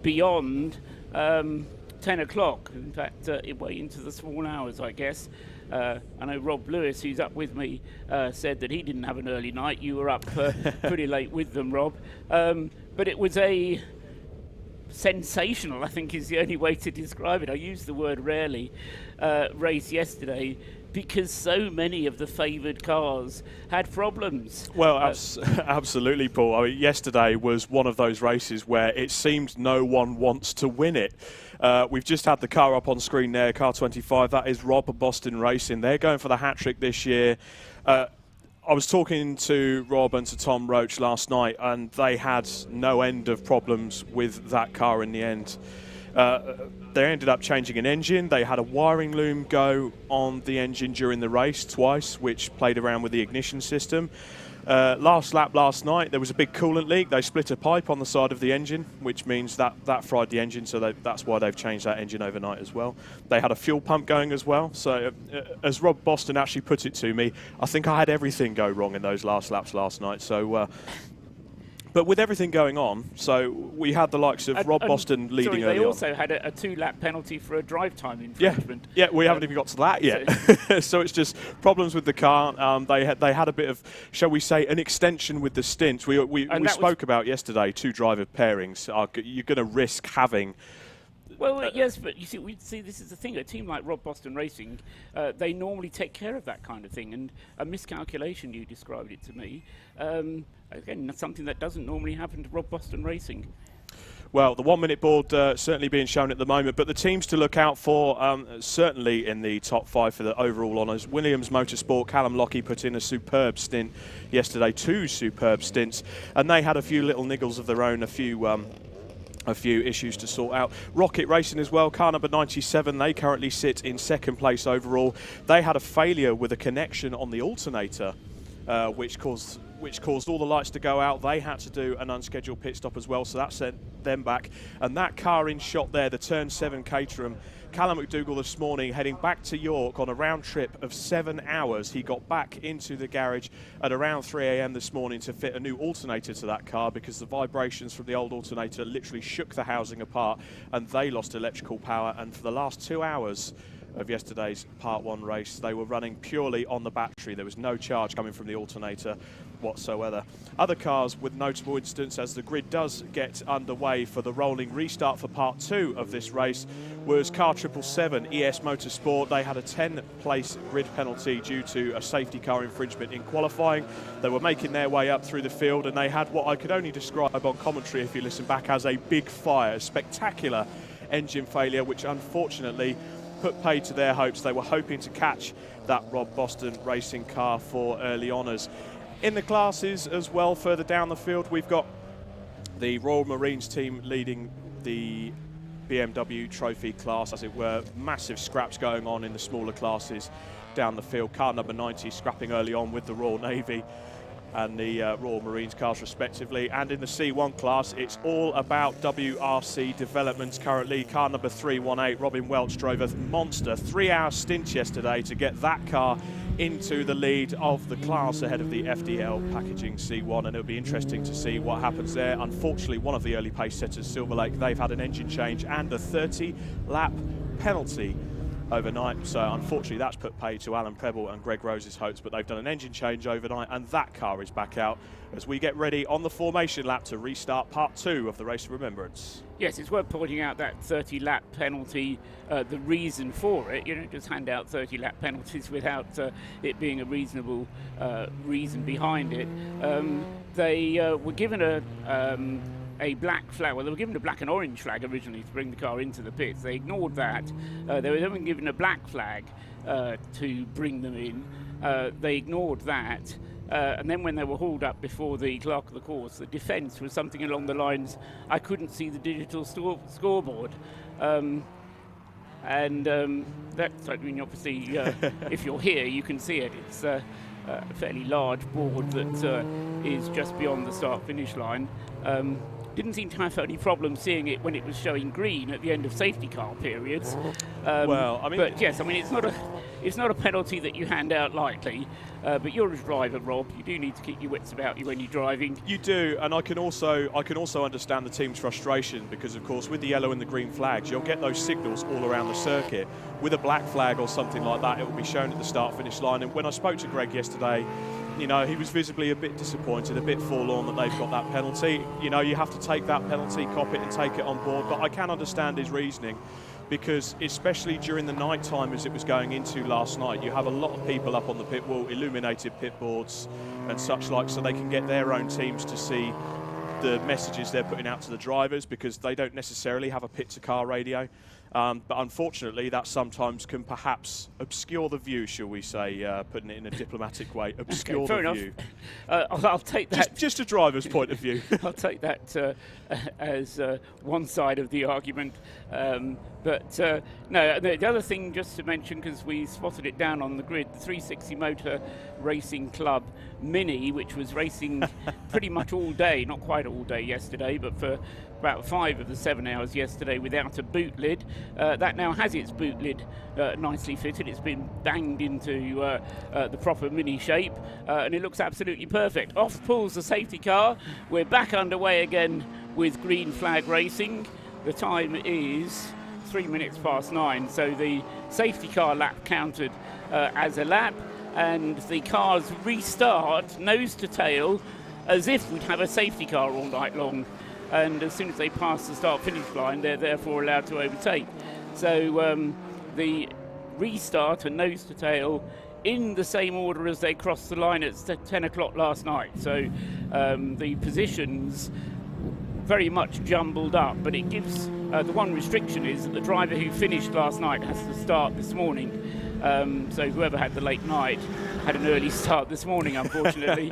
beyond 10 o'clock. In fact, way into the small hours, I guess. I know Rob Lewis, who's up with me, said that he didn't have an early night. You were up pretty late with them, Rob. But it was a sensational, I think is the only way to describe it. I use the word rarely, race yesterday, because so many of the favoured cars had problems. Well, absolutely, Paul. I mean, yesterday was one of those races where it seemed no one wants to win it. We've just had the car up on screen there, car 25. That is Rob Boston Racing. They're going for the hat-trick this year. I was talking to Rob and to Tom Roach last night, and they had no end of problems with that car in the end. They ended up changing an engine. They had a wiring loom go on the engine during the race twice, which played around with the ignition system. Last lap last night, there was a big coolant leak. They split a pipe on the side of the engine, which means that fried the engine, so that's why they've changed that engine overnight as well. They had a fuel pump going as well. So as Rob Boston actually put it to me, I think I had everything go wrong in those last laps last night. So but with everything going on, so we had the likes of Rob Boston leading early on. They also had a 2-lap penalty for a drive time infringement. Yeah, we haven't even got to that yet. So it's just problems with the car. They had a bit of, shall we say, an extension with the stints. We spoke about yesterday 2 driver pairings. You're going to risk having. Well, yes, but you see, this is the thing. A team like Rob Boston Racing, they normally take care of that kind of thing. And a miscalculation, you described it to me. Again, that's something that doesn't normally happen to Rob Boston Racing. Well, the 1-minute board certainly being shown at the moment, but the teams to look out for, certainly in the top 5 for the overall honours. Williams Motorsport, Callum Lockie put in a superb stint yesterday, 2 superb stints, and they had a few little niggles of their own, a few issues to sort out. Rocket Racing as well, car number 97, they currently sit in 2nd place overall. They had a failure with a connection on the alternator, which caused all the lights to go out. They had to do an unscheduled pit stop as well, so that sent them back. And that car in shot there, the Turn 7 Caterham, Callum McDougall this morning heading back to York on a round trip of 7 hours. He got back into the garage at around 3 a.m. this morning to fit a new alternator to that car because the vibrations from the old alternator literally shook the housing apart and they lost electrical power. And for the last 2 hours of yesterday's Part 1 race, they were running purely on the battery. There was no charge coming from the alternator whatsoever. Other cars with notable incidents as the grid does get underway for the rolling restart for Part 2 of this race was car 777 ES Motorsport. They had a 10-place grid penalty due to a safety car infringement in qualifying. They were making their way up through the field and they had what I could only describe on commentary if you listen back as a big fire, a spectacular engine failure which unfortunately put paid to their hopes. They were hoping to catch that Rob Boston Racing car for early honours. In the classes as well, further down the field, we've got the Royal Marines team leading the BMW Trophy class, as it were. Massive scraps going on in the smaller classes down the field. Car number 90 scrapping early on with the Royal Navy and the Royal Marines cars respectively. And in the C1 class, it's all about WRC developments currently. Car number 318, Robin Welch drove a monster 3-hour stint yesterday to get that car into the lead of the class ahead of the FDL packaging C1, and it'll be interesting to see what happens there. Unfortunately, one of the early pace setters, Silver Lake, they've had an engine change and a 30-lap penalty overnight, so unfortunately that's put paid to Alan Prebble and Greg Rose's hopes, but they've done an engine change overnight and that car is back out as we get ready on the formation lap to restart Part 2 of the Race of Remembrance. Yes, it's worth pointing out that 30-lap penalty, the reason for it. You don't just hand out 30-lap penalties without it being a reasonable reason behind it. They were given a black flag. Well, they were given a black and orange flag originally to bring the car into the pits. They ignored that. They were then given a black flag to bring them in. They ignored that. And then when they were hauled up before the clerk of the course, the defence was something along the lines, I couldn't see the digital scoreboard. And that's, I mean, obviously, if you're here, you can see it. It's a fairly large board that is just beyond the start-finish line. didn't seem to have any problem seeing it when it was showing green at the end of safety car periods. Well, I mean, but yes, I mean it's not a penalty that you hand out lightly. But you're a driver, Rob. You do need to keep your wits about you when you're driving. You do, and I can also understand the team's frustration because, of course, with the yellow and the green flags, you'll get those signals all around the circuit. With a black flag or something like that, it will be shown at the start-finish line. And when I spoke to Greg yesterday, you know, he was visibly a bit disappointed, a bit forlorn that they've got that penalty. You know, you have to take that penalty, cop it and take it on board. But I can understand his reasoning because especially during the night time as it was going into last night, you have a lot of people up on the pit wall, illuminated pit boards and such like, so they can get their own teams to see the messages they're putting out to the drivers because they don't necessarily have a pit-to-car radio. But unfortunately, that sometimes can perhaps obscure the view, shall we say, putting it in a diplomatic way, obscure the view. I'll take that. Just a driver's point of view. I'll take that as one side of the argument. No, the other thing just to mention, because we spotted it down on the grid, the 360 Motor Racing Club Mini, which was racing pretty much all day, not quite all day yesterday, but for about 5 of the 7 hours yesterday without a boot lid. That now has its boot lid nicely fitted. It's been banged into the proper mini shape and it looks absolutely perfect. Off pulls the safety car. We're back underway again with green flag racing. The time is 3 minutes past 9, so the safety car lap counted as a lap, and the cars restart nose to tail as if we'd have a safety car all night long. And as soon as they pass the start-finish line, they're therefore allowed to overtake. So the restart and nose to tail in the same order as they crossed the line at 10 o'clock last night. So the positions very much jumbled up, but it gives the one restriction is that the driver who finished last night has to start this morning. So whoever had the late night had an early start this morning, unfortunately.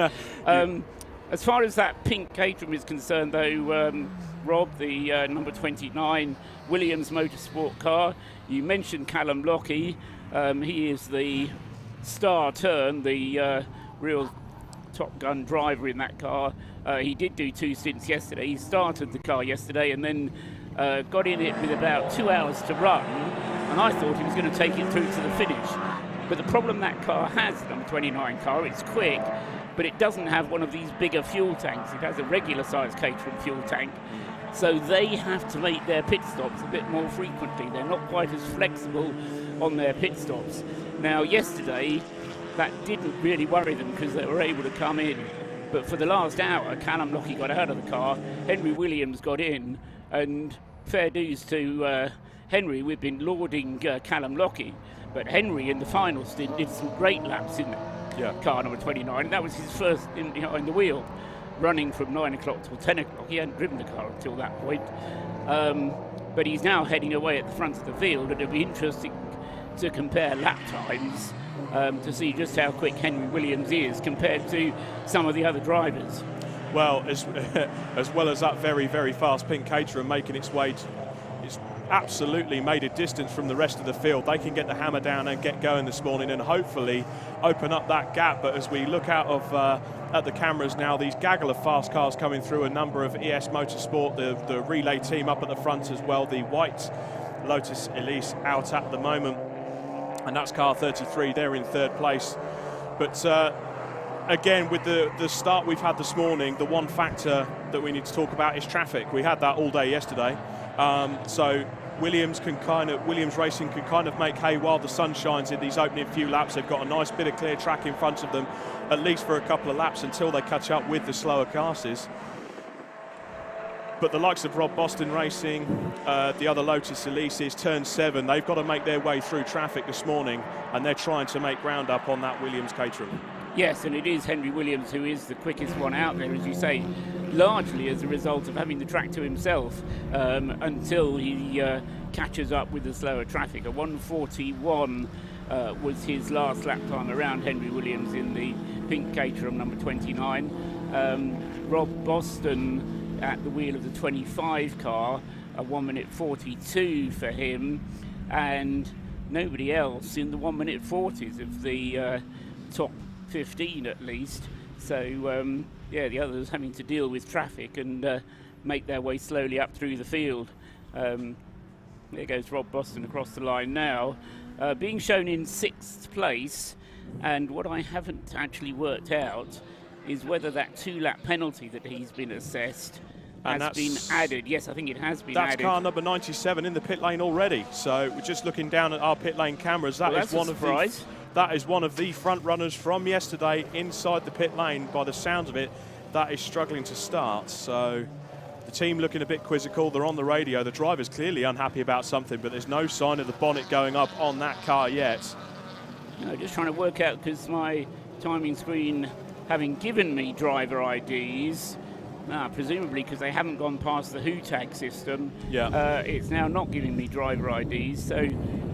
As far as that pink Caterham is concerned, though, Rob, the number 29 Williams Motorsport car, you mentioned Callum Lockie. He is the star turn, the real Top Gun driver in that car. He did do 2 stints yesterday. He started the car yesterday and then got in it with about 2 hours to run, and I thought he was going to take it through to the finish. But the problem that car has, the number 29 car, it's quick, but it doesn't have one of these bigger fuel tanks. It has a regular sized Caterham fuel tank. So they have to make their pit stops a bit more frequently. They're not quite as flexible on their pit stops. Now, yesterday, that didn't really worry them because they were able to come in. But for the last hour, Callum Lockie got out of the car, Henry Williams got in, and fair dues to Henry. We've been lauding Callum Lockie, but Henry in the final stint did some great laps in car number 29, and that was his first in the wheel, running from 9 o'clock till 10 o'clock. He hadn't driven the car until that point, but he's now heading away at the front of the field, and it'll be interesting to compare lap times to see just how quick Henry Williams is compared to some of the other drivers. Well, as well as that very, very fast pink Caterham making its way, it's absolutely made a distance from the rest of the field. They can get the hammer down and get going this morning and hopefully open up that gap. But as we look out of at the cameras now, these gaggle of fast cars coming through, a number of ES Motorsport, the relay team up at the front as well, the white Lotus Elise out at the moment, and that's car 33, they're in third place. But again, with the start we've had this morning, the one factor that we need to talk about is traffic. We had that all day yesterday. So Williams Racing can kind of make hay while the sun shines in these opening few laps. They've got a nice bit of clear track in front of them, at least for a couple of laps until they catch up with the slower classes. But the likes of Rob Boston Racing, the other Lotus Elises, turn 7, they've got to make their way through traffic this morning, and they're trying to make ground up on that Williams Caterham. Yes, and it is Henry Williams who is the quickest one out there, as you say, largely as a result of having the track to himself until he catches up with the slower traffic. A 1:41 was his last lap time around, Henry Williams in the pink Caterham number 29. Rob Boston at the wheel of the 25 car, a 1:42 for him, and nobody else in the 1:40s of the top 15 at least. So yeah, the others having to deal with traffic and make their way slowly up through the field. There goes Rob Boston across the line now, being shown in 6th place. And what I haven't actually worked out is whether that 2-lap penalty that he's been assessed has been added. Yes, I think it has been added. That's car number 97 in the pit lane already. So we're just looking down at our pit lane cameras. That is one of the front runners from yesterday inside the pit lane. By the sounds of it, that is struggling to start. So the team looking a bit quizzical. They're on the radio. The driver's clearly unhappy about something, but there's no sign of the bonnet going up on that car yet. No, just trying to work out, because my timing screen, having given me driver IDs, presumably because they haven't gone past the Who tag system, it's now not giving me driver IDs. So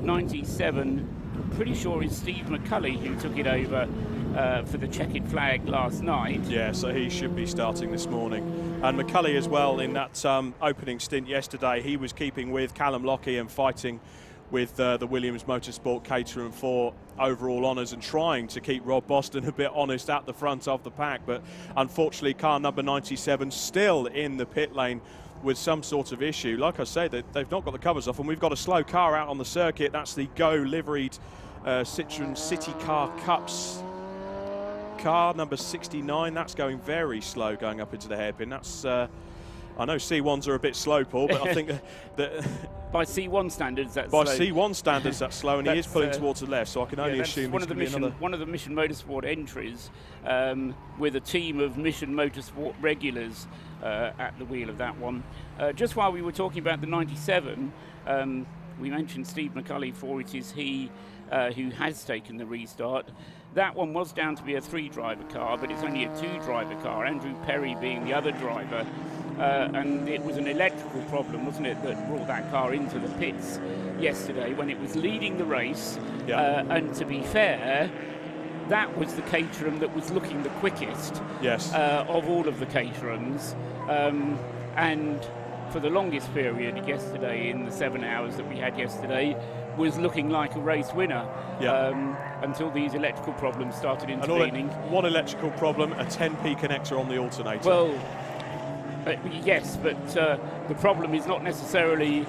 97, pretty sure is Steve McCulley, who took it over for the checkered flag last night. Yeah, so he should be starting this morning. And McCulley as well, in that opening stint yesterday, he was keeping with Callum Lockie and fighting with the Williams Motorsport Caterham for overall honours and trying to keep Rob Boston a bit honest at the front of the pack. But unfortunately, car number 97 still in the pit lane with some sort of issue. Like I say, they've not got the covers off, and we've got a slow car out on the circuit. That's the Go liveried Citroen City Car Cups car number 69. That's going very slow going up into the hairpin. That's I know C1s are a bit slow, Paul, but I think that by C1 standards, that's by slow. C1 standards, that's slow, and he is pulling towards the left, so I can only assume one of the Mission Motorsport entries, with a team of Mission Motorsport regulars at the wheel of that one. Just while we were talking about the 97, we mentioned Steve McCulley, for it is he who has taken the restart. That one was down to be a 3-driver car, but it's only a 2-driver car, Andrew Perry being the other driver. And it was an electrical problem, wasn't it, that brought that car into the pits yesterday when it was leading the race. And to be fair, that was the Caterham that was looking the quickest of all of the Caterhams. And for the longest period yesterday, in the 7 hours that we had yesterday, was looking like a race winner until these electrical problems started intervening. One electrical problem, a 10p connector on the alternator. Well, yes, but the problem is not necessarily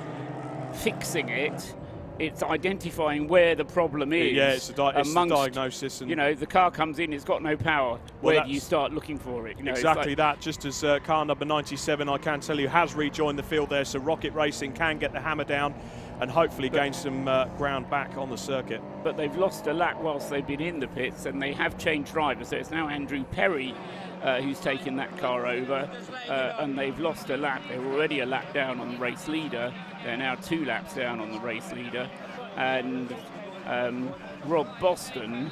fixing it. It's identifying where the problem is. Yeah, it's a diagnosis. And you know, the car comes in, it's got no power. Where do you start looking for it? You know, exactly that. Just as car number 97, I can tell you, has rejoined the field there, so Rocket Racing can get the hammer down and hopefully gain some ground back on the circuit. But they've lost a lap whilst they've been in the pits, and they have changed drivers. So it's now Andrew Perry who's taken that car over, and they've lost a lap. They were already a lap down on the race leader. They're now 2 laps down on the race leader. And Rob Boston,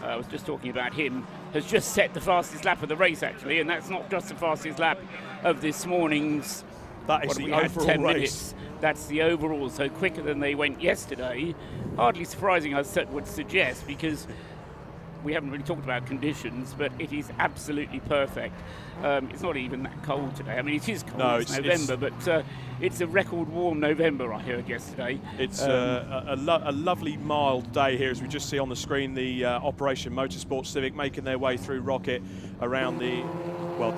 I was just talking about him, has just set the fastest lap of the race, actually, and that's not just the fastest lap of this morning's. That is the overall race. That's the overall, so quicker than they went yesterday. Hardly surprising, I would suggest, because we haven't really talked about conditions, but it is absolutely perfect. It's not even that cold today. I mean, it is cold. No, it's November, but it's a record warm November, I heard yesterday. It's a lovely mild day here, as we just see on the screen, the Operation Motorsport Civic making their way through Rocket around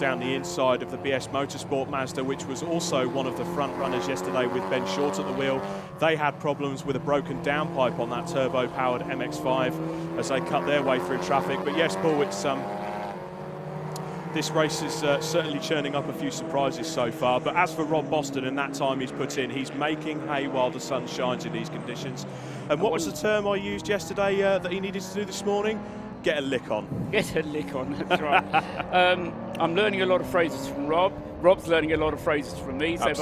down the inside of the BS Motorsport Mazda, which was also one of the front runners yesterday with Ben Short at the wheel. They had problems with a broken downpipe on that turbo-powered MX5 as they cut their way through traffic. But yes, Paul, it's this race is certainly churning up a few surprises so far. But as for Rob Boston and that time he's put in, he's making hay while the sun shines in these conditions. And what was the term I used yesterday that he needed to do this morning? Get a lick on. Get a lick on, that's right. I'm learning a lot of phrases from Rob. Rob's learning a lot of phrases from me. So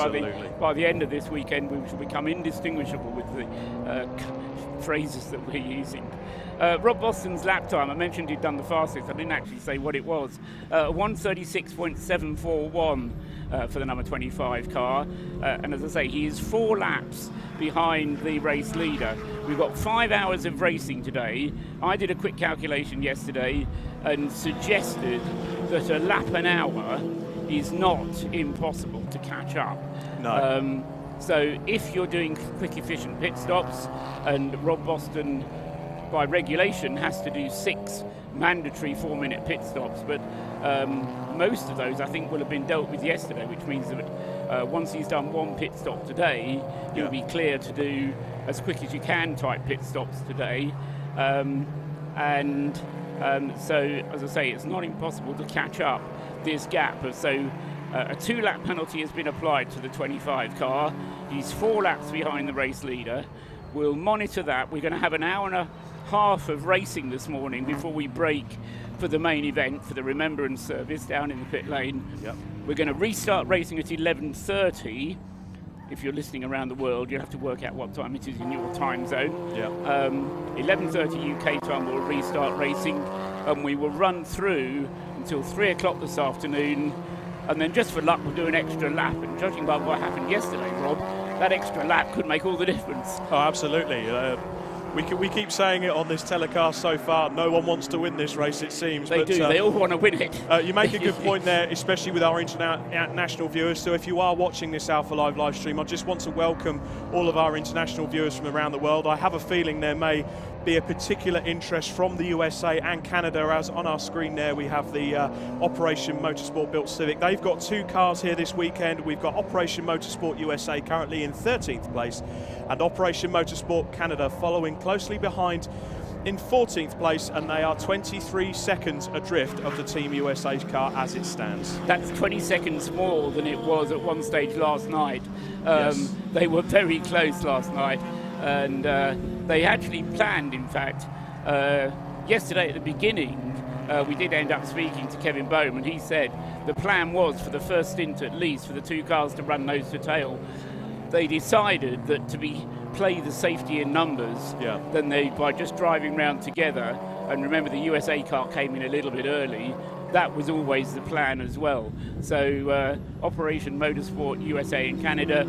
by the end of this weekend, we shall become indistinguishable with the phrases that we're using. Rob Boston's lap time, I mentioned he'd done the fastest. I didn't actually say what it was. 1:36.741 for the number 25 car. And as I say, he is 4 laps behind the race leader. We've got 5 hours of racing today. I did a quick calculation yesterday and suggested that a lap an hour is not impossible to catch up. No. So if you're doing quick, efficient pit stops, and Rob Boston, by regulation, has to do 6 mandatory 4-minute pit stops, but most of those, I think, will have been dealt with yesterday, which means that Once he's done one pit stop today, he'll be clear to do as quick as you can type pit stops today. So, as I say, it's not impossible to catch up this gap. So a 2-lap penalty has been applied to the 25 car. He's 4 laps behind the race leader. We'll monitor that. We're going to have an hour and a half of racing this morning before we break for the main event, for the Remembrance Service down in the pit lane. Yep. We're going to restart racing at 11:30. If you're listening around the world, you'll have to work out what time it is in your time zone. Yeah. 11:30 UK time, we'll restart racing, and we will run through until 3 o'clock this afternoon. And then just for luck, we'll do an extra lap. And judging by what happened yesterday, Rob, that extra lap could make all the difference. Oh, absolutely. We keep saying it on this telecast so far. No one wants to win this race, it seems. They do. They all want to win it. You make a good point there, especially with our international viewers. So if you are watching this Alpha Live live stream, I just want to welcome all of our international viewers from around the world. I have a feeling there may be a particular interest from the USA and Canada, as on our screen there we have the Operation Motorsport built Civic. They've got 2 cars here this weekend. We've got Operation Motorsport USA currently in 13th place, and Operation Motorsport Canada following closely behind in 14th place, and they are 23 seconds adrift of the Team USA's car as it stands. That's 20 seconds more than it was at one stage last night. Yes. They were very close last night, and they actually planned, in fact, yesterday at the beginning, we did end up speaking to Kevin Bowman. He said the plan was for the first stint at least for the 2 cars to run nose to tail. They decided that to play the safety in numbers, then by just driving round together, and remember the USA car came in a little bit early, that was always the plan as well. So Operation Motorsport USA and Canada,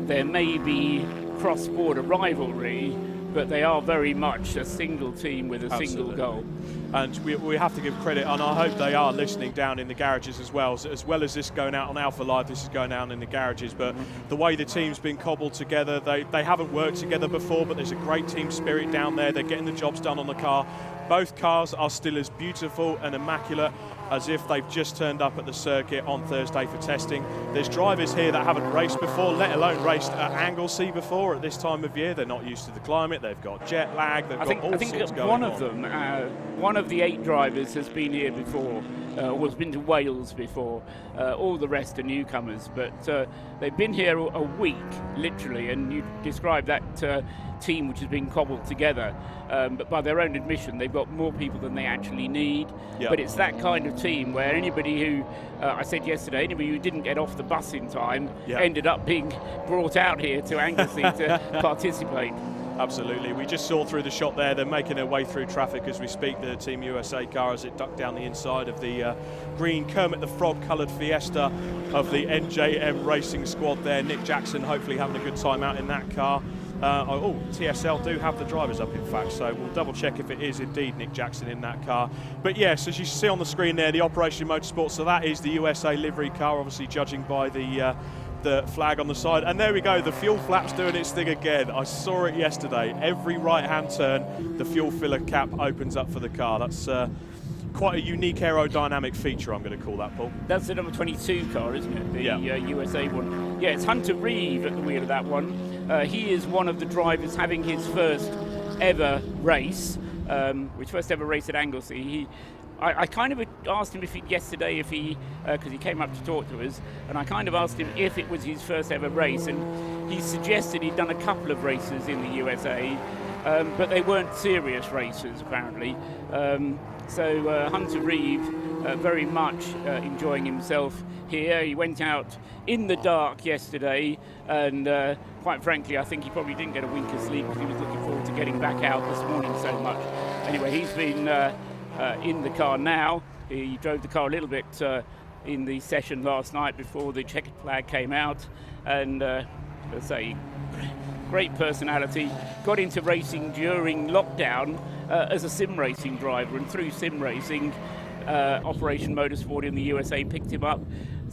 there may be cross-border rivalry, but they are very much a single team with a single goal. And we have to give credit, and I hope they are listening down in the garages as well as this going out on Alpha Live, this is going out in the garages. But the way the team's been cobbled together, they haven't worked together before, but there's a great team spirit down there. They're getting the jobs done on the car. Both cars are still as beautiful and immaculate as if they've just turned up at the circuit on Thursday for testing. There's drivers here that haven't raced before, let alone raced at Anglesey before at this time of year. They're not used to the climate, they've got jet lag, they've got all sorts going on. I think one of the 8 drivers has been here before, or has been to Wales before. All the rest are newcomers, but they've been here a week, literally, and you describe that team which has been cobbled together. But by their own admission, they've got more people than they actually need. Yep. But it's that kind of team where anybody who, I said yesterday, anybody who didn't get off the bus in time ended up being brought out here to Anglesey to participate. Absolutely. We just saw through the shot there, they're making their way through traffic as we speak, the Team USA car, as it ducked down the inside of the green Kermit the Frog coloured Fiesta of the NJM Racing Squad there. Nick Jackson hopefully having a good time out in that car. TSL do have the drivers up, in fact, so we'll double check if it is indeed Nick Jackson in that car. But yes, as you see on the screen there, the Operation Motorsport, so that is the USA livery car, obviously judging by the flag on the side. And there we go, the fuel flap's doing its thing again. I saw it yesterday. Every right-hand turn, the fuel filler cap opens up for the car. That's quite a unique aerodynamic feature, I'm going to call that, Paul. That's the number 22 car, isn't it? The USA one. Yeah, it's Hunter Reeve at the wheel of that one. He is one of the drivers having his first ever race, his first ever race at Anglesey. I kind of asked him yesterday if he, because he came up to talk to us, and I kind of asked him if it was his first ever race, and he suggested he'd done a couple of races in the USA, but they weren't serious races apparently. So Hunter Reeve very much enjoying himself here. He went out in the dark yesterday, and quite frankly, I think he probably didn't get a wink of sleep because he was looking forward to getting back out this morning so much. Anyway, he's been in the car now. He drove the car a little bit in the session last night before the checkered flag came out, and let's say great personality. Got into racing during lockdown as a sim racing driver, and through sim racing, Operation Motorsport in the USA picked him up.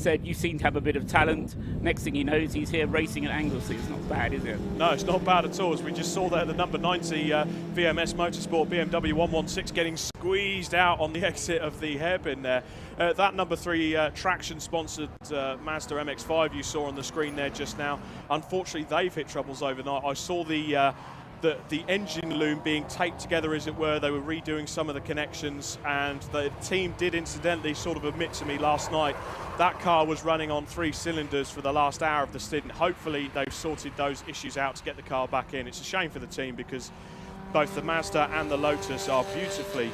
said, "You seem to have a bit of talent." Next thing he knows, he's here racing at Anglesey. It's not bad, is it? No, it's not bad at all. As we just saw there, the number 90 VMS Motorsport BMW 116 getting squeezed out on the exit of the hairpin there. That number 3 traction-sponsored Mazda MX5 you saw on the screen there just now, unfortunately they've hit troubles overnight. I saw the engine loom being taped together, as it were. They were redoing some of the connections, and the team did incidentally sort of admit to me last night that car was running on 3 cylinders for the last hour of the stint. Hopefully they've sorted those issues out to get the car back in. It's a shame for the team because both the Mazda and the Lotus are beautifully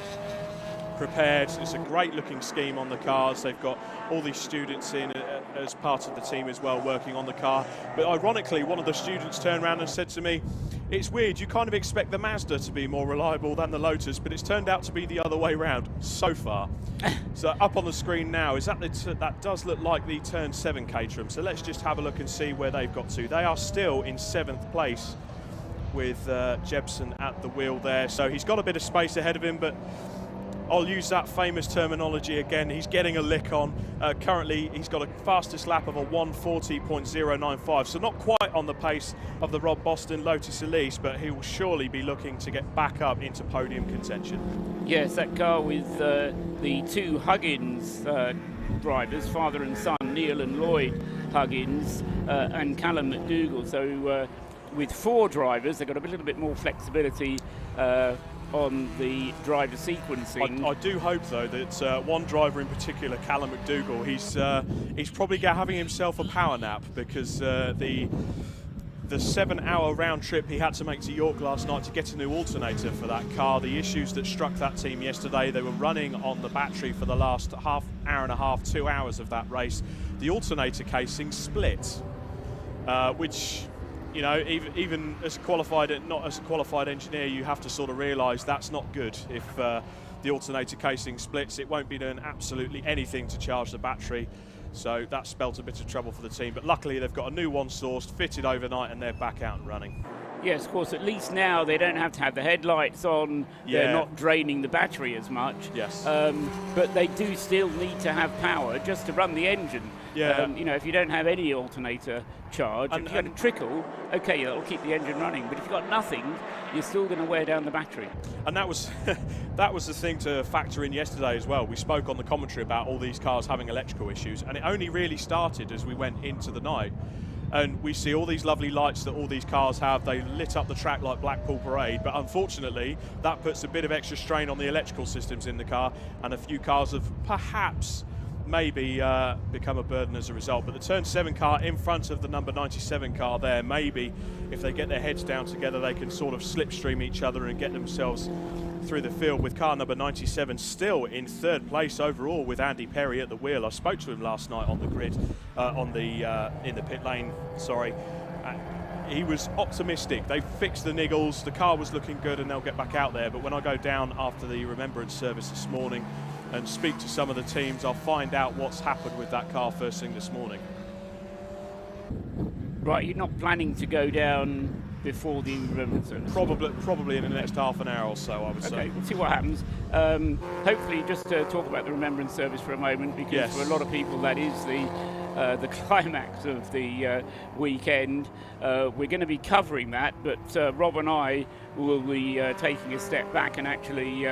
prepared. It's a great looking scheme on the cars. They've got all these students in as part of the team as well, working on the car. But ironically, one of the students turned around and said to me, "It's weird, you kind of expect the Mazda to be more reliable than the Lotus, but it's turned out to be the other way round so far." So up on the screen now, is that does look like the Turn 7 Caterham. So let's just have a look and see where they've got to. They are still in 7th place with Jebsen at the wheel there. So he's got a bit of space ahead of him, but I'll use that famous terminology again. He's getting a lick on. Currently, he's got a fastest lap of a 1:40.095, so not quite on the pace of the Rob Boston Lotus Elise, but he will surely be looking to get back up into podium contention. Yes, that car with the 2 Huggins drivers, father and son, Neil and Lloyd Huggins, and Callum McDougall. So with 4 drivers, they've got a little bit more flexibility on the driver sequencing. I do hope, though, that one driver in particular, Callum McDougall, he's probably having himself a power nap, because the 7-hour round trip he had to make to York last night to get a new alternator for that car, the issues that struck that team yesterday, they were running on the battery for the last hour and a half, 2 hours of that race. The alternator casing split, which, you know, even as not as a qualified engineer, you have to sort of realise that's not good. If the alternator casing splits, it won't be doing absolutely anything to charge the battery. So that spelt a bit of trouble for the team. But luckily, they've got a new one sourced, fitted overnight, and they're back out and running. Yes, of course, at least now they don't have to have the headlights on. Yeah. They're not draining the battery as much. Yes. But they do still need to have power just to run the engine. Yeah. You know, if you don't have any alternator charge, if you've got a trickle, okay, that'll keep the engine running. But if you've got nothing, you're still going to wear down the battery. And that was that was the thing to factor in yesterday as well. We spoke on the commentary about all these cars having electrical issues, and it only really started as we went into the night. And we see all these lovely lights that all these cars have. They lit up the track like Blackpool Parade, but unfortunately that puts a bit of extra strain on the electrical systems in the car, and a few cars have perhaps maybe become a burden as a result. But the Turn 7 car in front of the number 97 car there, maybe if they get their heads down together, they can sort of slipstream each other and get themselves through the field, with car number 97 still in 3rd place overall with Andy Perry at the wheel. I spoke to him last night on the grid, in the pit lane, sorry. He was optimistic. They fixed the niggles, the car was looking good, and they'll get back out there. But when I go down after the Remembrance service this morning and speak to some of the teams, I'll find out what's happened with that car first thing this morning. Right, you're not planning to go down before the Remembrance Service? Probably in the next half an hour or so, I would say. Okay, we'll see what happens. Hopefully, just to talk about the Remembrance Service for a moment, because yes, for a lot of people that is the climax of the weekend. We're going to be covering that, but Rob and I will be taking a step back and actually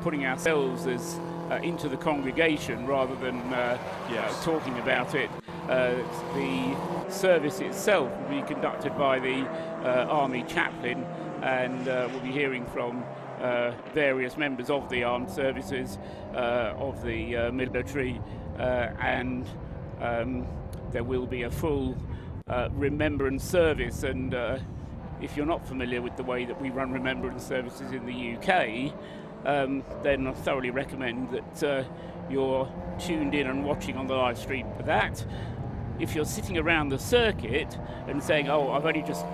putting ourselves as into the congregation rather than talking about it. The service itself will be conducted by the Army chaplain, and we'll be hearing from various members of the armed services, of the military, and there will be a full remembrance service. And if you're not familiar with the way that we run remembrance services in the UK, then I thoroughly recommend that you're tuned in and watching on the live stream for that. If you're sitting around the circuit and saying, oh, I've only just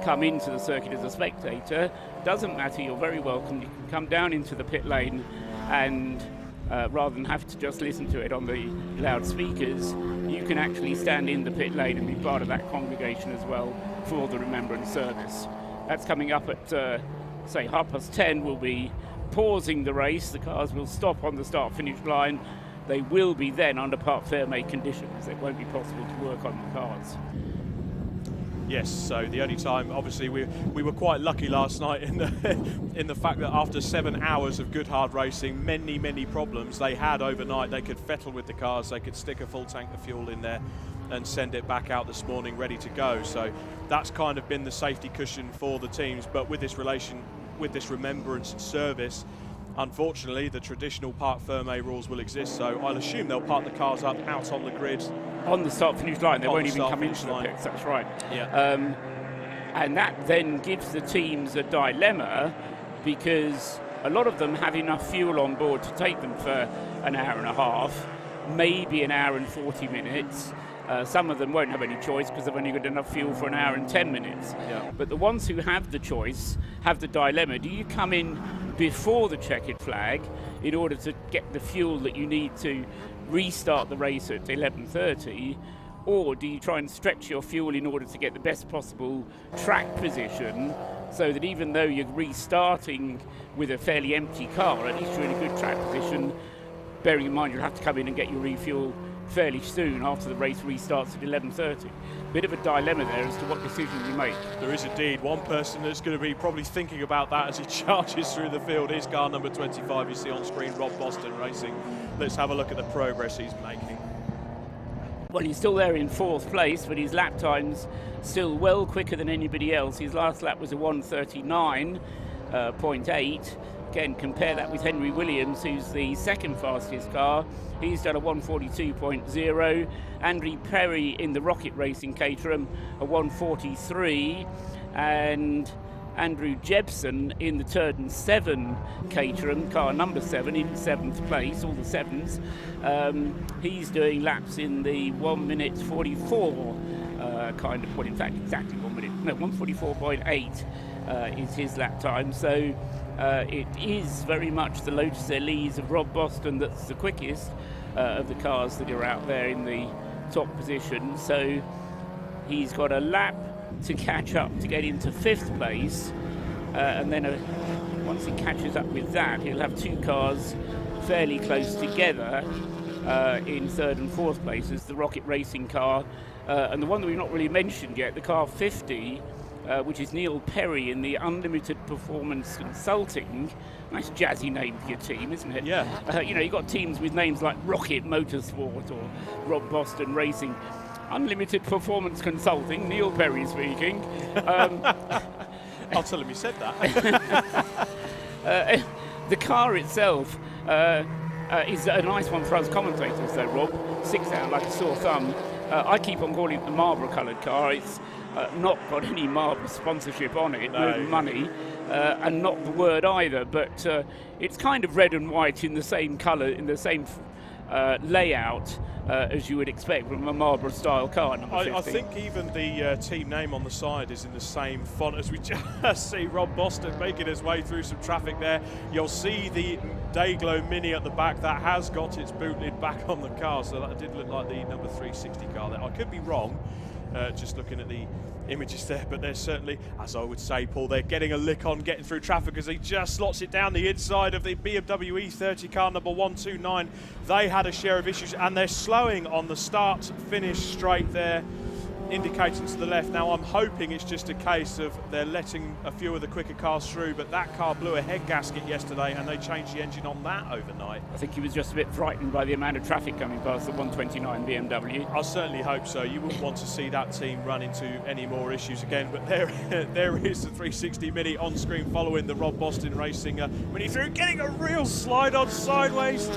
come into the circuit as a spectator, doesn't matter, you're very welcome. You can come down into the pit lane, and rather than have to just listen to it on the loudspeakers, you can actually stand in the pit lane and be part of that congregation as well for the Remembrance Service. That's coming up at, say, 10:30. We'll be pausing the race. The cars will stop on the start-finish line, they will be then under part fermé conditions. It won't be possible to work on the cars. Yes, so the only time, obviously, we were quite lucky last night in the fact that after 7 hours of good hard racing, many problems they had overnight, they could fettle with the cars, they could stick a full tank of fuel in there and send it back out this morning ready to go. So that's kind of been the safety cushion for the teams. But with this Remembrance service, unfortunately, the traditional part fermé rules will exist. So I'll assume they'll park the cars up out on the grid. On the start-finish line, they won't even come into the pits, that's right. Yeah. And that then gives the teams a dilemma, because a lot of them have enough fuel on board to take them for an hour and a half, maybe an hour and 40 minutes. Some of them won't have any choice because they've only got enough fuel for an hour and 10 minutes. Yeah. But the ones who have the choice have the dilemma. Do you come in before the checkered flag in order to get the fuel that you need to restart the race at 11:30, or do you try and stretch your fuel in order to get the best possible track position, so that even though you're restarting with a fairly empty car, at least you're in a good track position, bearing in mind you'll have to come in and get your refuel fairly soon after the race restarts at 11:30. Bit of a dilemma there as to what decision you make. There is indeed. One person that's going to be probably thinking about that as he charges through the field is car number 25 you see on screen, Rob Boston racing. Let's have a look at the progress he's making. Well, he's still there in 4th place, but his lap time's still well quicker than anybody else. His last lap was a 1:39.8. Again, compare that with Henry Williams, who's the second fastest car. He's done a 1:42.0. Andrew Perry in the Rocket Racing Caterham, a 1:43. And Andrew Jebson in the Turden 7 Caterham, car number 7, in 7th place, all the 7s. He's doing laps in the 1:44 kind of, well, in fact, exactly 1 minute, no, 1:44.8 is his lap time. So it is very much the Lotus Elise of Rob Boston that's the quickest of the cars that are out there in the top position. So he's got a lap to catch up to get into 5th place, and then once he catches up with that, he'll have 2 cars fairly close together in 3rd and 4th places, the Rocket Racing car, and the one that we've not really mentioned yet, the car 50, which is Neil Perry in the Unlimited Performance Consulting. Nice jazzy name for your team, isn't it? Yeah. You know, you've got teams with names like Rocket Motorsport or Rob Boston Racing. Unlimited Performance Consulting, Neil Perry speaking. I'll tell him you said that. The car itself is a nice one for us commentators, though, Rob. Sticks out like a sore thumb. I keep on calling it the Marlborough-coloured car. It's not got any Marlborough sponsorship on it, no money, and not the word either. But it's kind of red and white in the same colour, in the same layout as you would expect from a Marlborough-style car. I think even the team name on the side is in the same font as we just see Rob Boston making his way through some traffic there. You'll see the Dayglow Mini at the back that has got its boot lid back on the car, so that did look like the number 360 car there. I could be wrong, just looking at the images there, but they're certainly, as I would say, Paul, they're getting a lick on getting through traffic as he just slots it down the inside of the BMW E30 car number 129. They had a share of issues and they're slowing on the start finish straight there, indicating to the left. Now I'm hoping it's just a case of they're letting a few of the quicker cars through, but that car blew a head gasket yesterday and they changed the engine on that overnight. I think he was just a bit frightened by the amount of traffic coming past the 129 BMW. I certainly hope so. You wouldn't want to see that team run into any more issues again, but there is the 360 Mini on screen following the Rob Boston Racing Mini through, getting a real slide on sideways.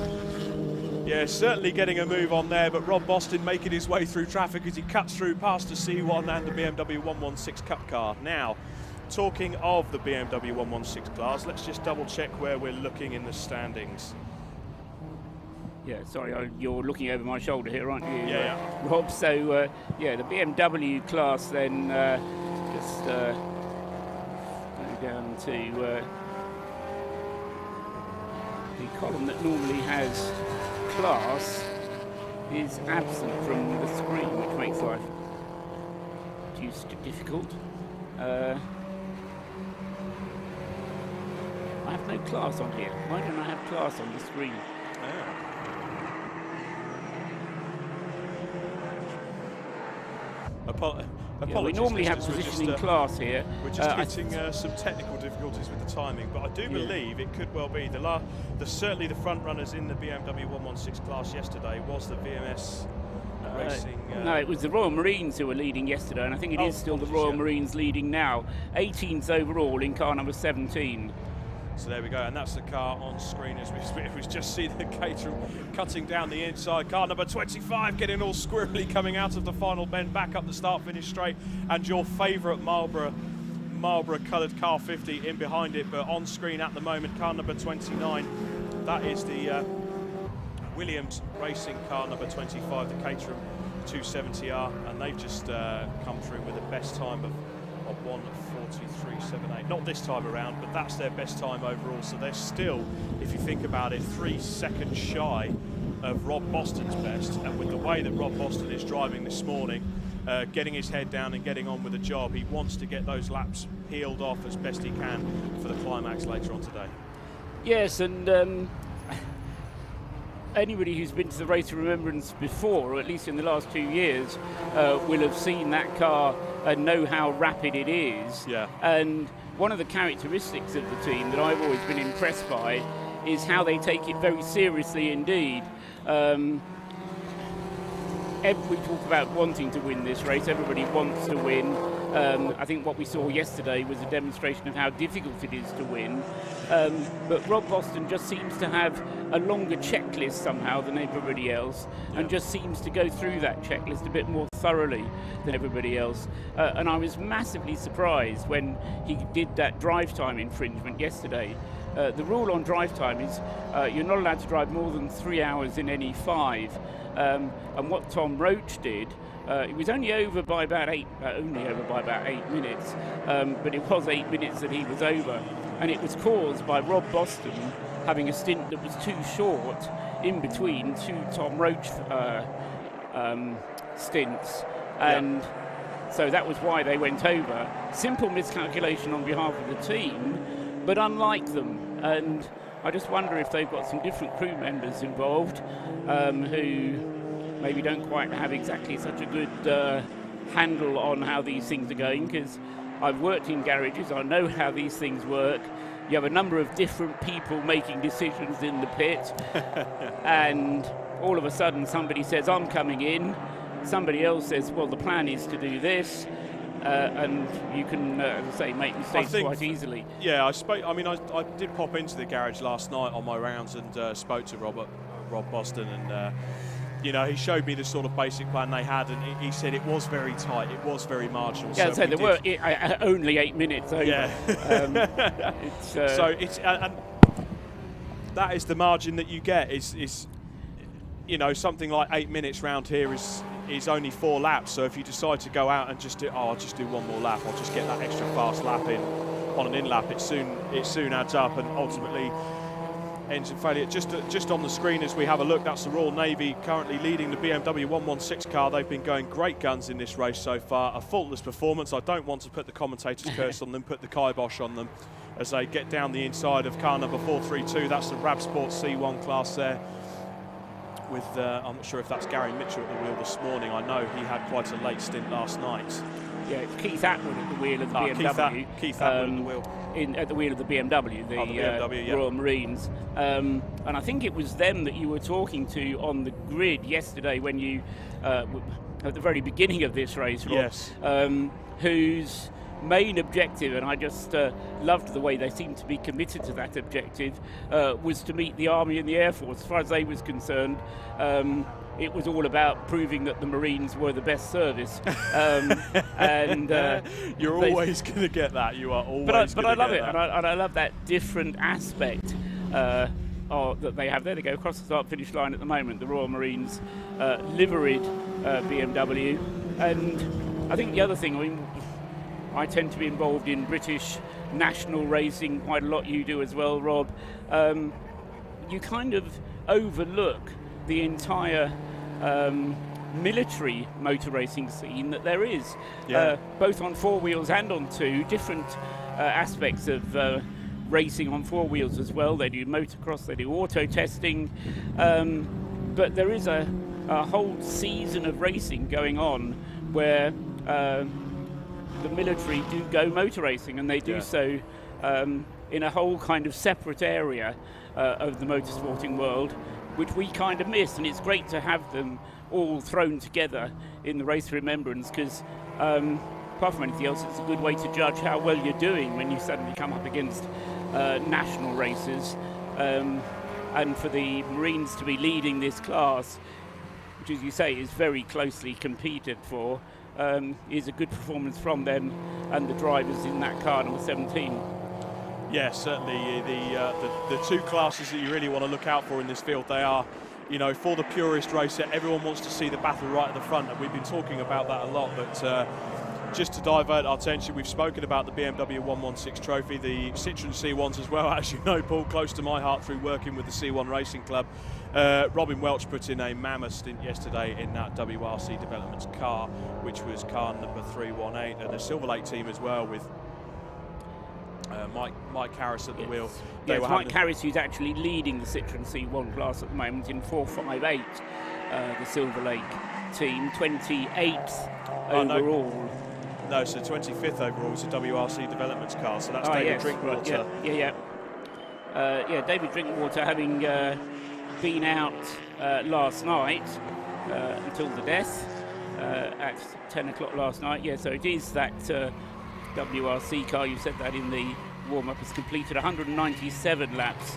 Yeah, certainly getting a move on there, but Rob Boston making his way through traffic as he cuts through past the C1 and the BMW 116 Cup car. Now, talking of the BMW 116 class, let's just double check where we're looking in the standings. Yeah, sorry, you're looking over my shoulder here, aren't you, yeah. Rob? So, yeah, the BMW class then just go down to the column that normally has class is absent from the screen, which makes life deuced difficult. I have no class on here. Why don't I have class on the screen? we normally have positioning class here. We're just hitting some technical difficulties with the timing, but I do believe it could well be certainly the front runners in the BMW 116 class yesterday was the VMS Racing. No, it was the Royal Marines who were leading yesterday, and I think it is still the Royal Marines leading now. 18th overall in car number 17. So there we go, and that's the car on screen as we speak. We just see the Caterham cutting down the inside. Car number 25 getting all squirrely coming out of the final bend, back up the start-finish straight, and your favourite Marlborough coloured car 50 in behind it, but on screen at the moment, car number 29. That is the Williams Racing car number 25, the Caterham 270R, and they've just come through with the best time of 1:43.78. Not this time around, but that's their best time overall. So they're still, if you think about it, 3 seconds shy of Rob Boston's best. And with the way that Rob Boston is driving this morning, getting his head down and getting on with the job, he wants to get those laps peeled off as best he can for the climax later on today. Yes, and anybody who's been to the Race of Remembrance before, or at least in the last 2 years, will have seen that car and know how rapid it is. Yeah. And one of the characteristics of the team that I've always been impressed by is how they take it very seriously indeed. We talk about wanting to win this race. Everybody wants to win. I think what we saw yesterday was a demonstration of how difficult it is to win. But Rob Boston just seems to have a longer checklist somehow than everybody else, and just seems to go through that checklist a bit more thoroughly than everybody else. And I was massively surprised when he did that drive time infringement yesterday. The rule on drive time is you're not allowed to drive more than 3 hours in any 5. And what Tom Roach did, it was only over by about 8 minutes, but it was 8 minutes that he was over, and it was caused by Rob Boston having a stint that was too short in between 2 Tom Roach stints, and so that was why they went over. Simple miscalculation on behalf of the team, but unlike them, and I just wonder if they've got some different crew members involved who maybe don't quite have exactly such a good handle on how these things are going, because I've worked in garages, I know how these things work. You have a number of different people making decisions in the pit, and all of a sudden somebody says, I'm coming in, somebody else says, well, the plan is to do this, and you can, as I say, make mistakes quite easily. Yeah, I did pop into the garage last night on my rounds and spoke to Rob Boston, and you know, he showed me the sort of basic plan they had, and he said it was very tight, it was very marginal. Yeah, so there were only 8 minutes over. Yeah. And that is the margin that you get. Is you know, something like 8 minutes round here is only 4 laps. So if you decide to go out and just do, I'll just do one more lap, I'll just get that extra fast lap in on an in lap, it soon adds up, and ultimately ends in failure. Just on the screen as we have a look, that's the Royal Navy currently leading the BMW 116 car. They've been going great guns in this race so far. A faultless performance. I don't want to put the commentator's curse on them, put the kibosh on them as they get down the inside of car number 432. That's the Rab Sport C1 class there. With I'm not sure if that's Gary Mitchell at the wheel this morning. I know he had quite a late stint last night. Yeah, it's Keith Atwood at the wheel of the BMW. Keith Atwood at the wheel. At the wheel of the BMW, the BMW, Royal Marines. And I think it was them that you were talking to on the grid yesterday when you, at the very beginning of this race, Rob, yes. Whose main objective, and I just loved the way they seemed to be committed to that objective, was to meet the Army and the Air Force. As far as they was concerned, it was all about proving that the Marines were the best service. And you're always going to get that. You are always. But I love it, and I love that different aspect that they have there. They go across the start-finish line at the moment. The Royal Marines liveried BMW, and I think the other thing. I mean, I tend to be involved in British national racing quite a lot. You do as well, Rob. You kind of overlook the entire military motor racing scene that there is, both on 4 wheels and on 2, different aspects of racing on 4 wheels as well. They do motocross, they do auto testing, but there is a whole season of racing going on where the military do go motor racing, and they do so in a whole kind of separate area of the motorsporting world, which we kind of miss. And it's great to have them all thrown together in the Race for Remembrance, because apart from anything else, it's a good way to judge how well you're doing when you suddenly come up against national races. And for the Marines to be leading this class, which, as you say, is very closely competed for, is a good performance from them and the drivers in that car number 17. Yeah, certainly the two classes that you really want to look out for in this field, they are, you know, for the purist racer, everyone wants to see the battle right at the front, and we've been talking about that a lot, but just to divert our attention, we've spoken about the BMW 116 trophy, the Citroen C1s as well, as you know, Paul, close to my heart through working with the C1 Racing Club. Robin Welch put in a mammoth stint yesterday in that WRC Developments car, which was car number 318, and the Silver Lake team as well, with Mike Harris at the wheel. Yes, Mike Harris, who's actually leading the Citroen C1 class at the moment in 458, the Silver Lake team, 28th overall. No, so 25th overall is a WRC Developments car, so that's David Drinkwater. Right, David Drinkwater, having been out last night until the death at 10 o'clock last night. Yeah, so it is that WRC car. You said that in the warm-up, has completed 197 laps,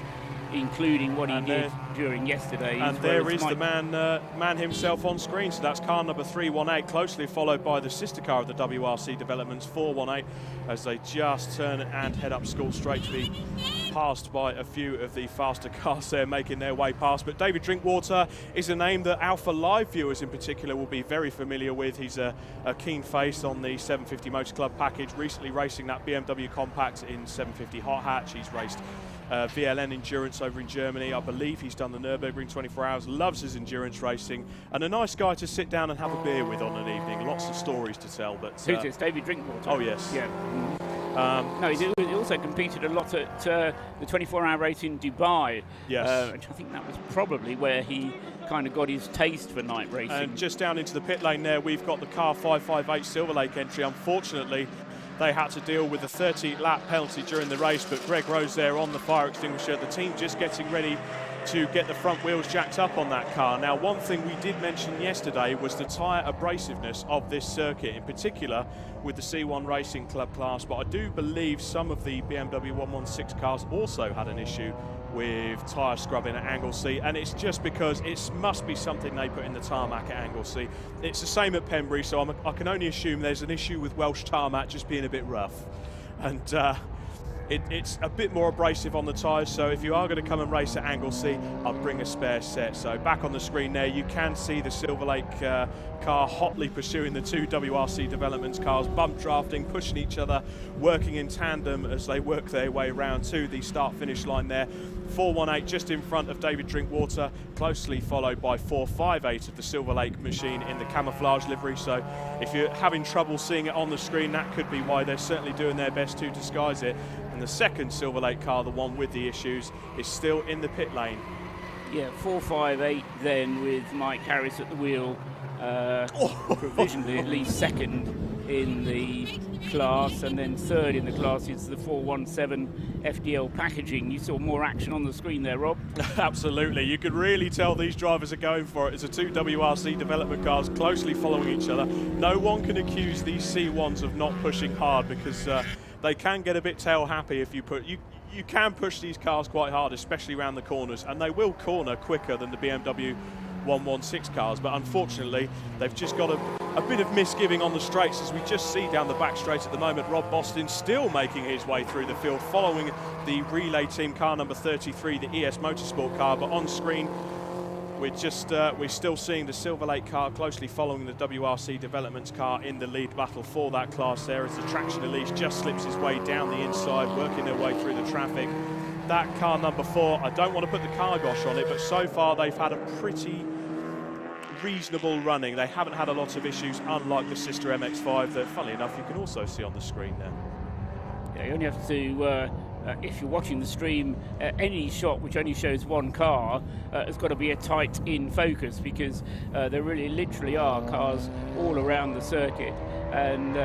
including what he did during yesterday. And there is the man himself on screen. So that's car number 318, closely followed by the sister car of the WRC Developments, 418, as they just turn and head up School Straight to be passed by a few of the faster cars there making their way past. But David Drinkwater is a name that Alpha Live viewers in particular will be very familiar with. He's a keen face on the 750 Motor Club package, recently racing that BMW Compact in 750 Hot Hatch. He's raced VLN Endurance over in Germany. I believe he's done the Nürburgring 24 Hours, loves his endurance racing, and a nice guy to sit down and have a beer with on an evening. Lots of stories to tell. But who's this? David Drinkwater? Oh, yes. Yeah. No, he also competed a lot at the 24-hour race in Dubai. Yes. Which I think that was probably where he kind of got his taste for night racing. And just down into the pit lane there, we've got the car 558 Silver Lake entry. Unfortunately, they had to deal with a 30-lap penalty during the race, but Greg Rose there on the fire extinguisher. The team just getting ready to get the front wheels jacked up on that car. Now, one thing we did mention yesterday was the tyre abrasiveness of this circuit, in particular with the C1 Racing Club class, but I do believe some of the BMW 116 cars also had an issue with tyre scrubbing at Anglesey, and it's just because it must be something they put in the tarmac at Anglesey. It's the same at Pembrey, so I can only assume there's an issue with Welsh tarmac just being a bit rough. And it's a bit more abrasive on the tyres, so if you are going to come and race at Anglesey, I'll bring a spare set. So back on the screen there, you can see the Silver Lake car hotly pursuing the two WRC Developments cars, bump drafting, pushing each other, working in tandem as they work their way round to the start-finish line there. 418 just in front of David Drinkwater, closely followed by 458 of the Silver Lake machine in the camouflage livery. So if you're having trouble seeing it on the screen, that could be why. They're certainly doing their best to disguise it. And the second Silver Lake car, the one with the issues, is still in the pit lane. Yeah, 458 then with Mike Harris at the wheel, provisionally at least second in the class, and then third in the class is the 417 FDL packaging. You saw more action on the screen there, Rob. Absolutely, you could really tell these drivers are going for it. It's the two WRC development cars closely following each other. No one can accuse these C1s of not pushing hard, because they can get a bit tail happy if you put you can push these cars quite hard, especially around the corners, and they will corner quicker than the BMW 116 cars, but unfortunately they've just got a bit of misgiving on the straights, as we just see down the back straight at the moment. Rob Boston still making his way through the field, following the relay team car number 33, the ES Motorsport car. But on screen we're still seeing the Silver Lake car closely following the WRC Developments car in the lead battle for that class there, as the Traction Elise just slips his way down the inside, working their way through the traffic. That car number 4, I don't want to put the kibosh on it, but so far they've had a pretty reasonable running. They haven't had a lot of issues, unlike the sister MX5 that, funnily enough, you can also see on the screen there. Yeah, you only have to, if you're watching the stream, any shot which only shows one car has got to be a tight in focus, because there really literally are cars all around the circuit. and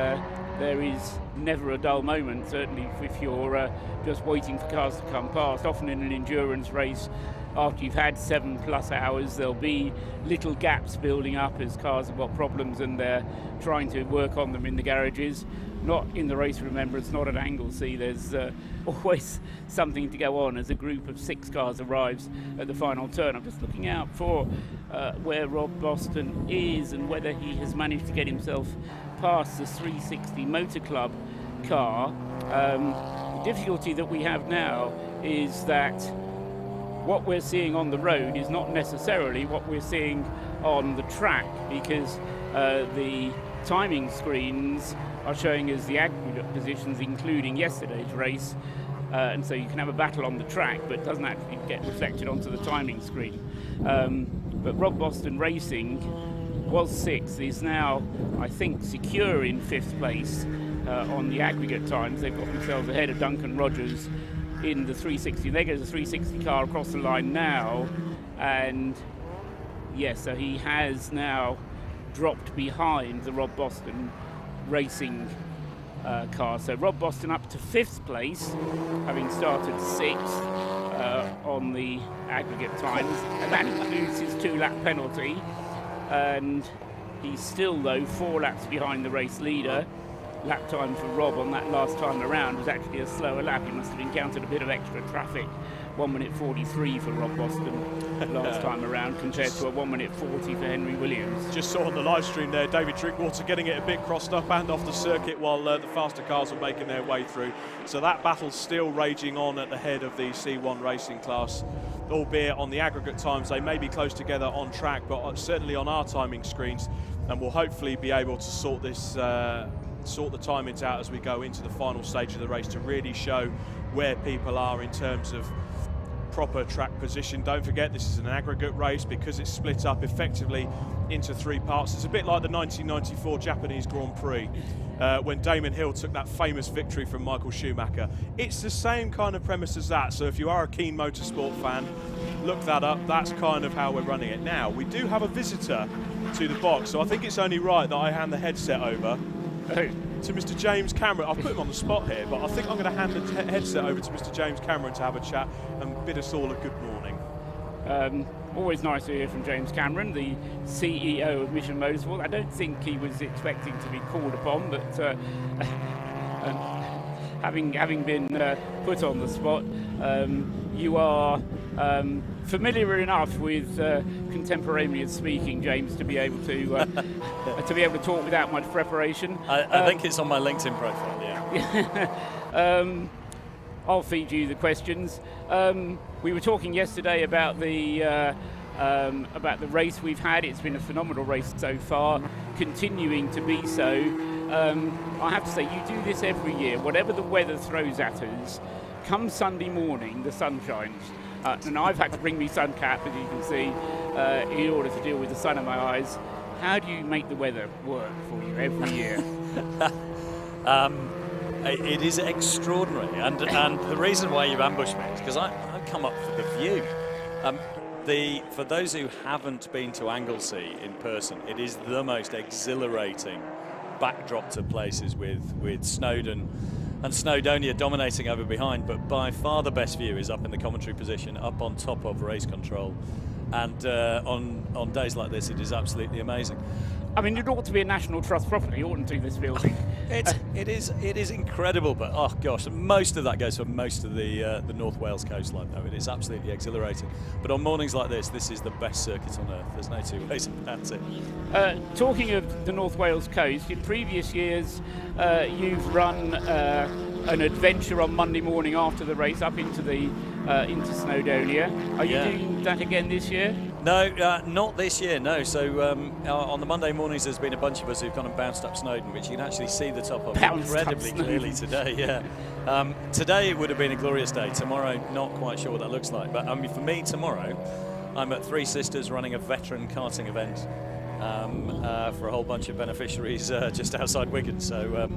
there is never a dull moment, certainly if you're just waiting for cars to come past. Often in an endurance race, after you've had 7+ hours, there'll be little gaps building up as cars have got problems and they're trying to work on them in the garages. Not in the race Remembrance, not at Anglesey. There's always something to go on as a group of 6 cars arrives at the final turn. I'm just looking out for where Rob Boston is and whether he has managed to get himself past the 360 Motor Club car. The difficulty that we have now is that what we're seeing on the road is not necessarily what we're seeing on the track, because the timing screens are showing us the aggregate positions, including yesterday's race, and so you can have a battle on the track, but it doesn't actually get reflected onto the timing screen. But Rob Boston Racing was 6th, is now, I think, secure in 5th place on the aggregate times. They've got themselves ahead of Duncan Rogers in the 360. There goes the 360 car across the line now, and yes, so he has now dropped behind the Rob Boston Racing car. So Rob Boston up to 5th place, having started 6th on the aggregate times, and that includes his 2-lap penalty. And he's still, though, 4 laps behind the race leader. Lap time for Rob on that last time around was actually a slower lap. He must have encountered a bit of extra traffic. 1:43 for Rob Boston last time around, compared to a 1:40 for Henry Williams. Just saw on the live stream there, David Drinkwater getting it a bit crossed up and off the circuit while the faster cars were making their way through. So that battle's still raging on at the head of the C1 racing class, albeit on the aggregate times they may be close together on track, but certainly on our timing screens, and we'll hopefully be able to sort this sort the timings out as we go into the final stage of the race to really show where people are in terms of proper track position. Don't forget, this is an aggregate race because it's split up effectively into 3 parts. It's a bit like the 1994 Japanese Grand Prix when Damon Hill took that famous victory from Michael Schumacher. It's the same kind of premise as that, so if you are a keen motorsport fan, look that up. That's kind of how we're running it. Now, we do have a visitor to the box, so I think it's only right that I hand the headset over to Mr. James Cameron. I've put him on the spot here, but I think I'm going to hand the headset over to Mr. James Cameron to have a chat and bid us all a good morning. Always nice to hear from James Cameron, the CEO of Mission Motorsport. I don't think he was expecting to be called upon, but having been put on the spot, you are familiar enough with contemporaneous speaking, James, to be able to talk without much preparation. I think it's on my LinkedIn profile. Yeah. I'll feed you the questions. We were talking yesterday about the race we've had. It's been a phenomenal race so far, continuing to be so. I have to say, you do this every year. Whatever the weather throws at us, come Sunday morning, the sun shines. And I've had to bring me sun cap, as you can see, in order to deal with the sun in my eyes. How do you make the weather work for you every year? It is extraordinary, and the reason why you've ambushed me is because I come up for the view. For those who haven't been to Anglesey in person, it is the most exhilarating backdrop to places with Snowdon and Snowdonia dominating over behind, but by far the best view is up in the commentary position, up on top of race control, and on days like this it is absolutely amazing. I mean, it ought to be a National Trust property, oughtn't it, this building? It is incredible, but oh gosh, most of that goes for most of the North Wales coastline, though. It is absolutely exhilarating. But on mornings like this is the best circuit on earth. There's no two ways about it. Talking of the North Wales coast, in previous years you've run an adventure on Monday morning after the race up into Snowdonia. Are you doing that again this year? No, not this year, no. So on the Monday mornings there's been a bunch of us who've gone and bounced up Snowdon, which you can actually see the top of incredibly clearly today. Yeah. Today it would have been a glorious day. Tomorrow, not quite sure what that looks like. But for me, tomorrow, I'm at Three Sisters running a veteran karting event for a whole bunch of beneficiaries just outside Wigan. So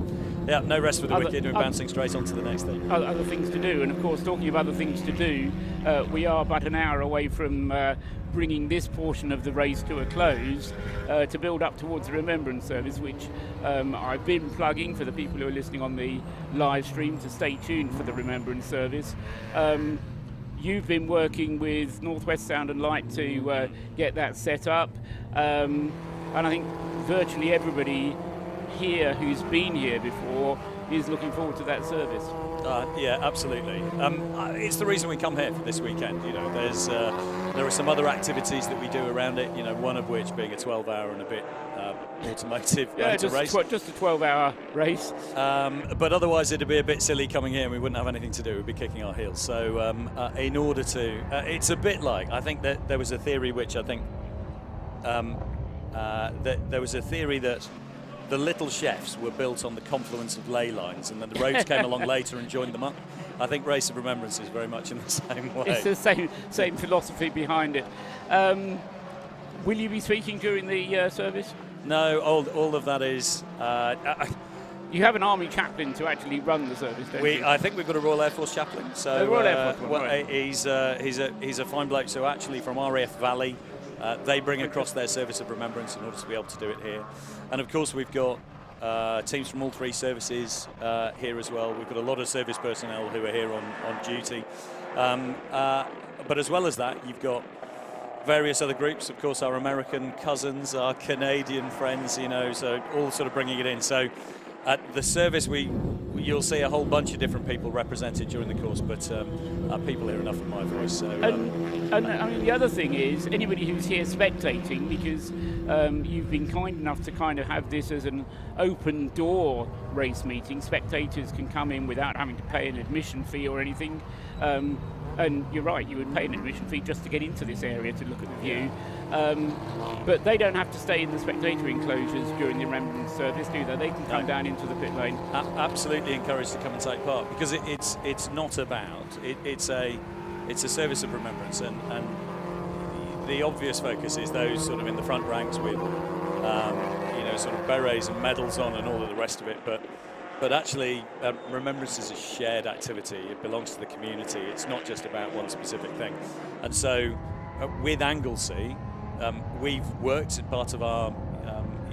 Yeah, no rest for the wicked. We're bouncing straight on to the next thing. Other things to do, and of course, talking of other things to do, we are but an hour away from bringing this portion of the race to a close to build up towards the Remembrance Service, which I've been plugging for the people who are listening on the live stream to stay tuned for the Remembrance Service. You've been working with Northwest Sound and Light to get that set up, and I think virtually everybody here who's been here before is looking forward to that service. Yeah, absolutely. It's the reason we come here for this weekend. You know, there are some other activities that we do around it. You know, one of which being a 12-hour and a bit automotive motor race. Just a 12-hour race. But otherwise, it'd be a bit silly coming here and we wouldn't have anything to do. We'd be kicking our heels. So, in order to, it's a bit like, I think that there was a theory which I think that there was a theory that the little chefs were built on the confluence of ley lines, and then the roads came along later and joined them up. I think Race of Remembrance is very much in the same way. It's the same philosophy behind it. Will you be speaking during the service? No, all of that is. You have an army chaplain to actually run the service, don't you? I think we've got a Royal Air Force chaplain. So Royal Air Force one, right. he's a fine bloke. So actually from RAF Valley. They bring across their service of remembrance in order to be able to do it here. And of course we've got teams from all three services here as well. We've got a lot of service personnel who are here on duty. But as well as that, you've got various other groups, of course our American cousins, our Canadian friends, you know, so all sort of bringing it in. So at the service you'll see a whole bunch of different people represented during the course, but people hear enough of my voice. So, and I mean, the other thing is anybody who's here spectating, because you've been kind enough to kind of have this as an open door race meeting. Spectators can come in without having to pay an admission fee or anything. And you're right, you would pay an admission fee just to get into this area to look at the view. But they don't have to stay in the spectator enclosures during the Remembrance Service, do they? They can come down into the pit lane. Absolutely encouraged to come and take part, because it's not about it's a service of remembrance, and the obvious focus is those sort of in the front ranks with you know, sort of berets and medals on and all of the rest of it, but actually remembrance is a shared activity. It belongs to the community. It's not just about one specific thing. And so with Anglesey, we've worked as part of our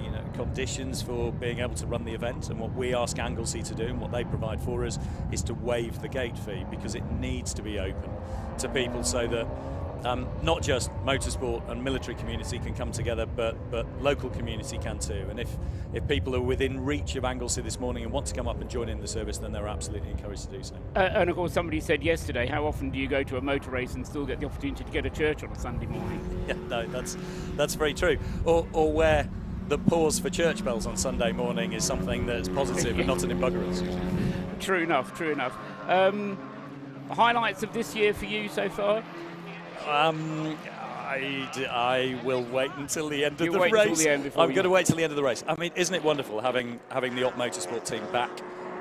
you know, conditions for being able to run the event, and what we ask Anglesey to do and what they provide for us is to waive the gate fee, because it needs to be open to people so that not just motorsport and military community can come together, but local community can too. And if people are within reach of Anglesey this morning and want to come up and join in the service, then they're absolutely encouraged to do so. And of course, somebody said yesterday, how often do you go to a motor race and still get the opportunity to go to church on a Sunday morning? Yeah, no, that's very true. Or where the pause for church bells on Sunday morning is something that's positive and not an embuggerance. True enough, true enough. Highlights of this year for you so far? I will wait until the end of the race. I'm going to wait till the end of the race. I mean, isn't it wonderful having the Op Motorsport team back,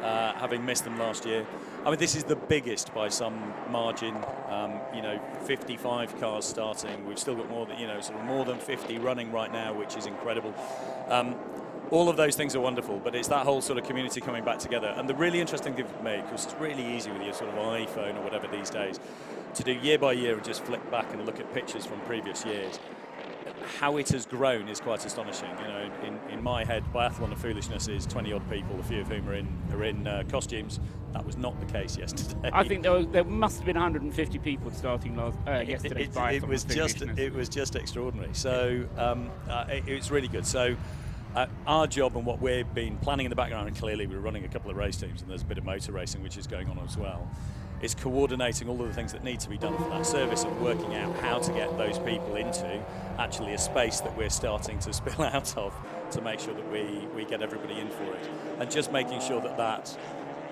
having missed them last year? I mean, this is the biggest by some margin. You know, 55 cars starting. We've still got more than, you know, sort of more than 50 running right now, which is incredible. All of those things are wonderful, but it's that whole sort of community coming back together. And the really interesting thing for me, because it's really easy with your sort of iPhone or whatever these days, to do year by year and just flick back and look at pictures from previous years. How it has grown is quite astonishing. You know, in my head, Biathlon of Foolishness is 20-odd people, a few of whom are in costumes. That was not the case yesterday. I think there must have been 150 people starting yesterday's Biathlon of Foolishness. It was just extraordinary. So it's really good. So our job and what we've been planning in the background, and clearly we're running a couple of race teams and there's a bit of motor racing which is going on as well, is coordinating all of the things that need to be done for that service and working out how to get those people into actually a space that we're starting to spill out of, to make sure that we get everybody in for it, and just making sure that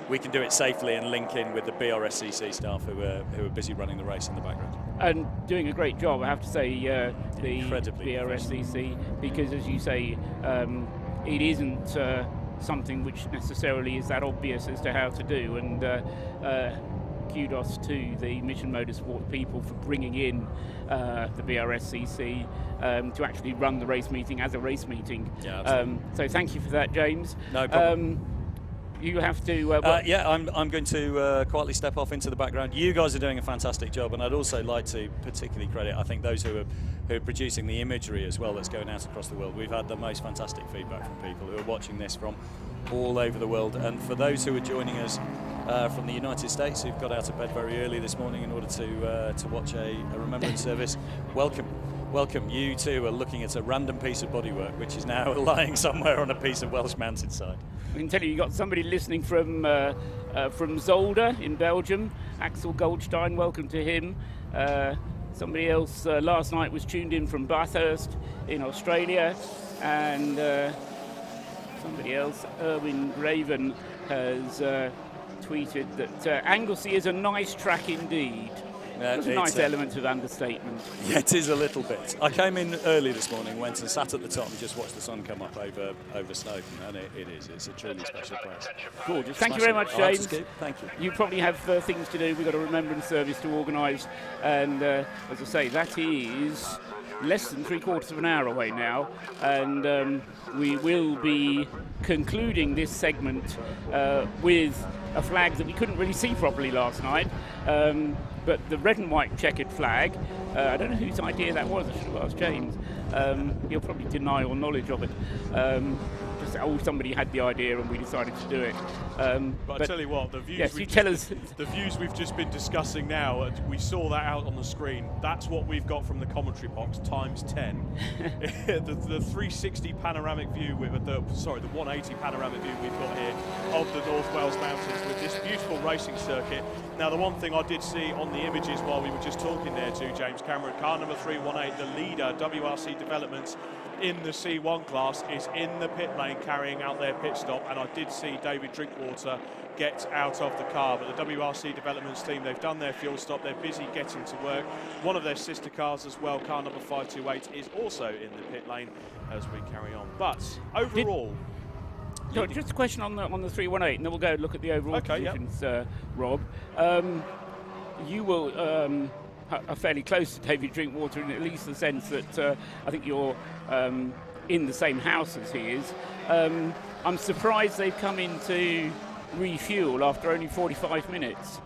we can do it safely and link in with the BRSCC staff who are busy running the race in the background. And doing a great job, I have to say, the Incredibly BRSCC, because as you say, it isn't something which necessarily is that obvious as to how to do, and kudos to the Mission Motorsport people for bringing in the BRSCC to actually run the race meeting as a race meeting. Yeah, so thank you for that, James. No problem. you have to. Yeah, I'm going to quietly step off into the background. You guys are doing a fantastic job, and I'd also like to particularly credit, I think, those who are producing the imagery as well that's going out across the world. We've had the most fantastic feedback from people who are watching this from all over the world, and for those who are joining us from the United States, who've got out of bed very early this morning in order to watch a Remembrance service, welcome. Welcome. You too are looking at a random piece of bodywork which is now lying somewhere on a piece of Welsh mountainside. I can tell you, got somebody listening from Zolder in Belgium, Axel Goldstein. Welcome to him. Somebody else last night was tuned in from Bathurst in Australia, and somebody else, Erwin Raven, has tweeted that Anglesey is a nice track indeed. There's a nice element of understatement. Yeah, it is a little bit. I came in early this morning, went and sat at the top and just watched the sun come up over Snowdon, and it is. It's a truly special place. Gorgeous. Thank you very much, James. Thank you. You probably have things to do. We've got a Remembrance service to organise, and as I say, that is less than 3/4 of an hour away now, and we will be concluding this segment with a flag that we couldn't really see properly last night. But the red and white checkered flag, I don't know whose idea that was. I should have asked James. He'll probably deny all knowledge of it. Somebody had the idea and we decided to do it. But I tell you what, the views, yes, you tell us. The views we've just been discussing now, we saw that out on the screen. That's what we've got from the commentary box times 10. the 360 panoramic view with the 180 panoramic view we've got here of the North Wales Mountains with this beautiful racing circuit. Now, the one thing I did see on the images while we were just talking there to James Cameron, car number 318, the leader, WRC Developments, in the C1 class is in the pit lane carrying out their pit stop, and I did see David Drinkwater get out of the car, but the WRC Developments team, they've done their fuel stop, they're busy getting to work. One of their sister cars as well, car number 528, is also in the pit lane as we carry on. But overall... just a question on the 318, and then we'll go look at the overall positions, Rob. You will... are fairly close to David Drinkwater in at least the sense that I think you're in the same house as he is. I'm surprised they've come in to refuel after only 45 minutes.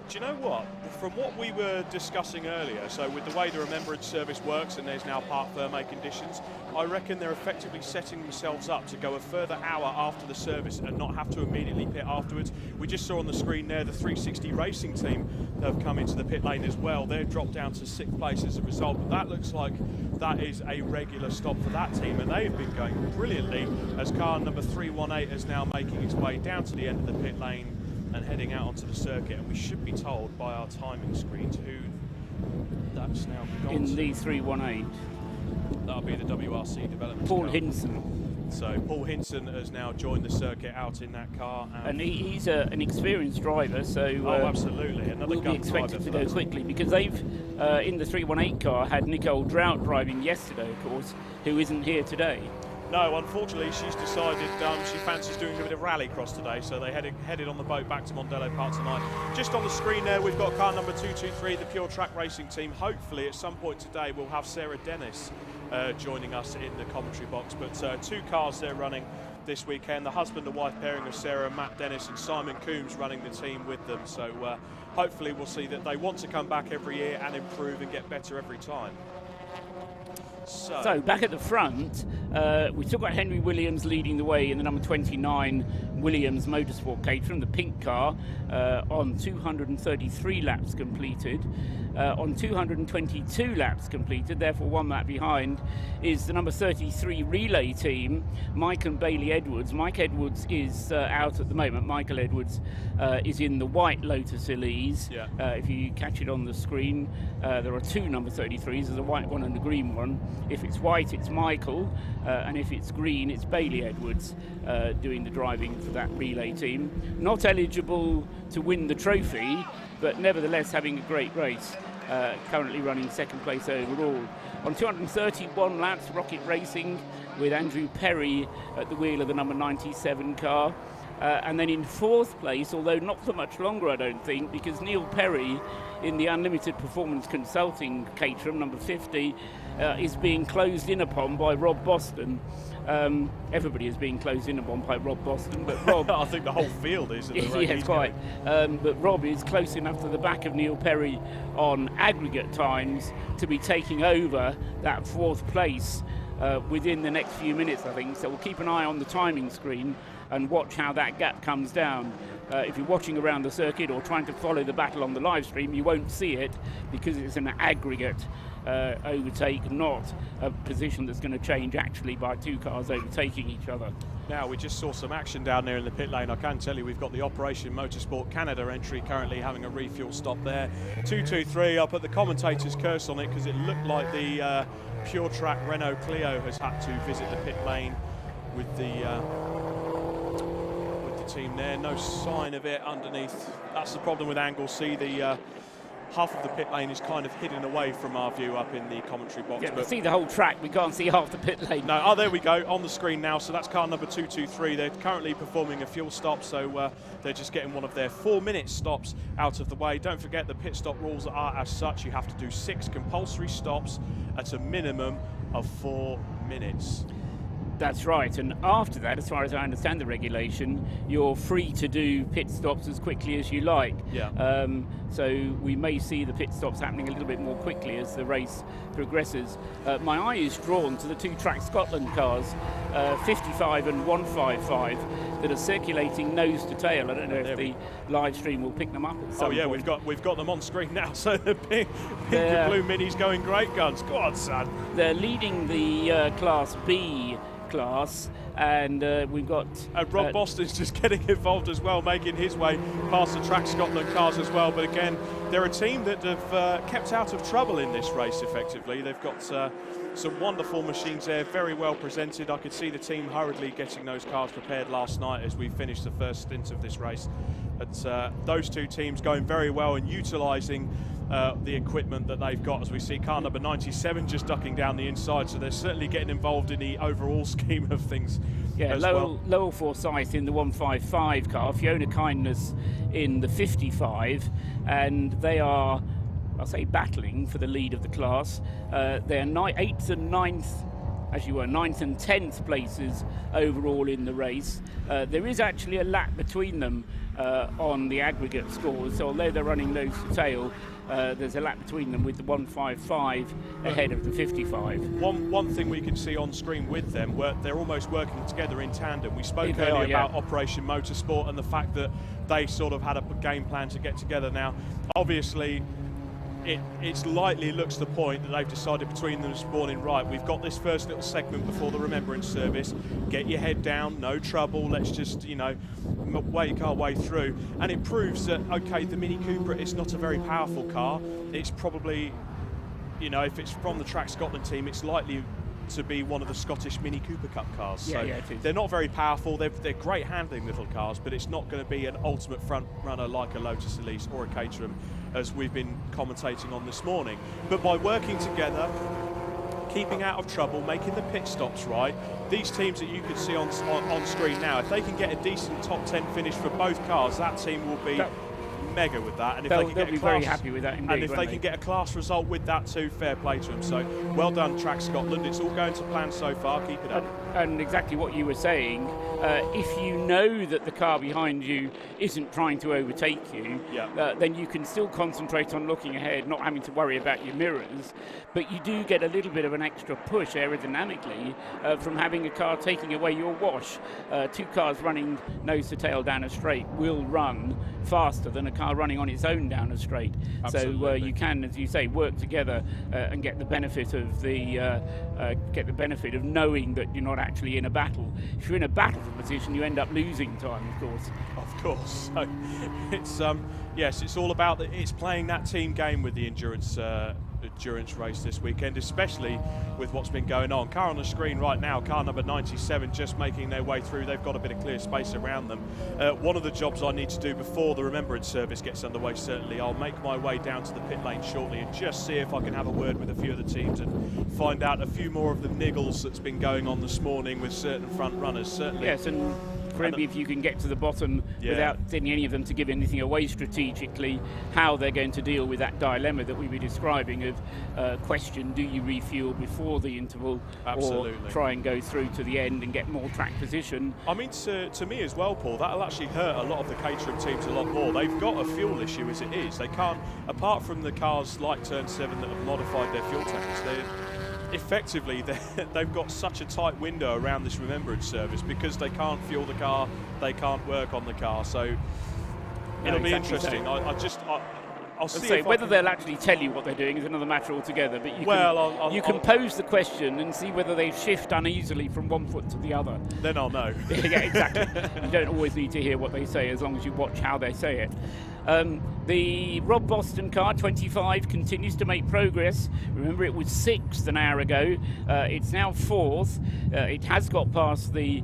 Do you know what? From what we were discussing earlier, so with the way the Remembrance service works and there's now part firme conditions, I reckon they're effectively setting themselves up to go a further hour after the service and not have to immediately pit afterwards. We just saw on the screen there the 360 racing team have come into the pit lane as well. They're dropped down to 6th place as a result, but that looks like that is a regular stop for that team, and they have been going brilliantly as car number 318 is now making its way down to the end of the pit lane and heading out onto the circuit, and we should be told by our timing screens who that's now gone in to. the 318. That'll be the WRC Development Paul car. Hinson. So Paul Hinson has now joined the circuit out in that car. And he's an experienced driver, so absolutely. Another we'll be expected to go quickly, because they've, in the 318 car, had Nicole Drought driving yesterday, of course, who isn't here today. No, unfortunately, she's decided she fancies doing a bit of rallycross today, so they headed on the boat back to Mondello Park tonight. Just on the screen there, we've got car number 223, the Pure Track Racing team. Hopefully, at some point today, we'll have Sarah Dennis joining us in the commentary box. But 2 cars they're running this weekend. The husband and wife pairing of Sarah, Matt Dennis, and Simon Coombs running the team with them. So hopefully, we'll see that they want to come back every year and improve and get better every time. So back at the front, we've still got Henry Williams leading the way in the number 29 Williams Motorsport Caterham, the pink car, on 233 laps completed. On 222 laps completed, therefore 1 lap behind, is the number 33 relay team, Mike and Bailey Edwards. Mike Edwards is out at the moment. Michael Edwards is in the white Lotus Elise. Yeah. If you catch it on the screen, there are 2 number 33s. There's a white one and a green one. If it's white, it's Michael, and if it's green, it's Bailey Edwards doing the driving for that relay team. Not eligible to win the trophy, but nevertheless having a great race. Currently running 2nd place overall. On 231 laps, Rocket Racing with Andrew Perry at the wheel of the number 97 car. And then in 4th place, although not for much longer, I don't think, because Neil Perry in the Unlimited Performance Consulting Caterham, number 50, is being closed in upon by Rob Boston. Everybody is being closed in upon by Rob Boston, but Rob... I think the whole field is at the rate yes, quite. But Rob is close enough to the back of Neil Perry on aggregate times to be taking over that 4th place within the next few minutes, I think. So we'll keep an eye on the timing screen and watch how that gap comes down. If you're watching around the circuit or trying to follow the battle on the live stream, you won't see it because it's an aggregate overtake, not a position that's going to change actually by 2 cars overtaking each other. Now, we just saw some action down there in the pit lane. I can tell you we've got the Operation Motorsport Canada entry currently having a refuel stop there. 223, I'll put the commentator's curse on it because it looked like the Pure Track Renault Clio has had to visit the pit lane with the team there. No sign of it underneath. That's the problem with Anglesey. The half of the pit lane is kind of hidden away from our view up in the commentary box. Yeah, but see the whole track, we can't see half the pit lane. No, oh, there we go, on the screen now. So that's car number 223. They're currently performing a fuel stop, so they're just getting one of their 4-minute stops out of the way. Don't forget the pit stop rules are as such. You have to do 6 compulsory stops at a minimum of 4 minutes. That's right, and after that, as far as I understand the regulation, you're free to do pit stops as quickly as you like. Yeah. So we may see the pit stops happening a little bit more quickly as the race progresses. My eye is drawn to the 2 Track Scotland cars, 55 and 155, that are circulating nose to tail. I don't know if the live stream will pick them up at some point. we've got them on screen now. So the pink and blue Mini's going great guns. Go on, son. They're leading the Class B class, and we've got Rob Boston's just getting involved as well, making his way past the Track Scotland cars as well. But again, they're a team that have kept out of trouble in this race effectively. They've got some wonderful machines there, very well presented. I could see the team hurriedly getting those cars prepared last night as we finished the first stint of this race. But those 2 teams going very well and utilising the equipment that they've got, as we see car number 97 just ducking down the inside, so they're certainly getting involved in the overall scheme of things. Yeah, Lowell Forsyth in the 155 car, Fiona Kindness in the 55, and they are, I'll say, battling for the lead of the class. They're 8th and 9th, as you were, 9th and 10th places overall in the race. There is actually a lap between them on the aggregate scores, so although they're running nose to tail, there's a lap between them with the 155 ahead of the 55. One thing we can see on screen with them, they're almost working together in tandem. We spoke earlier about Operation Motorsport and the fact that they sort of had a game plan to get together. Now, obviously, it's likely looks the point that they've decided between them this morning, right, we've got this first little segment before the Remembrance Service, get your head down, no trouble, let's just, you know, wake our way through. And it proves that, okay, the Mini Cooper is not a very powerful car. It's probably, you know, if it's from the Track Scotland team, it's likely to be one of the Scottish Mini Cooper Cup cars. So they're not very powerful, they're great handling little cars, but it's not going to be an ultimate front runner like a Lotus Elise or a Caterham, as we've been commentating on this morning. But by working together, keeping out of trouble, making the pit stops right, these teams that you can see on screen now, if they can get a decent top 10 finish for both cars, that team will be mega with that. And if they can get a class, very happy with that indeed, and if they can get a class result with that too, fair play to them. So well done, Track Scotland. It's all going to plan so far. Keep it up. And exactly what you were saying, if you know that the car behind you isn't trying to overtake you, then you can still concentrate on looking ahead, not having to worry about your mirrors. But you do get a little bit of an extra push aerodynamically from having a car taking away your wash. 2 cars running nose to tail down a straight will run faster than a car running on its own down a straight. Absolutely. So you can, as you say, work together and get the benefit of knowing that you're not actually in a battle. If you're in a battle for position, you end up losing time, of course. Of course. So it's yes, it's all about it's playing that team game with the endurance race this weekend, especially with what's been going on. Car on the screen right now, car number 97, just making their way through. They've got a bit of clear space around them. One of the jobs I need to do before the Remembrance Service gets underway, certainly, I'll make my way down to the pit lane shortly and just see if I can have a word with a few of the teams and find out a few more of the niggles that's been going on this morning with certain front runners, certainly. Yes, and Probably if you can get to the bottom without sending any of them to give anything away strategically, how they're going to deal with that dilemma that we were describing of question, do you refuel before the interval or try and go through to the end and get more track position? I mean, to me as well, Paul, that'll actually hurt a lot of the Caterham teams a lot more. They've got a fuel issue as it is. They can't, apart from the cars like Turn 7 that have modified their fuel tanks, effectively they've got such a tight window around this Remembrance service because they can't fuel the car, they can't work on the car, so it'll be interesting. I'll see whether they'll actually tell you what they're doing is another matter altogether, but you can pose the question and see whether they shift uneasily from one foot to the other. Then I'll know. Yeah, exactly. You don't always need to hear what they say as long as you watch how they say it. The Rob Boston car, 25, continues to make progress. Remember, it was 6th an hour ago. It's now 4th. It has got past the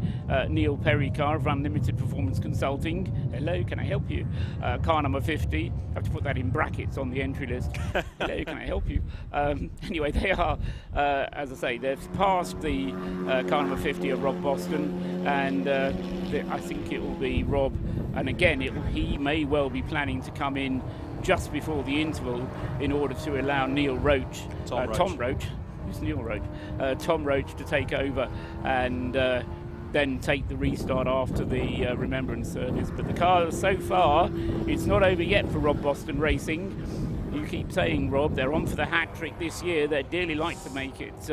Neil Perry car of Unlimited Performance Consulting. Hello, can I help you? Car number 50. I have to put that in brackets on the entry list. Hello, can I help you? Anyway, they are, as I say, they've passed the car number 50 of Rob Boston, and I think it will be Rob. And again, he may well be planning to come in just before the interval in order to allow Tom Roach to take over and then take the restart after the Remembrance Service. But the car, so far, it's not over yet for Rob Boston Racing. You keep saying, Rob, they're on for the hat-trick this year. They'd dearly like to make it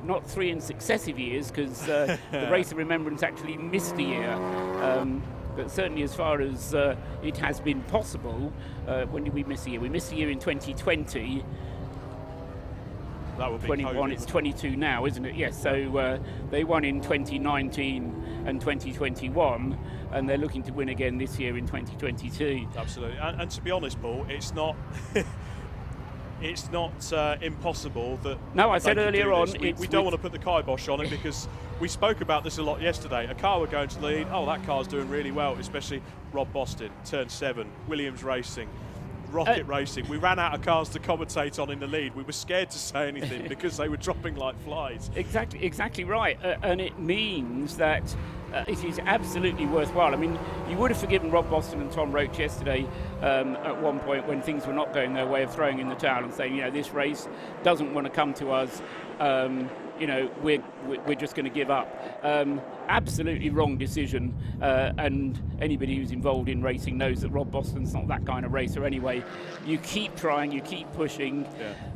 not 3 in successive years, because the Race of Remembrance actually missed a year. But certainly as far as it has been possible, when did we miss a year? We missed a year in 2020. That would be 21, COVID. It's 22 now, isn't it? Yes, so they won in 2019 and 2021, and they're looking to win again this year in 2022. Absolutely, and to be honest, Paul, it's not... It's not impossible that... No, I said earlier on... We don't want to put the kibosh on it because we spoke about this a lot yesterday. A car would go into the lead, oh, that car's doing really well, especially Rob Boston, Turn 7, Williams Racing, Rocket Racing. We ran out of cars to commentate on in the lead. We were scared to say anything because they were dropping like flies. Exactly right. And it means that it is absolutely worthwhile. I mean, you would have forgiven Rob Boston and Tom Roach yesterday at one point when things were not going their way, of throwing in the towel and saying, this race doesn't want to come to us. We're just going to give up. Absolutely wrong decision, and anybody who's involved in racing knows that Rob Boston's not that kind of racer anyway. You keep trying, you keep pushing.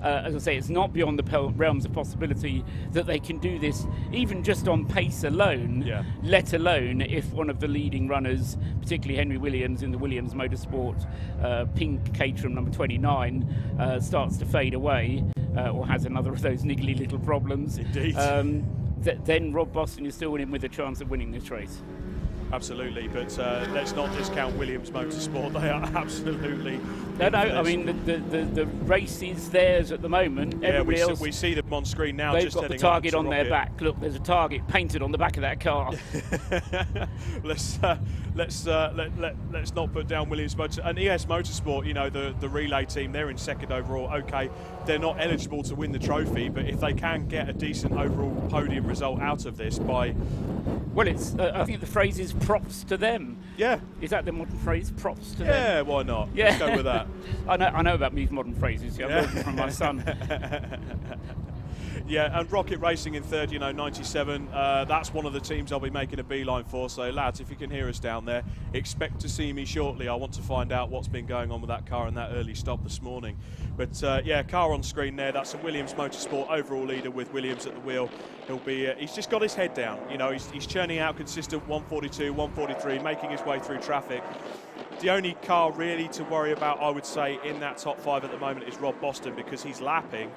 As I say, it's not beyond the realms of possibility that they can do this even just on pace alone, let alone if one of the leading runners, particularly Henry Williams in the Williams Motorsport pink Caterham number 29, starts to fade away. Or has another of those niggly little problems. Indeed. Then Rob Boston is still in with a chance of winning this race. Absolutely, but let's not discount Williams Motorsport. They are absolutely... No, I mean, the race is theirs at the moment. Yeah, we see them on screen now. They've just got the target on their back. Look, there's a target painted on the back of that car. Let's not put down Williams Motorsport. And ES Motorsport, the relay team, they're in second overall. Okay, they're not eligible to win the trophy, but if they can get a decent overall podium result out of this by... Well, it's. I think the phrase is props to them. Yeah. Is that the modern phrase, props to them? Yeah, why not? Yeah. Let's go with that. I know about these modern phrases. Yeah, I've learned from my son. Yeah, and Rocket Racing in third, 97. That's one of the teams I'll be making a beeline for. So, lads, if you can hear us down there, expect to see me shortly. I want to find out what's been going on with that car and that early stop this morning. But, car on screen there. That's a Williams Motorsport overall leader with Williams at the wheel. He'll be. He's just got his head down. He's churning out consistent 142, 143, making his way through traffic. The only car really to worry about, I would say, in that top 5 at the moment is Rob Boston, because he's lapping.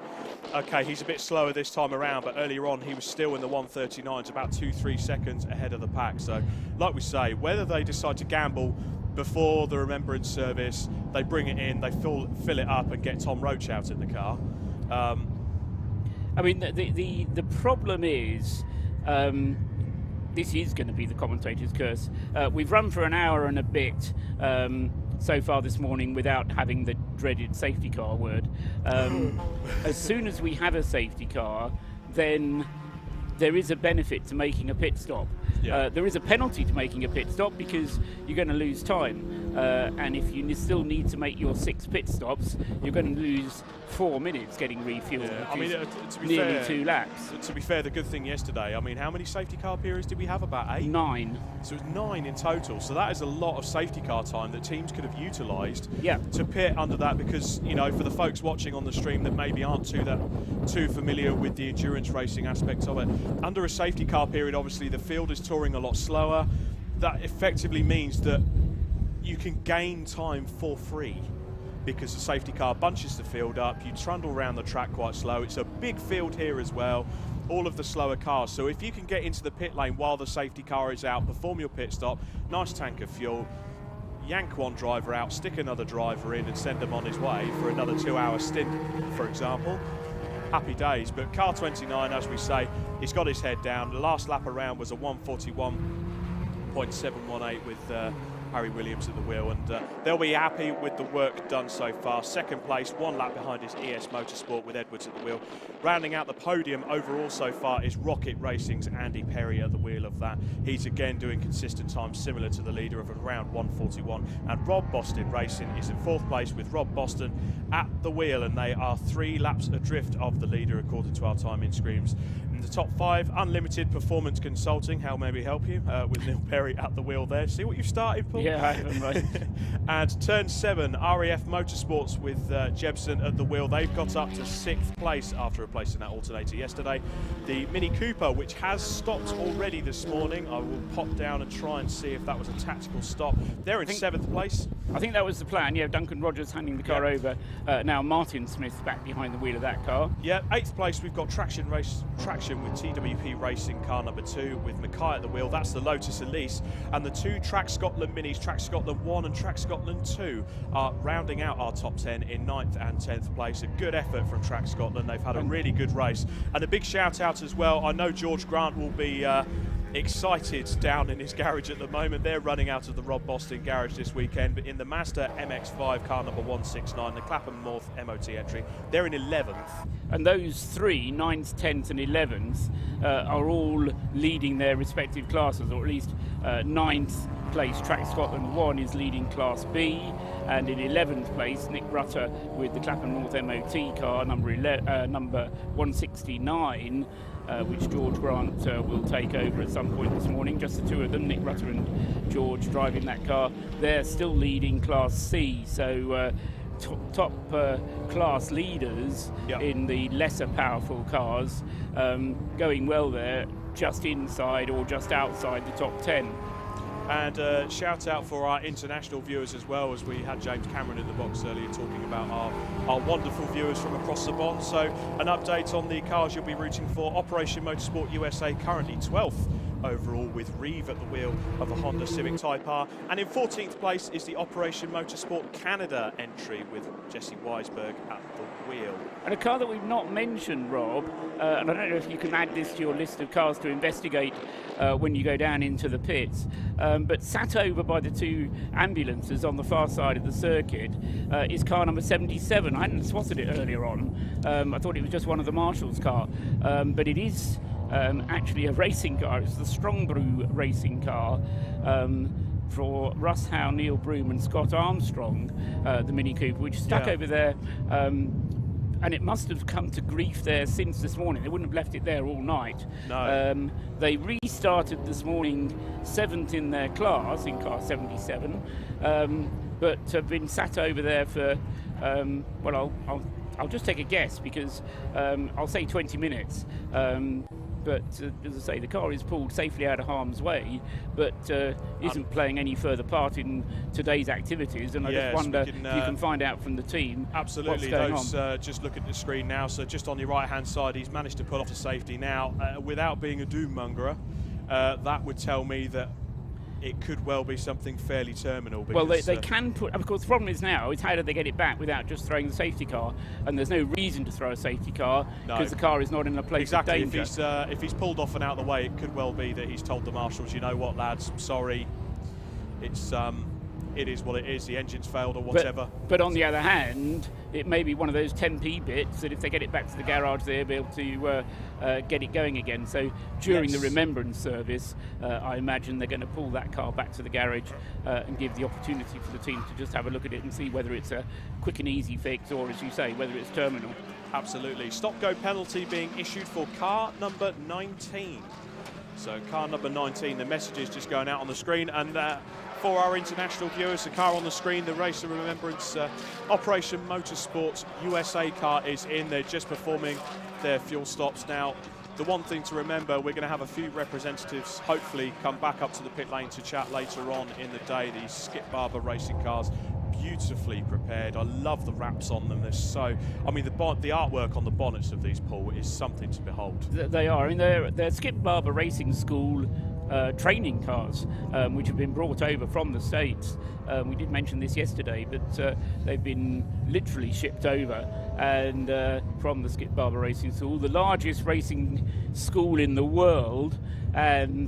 Okay, he's a bit slower this time around, but earlier on he was still in the 139s, about 2-3 seconds ahead of the pack. So, like we say, whether they decide to gamble before the Remembrance Service, they bring it in, they fill it up and get Tom Roach out in the car. I mean, the problem is... this is going to be the commentator's curse. We've run for an hour and a bit so far this morning without having the dreaded safety car word. As soon as we have a safety car, then there is a benefit to making a pit stop. There is a penalty to making a pit stop because you're going to lose time, and if you still need to make your 6 pit stops, you're going to lose 4 minutes getting refueled. Yeah. I mean, to be nearly fair, 2 laps. To be fair, the good thing yesterday, I mean, how many safety car periods did we have? About 8? 9. So it was 9 in total. So that is a lot of safety car time that teams could have utilised to pit under that, because, you know, for the folks watching on the stream that maybe aren't too familiar with the endurance racing aspects of it, under a safety car period, obviously the field is touring a lot slower. That effectively means that you can gain time for free, because the safety car bunches the field up, you trundle around the track quite slow. It's a big field here as well, all of the slower cars. So if you can get into the pit lane while the safety car is out, perform your pit stop, nice tank of fuel, yank one driver out, stick another driver in and send him on his way for another 2-hour stint, for example, happy days. But car 29, as we say, he's got his head down. The last lap around was a 1:41.718 with Harry Williams at the wheel, and they'll be happy with the work done so far. Second place, 1 lap behind is ES Motorsport with Edwards at the wheel. Rounding out the podium overall so far is Rocket Racing's Andy Perry at the wheel of that. He's again doing consistent times similar to the leader of around 1:41. And Rob Boston Racing is in 4th place with Rob Boston at the wheel, and they are 3 laps adrift of the leader according to our timing screens. In the top 5, Unlimited Performance Consulting, how may we help you, with Neil Perry at the wheel there. See what you've started, Paul? Yeah, I haven't, right. And turn 7, RAF Motorsports with Jebson at the wheel. They've got up to 6th place after replacing that alternator yesterday. The Mini Cooper, which has stopped already this morning, I will pop down and try and see if that was a tactical stop. They're in 7th place. I think that was the plan, yeah. Duncan Rogers handing the car over. Now Martin Smith's back behind the wheel of that car. Yeah, 8th place, we've got Traction with TWP Racing car number 2 with Mackay at the wheel. That's the Lotus Elise. And the 2 Track Scotland Minis, Track Scotland 1 and Track Scotland 2, are rounding out our top 10 in 9th and 10th place. A good effort from Track Scotland. They've had a really good race. And a big shout out as well. I know George Grant will be excited down in his garage at the moment. They're running out of the Rob Boston garage this weekend, but in the Mazda MX5 car number 169, the Clapham North MOT entry, they're in 11th. And those 3, 9th, 10th and 11th, are all leading their respective classes, or at least 9th place Track Scotland 1 is leading Class B, and in 11th place Nick Rutter with the Clapham North MOT car number 169, which George Grant will take over at some point this morning. Just the 2 of them, Nick Rutter and George, driving that car. They're still leading Class C, so top class leaders in the lesser powerful cars, going well there, just inside or just outside the top 10. And shout out for our international viewers as well, as we had James Cameron in the box earlier talking about our wonderful viewers from across the pond. So an update on the cars you'll be rooting for. Operation Motorsport USA currently 12th overall with Reeve at the wheel of the Honda Civic Type R. And in 14th place is the Operation Motorsport Canada entry with Jesse Weisberg at the wheel. And a car that we've not mentioned, Rob, and I don't know if you can add this to your list of cars to investigate when you go down into the pits, but sat over by the 2 ambulances on the far side of the circuit is car number 77. I hadn't spotted it earlier on. I thought it was just one of the Marshall's car, but it is actually a racing car. It's the Strongbrew racing car for Russ Howe, Neil Broom and Scott Armstrong, the Mini Cooper, which stuck over there, and it must have come to grief there since this morning. They wouldn't have left it there all night. No. They restarted this morning 7th in their class, in car 77, but have been sat over there for, well, I'll just take a guess, because I'll say 20 minutes. But as I say, the car is pulled safely out of harm's way, but isn't playing any further part in today's activities. And I just wonder if you can find out from the team. Absolutely, what's going on. Just look at the screen now. So just on your right-hand side, he's managed to pull off to safety now. Without being a doom mongerer, that would tell me that it could well be something fairly terminal. Well, they can put. Of course, the problem is now is how do they get it back without just throwing the safety car? And there's no reason to throw a safety car because the car is not in a place of danger. If he's pulled off and out of the way, it could well be that he's told the marshals, you know what, lads, sorry, it is what it is. The engine's failed or whatever. But on the other hand, it may be one of those 10p bits that if they get it back to the garage, they'll be able to get it going again. So during the Remembrance Service, I imagine they're going to pull that car back to the garage and give the opportunity for the team to just have a look at it and see whether it's a quick and easy fix, or, as you say, whether it's terminal. Absolutely. Stop-go penalty being issued for car number 19. So car number 19, the message is just going out on the screen. And for our international viewers, the car on the screen, the Race of Remembrance Operation Motorsports USA car is in. They're just performing their fuel stops now. The one thing to remember, we're going to have a few representatives hopefully come back up to the pit lane to chat later on in the day. These Skip Barber racing cars, beautifully prepared. I love the wraps on them. They're so, I mean, the artwork on the bonnets of these, Paul, is something to behold. They are. I mean, they're Skip Barber Racing School training cars, which have been brought over from the States. We did mention this yesterday, but they've been literally shipped over and from the Skip Barber Racing School, the largest racing school in the world. And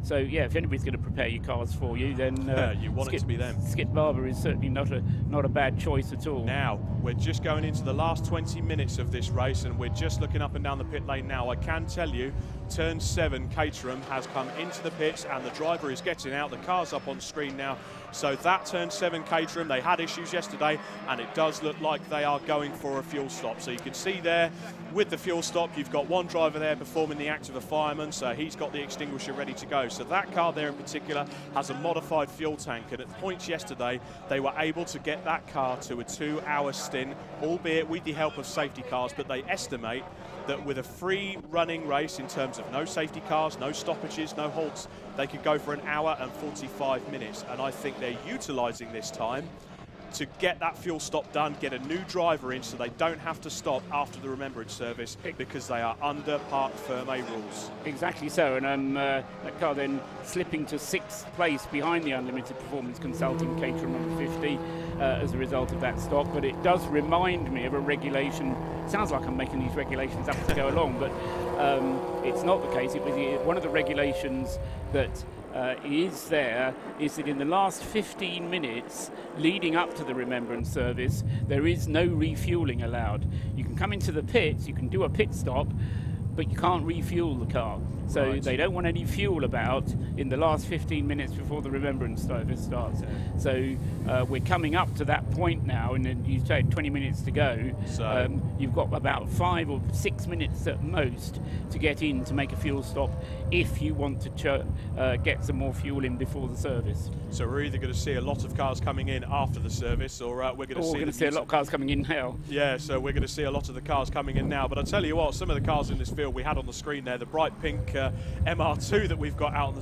so, yeah, if anybody's going to prepare your cars for you, then you want it to be them. Skip Barber is certainly not a bad choice at all. Now, we're just going into the last 20 minutes of this race, and we're just looking up and down the pit lane now. I can tell you, turn 7 Caterham has come into the pits, and the driver is getting out. The car's up on screen now. So that turn 7 Caterham, they had issues yesterday, and it does look like they are going for a fuel stop. So you can see there, with the fuel stop, you've got one driver there performing the act of a fireman, so he's got the extinguisher ready to go. So that car there in particular has a modified fuel tank, and at points yesterday, they were able to get that car to a 2-hour stint, albeit with the help of safety cars, but they estimate that with a free running race in terms of no safety cars, no stoppages, no halts, they could go for 1 hour and 45 minutes. And I think they're utilising this time to get that fuel stop done, get a new driver in so they don't have to stop after the Remembrance Service because they are under Parc Fermé rules. Exactly so, and that car then slipping to 6th place behind the Unlimited Performance Consulting Caterham number 50 as a result of that stop. But it does remind me of a regulation. It sounds like I'm making these regulations up as I go along, but it's not the case. It was one of the regulations that is there is that in the last 15 minutes leading up to the Remembrance Service, there is no refueling allowed. You can come into the pits, you can do a pit stop, but you can't refuel the car. So right. They don't want any fuel about in the last 15 minutes before the Remembrance Service starts. So we're coming up to that point now, and then you say 20 minutes to go. So you've got about 5 or 6 minutes at most to get in to make a fuel stop if you want to get some more fuel in before the service. So we're either going to see a lot of cars coming in after the service, or we're going to see a lot of cars coming in now. Yeah, so we're going to see a lot of the cars coming in now. But I tell you what, some of the cars in this field we had on the screen there, the bright pink MR2 that we've got out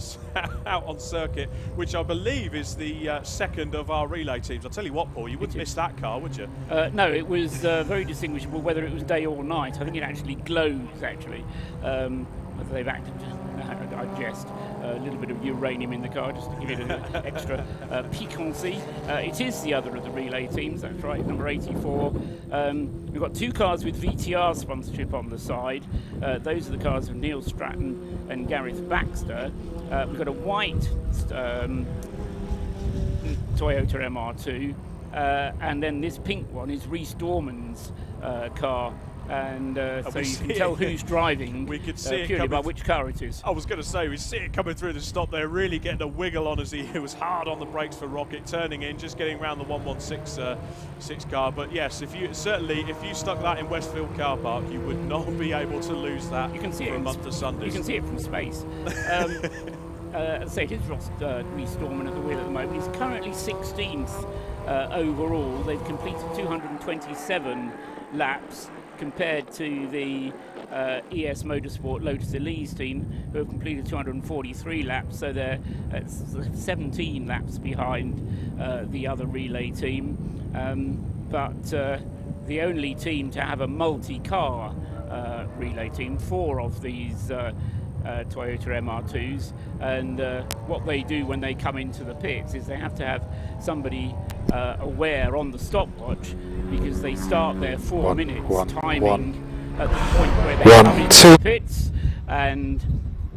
on circuit, which I believe is the second of our relay teams. I'll tell you what, Paul, you wouldn't miss that car, would you? No, it was very distinguishable whether it was day or night. I think it actually glows, actually. Whether they've acted, I jest, a little bit of uranium in the car just to give it an extra piquancy. It is the other of the relay teams, that's right, number 84. We've got 2 cars with VTR sponsorship on the side. Those are the cars of Neil Stratton and Gareth Baxter. We've got a white Toyota MR2, and then this pink one is Rhys Dorman's car. And so you can tell who's driving. We could see purely by which car it is. I was going to say, we see it coming through the stop there, really getting a wiggle on as he was hard on the brakes for Rocket, turning in, just getting around the 116 car. But yes, if you stuck that in Westfield car park, you would not be able to lose that. You can see it for a month of Sundays. You can see it from space. As I say, it is Rhys Dorman at the wheel at the moment. He's currently 16th overall. They've completed 227 laps, compared to the ES Motorsport Lotus Elises team, who have completed 243 laps, so they're 17 laps behind the other relay team. But the only team to have a multi-car relay team, 4 of these Toyota MR2s, and what they do when they come into the pits is they have to have somebody aware on the stopwatch, because they start their 4 minutes timing at the point where they come into the pits, and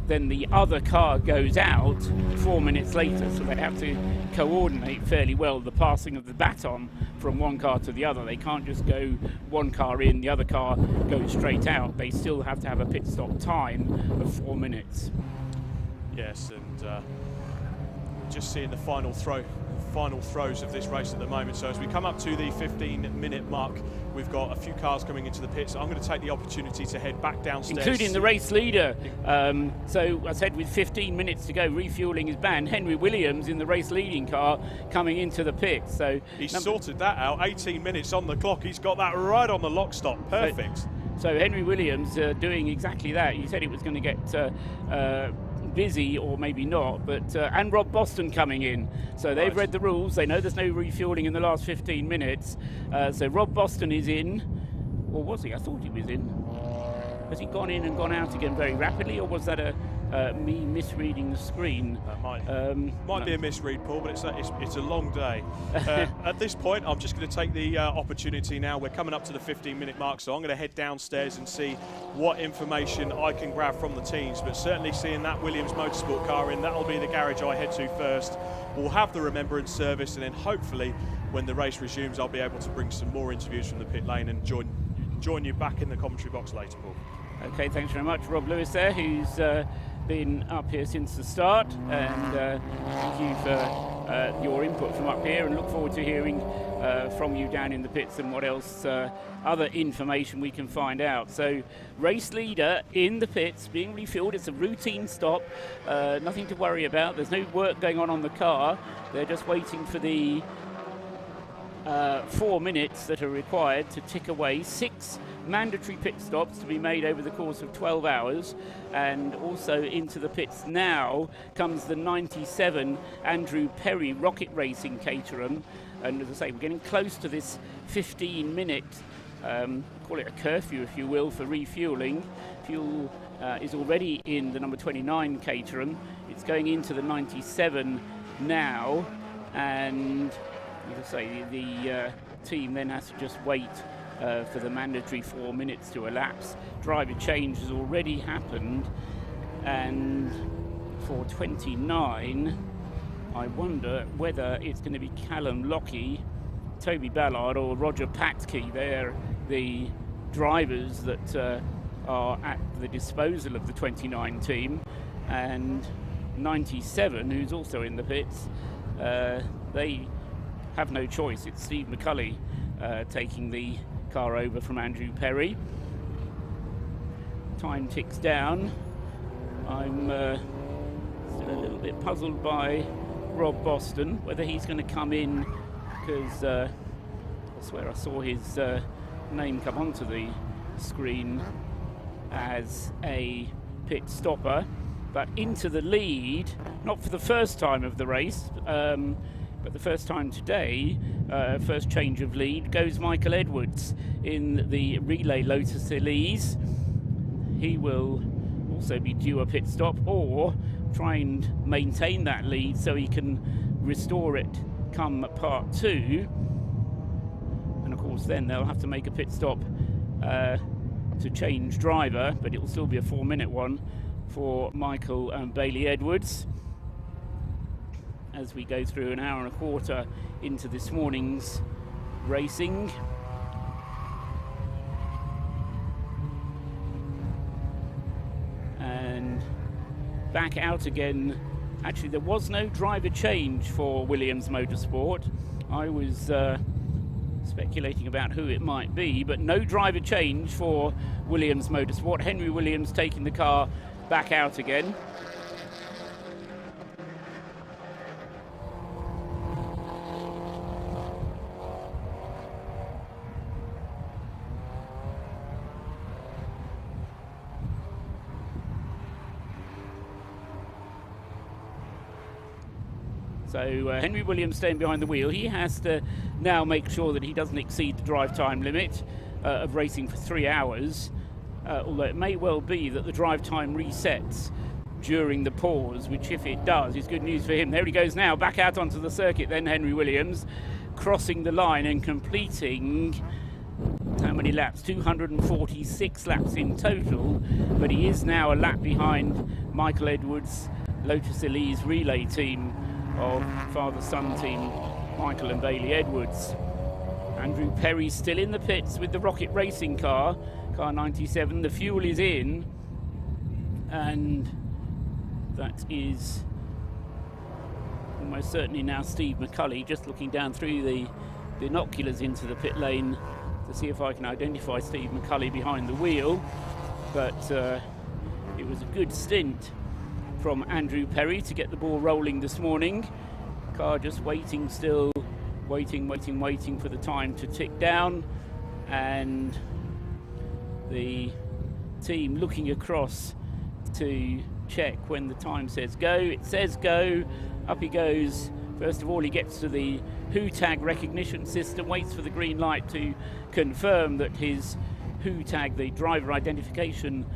then the other car goes out 4 minutes later, so they have to coordinate fairly well the passing of the baton from one car to the other. They can't just go one car in, the other car goes straight out. They still have to have a pit stop time of 4 minutes. Yes, and just seeing the final throws of this race at the moment. So as we come up to the 15-minute mark, we've got a few cars coming into the pits. I'm going to take the opportunity to head back downstairs, including the race leader. So I said with 15 minutes to go, refueling is banned. Henry Williams in the race leading car coming into the pits. So he's sorted that out. 18 minutes on the clock. He's got that right on the lock stop. Perfect. So Henry Williams doing exactly that. You said it was going to get busy, or maybe not, but and Rob Boston coming in. So they've read the rules. They know there's no refueling in the last 15 minutes. So Rob Boston is in. Or was he? I thought he was in. Has he gone in and gone out again very rapidly, or was that me misreading the screen? That might be a misread, Paul, but it's a long day. At this point, I'm just going to take the opportunity now. We're coming up to the 15-minute mark, so I'm going to head downstairs and see what information I can grab from the teams. But certainly seeing that Williams Motorsport car in, that'll be the garage I head to first. We'll have the Remembrance Service, and then hopefully when the race resumes, I'll be able to bring some more interviews from the pit lane and join you back in the commentary box later, Paul. Okay, thanks very much. Rob Lewis there, who's been up here since the start, and thank you for your input from up here, and look forward to hearing from you down in the pits and what else, other information we can find out. So race leader in the pits being refueled. It's a routine stop, nothing to worry about. There's no work going on the car. They're just waiting for the 4 minutes that are required to tick away. 6 mandatory pit stops to be made over the course of 12 hours, and also into the pits now comes the 97 Andrew Perry Rocket Racing Caterham. And as I say, we're getting close to this 15-minute, call it a curfew if you will, for refueling. Fuel is already in the number 29 Caterham. It's going into the 97 now, and as I say, the team then has to just wait for the mandatory 4 minutes to elapse. Driver change has already happened, and for 29, I wonder whether it's going to be Callum Lockie, Toby Ballard or Roger Patkey. They're the drivers that are at the disposal of the 29 team, and 97, who's also in the pits, they have no choice. It's Steve McCulley taking the car over from Andrew Perry. Time ticks down. I'm still a little bit puzzled by Rob Boston, whether he's going to come in, because I swear I saw his name come onto the screen as a pit stopper, but into the lead, not for the first time of the race, but the first time today, first change of lead, goes Michael Edwards in the relay Lotus Elise. He will also be due a pit stop, or try and maintain that lead so he can restore it come part 2. And of course then they'll have to make a pit stop to change driver, but it will still be a 4-minute one for Michael and Bailey Edwards, as we go through an hour and a quarter into this morning's racing. And back out again. Actually, there was no driver change for Williams Motorsport. I was speculating about who it might be, but no driver change for Williams Motorsport. Henry Williams taking the car back out again. So Henry Williams staying behind the wheel. He has to now make sure that he doesn't exceed the drive time limit of racing for 3 hours, although it may well be that the drive time resets during the pause, which if it does is good news for him. There he goes now, back out onto the circuit then, Henry Williams, crossing the line and completing how many laps? 246 laps in total, but he is now a lap behind Michael Edwards' Lotus Elise relay team of father-son team Michael and Bailey Edwards. Andrew Perry still in the pits with the Rocket Racing car 97. The fuel is in, and that is almost certainly now Steve McCulley, just looking down through the binoculars into the pit lane to see if I can identify Steve McCulley behind the wheel. But it was a good stint from Andrew Perry to get the ball rolling this morning. Car just waiting still, waiting for the time to tick down, and the team looking across to check when the time says go. It says go, up he goes. First of all, he gets to the WHO tag recognition system, waits for the green light to confirm that his WHO tag, the driver identification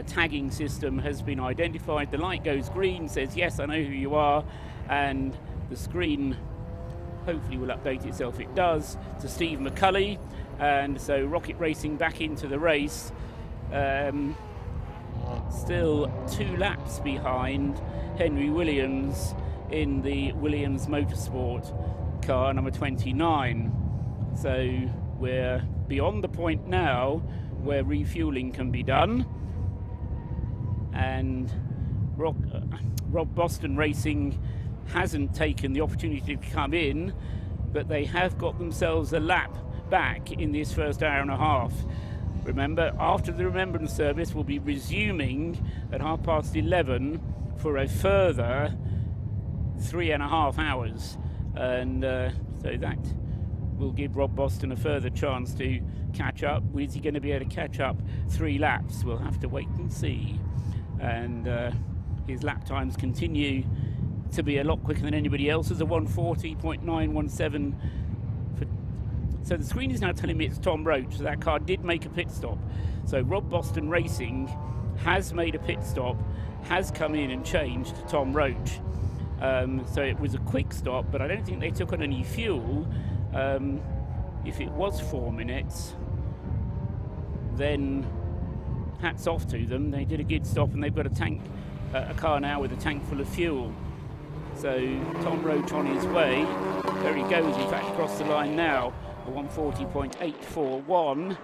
tagging system, has been identified. The light goes green, says yes, I know who you are, and the screen hopefully will update itself. It does, to Steve McCulley. And so Rocket Racing back into the race, still 2 laps behind Henry Williams in the Williams Motorsport car number 29. So we're beyond the point now where refueling can be done, and Rob Boston Racing hasn't taken the opportunity to come in, but they have got themselves a lap back in this first hour and a half. Remember, after the Remembrance Service, will be resuming at 11:30 for a further 3.5 hours, and so that will give Rob Boston a further chance to catch up. Is he going to be able to catch up 3 laps? We'll have to wait and see. And his lap times continue to be a lot quicker than anybody else's, a 1:40.917. So the screen is now telling me it's Tom Roach, so that car did make a pit stop. So Rob Boston Racing has made a pit stop, has come in and changed to Tom Roach. So it was a quick stop, but I don't think they took on any fuel. If it was 4 minutes, then hats off to them. They did a good stop, and they've got a car now with a tank full of fuel. So Tom Roach on his way. There he goes, in fact, across the line now. A 1:40.841.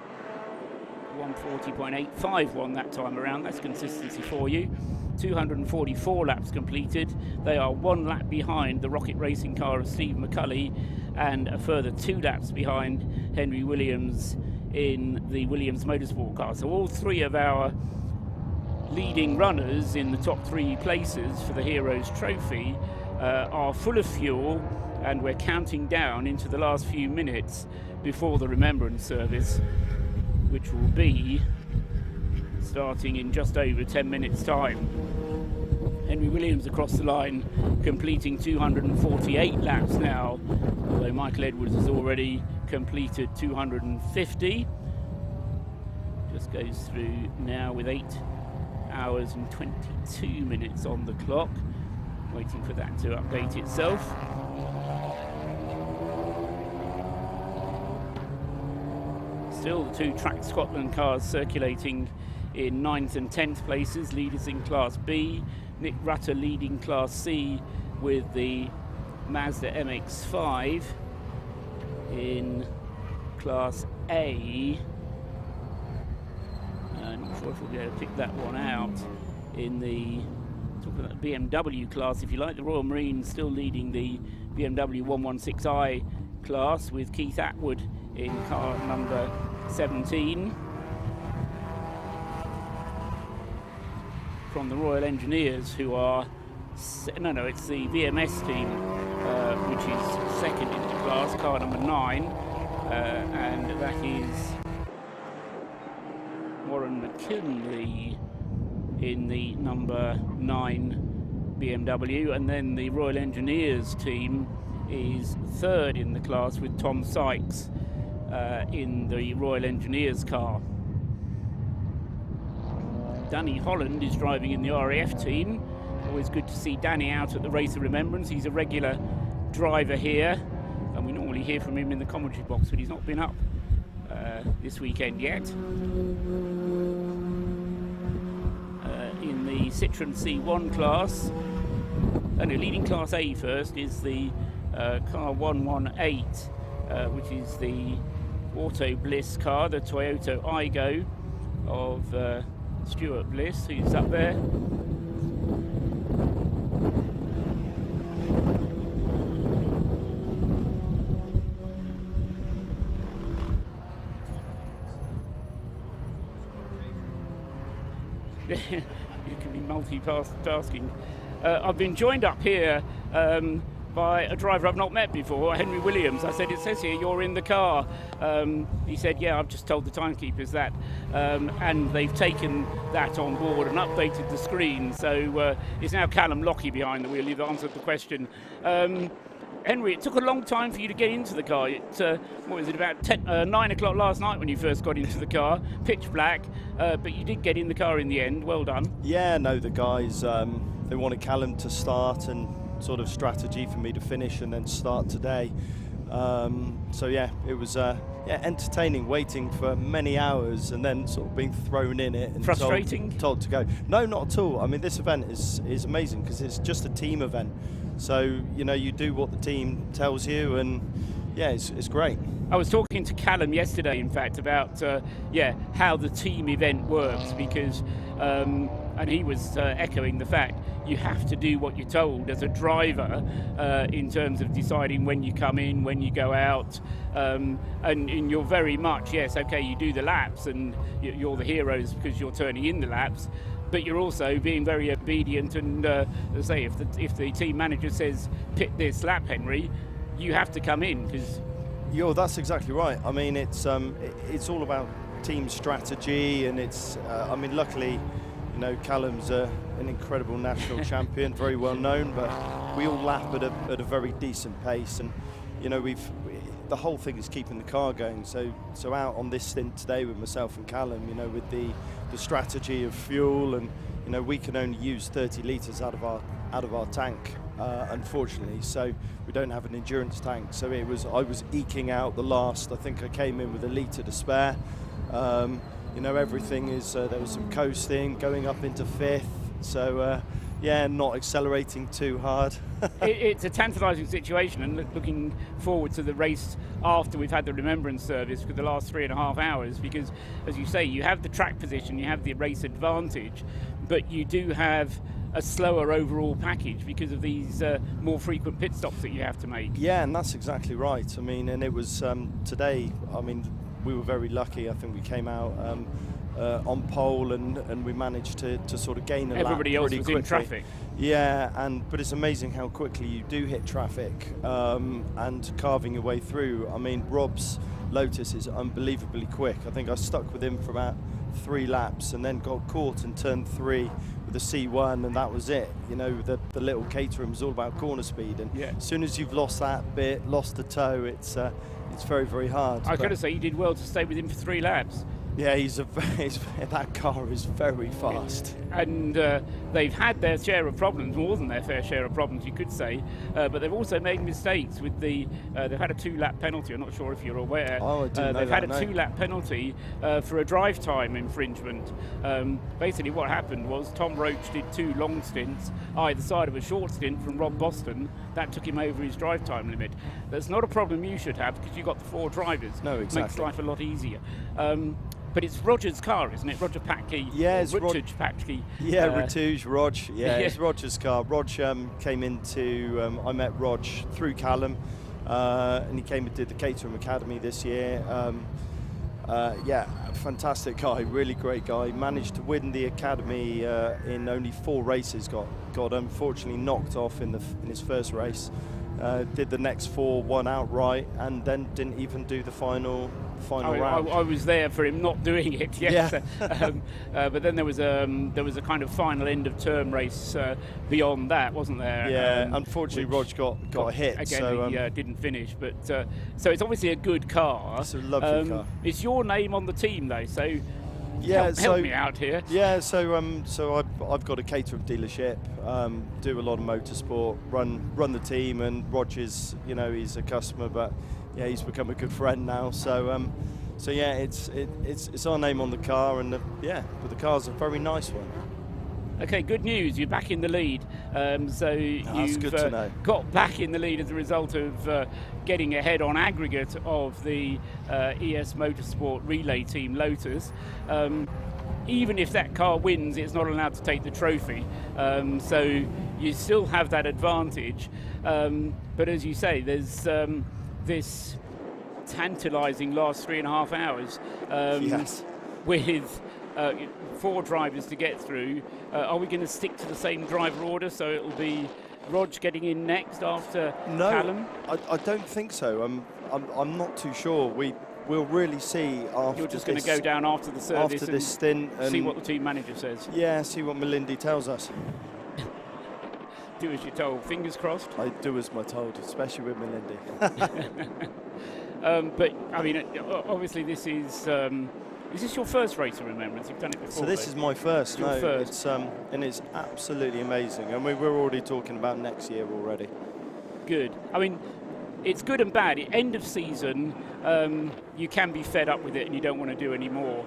1:40.851 that time around. That's consistency for you. 244 laps completed. They are 1 lap behind the Rocket Racing car of Steve McCulley, and a further 2 laps behind Henry Williams in the Williams Motorsport car. So all 3 of our leading runners in the top 3 places for the Heroes Trophy are full of fuel, and we're counting down into the last few minutes before the Remembrance Service, which will be starting in just over 10 minutes time. Henry Williams across the line, completing 248 laps now, although Michael Edwards has already completed 250. Just goes through now with 8 hours and 22 minutes on the clock, waiting for that to update itself. Still the 2 Track Scotland cars circulating in 9th and 10th places, leaders in Class B. Nick Rutter leading Class C with the Mazda MX5. In Class A, I'm not sure if we'll be able to pick that one out. In the BMW class, if you like, the Royal Marines still leading the BMW 116i class with Keith Atwood in car number 17. From the Royal Engineers, who are it's the VMS team, which is second in the class, car number 9, and that is Warren McKinley in the number 9 BMW, and then the Royal Engineers team is third in the class with Tom Sykes in the Royal Engineers car. Danny Holland is driving in the RAF team. Always good to see Danny out at the Race of Remembrance. He's a regular driver here, and we normally hear from him in the commentary box, but he's not been up this weekend yet. In the Citroen C1 class, leading Class A first is the car 118, which is the Auto Bliss car, the Toyota Aygo of Stuart Bliss, who's up there. You can be multitasking. I've been joined up here by a driver I've not met before, Henry Williams. I said, it says here you're in the car. He said, yeah, I've just told the timekeepers that. And they've taken that on board and updated the screen. So it's now Callum Lockie behind the wheel. You've answered the question. Henry, it took a long time for you to get into the car. What was it, about 9 o'clock last night when you first got into the car, pitch black, but you did get in the car in the end. Well done. Yeah, no, the guys, they wanted Callum to start and sort of strategy for me to finish and then start today. So yeah, it was entertaining waiting for many hours and then sort of being thrown in it and frustrating. Told to go. No, not at all. I mean, this event is amazing because it's just a team event. So, you know, you do what the team tells you, and yeah, it's great. I was talking to Callum yesterday, in fact, about how the team event works, because and he was echoing the fact you have to do what you're told as a driver in terms of deciding when you come in, when you go out, and you're very much, yes, okay, you do the laps and you're the heroes because you're turning in the laps, but you're also being very obedient. And say if the team manager says pit this lap, Henry, you have to come in because. That's exactly right. I mean, it's all about team strategy, and it's. I mean, luckily, you know, Callum's an incredible national champion, very well known, but we all lap at a very decent pace, and you know, the whole thing is keeping the car going. So out on this stint today with myself and Callum, you know, with the strategy of fuel, and you know, we can only use 30 litres out of our tank, unfortunately. So we don't have an endurance tank. So I was eking out the last. I think I came in with 1 litre to spare. You know, everything is. There was some coasting going up into 5th. So. Yeah, not accelerating too hard. It's a tantalising situation, and looking forward to the race after we've had the Remembrance Service for the last 3.5 hours, because, as you say, you have the track position, you have the race advantage, but you do have a slower overall package because of these more frequent pit stops that you have to make. Yeah, and that's exactly right. I mean, and it was today, I mean, we were very lucky. I think we came out on pole, and we managed to sort of gain a lap Everybody else was quickly. in traffic. Yeah, but it's amazing how quickly you do hit traffic and carving your way through. I mean, Rob's Lotus is unbelievably quick. I think I stuck with him for about 3 laps and then got caught in turn 3 with the C1, and that was it. You know, the little Caterhams is all about corner speed, and as soon as you've lost that bit, lost the toe, it's very, very hard. I was going to say you did well to stay with him for 3 laps. Yeah, that car is very fast. And they've had their share of problems, more than their fair share of problems, you could say. But they've also made mistakes with they've had a 2-lap penalty. I'm not sure if you're aware. Oh, I didn't know they've that, had a 2-lap penalty for a drive time infringement. Basically, what happened was Tom Roach did 2 long stints either side of a short stint from Rob Boston. That took him over his drive time limit. That's not a problem you should have because you've got the 4 drivers. No, exactly. Makes life a lot easier. But it's Roger's car, isn't it? Roger Patke. Yeah, it's Richard Patke. Yeah, Ratuj, Rog. Yeah, it's Roger's car. Rog came into. I met Rog through Callum, and he came and did the Caterham Academy this year. Yeah, fantastic guy, really great guy. Managed to win the academy in only 4 races. Got unfortunately knocked off in his first race. Did the next 4, won outright, and then didn't even do the final round. I was there for him not doing it. Yes. Yeah. But then there was a kind of final end of term race beyond that, wasn't there? Yeah. Unfortunately, Rog got a hit. Again, so, he didn't finich. But so it's obviously a good car. It's a lovely car. It's your name on the team though, so. Yeah, help me out here. Yeah, so I've got a Caterham dealership, do a lot of motorsport, run the team, and Roger's, you know, he's a customer, but yeah, he's become a good friend now. So yeah, it's our name on the car, and but the car's a very nice one. Okay, good news. You're back in the lead. So you've good to know. Got back in the lead as a result of getting ahead on aggregate of the ES Motorsport relay team Lotus. Even if that car wins, it's not allowed to take the trophy. So you still have that advantage. But as you say, there's this tantalising last 3.5 hours Yes. with 4 drivers to get through. Are we going to stick to the same driver order, so it will be Rog getting in next after Callum? I don't think so. I'm not too sure. We'll really see after. You're just going to go down after the service after this stint and see what the team manager says. Yeah, see what Melindy tells us. Do as you're told. Fingers crossed. I do as I'm told, especially with Melindy. But I mean, obviously, this is this your first race of Remembrance? You've done it before. So this is my first. Your first. It's and it's absolutely amazing. And we're already talking about next year already. Good. I mean, it's good and bad. At end of season, you can be fed up with it and you don't want to do any more.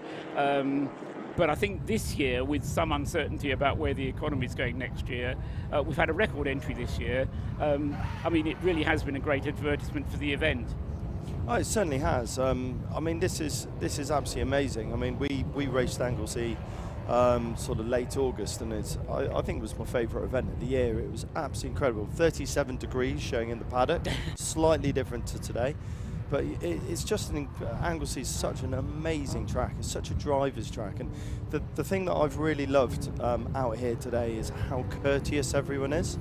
But I think this year, with some uncertainty about where the economy is going next year, we've had a record entry this year. I mean, it really has been a great advertisement for the event. Oh, it certainly has. I mean, this is absolutely amazing. I mean, we raced Anglesey sort of late August, and I think it was my favourite event of the year. It was absolutely incredible. 37 degrees showing in the paddock, slightly different to today. But it's just Anglesey is such an amazing track. It's such a driver's track, and the thing that I've really loved out here today is how courteous everyone is.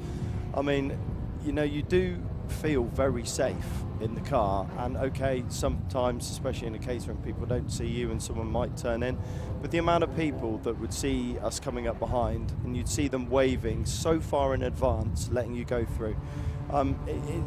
I mean, you know, you do feel very safe in the car, and okay, sometimes, especially in a catering, people don't see you and someone might turn in, but the amount of people that would see us coming up behind and you'd see them waving so far in advance, letting you go through.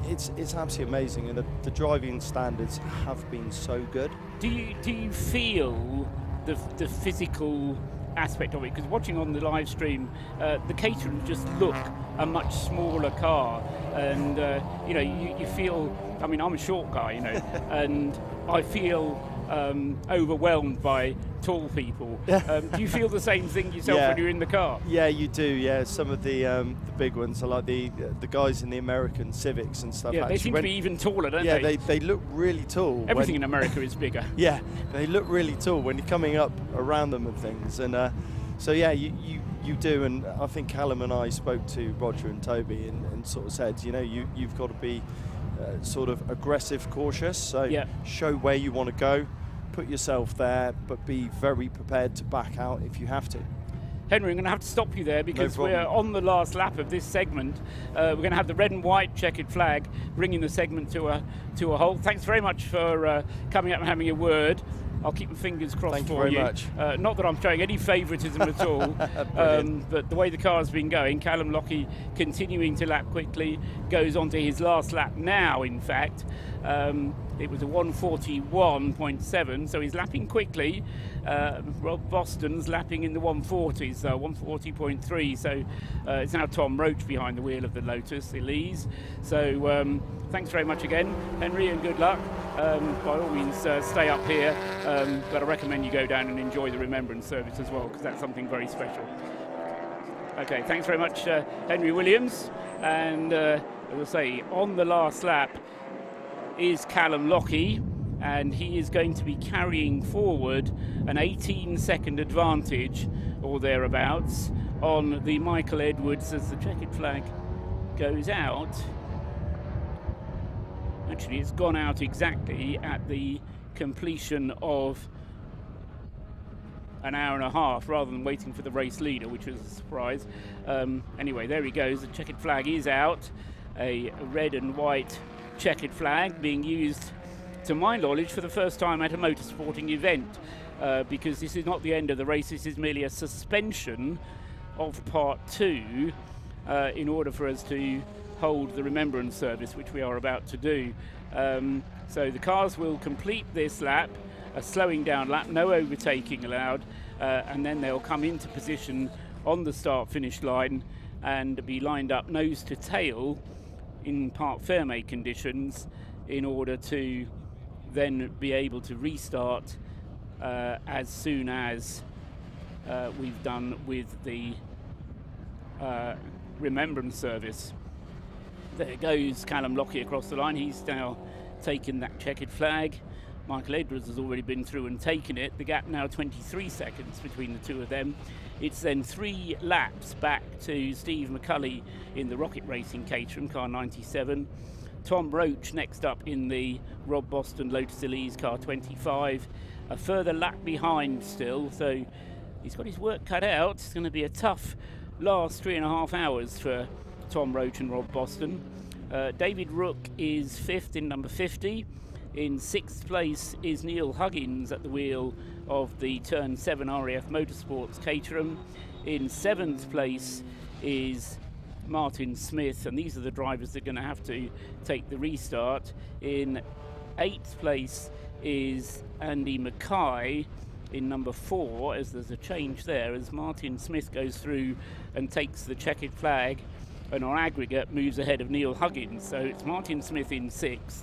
It's absolutely amazing, and the driving standards have been so good. Do you feel the physical aspect of it? Because watching on the live stream, the Caterhams just look a much smaller car, and you know, you feel. I mean, I'm a short guy, you know, and I feel overwhelmed by tall people. Do you feel the same thing yourself when you're in the car? Yeah, you do. Yeah, some of the big ones are like the guys in the American Civics and stuff. Yeah, they seem to be even taller, don't they? Yeah, they look really tall. Everything in America is bigger. Yeah, they look really tall when you're coming up around them and things. And so yeah, you do. And I think Callum and I spoke to Roger and Toby and sort of said, you know, you've got to be sort of aggressive, cautious. So show where you want to go, put yourself there, but be very prepared to back out if you have to. Henry, I'm going to have to stop you there because we're on the last lap of this segment. We're going to have the red and white checkered flag bringing the segment to a halt. Thanks very much for coming up and having a word. I'll keep my fingers crossed for you. Thank you very much. Not that I'm showing any favouritism at all, but the way the car's been going, Callum Lockie continuing to lap quickly, goes on to his last lap now, in fact. It was a 141.7, so he's lapping quickly. Rob Boston's lapping in the 140s, 140.3, so it's now Tom Roach behind the wheel of the Lotus Elise. So thanks very much again, Henry, and good luck. By all means, stay up here, but I recommend you go down and enjoy the Remembrance Service as well, because that's something very special. Okay, thanks very much, Henry Williams. And as I say, on the last lap is Callum Lockie, and he is going to be carrying forward an 18-second advantage or thereabouts on the Michael Edwards as the checkered flag goes out. Actually, it's gone out exactly at the completion of an hour and a half rather than waiting for the race leader, which was a surprise. Anyway, there he goes. The checkered flag is out. A red and white checkered flag being used, to my knowledge, for the first time at a motorsporting event, because this is not the end of the race. This is merely a suspension of part 2 in order for us to hold the Remembrance Service, which we are about to do. So the cars will complete this lap, a slowing down lap, no overtaking allowed, and then they'll come into position on the start-finish line and be lined up nose to tail in Parc Fermé conditions in order to then be able to restart as soon as we've done with the Remembrance Service. There goes Callum Lockie across the line. He's now taken that checkered flag. Michael Edwards has already been through and taken it. The gap now 23 seconds between the two of them. It's then 3 laps back to Steve McCulley in the Rocket Racing Caterham, car 97. Tom Roach next up in the Rob Boston Lotus Elise, car 25. A further lap behind still, so he's got his work cut out. It's going to be a tough last 3.5 hours for Tom Roach and Rob Boston. David Rook is 5th in number 50. In 6th place is Neil Huggins at the wheel of the Turn 7 RAF Motorsports Caterham. In 7th place is Martin Smith, and these are the drivers that are going to have to take the restart. In 8th place is Andy Mackay in number 4, as there's a change there as Martin Smith goes through and takes the checkered flag, and on aggregate moves ahead of Neil Huggins. So it's Martin Smith in 6th,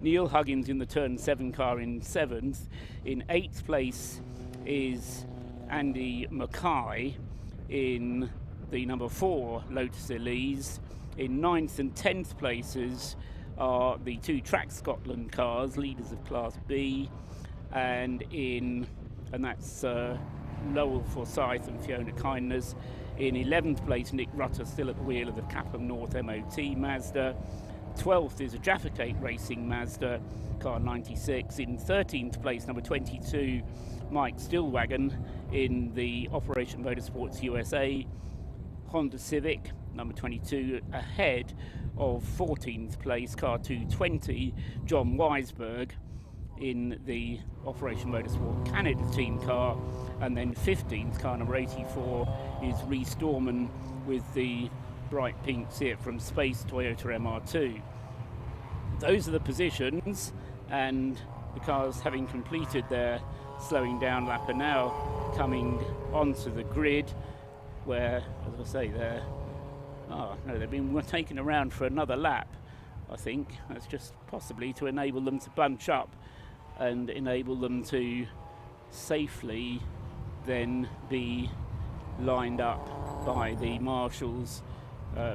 Neil Huggins in the Turn 7 car in 7th. In 8th place is Andy Mackay in the number 4 Lotus Elise. In 9th and 10th places are the 2 Track Scotland cars, leaders of Class B, and that's Lowell Forsyth and Fiona Kindness. In 11th place, Nick Rutter, still at the wheel of the Clapham North MOT Mazda. 12th is a Jaffa Cake Racing Mazda, car 96. In 13th place, number 22, Mike Stillwagon in the Operation Motorsports USA Honda Civic, number 22, ahead of 14th place, car 220, John Weisberg in the Operation Motorsport Canada team car. And then 15th, car number 84, is Rhys Dorman with the bright pink See It From Space Toyota MR2. Those are the positions, and the cars, having completed their slowing down lap, are now coming onto the grid, where, as I say, they've been taken around for another lap. I think that's just possibly to enable them to bunch up and enable them to safely then be lined up by the marshals,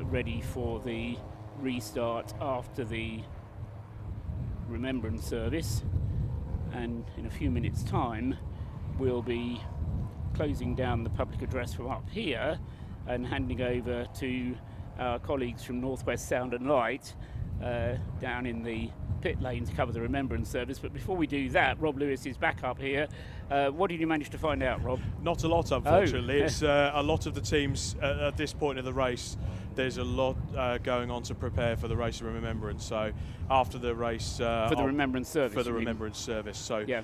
ready for the restart after the Remembrance Service. And in a few minutes' time we'll be closing down the public address from up here and handing over to our colleagues from Northwest Sound and Light down in the pit lane to cover the Remembrance Service. But before we do that, Rob Lewis is back up here. What did you manage to find out, Rob? Not a lot, unfortunately. It's a lot of the teams at this point of the race. There's a lot going on to prepare for the race of Remembrance. So after the race, for the Remembrance Service. For the Remembrance Service. So yeah.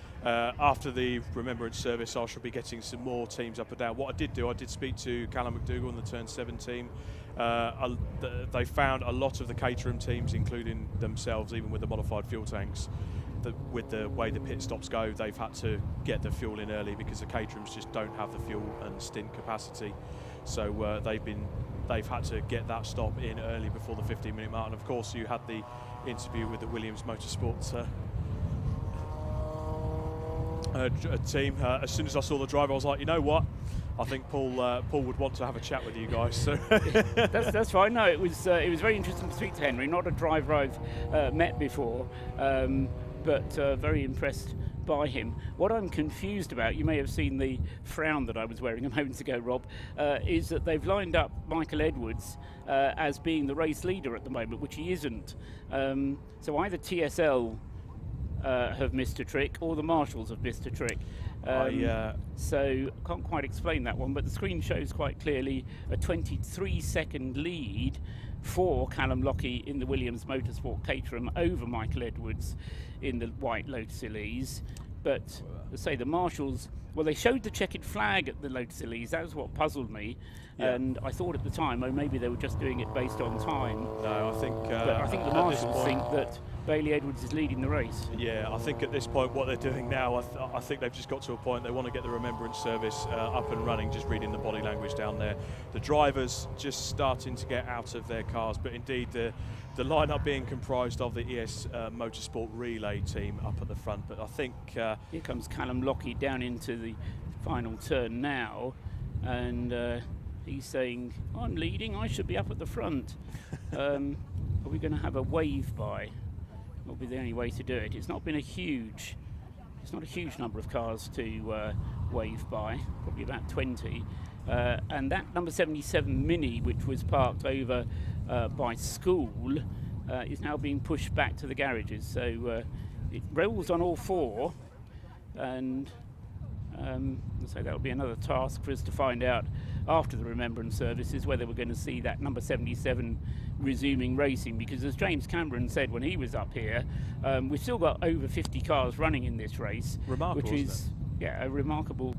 After the Remembrance Service, I shall be getting some more teams up and down. What I did do, I did speak to Callum McDougall on the Turn 7 team. They found a lot of the Caterham teams, including themselves, even with the modified fuel tanks, with the way the pit stops go, they've had to get the fuel in early because the Caterhams just don't have the fuel and stint capacity. So they've had to get that stop in early before the 15-minute mark. And of course, you had the interview with the Williams Motorsports team. As soon as I saw the driver, I was like, you know what? I think Paul would want to have a chat with you guys. So that's fine. No, it was very interesting to speak to Henry. Not a driver I've met before, but very impressed by him. What I'm confused about, you may have seen the frown that I was wearing a moment ago, Rob, is that they've lined up Michael Edwards as being the race leader at the moment, which he isn't. So either TSL have missed a trick, or the marshals have missed a trick. So can't quite explain that one, but the screen shows quite clearly a 23-second lead for Callum Lockie in the Williams Motorsport Caterham over Michael Edwards in the white Lotus Elise. But let's say the marshals, well, they showed the checkered flag at the Lotus Elise. That was what puzzled me. Yeah. And I thought at the time, oh, maybe they were just doing it based on time. No, I think. But I think the marshals think that Bailey Edwards is leading the race. Yeah, I think at this point what they're doing now, I think they've just got to a point they want to get the Remembrance Service up and running, just reading the body language down there. The drivers just starting to get out of their cars, but indeed the lineup being comprised of the ES Motorsport Relay team up at the front. But I think... here comes Callum Lockie down into the final turn now, and he's saying, I'm leading, I should be up at the front. Are we going to have a wave by? Will be the only way to do it. It's not a huge number of cars to wave by, probably about 20. And that number 77 Mini, which was parked over by school, is now being pushed back to the garages. So it rolls on all four, and So that'll be another task for us to find out after the Remembrance Service, is whether we're going to see that number 77 resuming racing, because as James Cameron said when he was up here, we've still got over 50 cars running in this race, Remarkable, which is a remarkable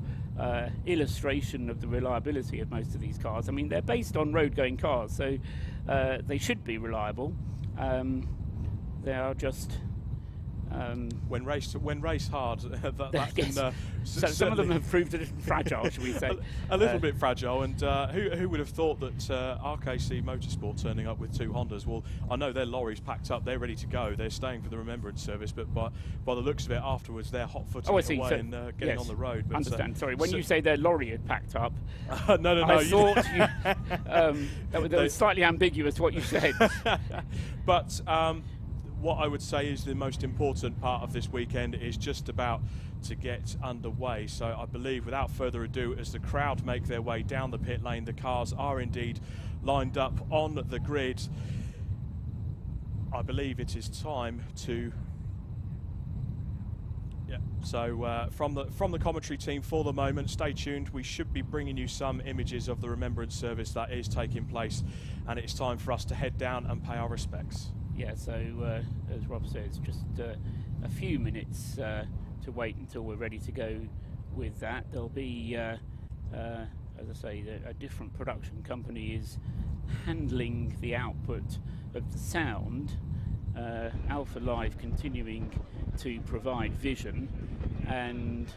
illustration of the reliability of most of these cars. I mean, they're based on road-going cars, so they should be reliable. They are just when race hard, that yes. can, so some of them have proved a little fragile, should we say? a little bit fragile. And who would have thought that RKC Motorsport turning up with 2 Hondas? Well, I know their lorry's packed up, they're ready to go, they're staying for the Remembrance Service, but by the looks of it afterwards, they're hot-footing away so, and getting on the road. But, understand. Sorry, when you say their lorry had packed up, no. I thought that was slightly ambiguous what you said. But what I would say is the most important part of this weekend is just about to get underway. So I believe, without further ado, as the crowd make their way down the pit lane, the cars are indeed lined up on the grid. I believe it is time to... Yeah. So from the commentary team for the moment, stay tuned. We should be bringing you some images of the Remembrance Service that is taking place, and it's time for us to head down and pay our respects. Yeah, so as Rob says, just a few minutes to wait until we're ready to go with that. There'll be, as I say, a different production company is handling the output of the sound. Alpha Live continuing to provide vision, and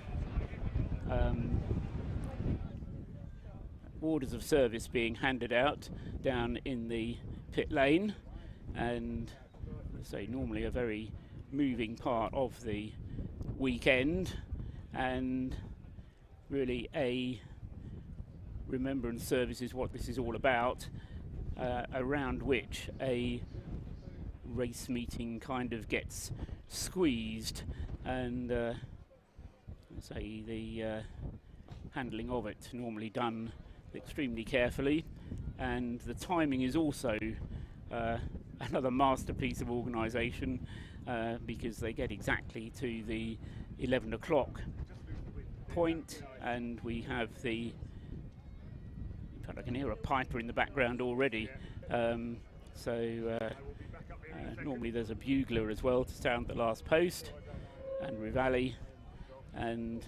orders of service being handed out down in the pit lane. And say normally a very moving part of the weekend, and really a Remembrance Service is what this is all about, around which a race meeting kind of gets squeezed, and say the handling of it normally done extremely carefully, and the timing is also another masterpiece of organisation, because they get exactly to the 11 o'clock point, and we have the, in fact I can hear a piper in the background already, normally there's a bugler as well to sound the last post, and reveille, and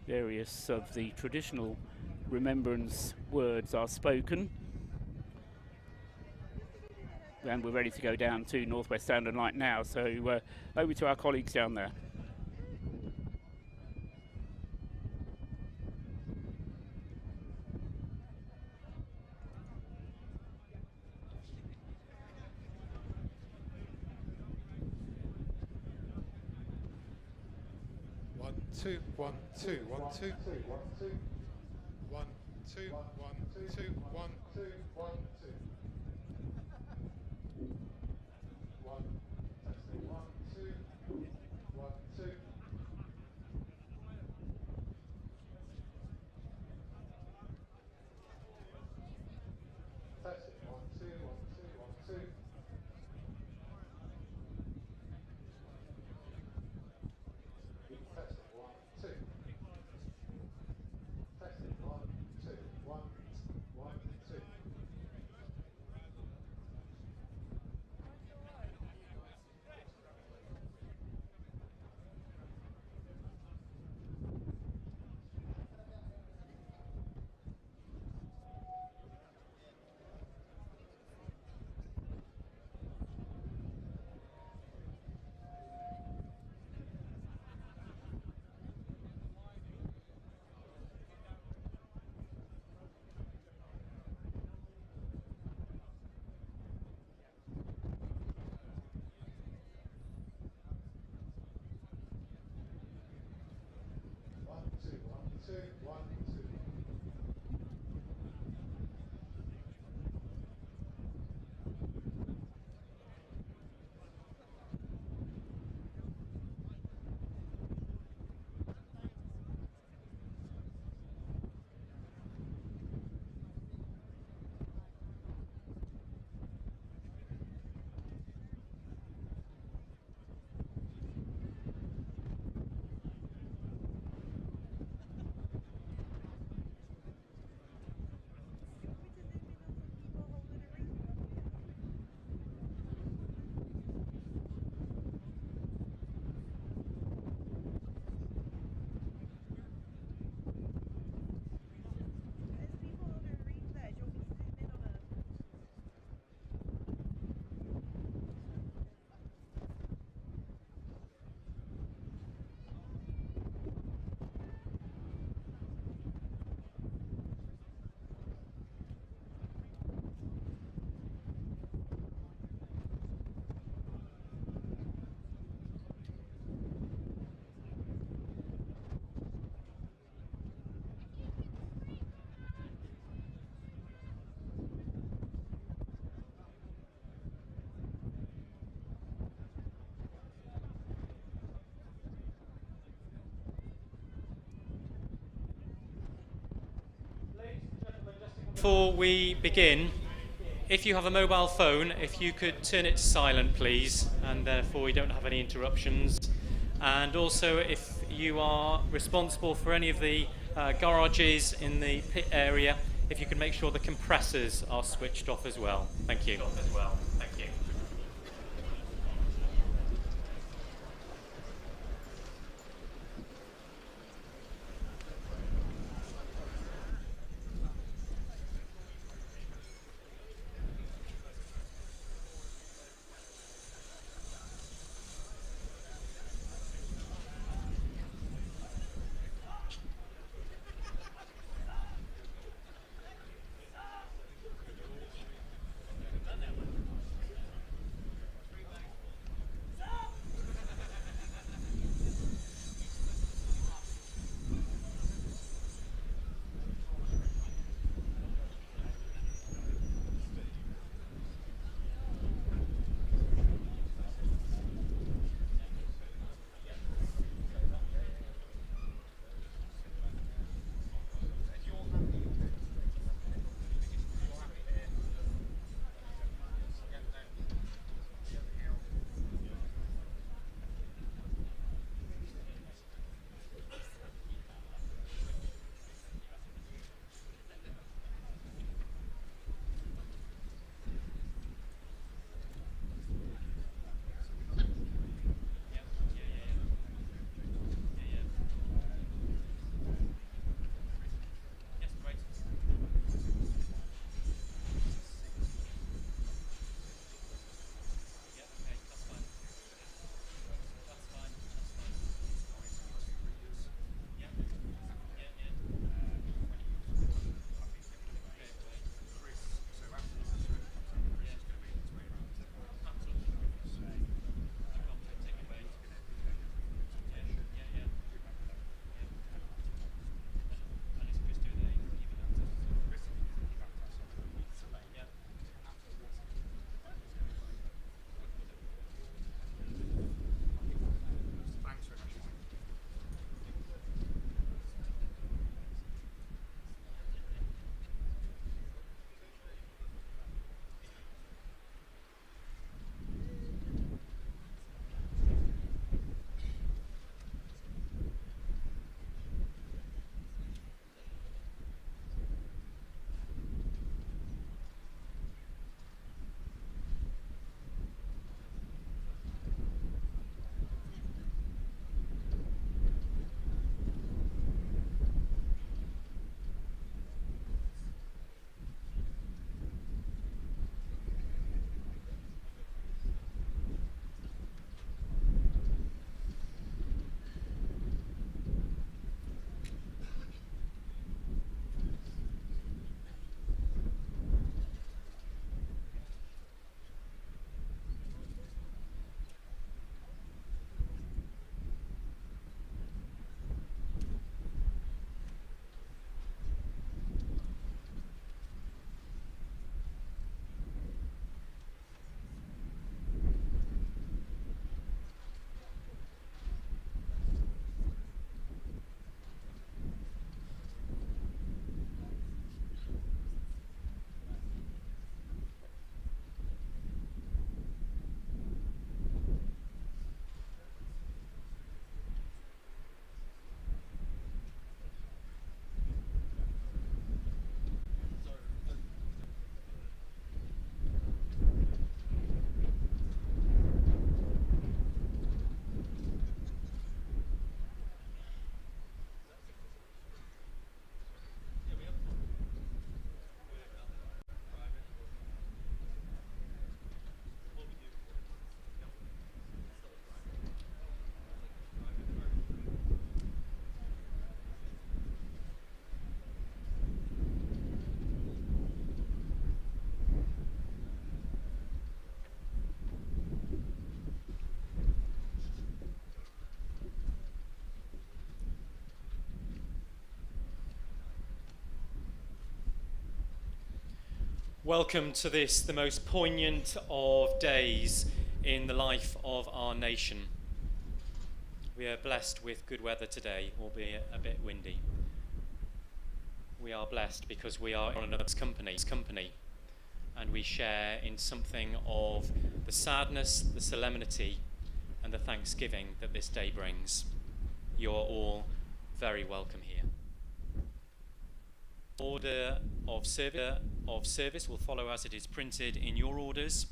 various of the traditional remembrance words are spoken. And we're ready to go down to Northwest Standard Light now, so over to our colleagues down there. One, two, 1, 2, 1, 2, 1, 2, 1, 2, 1, 2, 1, 2, 1, 2. before we begin, if you have a mobile phone, if you could turn it to silent, please, and therefore we don't have any interruptions. And also, if you are responsible for any of the garages in the pit area, if you could make sure the compressors are switched off as well. Thank you. Welcome to this, the most poignant of days in the life of our nation. We are blessed with good weather today, albeit a bit windy. we are blessed because we are on another's company, and we share in something of the sadness, the solemnity, and the thanksgiving that this day brings. You are all very welcome here. Order of service will follow as it is printed in your orders.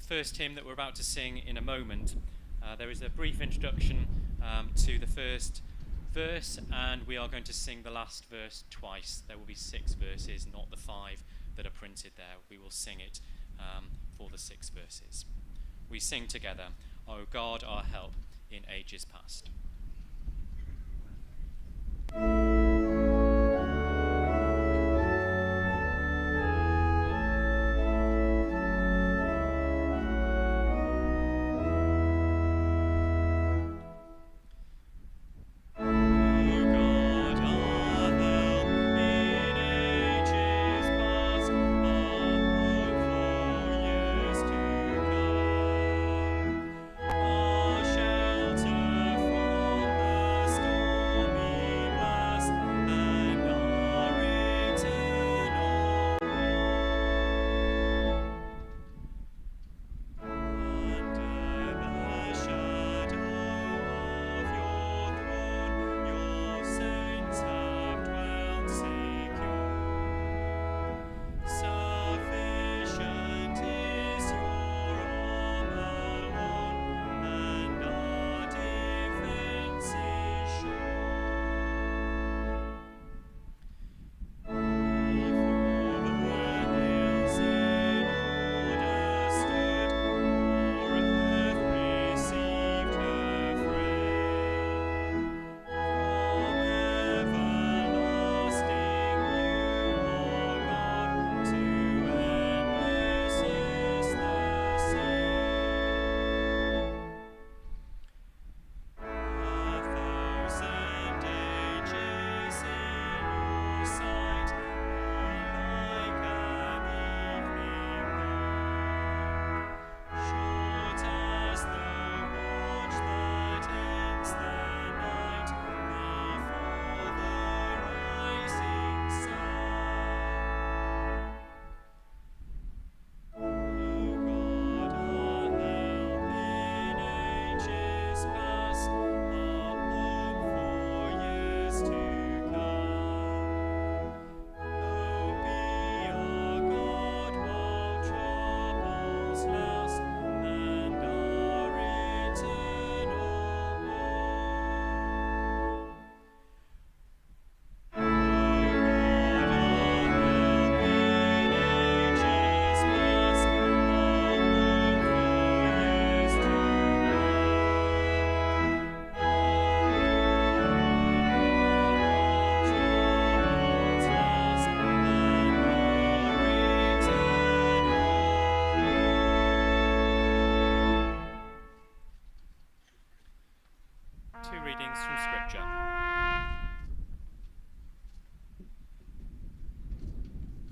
First hymn that we're about to sing in a moment, there is a brief introduction to the first verse, and we are going to sing the last verse twice. There will be 6 verses, not the 5 that are printed there. We will sing it for the 6 verses. We sing together, O God, our help in ages past.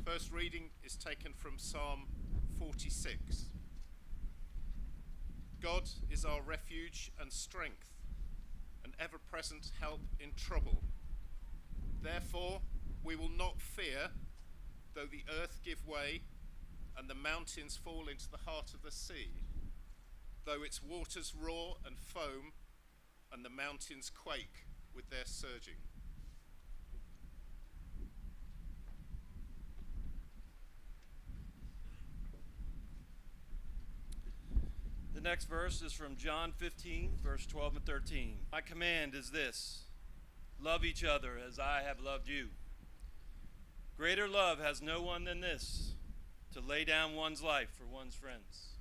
First reading is taken from Psalm 46. God is our refuge and strength, an ever-present help in trouble. Therefore, we will not fear, though the earth give way and the mountains fall into the heart of the sea, though its waters roar and foam and the mountains quake with their surging. The next verse is from John 15, verse 12 and 13. My command is this: love each other as I have loved you. Greater love has no one than this, to lay down one's life for one's friends.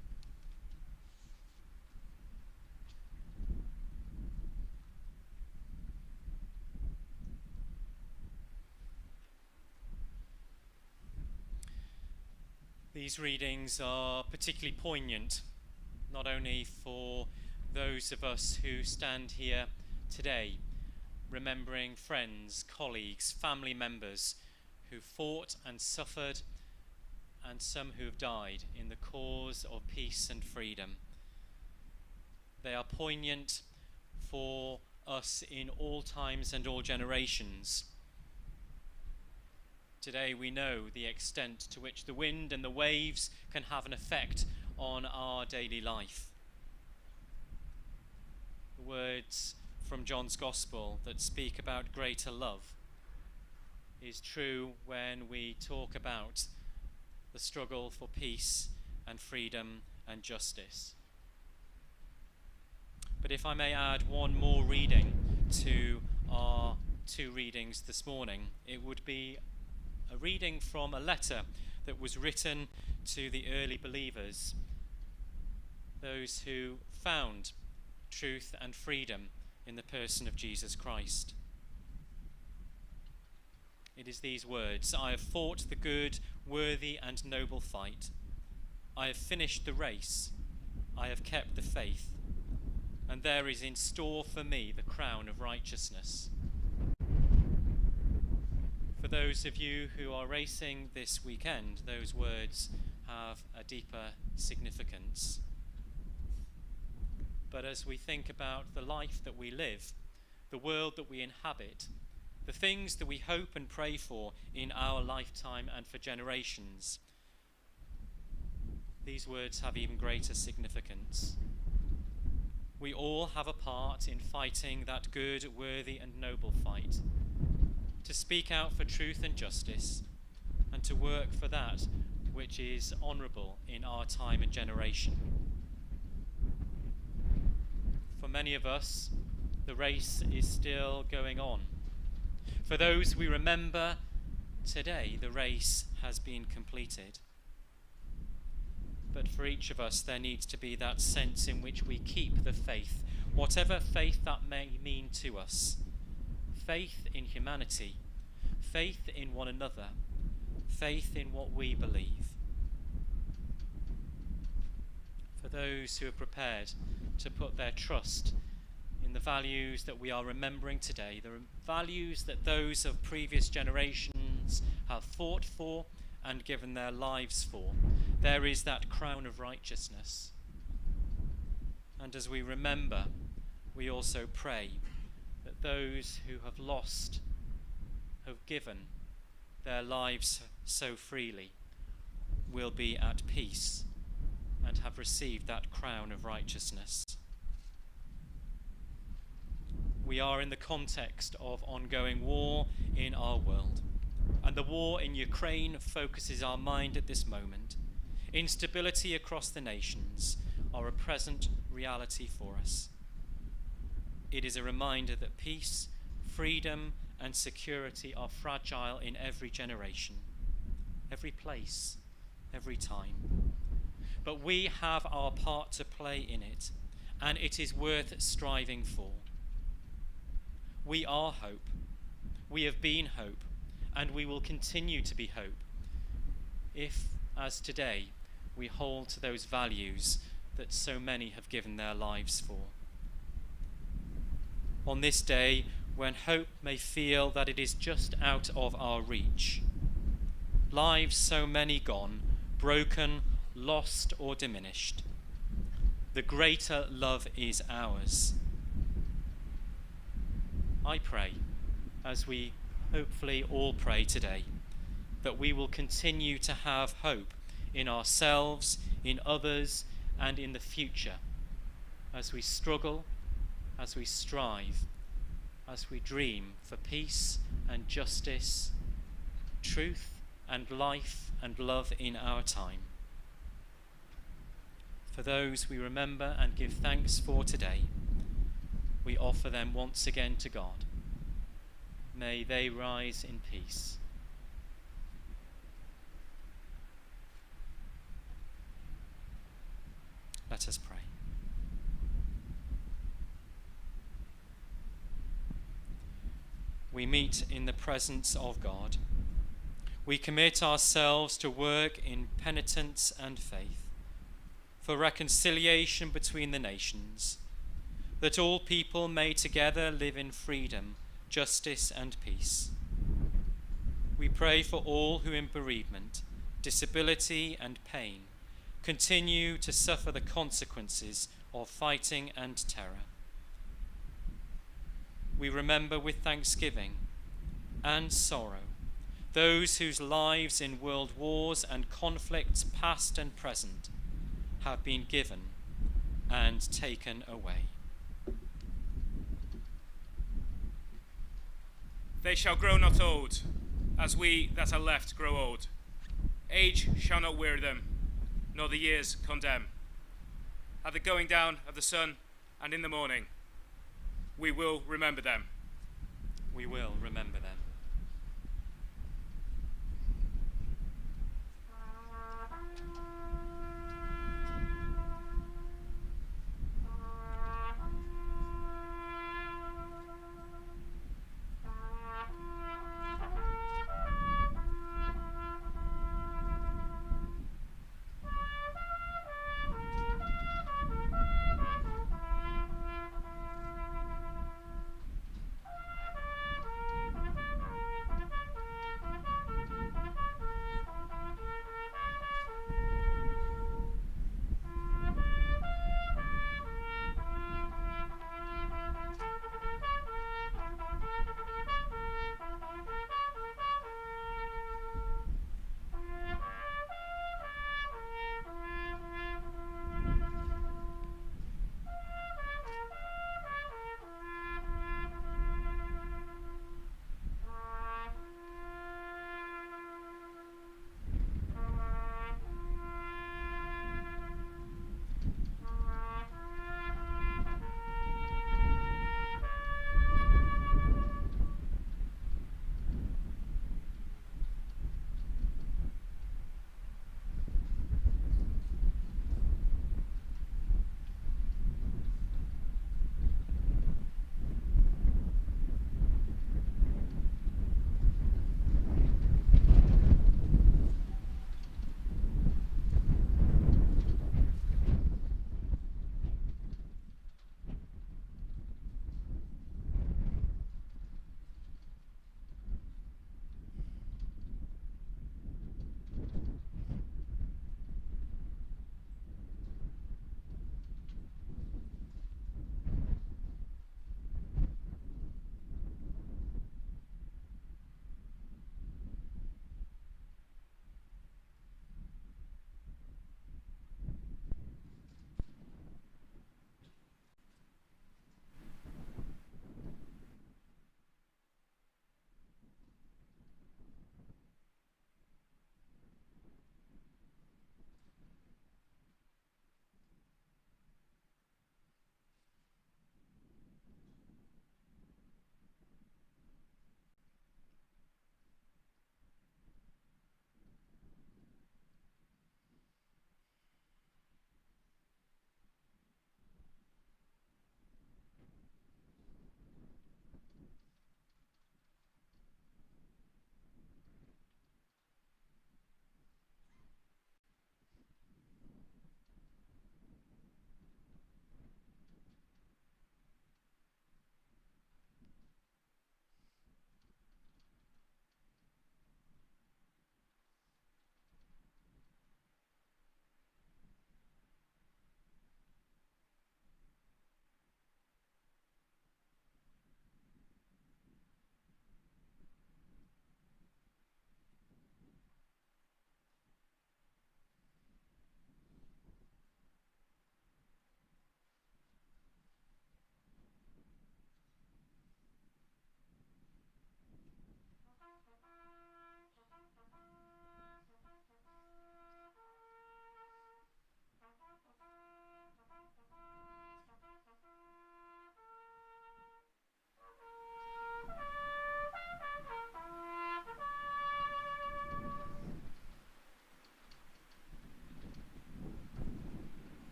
These readings are particularly poignant, not only for those of us who stand here today, remembering friends, colleagues, family members who fought and suffered, and some who have died in the cause of peace and freedom. They are poignant for us in all times and all generations, Today we know the extent to which the wind and the waves can have an effect on our daily life. The words from John's Gospel that speak about greater love is true when we talk about the struggle for peace and freedom and justice. But if I may add one more reading to our two readings this morning, it would be a reading from a letter that was written to the early believers, those who found truth and freedom in the person of Jesus Christ. It is these words: "I have fought the good, worthy and noble fight. I have finished the race. I have kept the faith. And there is in store for me the crown of righteousness." For those of you who are racing this weekend, those words have a deeper significance. But as we think about the life that we live, the world that we inhabit, the things that we hope and pray for in our lifetime and for generations, these words have even greater significance. We all have a part in fighting that good, worthy and noble fight, to speak out for truth and justice, and to work for that which is honourable in our time and generation. For many of us, the race is still going on. For those we remember today, the race has been completed. But for each of us, there needs to be that sense in which we keep the faith, whatever faith that may mean to us. Faith in humanity, faith in one another, faith in what we believe. For those who are prepared to put their trust in the values that we are remembering today, the values that those of previous generations have fought for and given their lives for, there is that crown of righteousness. And as we remember, we also pray that those who have lost, have given their lives so freely, will be at peace and have received that crown of righteousness. We are in the context of ongoing war in our world, and the war in Ukraine focuses our mind at this moment. Instability across the nations are a present reality for us. It is a reminder that peace, freedom, and security are fragile in every generation, every place, every time. But we have our part to play in it, and it is worth striving for. We are hope. We have been hope, and we will continue to be hope if, as today, we hold to those values that so many have given their lives for. On this day, when hope may feel that it is just out of our reach, lives so many gone, broken, lost or diminished, the greater love is ours. I pray, as we hopefully all pray today, that we will continue to have hope in ourselves, in others, and in the future, as we struggle, as we strive, as we dream for peace and justice, truth and life and love in our time. For those we remember and give thanks for today, we offer them once again to God. May they rise in peace. Let us pray. We meet in the presence of God. We commit ourselves to work in penitence and faith, for reconciliation between the nations, that all people may together live in freedom, justice and peace. We pray for all who in bereavement, disability and pain continue to suffer the consequences of fighting and terror. We remember with thanksgiving and sorrow those whose lives in world wars and conflicts past and present have been given and taken away. They shall grow not old, as we that are left grow old. Age shall not weary them, nor the years condemn. At the going down of the sun and in the morning, we will remember them. We will remember them.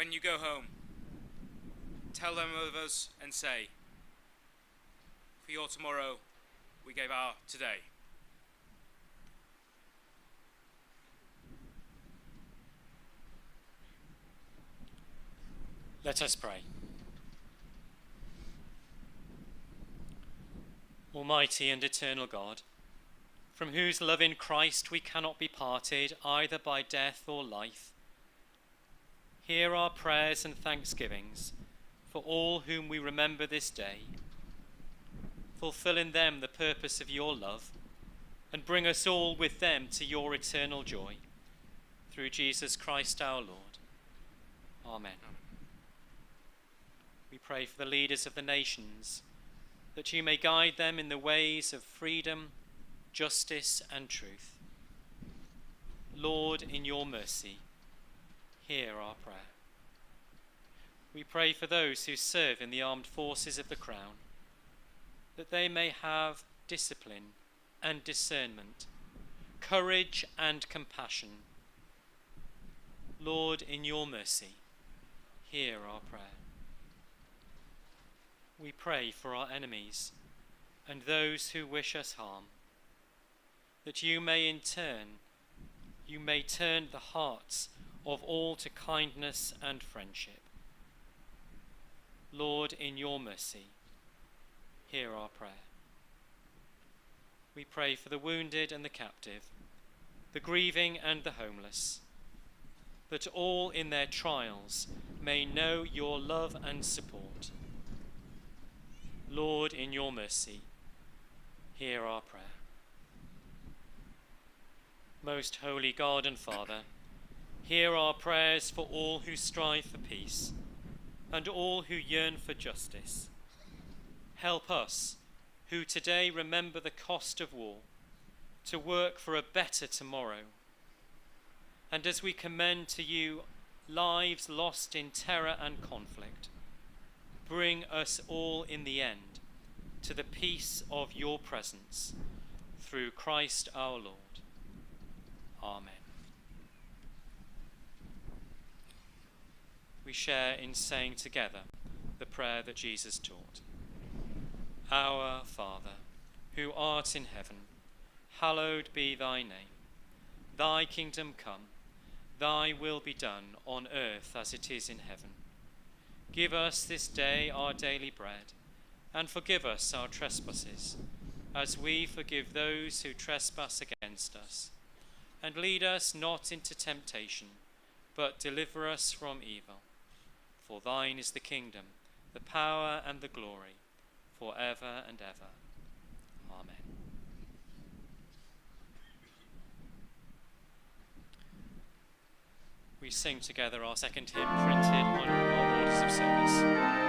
when you go home, tell them of us and say, for your tomorrow, we gave our today. Let us pray. Almighty and eternal God, from whose love in Christ we cannot be parted either by death or life, hear our prayers and thanksgivings for all whom we remember this day. Fulfill in them the purpose of your love, and bring us all with them to your eternal joy. Through Jesus Christ our Lord. Amen. We pray for the leaders of the nations, that you may guide them in the ways of freedom, justice, and truth. Lord, in your mercy, hear our prayer. We pray for those who serve in the armed forces of the Crown, that they may have discipline and discernment, courage and compassion. Lord, in your mercy, hear our prayer. We pray for our enemies and those who wish us harm, that you may turn the hearts of all to kindness and friendship. Lord, in your mercy, hear our prayer. We pray for the wounded and the captive, the grieving and the homeless, that all in their trials may know your love and support. Lord, in your mercy, hear our prayer. Most holy God and Father, hear our prayers for all who strive for peace and all who yearn for justice. Help us, who today remember the cost of war, to work for a better tomorrow. And as we commend to you lives lost in terror and conflict, bring us all in the end to the peace of your presence, through Christ our Lord. Amen. We share in saying together the prayer that Jesus taught. Our Father, who art in heaven, hallowed be thy name. Thy kingdom come, thy will be done on earth as it is in heaven. Give us this day our daily bread, and forgive us our trespasses, as we forgive those who trespass against us. And lead us not into temptation, but deliver us from evil. For thine is the kingdom, the power, and the glory, for ever and ever. Amen. We sing together our second hymn printed on our orders of service. Amen.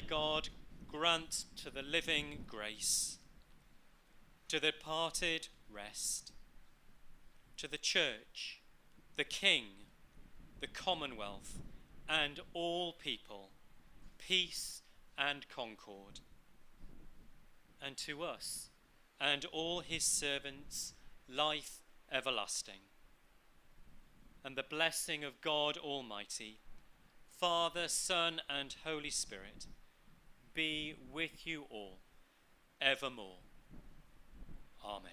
God grant to the living grace, to the departed rest, to the church, the king, the commonwealth, and all people, peace and concord. And to us and all his servants, life everlasting. And the blessing of God Almighty, Father, Son, and Holy Spirit, be with you all evermore. Amen.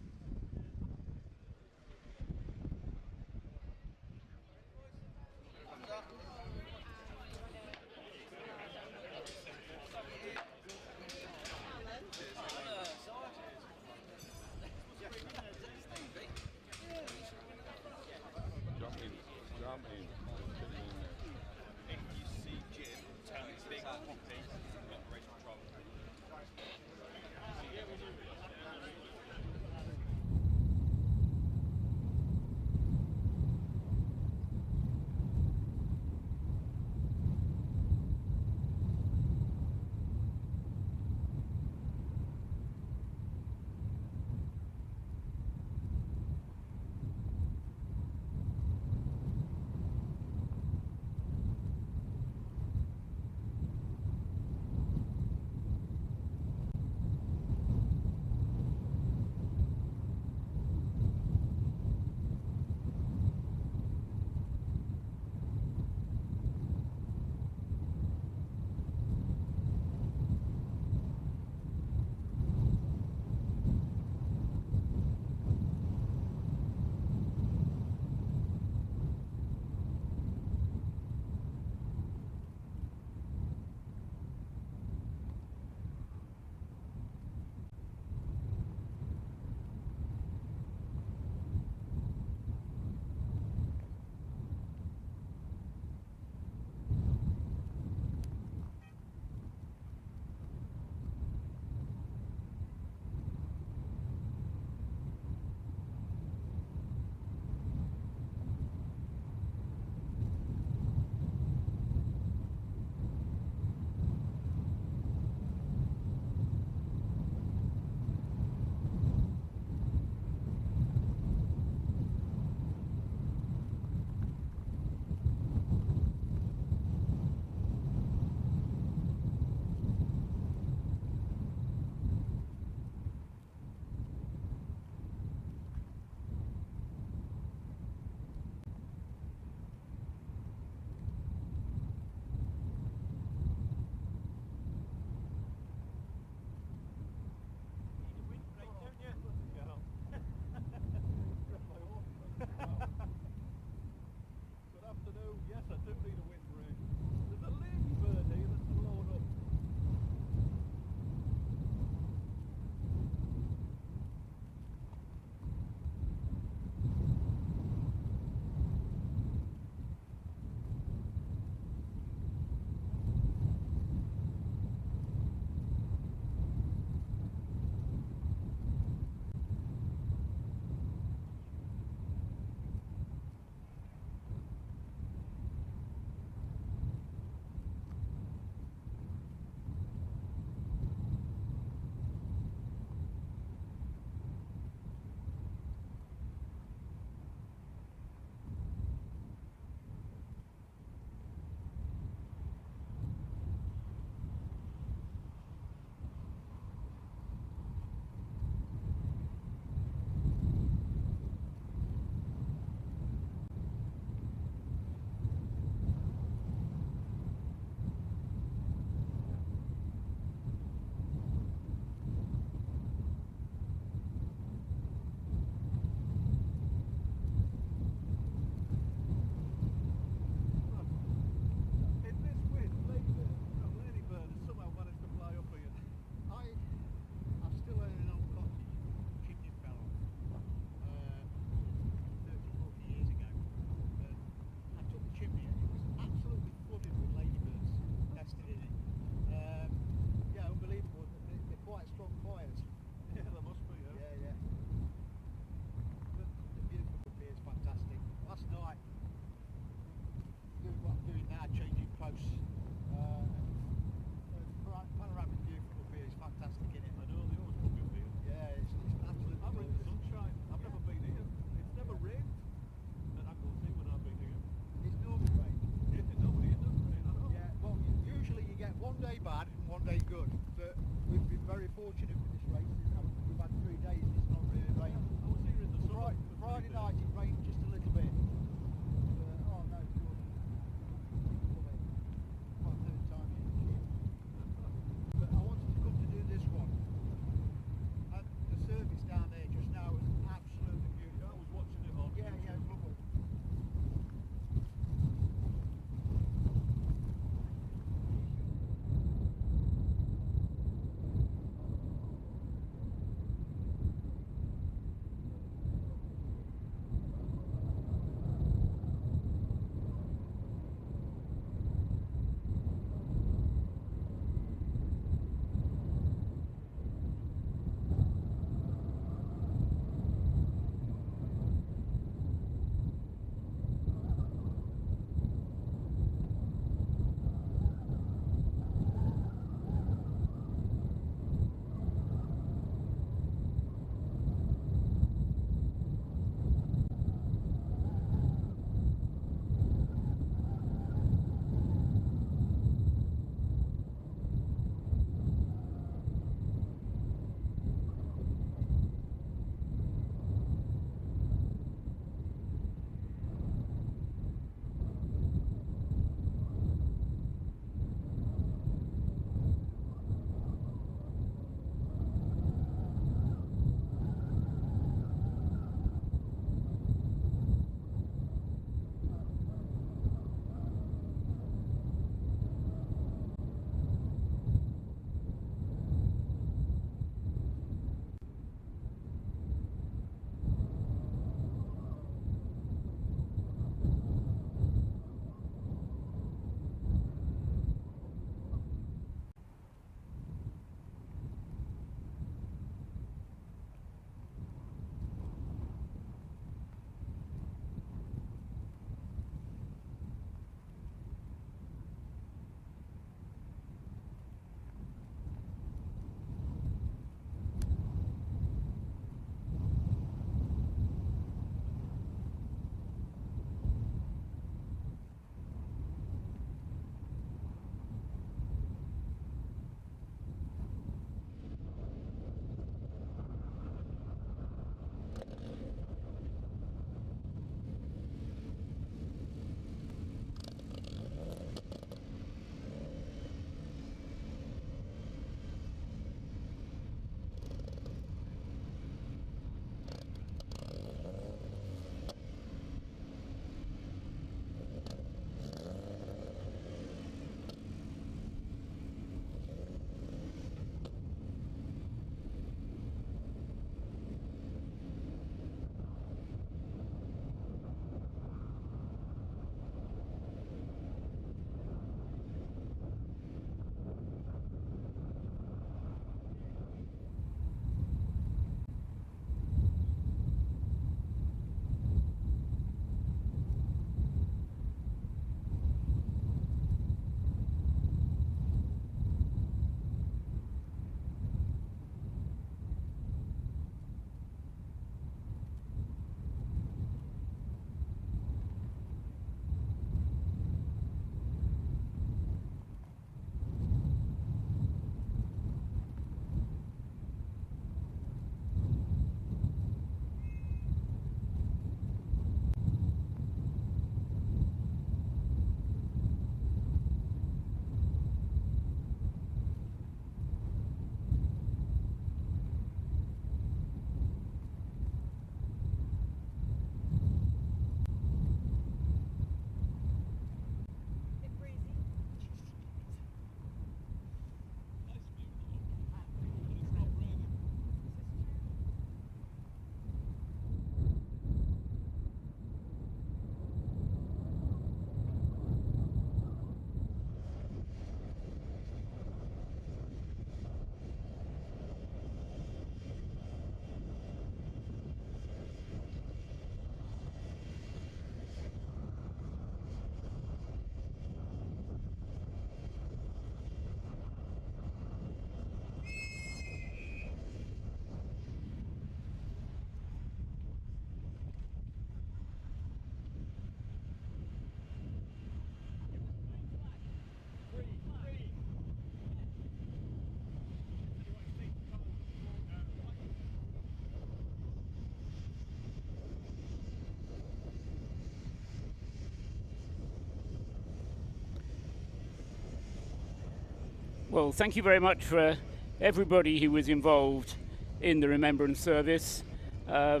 Well, thank you very much for everybody who was involved in the Remembrance Service. I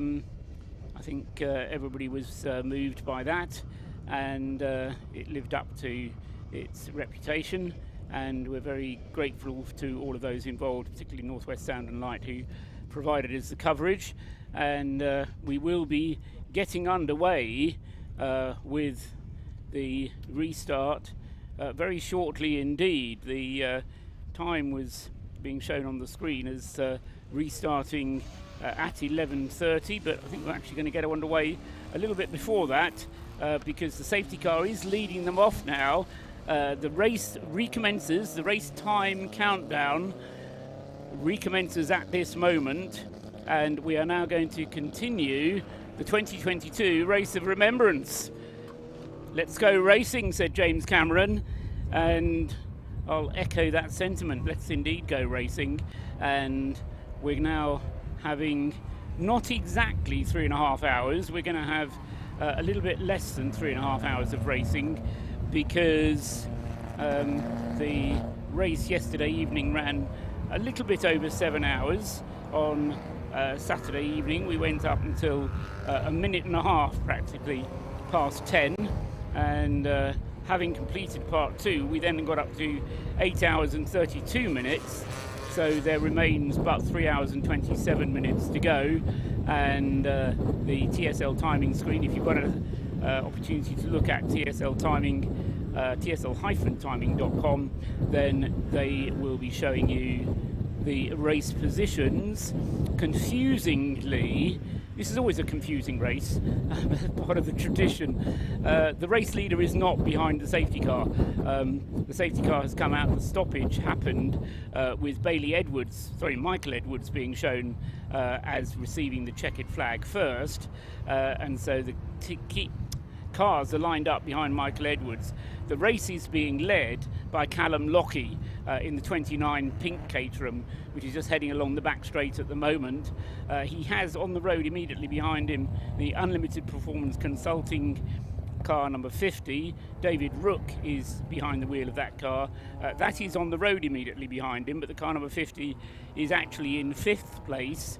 think everybody was moved by that, and it lived up to its reputation, and we're very grateful to all of those involved, particularly Northwest Sound and Light, who provided us the coverage. And we will be getting underway with the restart very shortly indeed. The time was being shown on the screen as restarting at 11:30, but I think we're actually going to get underway a little bit before that because the safety car is leading them off now. The race recommences, the race time countdown recommences at this moment, and we are now going to continue the 2022 Race of Remembrance. Let's go racing, said James Cameron, and I'll echo that sentiment. Let's indeed go racing, and we're now having not exactly 3.5 hours. We're going to have a little bit less than 3.5 hours of racing, because the race yesterday evening ran a little bit over 7 hours. On Saturday evening we went up until a minute and a half practically past 10, and having completed part 2 we then got up to 8 hours and 32 minutes, so there remains but 3 hours and 27 minutes to go. And the TSL timing screen, if you've got an opportunity to look at TSL timing, tsl-timing.com, then they will be showing you the race positions. Confusingly, this is always a confusing race, part of the tradition. The race leader is not behind the safety car. The safety car has come out. The stoppage happened with Michael Edwards being shown as receiving the checkered flag first, and so the cars are lined up behind Michael Edwards. The race is being led by Callum Lockie in the 29 pink Caterham, which is just heading along the back straight at the moment. He has on the road immediately behind him the Unlimited Performance Consulting car number 50. David Rook is behind the wheel of that car. That is on the road immediately behind him, but the car number 50 is actually in 5th place.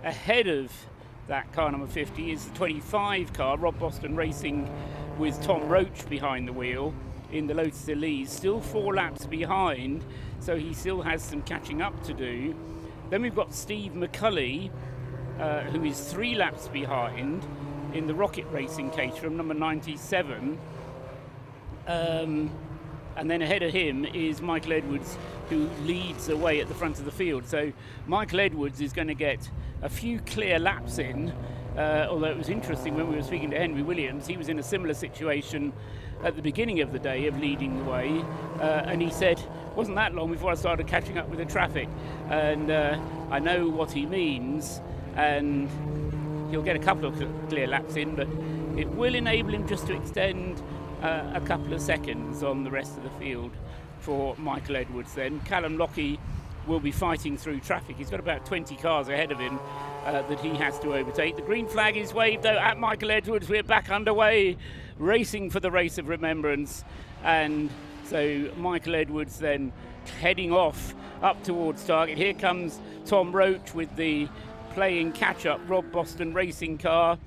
Ahead of that car number 50 is the 25 car, Rob Boston Racing, with Tom Roach behind the wheel in the Lotus Elises, still 4 laps behind, so he still has some catching up to do. Then we've got Steve McCulley, who is 3 laps behind in the Rocket Racing Caterham, number 97. And then ahead of him is Michael Edwards, who leads away at the front of the field. So Michael Edwards is going to get a few clear laps in, although it was interesting when we were speaking to Henry Williams. He was in a similar situation at the beginning of the day of leading the way, and he said, wasn't that long before I started catching up with the traffic, and I know what he means, and he'll get a couple of clear laps in, but it will enable him just to extend a couple of seconds on the rest of the field for Michael Edwards. Then Callum Lockie will be fighting through traffic. He's got about 20 cars ahead of him that he has to overtake. The green flag is waved though at Michael Edwards. We're back underway, racing for the Race of Remembrance, and so Michael Edwards then heading off up towards target. Here comes Tom Roach with the playing catch-up Rob Boston Racing car,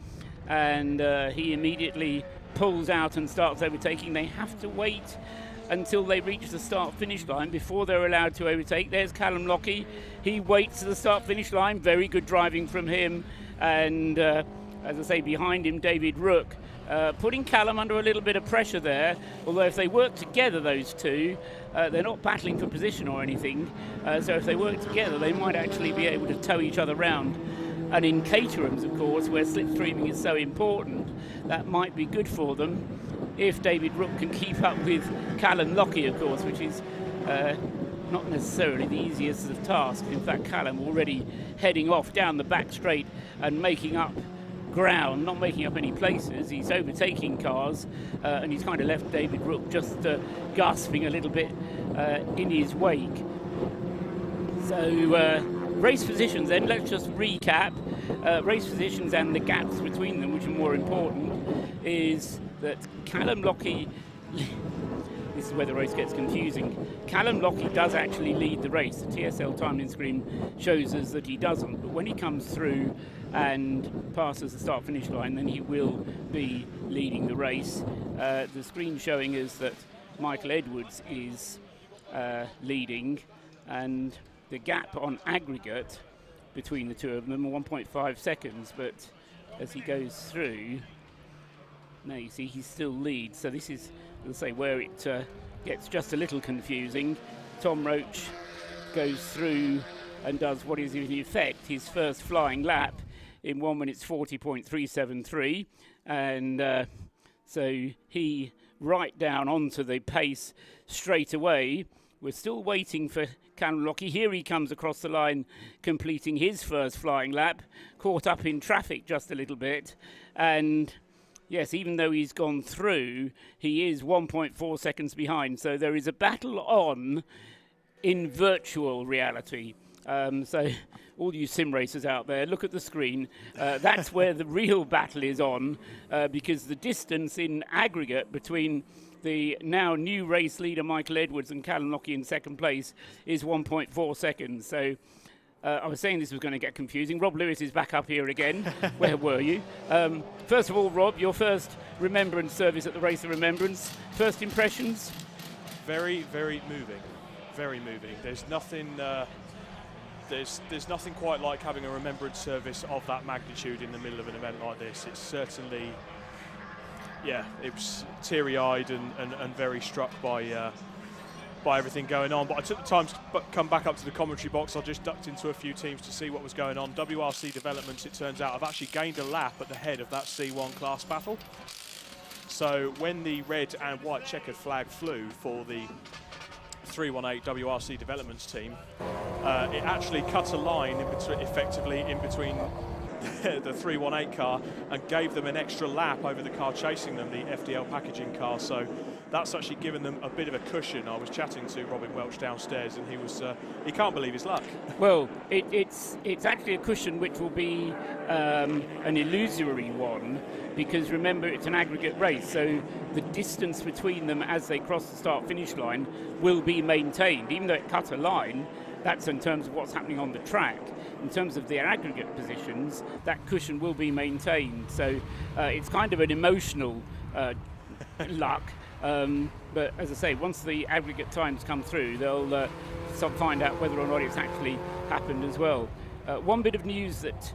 and he immediately pulls out and starts overtaking. They have to wait until they reach the start-finish line before they're allowed to overtake. There's Callum Lockie. He waits to the start-finish line. Very good driving from him. And as I say, behind him, David Rook, putting Callum under a little bit of pressure there. Although if they work together, those two, they're not battling for position or anything. So if they work together, they might actually be able to tow each other round. And in Caterhams, of course, where slipstreaming is so important, that might be good for them if David Rook can keep up with Callum Lockie, of course, which is not necessarily the easiest of tasks. In fact, Callum already heading off down the back straight and making up ground, not making up any places. He's overtaking cars, and he's kind of left David Rook just gasping a little bit in his wake. So race positions then, let's just recap. Race positions and the gaps between them, which are more important, is that Callum Lockie this is where the race gets confusing. Callum Lockie does actually lead the race. The TSL timing screen shows us that he doesn't, but when he comes through and passes the start-finish line, then he will be leading the race. The screen showing us that Michael Edwards is leading, and the gap on aggregate between the two of them are 1.5 seconds, but as he goes through, now you see he still leads. So this is, let's say, where it gets just a little confusing. Tom Roach goes through and does what is in effect his first flying lap in 1 minute 40.373, and so he right down onto the pace straight away. We're still waiting for Callum Lockie. Here he comes across the line, completing his first flying lap, caught up in traffic just a little bit, and yes, even though he's gone through, he is 1.4 seconds behind. So there is a battle on in virtual reality. So all you sim racers out there, look at the screen. That's where the real battle is on, because the distance in aggregate between the now new race leader Michael Edwards and Callum Lockie in second place is 1.4 seconds. So I was saying this was going to get confusing. Rob Lewis is back up here again. Where were you? First of all, Rob, your first Remembrance service at the Race of Remembrance. First impressions? Very, very moving. Very moving. There's nothing. There's nothing quite like having a Remembrance service of that magnitude in the middle of an event like this. It's certainly, yeah, it was teary-eyed and very struck by everything going on. But I took the time to come back up to the commentary box. I just ducked into a few teams to see what was going on. WRC Developments, it turns out, have actually gained a lap at the head of that C1 class battle. So when the red and white checkered flag flew for the 318 WRC Developments team, it actually cut a line effectively in between the 318 car and gave them an extra lap over the car chasing them, the FDL packaging car. So that's actually given them a bit of a cushion. I was chatting to Robin Welch downstairs, and he can't believe his luck. Well, it's actually a cushion which will be an illusory one, because remember, it's an aggregate race, so the distance between them as they cross the start-finish line will be maintained. Even though it cut a line, that's in terms of what's happening on the track. In terms of the aggregate positions, that cushion will be maintained. So it's kind of an emotional luck. But as I say, once the aggregate times come through, they'll find out whether or not it's actually happened as well. One bit of news that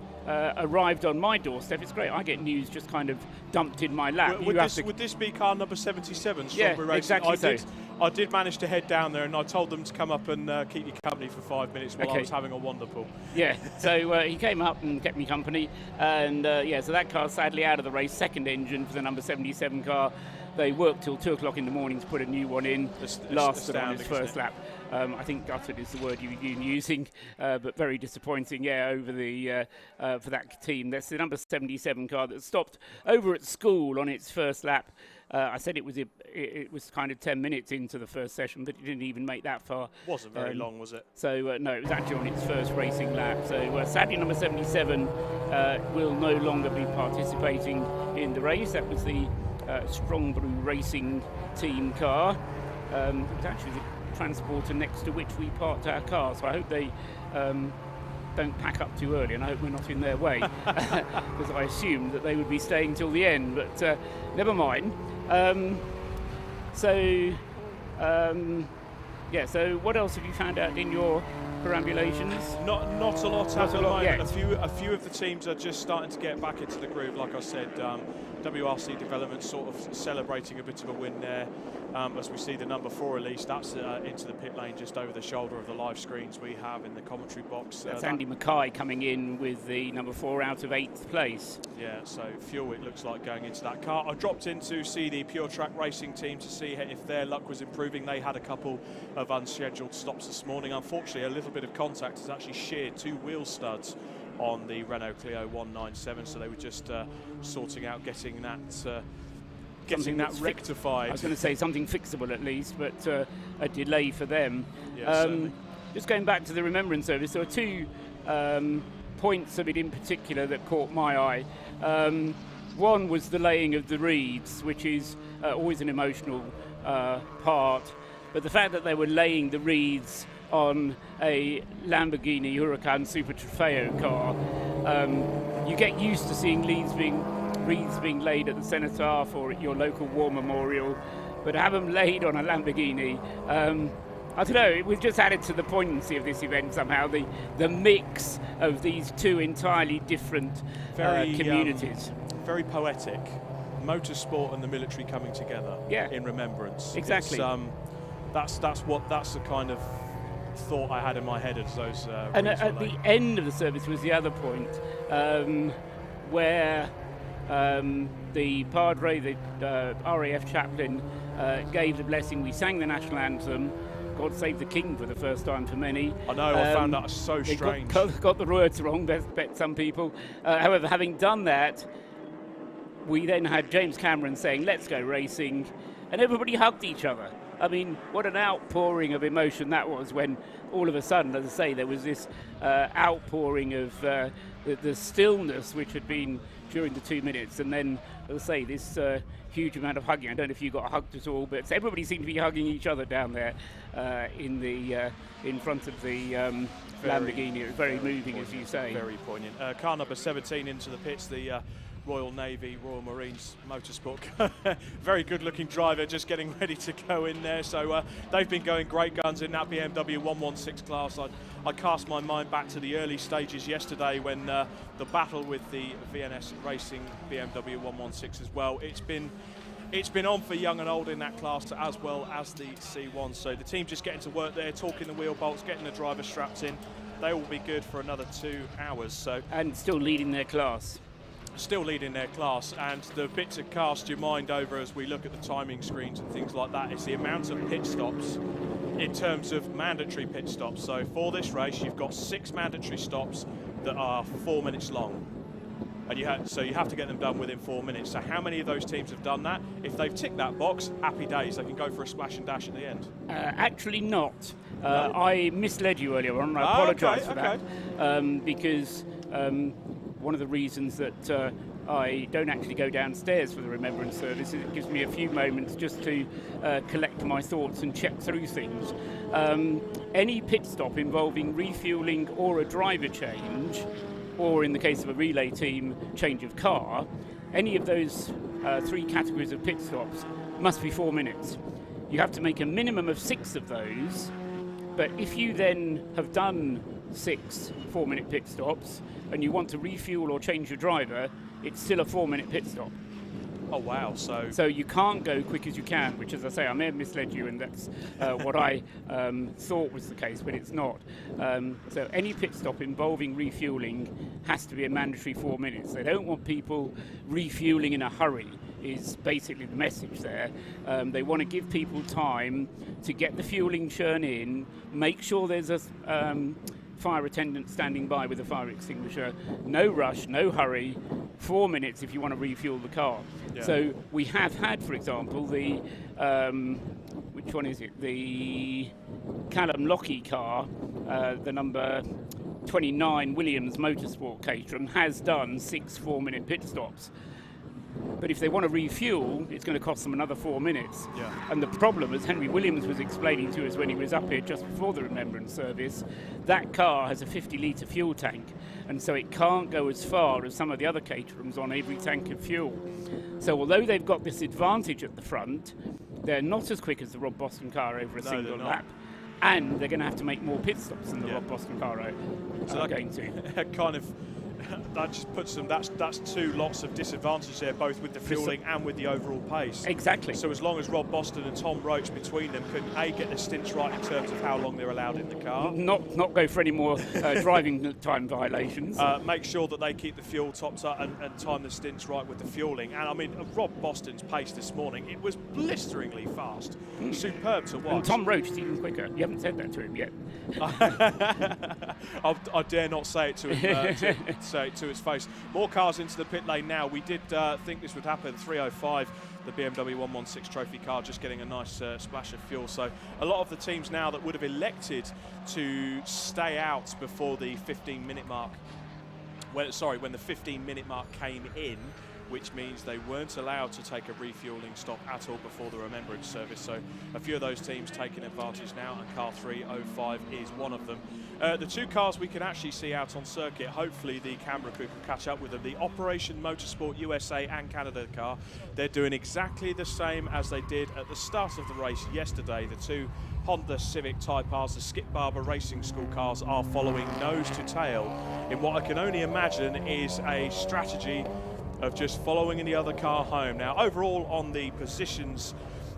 arrived on my doorstep. It's great. I get news just kind of dumped in my lap. Would this be car number 77? Yeah, exactly. I did manage to head down there, and I told them to come up and keep you company for 5 minutes while I was having a wanderpool. Yeah, so he came up and kept me company, and so that car sadly out of the race, second engine for the number 77 car. They worked till 2 o'clock in the morning to put a new one in, lasted on his first lap. I think gutted is the word you've been using, but very disappointing, over the for that team. That's the number 77 car that stopped over at school on its first lap. I said it was kind of 10 minutes into the first session, but it didn't even make that far. Wasn't very long, was it? So, no, it was actually on its first racing lap. So, sadly, number 77 will no longer be participating in the race. That was the Strong Brew Racing team car. It was actually the transporter next to which we parked our car, so I hope they don't pack up too early, and I hope we're not in their way, because I assumed that they would be staying till the end, but never mind. So what else have you found out in your perambulations? Not a lot at the moment. Yet. A few of the teams are just starting to get back into the groove. Like I said, WRC Development sort of celebrating a bit of a win there. As we see the number 4 release, that's into the pit lane just over the shoulder of the live screens we have in the commentary box. That's Andy Mackay coming in with the number 4 out of 8th place. Yeah, so fuel it looks like going into that car. I dropped in to see the Pure Track Racing team to see if their luck was improving. They had a couple of unscheduled stops this morning. Unfortunately, a little bit of contact has actually sheared 2 wheel studs on the Renault Clio 197, so they were just sorting out getting that rectified. I was going to say something fixable at least, but a delay for them. Yeah, just going back to the Remembrance Service, there were 2 points of it in particular that caught my eye. One was the laying of the reeds, which is always an emotional part. But the fact that they were laying the reeds on a Lamborghini Huracan Super Trofeo car, you get used to seeing reeds being laid at the cenotaph or at your local war memorial, but to have them laid on a Lamborghini, I don't know, it was just added to the poignancy of this event somehow, the mix of these two entirely different communities. Very poetic. Motorsport and the military coming together in remembrance. Exactly. That's the kind of thought I had in my head as those and at the end of the service was the other point, where the Padre, the RAF chaplain, gave the blessing. We sang the national anthem, God Save the King, for the first time for many. I know, I found that so strange. Got the words wrong, bet some people. However, having done that, we then had James Cameron saying, let's go racing, and everybody hugged each other. I mean, what an outpouring of emotion that was when all of a sudden, as I say, there was this outpouring of the stillness which had been during the 2 minutes, and then, as I say, this huge amount of hugging. I don't know if you got hugged at all, but everybody seemed to be hugging each other down there in front of the Lamborghini. It was very moving, poignant, as you say. Very poignant. Car number 17 into the pits, the Royal Navy, Royal Marines Motorsport. Very good looking driver, just getting ready to go in there. So they've been going great guns in that BMW 116 class. I cast my mind back to the early stages yesterday when the battle with the VNS Racing BMW 116 as well. It's been on for young and old in that class, as well as the C1. So the team just getting to work there, talking the wheel bolts, getting the driver strapped in. They will be good for another 2 hours. So and still leading their class. Still leading their class, and the bit to cast your mind over as we look at the timing screens and things like that is the amount of pit stops in terms of mandatory pit stops. So for this race, you've got 6 mandatory stops that are 4 minutes long, and you have to get them done within 4 minutes. So how many of those teams have done that? If they've ticked that box, happy days. They can go for a splash and dash at the end. Actually not. No? I misled you earlier on. I apologise for that, because one of the reasons that I don't actually go downstairs for the Remembrance Service is it gives me a few moments just to collect my thoughts and check through things. Any pit stop involving refuelling or a driver change, or in the case of a relay team, change of car, any of those 3 categories of pit stops must be 4 minutes. You have to make a minimum of 6 of those, but if you then have done 6 4-minute pit stops and you want to refuel or change your driver, it's still a 4-minute pit stop. Oh wow! So you can't go quick as you can, which, as I say, I may have misled you, and that's what I thought was the case, but it's not. So any pit stop involving refueling has to be a mandatory 4 minutes. They don't want people refueling in a hurry, is basically the message there. They want to give people time to get the fueling churn in, make sure there's a fire attendant standing by with a fire extinguisher, no rush, no hurry, 4 minutes if you want to refuel the car. Yeah. So we have had, for example, the, which one is it? The Callum Lockie car, the number 29 Williams Motorsport Caterham, has done 6 4-minute pit stops. But if they want to refuel, it's going to cost them another 4 minutes. Yeah. And the problem, as Henry Williams was explaining to us when he was up here just before the Remembrance Service, that car has a 50-litre fuel tank, and so it can't go as far as some of the other Caterhams on every tank of fuel. So although they've got this advantage at the front, they're not as quick as the Rob Boston car over a single lap. And they're going to have to make more pit stops than the Rob Boston car are going to. Kind of, that just puts them, that's 2 lots of disadvantage there, both with the fueling and with the overall pace. Exactly. So as long as Rob Boston and Tom Roach between them can get the stints right in terms of how long they're allowed in the car. Not go for any more driving time violations. Make sure that they keep the fuel topped up and time the stints right with the fueling. And I mean, Rob Boston's pace this morning, it was blisteringly fast. Superb to watch. And Tom Roach is even quicker. You haven't said that to him yet. I dare not say it to him, say it to his face. More cars into the pit lane now. We did think this would happen. 305, the BMW 116 trophy car, just getting a nice splash of fuel. So a lot of the teams now that would have elected to stay out before the 15-minute mark, when the 15-minute mark came in, which means they weren't allowed to take a refueling stop at all before the Remembrance Service. So a few of those teams taking advantage now, and car 305 is one of them. The two cars we can actually see out on circuit, hopefully the Canberra crew can catch up with them. The Operation Motorsport USA and Canada car, they're doing exactly the same as they did at the start of the race yesterday. The two Honda Civic Type Rs, the Skip Barber Racing School cars, are following nose to tail in what I can only imagine is a strategy of just following the other car home. Now, overall on the positions,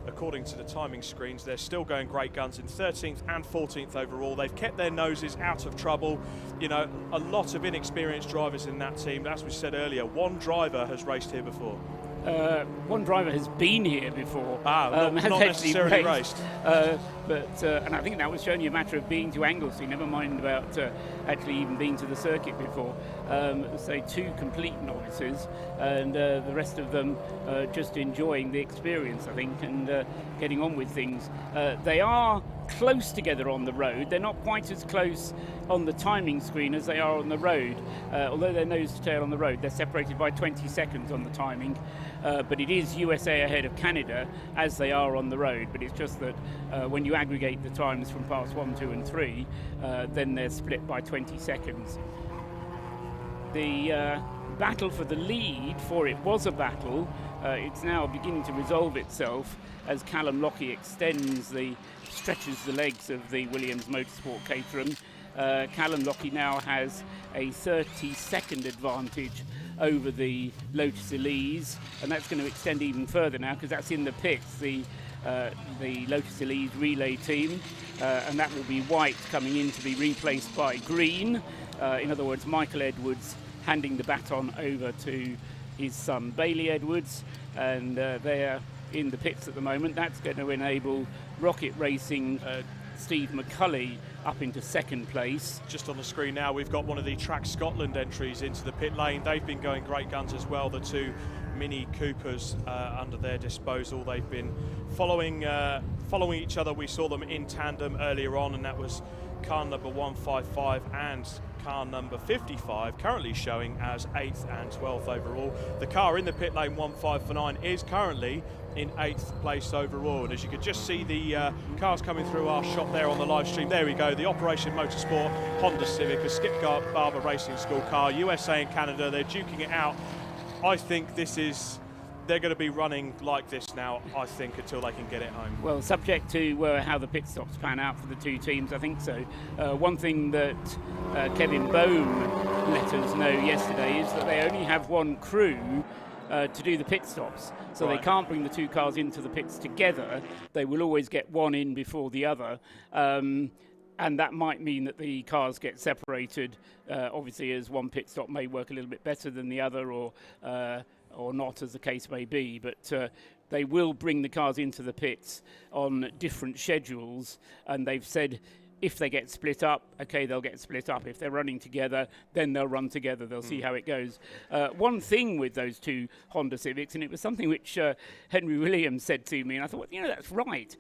according to the timing screens, they're still going great guns in 13th and 14th overall. They've kept their noses out of trouble. You know, a lot of inexperienced drivers in that team. As we said earlier, one driver has raced here before. One driver has been here before. Not necessarily raced. And I think that was showing you a matter of being to Anglesey, never mind about actually even being to the circuit before. Say two complete novices, and the rest of them just enjoying the experience, I think, and getting on with things. They are close together on the road. They're not quite as close on the timing screen as they are on the road. Although they're nose to tail on the road, they're separated by 20 seconds on the timing. But it is USA ahead of Canada as they are on the road. But it's just that when you aggregate the times from parts 1, 2 and 3, then they're split by 20 seconds. The battle for the lead, for it was a battle, it's now beginning to resolve itself as Callum Lockie stretches the legs of the Williams Motorsport Caterham. Callum Lockie now has a 30-second advantage over the Lotus Elise, and that's going to extend even further now because that's in the pits, the Lotus Elise relay team, and that will be white coming in to be replaced by green. In other words, Michael Edwards handing the baton over to his son Bailey Edwards, and they're in the pits at the moment. That's going to enable Rocket Racing Steve McCulley up into second place. Just on the screen now, we've got one of the Track Scotland entries into the pit lane. They've been going great guns as well. The two Mini Coopers under their disposal. They've been following each other. We saw them in tandem earlier on, and that was car number 155 and car number 55, currently showing as 8th and 12th overall. The car in the pit lane 1549 is currently in 8th place overall, and as you can just see the cars coming through our shot there on the live stream, there we go, the Operation Motorsport Honda Civic, a Skip Barber Racing School car, USA and Canada, they're duking it out. I think they're going to be running like this now, I think, until they can get it home. Well, subject to how the pit stops pan out for the two teams, I think so. One thing that Kevin Bohm let us know yesterday is that they only have one crew to do the pit stops. So They can't bring the two cars into the pits together. They will always get one in before the other. And that might mean that the cars get separated, obviously, as one pit stop may work a little bit better than the other, or not, as the case may be. But they will bring the cars into the pits on different schedules, and they've said if they get split up, okay, they'll get split up. If they're running together, then they'll run together. They'll see how it goes. One thing with those two Honda Civics, and it was something which Henry Williams said to me, and I thought, well, that's right.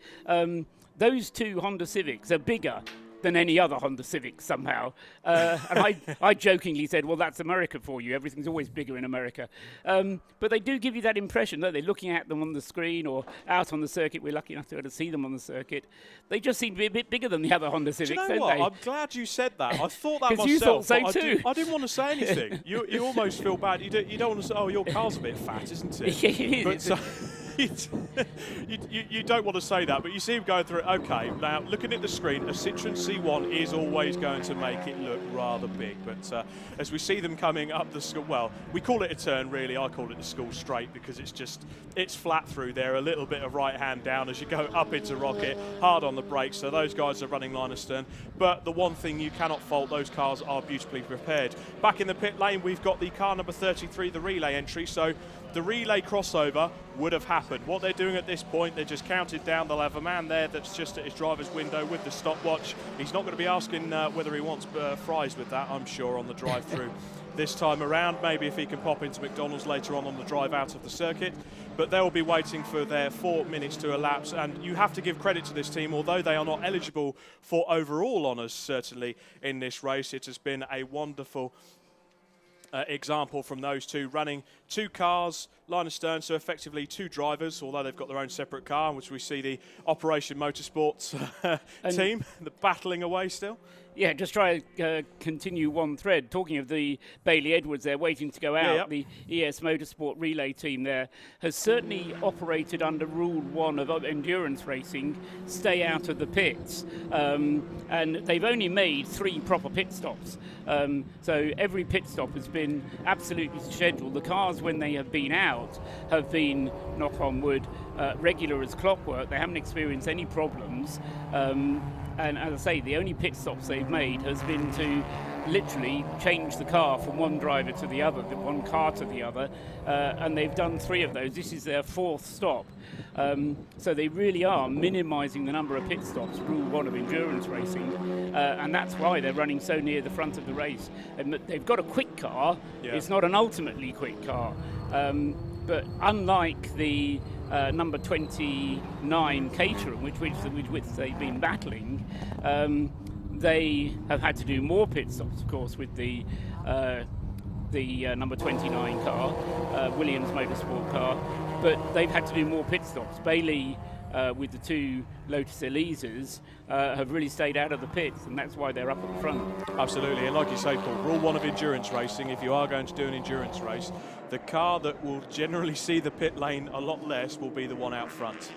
Those two Honda Civics are bigger than any other Honda Civic somehow. And I jokingly said, well, that's America for you. Everything's always bigger in America. But they do give you that impression that they're looking at them on the screen or out on the circuit. We're lucky enough to be able to see them on the circuit. They just seem to be a bit bigger than the other Honda Civics, do you know what? They? I'm glad you said that. I thought that myself. Because you thought so too. I didn't want to say anything. You almost feel bad. You don't want to say, oh, your car's a bit fat, isn't it? Yeah, it is. But, you don't want to say that, but you see him going through it. Okay, now looking at the screen, a Citroen C1 is always going to make it look rather big. But as we see them coming up the school, well, we call it a turn really. I call it the school straight because it's flat through there. A little bit of right hand down as you go up into Rocket, hard on the brakes. So those guys are running line astern. But the one thing you cannot fault, those cars are beautifully prepared. Back in the pit lane, we've got the car number 33, the relay entry. So the relay crossover would have happened. What they're doing at this point, they just counted down. They'll have a man there that's just at his driver's window with the stopwatch. He's not going to be asking whether he wants fries with that, I'm sure, on the drive-through this time around. Maybe if he can pop into McDonald's later on the drive out of the circuit. But they'll be waiting for their 4 minutes to elapse. And you have to give credit to this team, although they are not eligible for overall honours, certainly, in this race. It has been a wonderful example from those two, running 2 cars, line of stern, so effectively 2 drivers, although they've got their own separate car, which we see the Operation Motorsports team battling away still. Yeah, just try to continue one thread. Talking of the Bailey Edwards there waiting to go out, the ES Motorsport relay team there has certainly operated under Rule 1 of endurance racing, stay out of the pits. And they've only made 3 proper pit stops. So every pit stop has been absolutely scheduled. The cars, when they have been out, have been, knock on wood, regular as clockwork. They haven't experienced any problems. And as I say, the only pit stops they've made has been to literally change the car from one driver to the other, one car to the other, and they've done 3 of those. This is their 4th stop. So they really are minimising the number of pit stops, Rule 1 of endurance racing, and that's why they're running so near the front of the race. And they've got a quick car, it's not an ultimately quick car, but unlike the number 29 Caterham, which they've been battling, they have had to do more pit stops, of course, with the number 29 car, Williams Motorsport car, but they've had to do more pit stops. Bailey, with the 2 Lotus Elises, have really stayed out of the pits, and that's why they're up at the front. Absolutely, and like you say, Paul, Rule 1 of endurance racing, if you are going to do an endurance race, the car that will generally see the pit lane a lot less will be the one out front.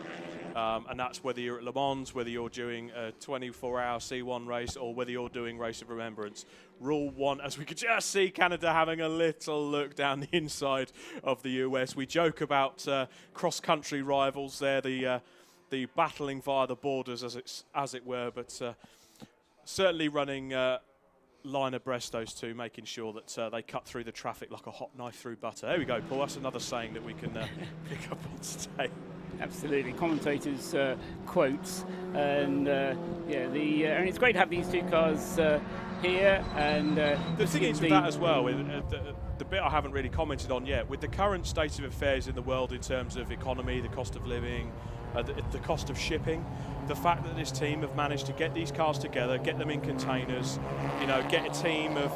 And that's whether you're at Le Mans, whether you're doing a 24-hour C1 race, or whether you're doing Race of Remembrance. Rule 1, as we could just see Canada having a little look down the inside of the US. We joke about cross-country rivals there, the battling via the borders, as it were, but certainly running line abreast, those 2, making sure that they cut through the traffic like a hot knife through butter. There we go, Paul. That's another saying that we can pick up on today. Absolutely, commentators' quotes, and and it's great to have these 2 cars here. And the thing is with that as well, the bit I haven't really commented on yet, with the current state of affairs in the world in terms of economy, the cost of living, the cost of shipping, the fact that this team have managed to get these cars together, get them in containers, get a team of,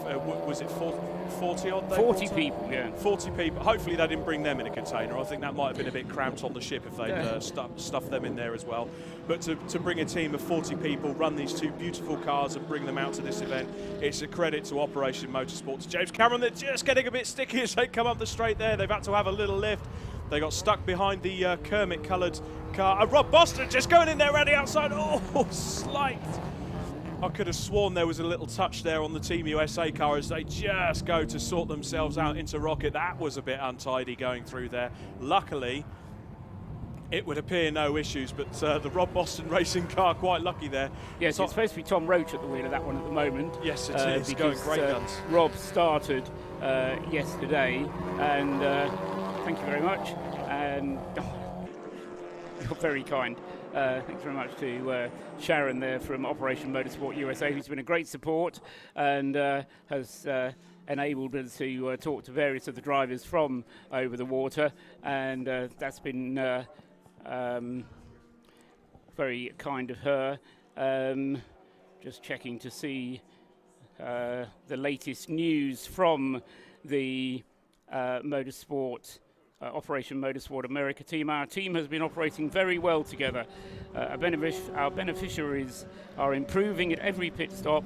was it 40 odd? 40 people, yeah. 40 people. Hopefully they didn't bring them in a container. I think that might have been a bit cramped on the ship if they'd stuffed them in there as well. But to bring a team of 40 people, run these 2 beautiful cars and bring them out to this event, it's a credit to Operation Motorsports. James Cameron, they're just getting a bit sticky as they come up the straight there. They've had to have a little lift. They got stuck behind the Kermit-coloured car. And Rob Boston just going in there around the outside. Oh, slight. I could have sworn there was a little touch there on the Team USA car as they just go to sort themselves out into Rocket. That was a bit untidy going through there. Luckily, it would appear no issues, but the Rob Boston racing car quite lucky there. Yes, it's supposed to be Tom Roach at the wheel of that one at the moment. Yes, it is. Going great guns. Rob started yesterday, and thank you very much. And you're very kind. Thanks very much to Sharon there from Operation Motorsport USA, who's been a great support and has enabled us to talk to various of the drivers from over the water, and that's been very kind of her. Just checking to see the latest news from the Motorsport Operation Motorsport America team. Our team has been operating very well together. Our beneficiaries are improving at every pit stop,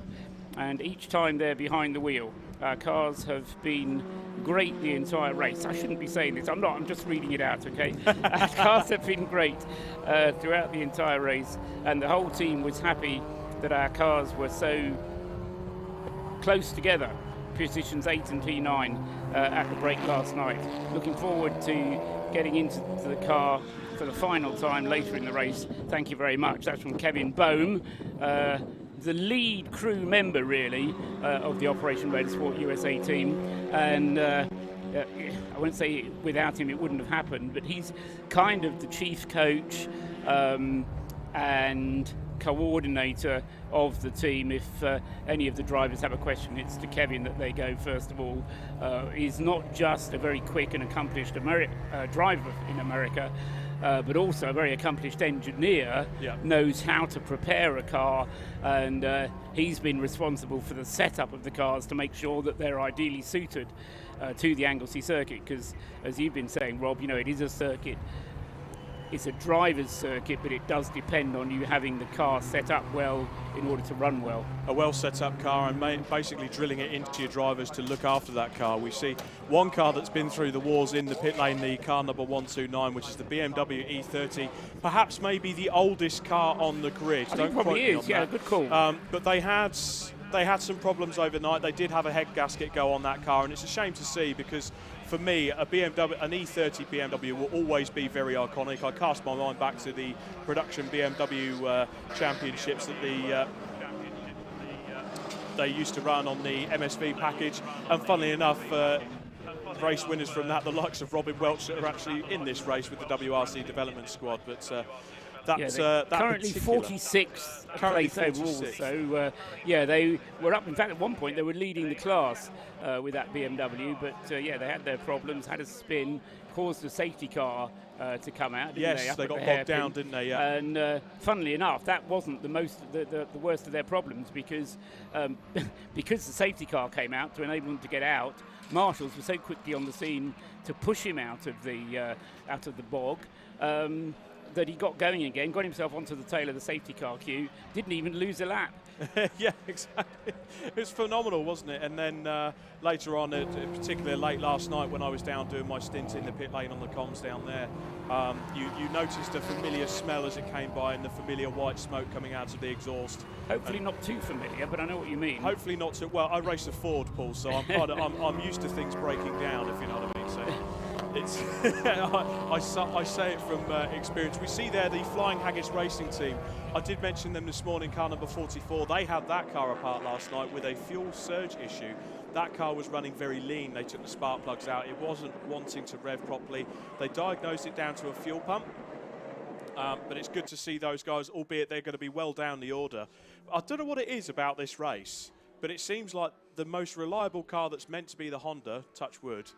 and each time they're behind the wheel. Our cars have been great the entire race. I shouldn't be saying this, I'm just reading it out, okay? Our cars have been great throughout the entire race, and the whole team was happy that our cars were so close together. Positions 8 and P9 at the break last night. Looking forward to getting into the car for the final time later in the race. Thank you very much. That's from Kevin Bohm, the lead crew member, really, of the Operation Motorsport USA team. And I wouldn't say without him it wouldn't have happened, but he's kind of the chief coach and coordinator of the team. If any of the drivers have a question, it's to Kevin that they go first of all. He's not just a very quick and accomplished driver in America, but also a very accomplished engineer, knows how to prepare a car, and he's been responsible for the setup of the cars to make sure that they're ideally suited to the Anglesey circuit, because as you've been saying, Rob, you know, it is a circuit. It's a driver's circuit, but it does depend on you having the car set up well in order to run well. A well set up car, and basically drilling it into your drivers to look after that car. We see one car that's been through the wars in the pit lane, the car number 129, which is the BMW E30, perhaps maybe the oldest car on the grid. I think it probably is, yeah, good call. But they had some problems overnight. They did have a head gasket go on that car, and it's a shame to see, because for me, an E30 BMW will always be very iconic. I cast my mind back to the production BMW championships that they used to run on the MSV package, and funnily enough, race winners from that, the likes of Robin Welch, that are actually in this race with the WRC development squad. But currently 46th place overall. So they were up. In fact, at one point they were leading the class with that BMW, but they had their problems, had a spin, caused a safety car to come out. Yes, they got bogged down, didn't they? Yeah. And funnily enough, that wasn't the worst of their problems, because because the safety car came out to enable them to get out. Marshals were so quickly on the scene to push him out of the bog. That he got going again, got himself onto the tail of the safety car queue, didn't even lose a lap. Yeah, exactly. It was phenomenal, wasn't it? And then later on, particularly late last night when I was down doing my stint in the pit lane on the comms down there, you noticed a familiar smell as it came by, and the familiar white smoke coming out of the exhaust. Hopefully not too familiar, but I know what you mean. Hopefully not too. Well, I race a Ford, Paul, so I'm used to things breaking down, if you know what I mean. So. It's I say it from experience. We see there the Flying Haggis racing team. I did mention them this morning, car number 44. They had that car apart last night with a fuel surge issue. That car was running very lean. They took the spark plugs out. It wasn't wanting to rev properly. They diagnosed it down to a fuel pump. But it's good to see those guys, albeit they're going to be well down the order. I don't know what it is about this race, but it seems like the most reliable car that's meant to be the Honda, touch wood.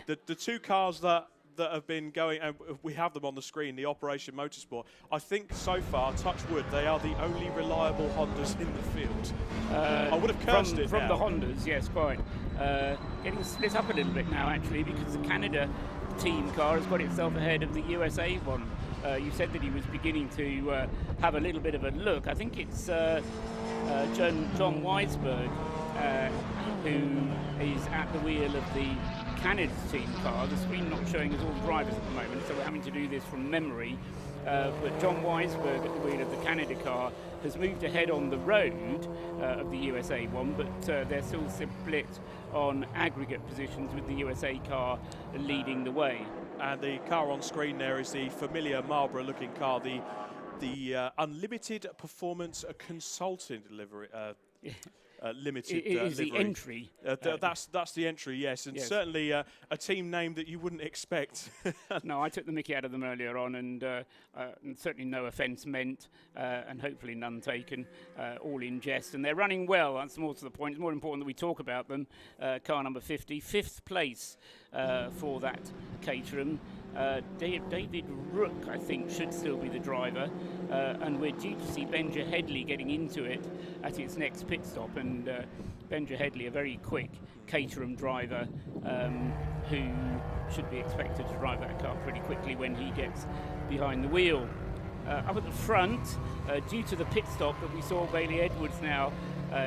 The two cars that have been going, and we have them on the screen, the Operation Motorsport, I think so far, touch wood, they are the only reliable Hondas in the field. I would have cursed it from the Hondas, yes, quite. Getting split up a little bit now, actually, because the Canada team car has got itself ahead of the USA one. You said that he was beginning to have a little bit of a look. I think it's John Weisberg who is at the wheel of the Canada team car. The screen not showing us all the drivers at the moment, so we're having to do this from memory. But John Weisberg at the wheel of the Canada car has moved ahead on the road of the USA one, but they're still split on aggregate positions with the USA car leading the way. And the car on screen there is the familiar Marlboro-looking car, the Unlimited Performance Consulting delivery. Limited it is livery. The entry. That's the entry, yes, and yes. Certainly a team name that you wouldn't expect. No, I took the mickey out of them earlier on, and certainly no offence meant, and hopefully none taken, all in jest. And they're running well. That's more to the point. It's more important that we talk about them. Car number 50, 5th place for that Caterham. David Rook, I think, should still be the driver, and we're due to see Benja Headley getting into it at its next pit stop. And Benja Headley, a very quick Caterham driver, who should be expected to drive that car pretty quickly when he gets behind the wheel. Up at the front, due to the pit stop that we saw, Bailey Edwards now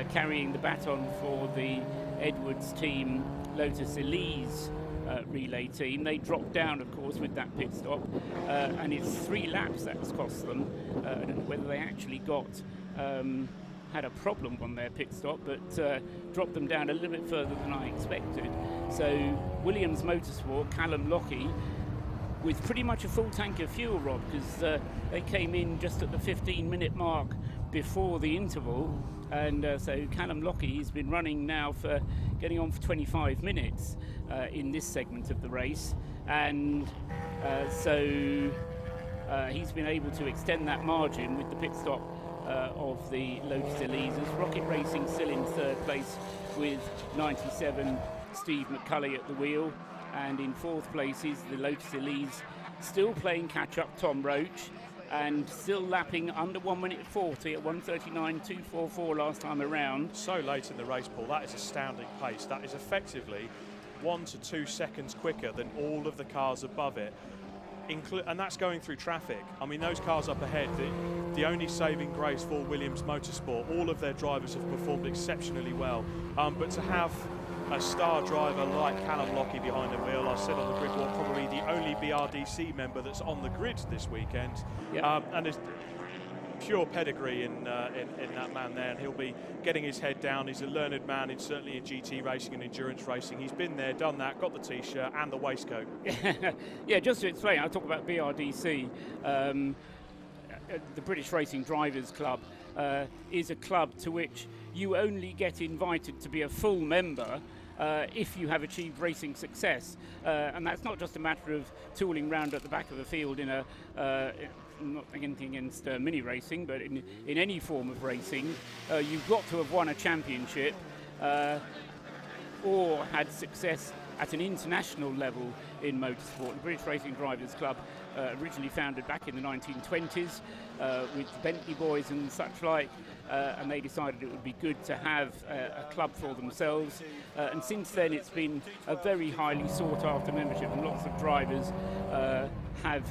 carrying the baton for the Edwards team, Lotus Elises relay team. They dropped down, of course, with that pit stop, and it's 3 laps that's cost them. I don't know whether they actually had a problem on their pit stop, but dropped them down a little bit further than I expected. So Williams Motorsport, Callum Lockie, with pretty much a full tank of fuel, Rob, because they came in just at the 15-minute mark before the interval, and so Callum Lockie has been running now for getting on for 25 minutes in this segment of the race, and so he's been able to extend that margin with the pit stop of the Lotus Elises. Rocket Racing still in 3rd place with 97, Steve McCulley at the wheel, and in 4th place is the Lotus Elise still playing catch-up, Tom Roach, and still lapping under 1 minute 40 at 1:39.244 last time around. So late in the race, Paul, that is astounding pace. That is effectively 1 to 2 seconds quicker than all of the cars above it. And that's going through traffic. I mean, those cars up ahead, the only saving grace for Williams Motorsport, all of their drivers have performed exceptionally well. But to have a star driver like Callum Lockie behind the wheel, I said on the grid walk, probably the only BRDC member that's on the grid this weekend. Yep. And there's pure pedigree in that man there, and he'll be getting his head down. He's a learned man, certainly in GT racing and endurance racing. He's been there, done that, got the T-shirt and the waistcoat. Yeah, just to explain, I'll talk about BRDC. The British Racing Drivers Club is a club to which you only get invited to be a full member if you have achieved racing success. And that's not just a matter of tooling round at the back of the field in a not anything against mini racing, but in any form of racing, you've got to have won a championship or had success at an international level in motorsport. The British Racing Drivers Club, originally founded back in the 1920s with the Bentley boys and such like, and they decided it would be good to have a club for themselves. And since then it's been a very highly sought after membership, and lots of drivers have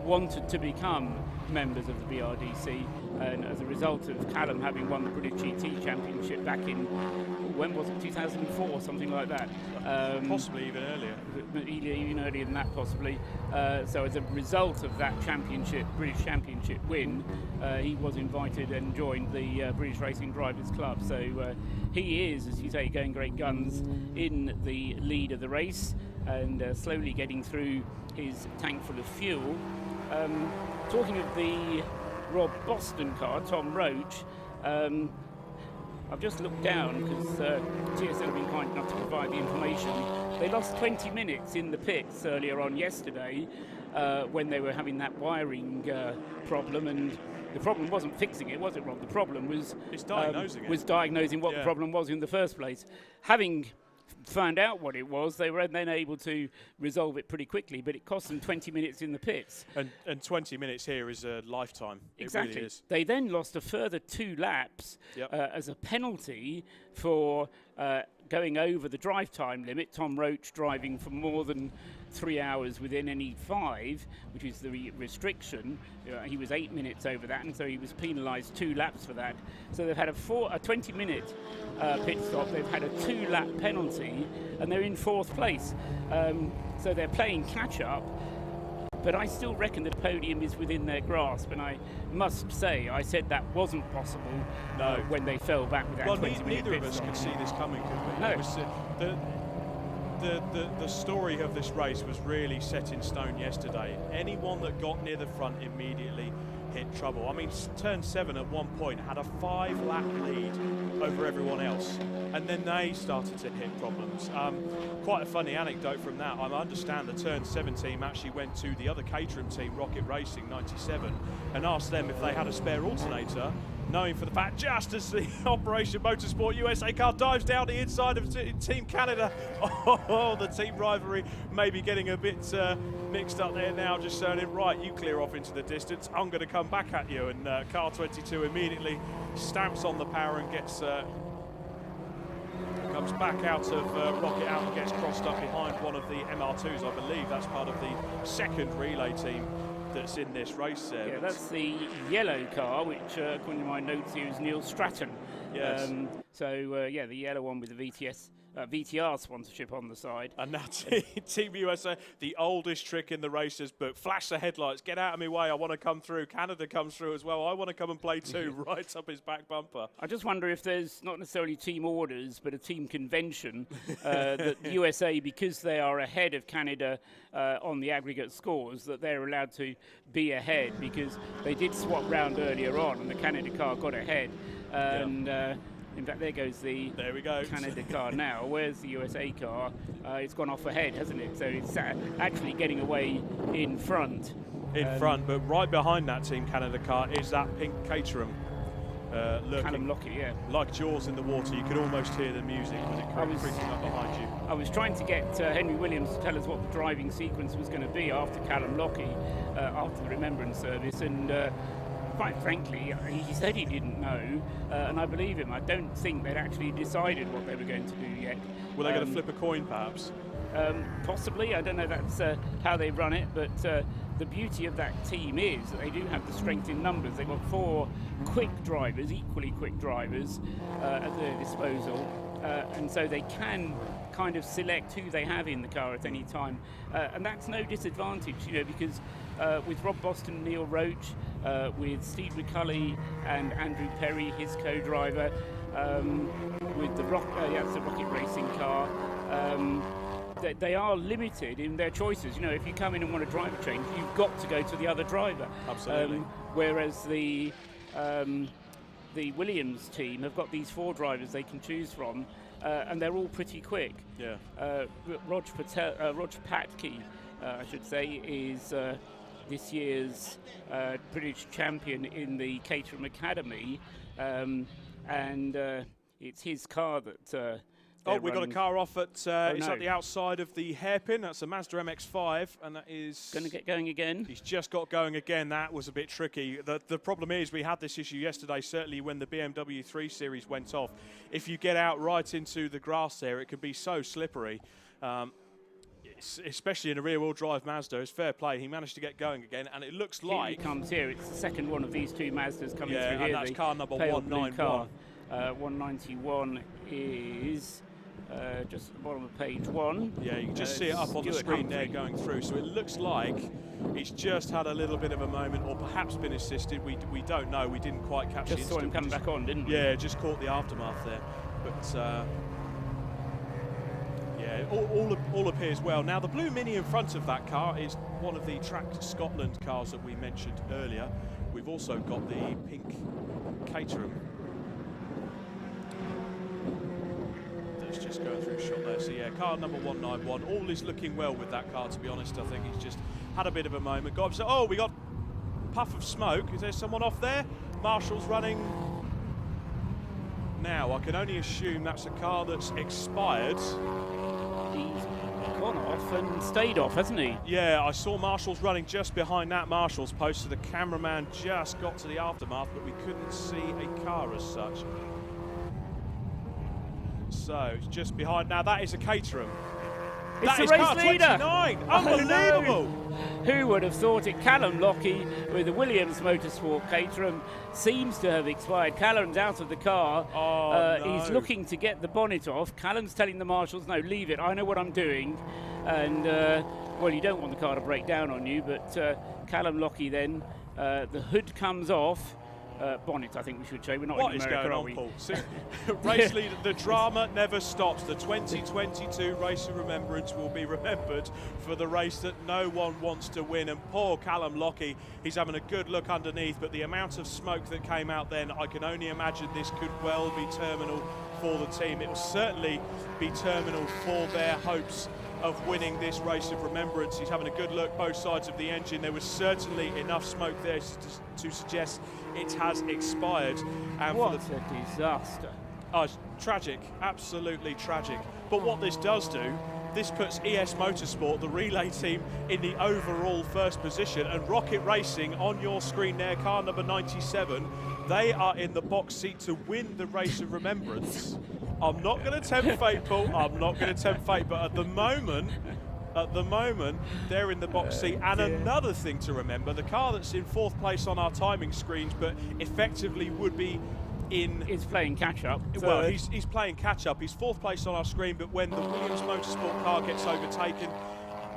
wanted to become members of the BRDC, and as a result of Callum having won the British GT Championship back in, when was it, 2004, something like that. Possibly even earlier. Even earlier than that, possibly. So as a result of that championship, British Championship win, he was invited and joined the British Racing Drivers Club. So he is, as you say, going great guns in the lead of the race, and slowly getting through his tank full of fuel. Talking of the Rob Boston car, Tom Roach, I've just looked down because TSL have been kind enough to provide the information. They lost 20 minutes in the pits earlier on yesterday when they were having that wiring problem, and the problem wasn't fixing it, was it, Rob? The problem was diagnosing what the problem was in the first place. Having found out what it was, they were then able to resolve it pretty quickly, but it cost them 20 minutes in the pits. And 20 minutes here is a lifetime. Exactly. It really is. They then lost a further 2 laps as a penalty for going over the drive time limit. Tom Roach driving for more than 3 hours within any 5, which is the restriction. He was 8 minutes over that, and so he was penalised 2 laps for that. So they've had a 20-minute pit stop. They've had a 2-lap penalty, and they're in 4th place. So they're playing catch-up. But I still reckon the podium is within their grasp, and I must say, I said that wasn't possible when they fell back with that 20-minute neither pit of us stop. could see this coming, could we? No. It was, the story of this race was really set in stone yesterday. Anyone that got near the front immediately hit trouble. I mean, turn 7 at one point had a 5-lap lead over everyone else, and then they started to hit problems. Quite a funny anecdote from that. I understand the turn 7 team actually went to the other Caterham team, Rocket Racing 97, and asked them if they had a spare alternator, knowing for the fact just as the Operation Motorsport USA car dives down the inside of Team Canada. Oh, the team rivalry may be getting a bit mixed up there now, just saying it, right, you clear off into the distance, I'm going to come back at you, and car 22 immediately stamps on the power and gets comes back out of Rocket out and gets crossed up behind one of the MR2s. I believe that's part of the second relay team that's in this race there. Yeah, that's the yellow car, which according to my notes here is Neil Stratton. Yes. Yeah, the yellow one with the VTR sponsorship on the side. And now Team USA, the oldest trick in the racer's book. Flash the headlights, get out of my way, I want to come through. Canada comes through as well, I want to come and play too, right up his back bumper. I just wonder if there's not necessarily team orders, but a team convention that the USA, because they are ahead of Canada on the aggregate scores, that they're allowed to be ahead, because they did swap round earlier on and the Canada car got ahead. And in fact, there goes the Canada car now. Where's the USA car? It's gone off ahead, hasn't it? So it's actually getting away in front. But right behind that Team Canada car is that pink Caterham. lurking. Callum Lockie, yeah. Like Jaws in the water, you could almost hear the music with it creeping up behind you. I was trying to get Henry Williams to tell us what the driving sequence was going to be after Callum Lockie, after the Remembrance Service, and quite frankly, he said he didn't know, and I believe him. I don't think they'd actually decided what they were going to do yet. Were they going to flip a coin, perhaps? Possibly. I don't know that's how they run it, but the beauty of that team is that they do have the strength in numbers. They've got 4 quick drivers, equally quick drivers, at their disposal, and so they can kind of select who they have in the car at any time, and that's no disadvantage, you know, because with Rob Boston, Neil Roach, with Steve McCulley and Andrew Perry, his co-driver, with the Rocket Racing car. They are limited in their choices. You know, if you come in and want to drive a change, you've got to go to the other driver. Absolutely. Whereas the Williams team have got these 4 drivers they can choose from, and they're all pretty quick. Yeah. Rog Patke, I should say, is this year's British champion in the Caterham Academy, and it's his car that. We've got a car off at it's at the outside of the hairpin. That's a Mazda MX5, and that is going to get going again. He's just got going again. That was a bit tricky. The problem is we had this issue yesterday, certainly when the BMW 3 Series went off. If you get out right into the grass there, it can be so slippery. Especially in a rear-wheel drive Mazda. It's fair play. He managed to get going again, and it looks like... Here he comes here. It's the second one of these 2 Mazdas coming through here. Yeah, and that's car number 191. 191 is... just at the bottom of page 1. Yeah, you can just see it up on the screen there going through. So it looks like it's just had a little bit of a moment, or perhaps been assisted. We don't know. We didn't quite catch it. Just saw him come back on, didn't we? Yeah, just caught the aftermath there. But yeah, all appears well. Now the blue Mini in front of that car is one of the Track Scotland cars that we mentioned earlier. We've also got the pink Caterham. Just going through shot there. So yeah, car number 191. All is looking well with that car, to be honest. I think he's just had a bit of a moment. Oh, we got a puff of smoke. Is there someone off there? Marshall's running. Now, I can only assume that's a car that's expired. He's gone off and stayed off, hasn't he? Yeah, I saw Marshall's running just behind that Marshall's post, so the cameraman just got to the aftermath, but we couldn't see a car as such. So it's just behind. Now that is a Caterham. It's the race leader. 29. Unbelievable. Who would have thought it? Callum Lockie with the Williams Motorsport Caterham seems to have expired. Callum's out of the car. No. He's looking to get the bonnet off. Callum's telling the marshals, no, leave it. I know what I'm doing. And, well, you don't want the car to break down on you, but Callum Lockie then, the hood comes off. Bonnet, I think we should say. We're not in America, going are on, we? Paul? Race leader, the drama never stops. The 2022 Race of Remembrance will be remembered for the race that no one wants to win. And poor Callum Lockie, he's having a good look underneath, but the amount of smoke that came out then, I can only imagine this could well be terminal for the team. It will certainly be terminal for their hopes of winning this Race of Remembrance. He's having a good look both sides of the engine. There was certainly enough smoke there to suggest it has expired. And what a disaster. Oh, it's tragic, absolutely tragic. But what this does do, this puts ES Motorsport, the relay team, in the overall first position, and Rocket Racing on your screen there, car number 97, they are in the box seat to win the Race of Remembrance. I'm not going to tempt fate, Paul. I'm not going to tempt fate, but at the moment, they're in the box seat. And another thing to remember, the car that's in 4th place on our timing screens, but effectively would be in... He's playing catch-up. Well, he's playing catch-up. He's 4th place on our screen, but when the Williams Motorsport car gets overtaken,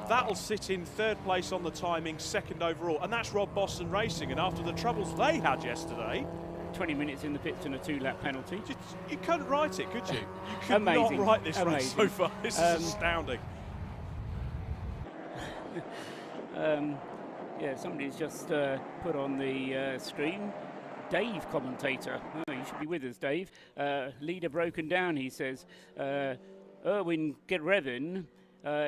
that'll sit in 3rd place on the timing, 2nd overall. And that's Rob Boston Racing. And after the troubles they had yesterday... 20 minutes in the pits and a 2-lap penalty. You couldn't write it, could you? You could Amazing. not write this race so far. This is astounding. Yeah, somebody's just put on the screen. Dave, commentator. Oh, you should be with us, Dave. Leader broken down, he says. Erwin Gerevin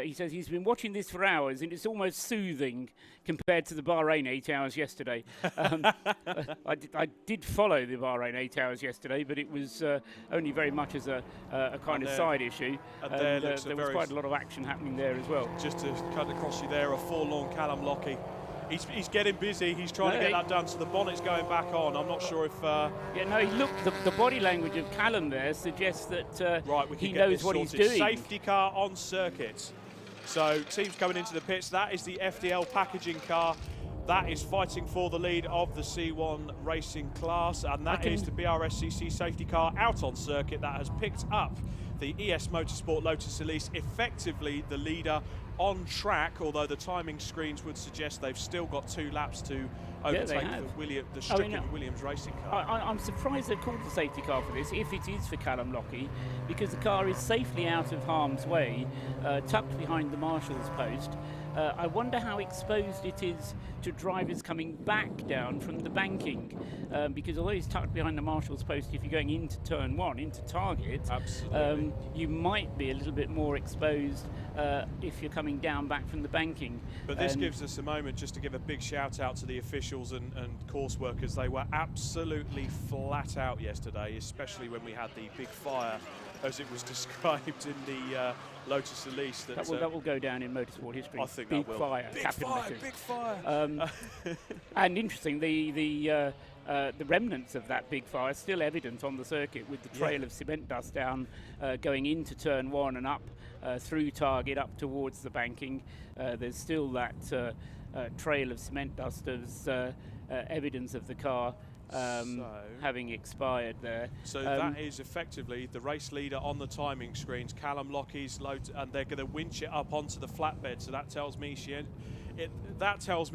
He says he's been watching this for hours and it's almost soothing compared to the Bahrain 8 hours yesterday. I did follow the Bahrain 8 hours yesterday, but it was only very much as a kind of side issue. And there was quite a lot of action happening there as well. Just to cut across you there, a forlorn Callum Lockie. He's getting busy. He's trying to get that done, so the bonnet's going back on. I'm not sure if... Yeah, no, look, the body language of Callum there suggests that he knows what he's doing. Safety car on circuit. So teams coming into the pits. That is the FDL packaging car. That is fighting for the lead of the C1 racing class, and that is the BRSCC safety car out on circuit that has picked up the ES Motorsport Lotus Elise, effectively the leader on track, although the timing screens would suggest they've still got 2 laps to overtake the stricken Williams racing car. I'm surprised they've called the safety car for this, if it is for Callum Lockie, because the car is safely out of harm's way, tucked behind the marshal's post. I wonder how exposed it is to drivers coming back down from the banking, because although it's tucked behind the marshal's post, if you're going into turn 1, into target, you might be a little bit more exposed if you're coming down back from the banking. But this gives us a moment just to give a big shout out to the officials and course workers. They were absolutely flat out yesterday, especially when we had the big fire, as it was described in the Lotus Elise. That will go down in motorsport history. I think big that will. Fire, big fire, big fire. And interesting, the remnants of that big fire still evident on the circuit, with the trail of cement dust down going into turn 1 and up through target up towards the banking. There's still that trail of cement dust as evidence of the car having expired there. So that is effectively the race leader on the timing screens, Callum Lockie's load, and they're going to winch it up onto the flatbed. So that tells me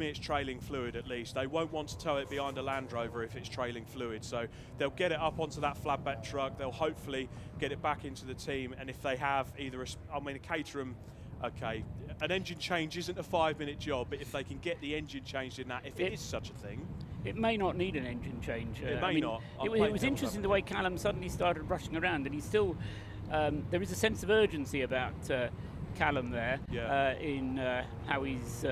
it's trailing fluid at least. They won't want to tow it behind a Land Rover if it's trailing fluid. So they'll get it up onto that flatbed truck. They'll hopefully get it back into the team. And if they have either a Caterham, okay, an engine change isn't a 5-minute job, but if they can get the engine changed in that, if it is such a thing. It may not need an engine change. It may not. It was interesting the way Callum suddenly started rushing around, and he's still, there is a sense of urgency about Callum there in how he's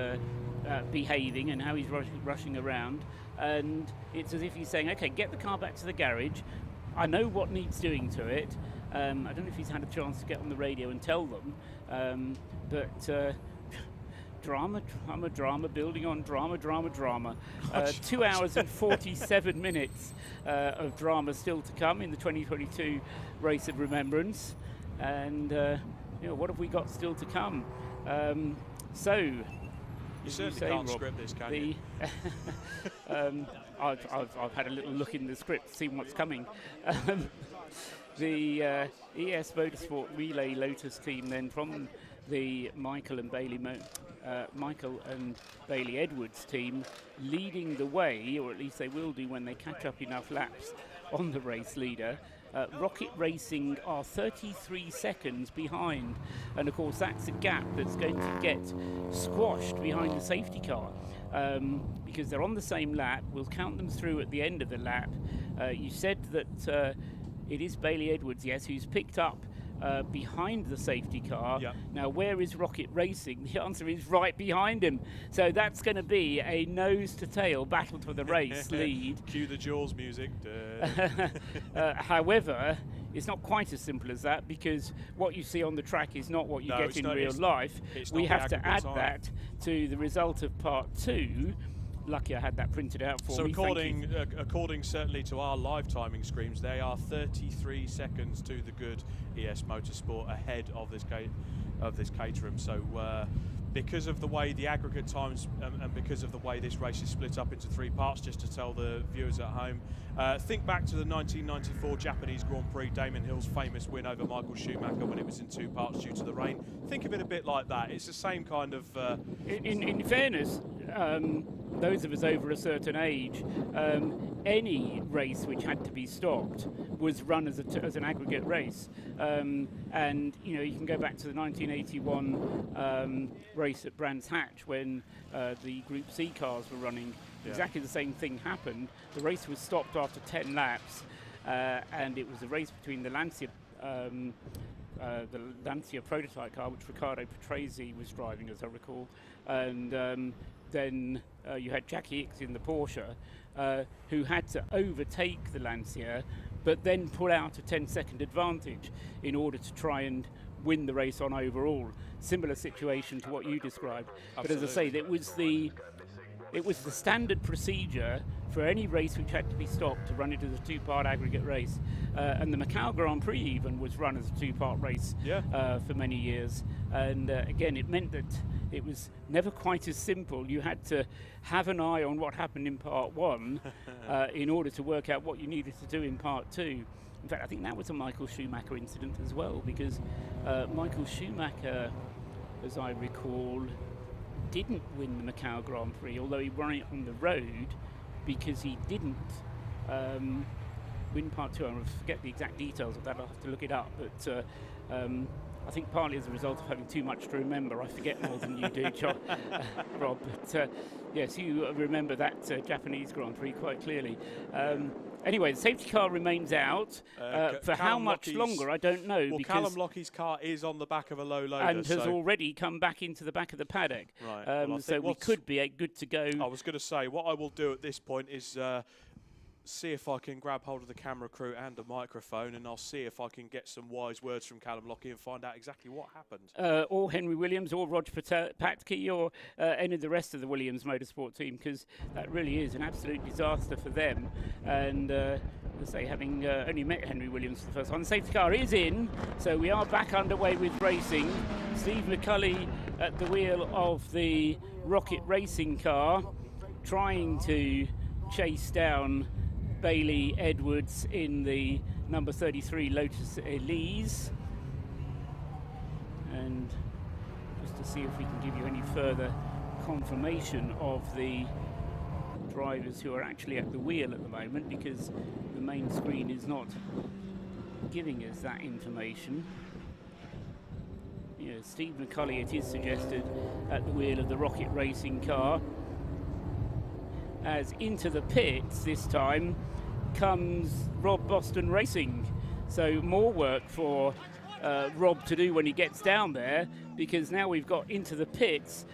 behaving and how he's rushing around. And it's as if he's saying, okay, get the car back to the garage. I know what needs doing to it. I don't know if he's had a chance to get on the radio and tell them, but drama, building on drama. 2 hours and 47 minutes of drama still to come in the 2022 race of Remembrance. And what have we got still to come? You certainly can't script this, can you? I've had a little look in the script, seen what's coming. The ES Motorsport Relay Lotus team then from the Michael and Bailey Edwards team leading the way, or at least they will do when they catch up enough laps on the race leader. Rocket Racing are 33 seconds behind, and of course that's a gap that's going to get squashed behind the safety car, because they're on the same lap. We'll count them through at the end of the lap. You said that it is Bailey Edwards, yes, who's picked up behind the safety car. Yep. Now, where is Rocket Racing? The answer is right behind him. So that's going to be a nose-to-tail battle for the race lead. Cue the Jaws music. However, it's not quite as simple as that, because what you see on the track is not what you get in real life. We have to add that to the result of part 2. Lucky I had that printed out for me. So according certainly to our live timing screens, they are 33 seconds to the good ES Motorsport ahead of this Caterham. So because of the way the aggregate times and because of the way this race is split up into 3 parts, just to tell the viewers at home, think back to the 1994 Japanese Grand Prix, Damon Hill's famous win over Michael Schumacher when it was in 2 parts due to the rain. Think of it a bit like that. It's the same kind of... In fairness, those of us over a certain age, any race which had to be stopped was run as an aggregate race. And you can go back to the 1981 race at Brands Hatch when the Group C cars were running. Yeah. Exactly the same thing happened. The race was stopped after 10 laps, and it was a race between the Lancia the Lancia prototype car, which Riccardo Patrese was driving, as I recall, and then you had Jackie Ickx in the Porsche, who had to overtake the Lancia, but then pull out a 10-second advantage in order to try and win the race on overall. Similar situation to what you described. But as I say, it was the standard procedure for any race which had to be stopped to run it as a two-part aggregate race. And the Macau Grand Prix even was run as a two-part race for many years. And again, it meant that it was never quite as simple. You had to have an eye on what happened in part one in order to work out what you needed to do in part two. In fact, I think that was a Michael Schumacher incident as well, because Michael Schumacher, as I recall, didn't win the Macau Grand Prix, although he won it on the road, because he didn't win part two. I forget the exact details of that, I'll have to look it up, but I think partly as a result of having too much to remember. I forget more than you do, Rob, but yes, you remember that Japanese Grand Prix quite clearly. Anyway, the safety car remains out. For how much longer, I don't know. Well, Callum Lockie's car is on the back of a low loader. And has already come back into the back of the paddock. Right. Well, so we could be good to go. I was going to say, what I will do at this point is see if I can grab hold of the camera crew and a microphone, and I'll see if I can get some wise words from Callum Lockie and find out exactly what happened. Or Henry Williams, or Roger Patke, or any of the rest of the Williams Motorsport team, because that really is an absolute disaster for them. And as I say, having only met Henry Williams for the first time, the safety car is in, so we are back underway with racing. Steve McCulley at the wheel of the Rocket Racing car, trying to chase down Bailey Edwards in the number 33 Lotus Elise. And just to see if we can give you any further confirmation of the drivers who are actually at the wheel at the moment, because the main screen is not giving us that information. Yeah, Steve McCulley, it is suggested, at the wheel of the Rocket Racing car. As into the pits this time comes Rob Boston Racing. So more work for Rob to do when he gets down there, because now we've got into the pits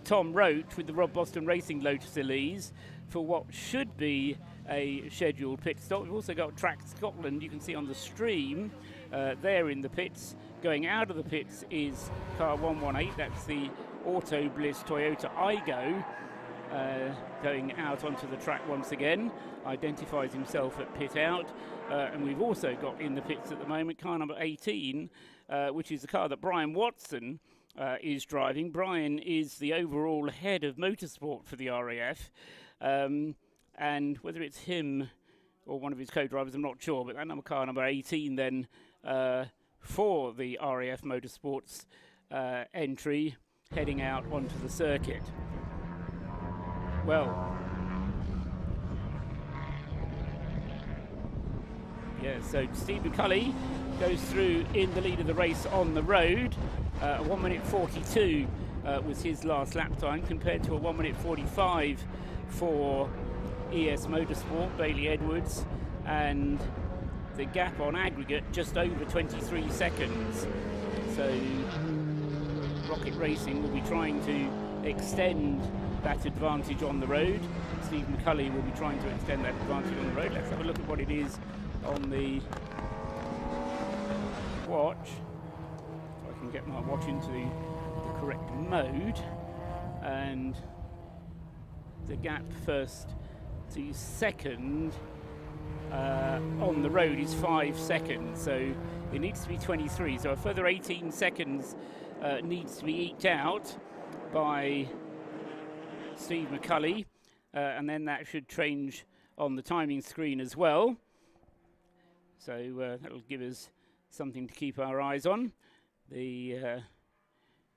Tom Roach with the Rob Boston Racing Lotus Elise for what should be a scheduled pit stop. We've also got Track Scotland, you can see on the stream there in the pits. Going out of the pits is car 118, that's the Auto Bliss Toyota Igo. Going out onto the track once again, identifies himself at pit out, and we've also got in the pits at the moment car number 18, which is the car that Brian Watson is driving. Brian is the overall head of motorsport for the RAF, and whether it's him or one of his co-drivers, I'm not sure, but that car number 18 then for the RAF Motorsports entry, heading out onto the circuit. Well, yeah, so Steve McCulley goes through in the lead of the race on the road. 1 minute 42 was his last lap time, compared to a 1 minute 45 for ES Motorsport, Bailey Edwards, and the gap on aggregate just over 23 seconds. So Rocket Racing will be trying to extend that advantage on the road. Steve McCulley will be trying to extend that advantage on the road. Let's have a look at what it is on the watch. If I can get my watch into the correct mode. And the gap first to second on the road is 5 seconds, so it needs to be 23, so a further 18 seconds needs to be eked out by Steve McCulley, and then that should change on the timing screen as well, so that'll give us something to keep our eyes on. The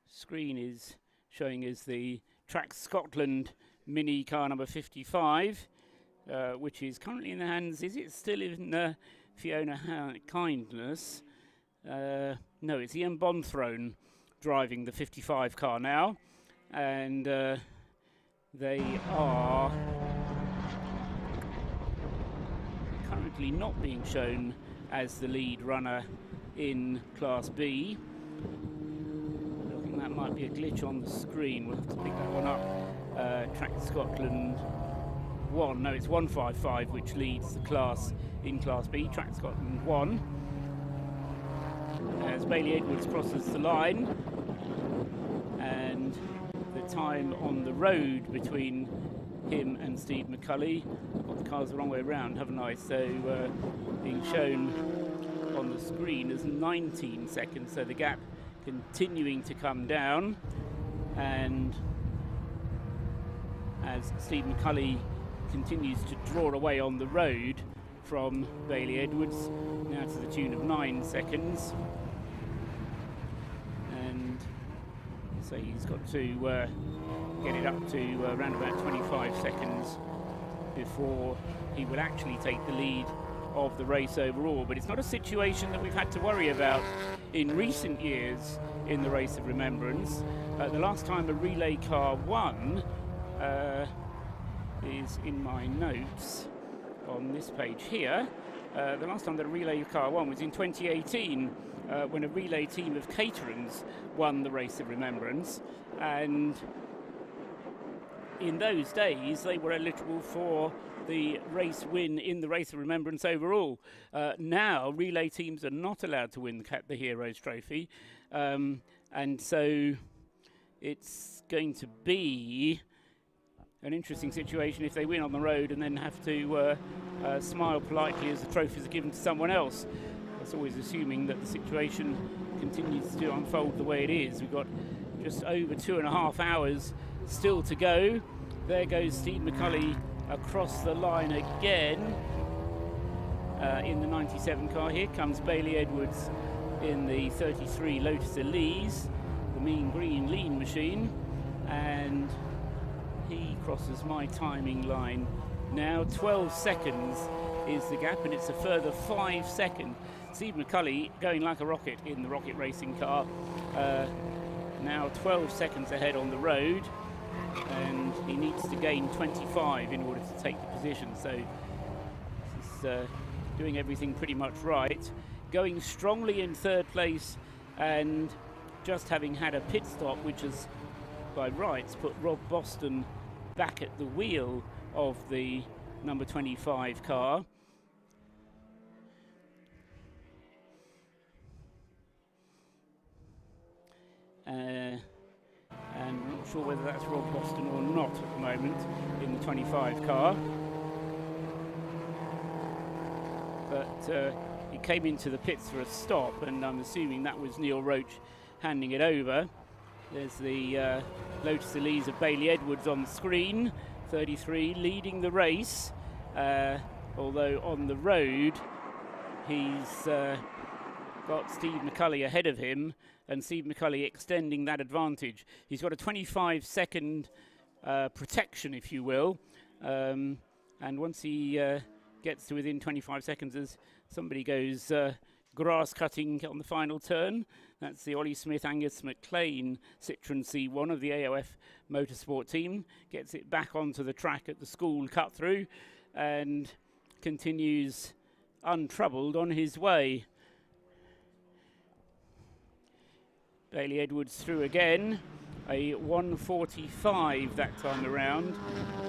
screen is showing us the Track Scotland Mini car number 55, which is currently in the hands, is it still in Fiona Kindness? No, it's Ian Bonthrown driving the 55 car now, and they are currently not being shown as the lead runner in Class B. I think that might be a glitch on the screen. We'll have to pick that one up. Track Scotland 1. No, it's 155 which leads the class in Class B. Track Scotland 1. As Bailey Edwards crosses the line, and the time on the road between him and Steve McCulley. Got the cars the wrong way around, haven't I? So being shown on the screen as 19 seconds, so the gap continuing to come down, and as Steve McCulley continues to draw away on the road from Bailey Edwards, now to the tune of 9 seconds. And so he's got to get it up to around about 25 seconds before he will actually take the lead of the race overall. But it's not a situation that we've had to worry about in recent years in the Race of Remembrance. The last time a relay car won is in my notes on this page here. The last time that a relay car won was in 2018 when a relay team of Caterhams won the Race of Remembrance, and in those days they were eligible for the race win in the Race of Remembrance overall. Now relay teams are not allowed to win the Heroes Trophy, and so it's going to be an interesting situation if they win on the road and then have to smile politely as the trophies are given to someone else. That's always assuming that the situation continues to unfold the way it is. We've got just over 2.5 hours still to go. There goes Steve McCulley across the line again in the 97 car. Here comes Bailey Edwards in the 33 Lotus Elises, the mean green lean machine, and he crosses my timing line now. 12 seconds is the gap, and it's a further 5 seconds. Steve McCulley going like a rocket in the rocket racing car. Now 12 seconds ahead on the road, and he needs to gain 25 in order to take the position. So he's doing everything pretty much right. Going strongly in third place, and just having had a pit stop, which has by rights put Rob Boston back at the wheel of the number 25 car. And I'm not sure whether that's Rob Boston or not at the moment in the 25 car. But he came into the pits for a stop, and I'm assuming that was Neil Roach handing it over. There's the Lotus Elise of Bailey Edwards on the screen, 33, leading the race, although on the road he's got Steve McCulley ahead of him, and Steve McCulley extending that advantage. He's got a 25-second protection, if you will, and once he gets to within 25 seconds, as somebody goes grass cutting on the final turn. That's the Ollie Smith Angus McLean Citroen C1 of the AOF Motorsport team. Gets it back onto the track at the school cut through and continues untroubled on his way. Bailey Edwards through again, a 1:45 that time around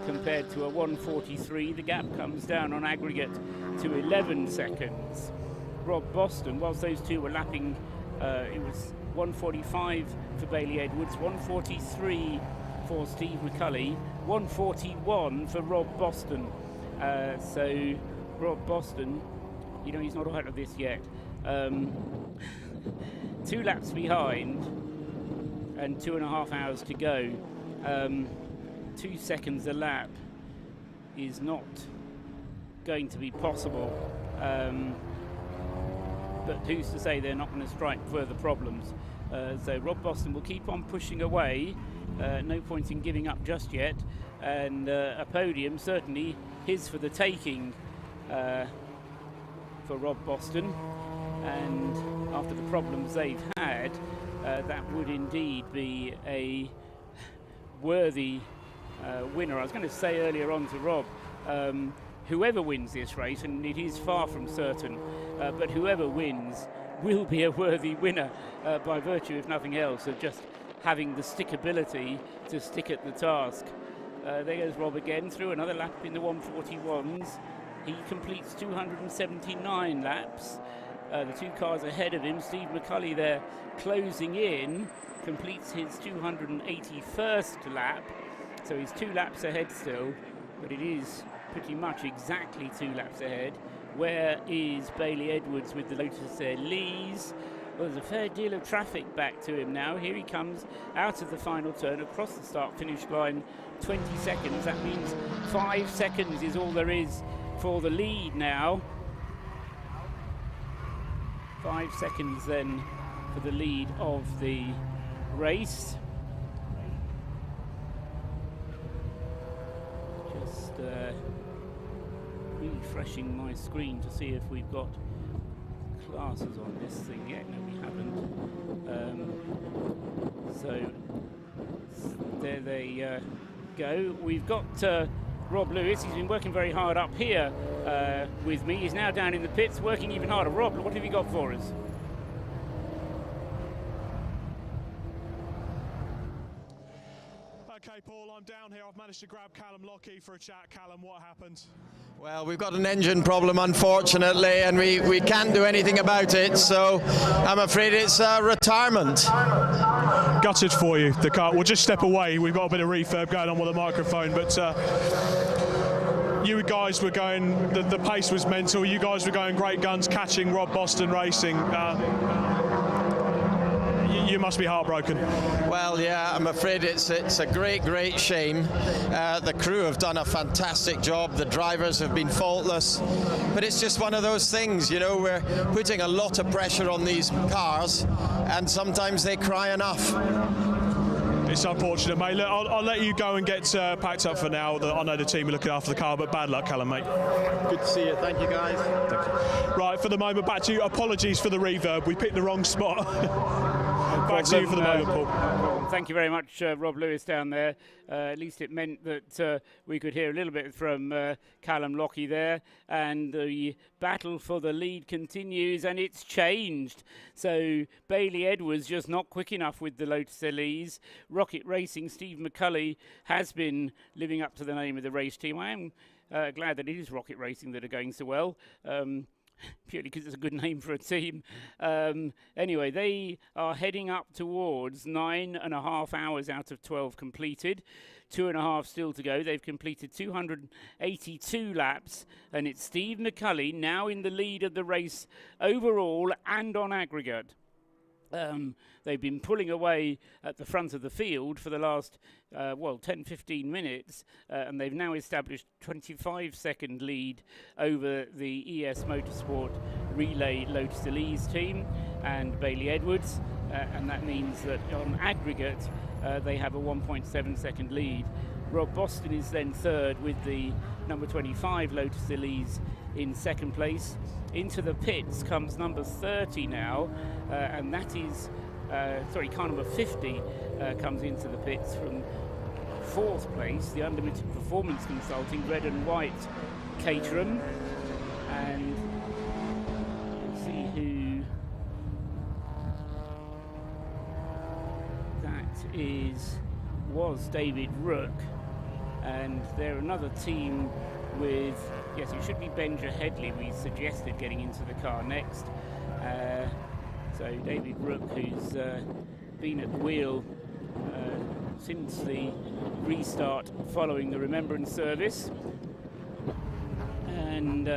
compared to a 1:43. The gap comes down on aggregate to 11 seconds. Rob Boston, whilst those two were lapping, it was 1:45 for Bailey Edwards, 1:43 for Steve McCulley, 1:41 for Rob Boston. So Rob Boston, you know, he's not out of this yet. 2 laps behind and 2.5 hours to go. 2 seconds a lap is not going to be possible. But who's to say they're not going to strike further problems? So Rob Boston will keep on pushing away. No point in giving up just yet. And a podium, certainly his for the taking for Rob Boston. And after the problems they've had, that would indeed be a worthy winner. I was going to say earlier on to Rob, whoever wins this race, and it is far from certain, but whoever wins will be a worthy winner by virtue, if nothing else, of just having the stickability to stick at the task. There goes Rob again through another lap in the 141s. He completes 279 laps. The two cars ahead of him, Steve McCulley there closing in, completes his 281st lap. So he's 2 laps ahead still, but it is pretty much exactly 2 laps ahead. Where is Bailey Edwards with the Lotus Elises? Well, there's a fair deal of traffic back to him now. Here he comes out of the final turn across the start-finish line, 20 seconds. That means 5 seconds is all there is for the lead now. 5 seconds then for the lead of the race. Just refreshing my screen to see if we've got classes on this thing yet. No, we haven't. So there they go. We've got Rob Lewis. He's been working very hard up here with me. He's now down in the pits working even harder. Rob, what have you got for us? Okay, Paul, I'm down here. I've managed to grab Callum Lockie for a chat. Callum, what happened? Well, we've got an engine problem, unfortunately, and we can't do anything about it, so I'm afraid it's retirement. Gutted for you. The car. We'll just step away. We've got a bit of refurb going on with the microphone, but you guys were going, the pace was mental. You guys were going great guns, catching Rob Boston Racing. You must be heartbroken. Well, yeah, I'm afraid it's a great shame. The crew have done a fantastic job. The drivers have been faultless. But it's just one of those things, you know, we're putting a lot of pressure on these cars, and sometimes they cry enough. It's unfortunate, mate. Look, I'll let you go and get packed up for now. I know the team are looking after the car, but bad luck, Callum, mate. Good to see you. Thank you, guys. Thank you. Right, for the moment, back to you. Apologies for the reverb. We picked the wrong spot. Back to you for the moment, Paul. Thank you very much, Rob Lewis down there. At least it meant that we could hear a little bit from Callum Lockie there. And the battle for the lead continues, and it's changed. So Bailey Edwards just not quick enough with the Lotus Elises. Rocket Racing, Steve McCulley, has been living up to the name of the race team. I am glad that it is Rocket Racing that are going so well. Purely because it's a good name for a team. Anyway, they are heading up towards 9.5 hours out of 12 completed. 2.5 still to go. They've completed 282 laps, and it's Steve McCulley now in the lead of the race overall and on aggregate. They've been pulling away at the front of the field for the last, 10-15 minutes, and they've now established 25-second lead over the ES Motorsport Relay Lotus Elises team and Bailey Edwards, and that means that on aggregate they have a 1.7-second lead. Rob Boston is then third with the number 25 Lotus Elises in second place. Into the pits comes number 30 now, and that is, car number 50 comes into the pits from fourth place, the Unlimited Performance Consulting, red and white Caterham. And let's see who that was David Rook, and they're another team with, yes, it should be Benja Headley we suggested getting into the car next. So David Rook, who's been at the wheel since the restart following the Remembrance Service. And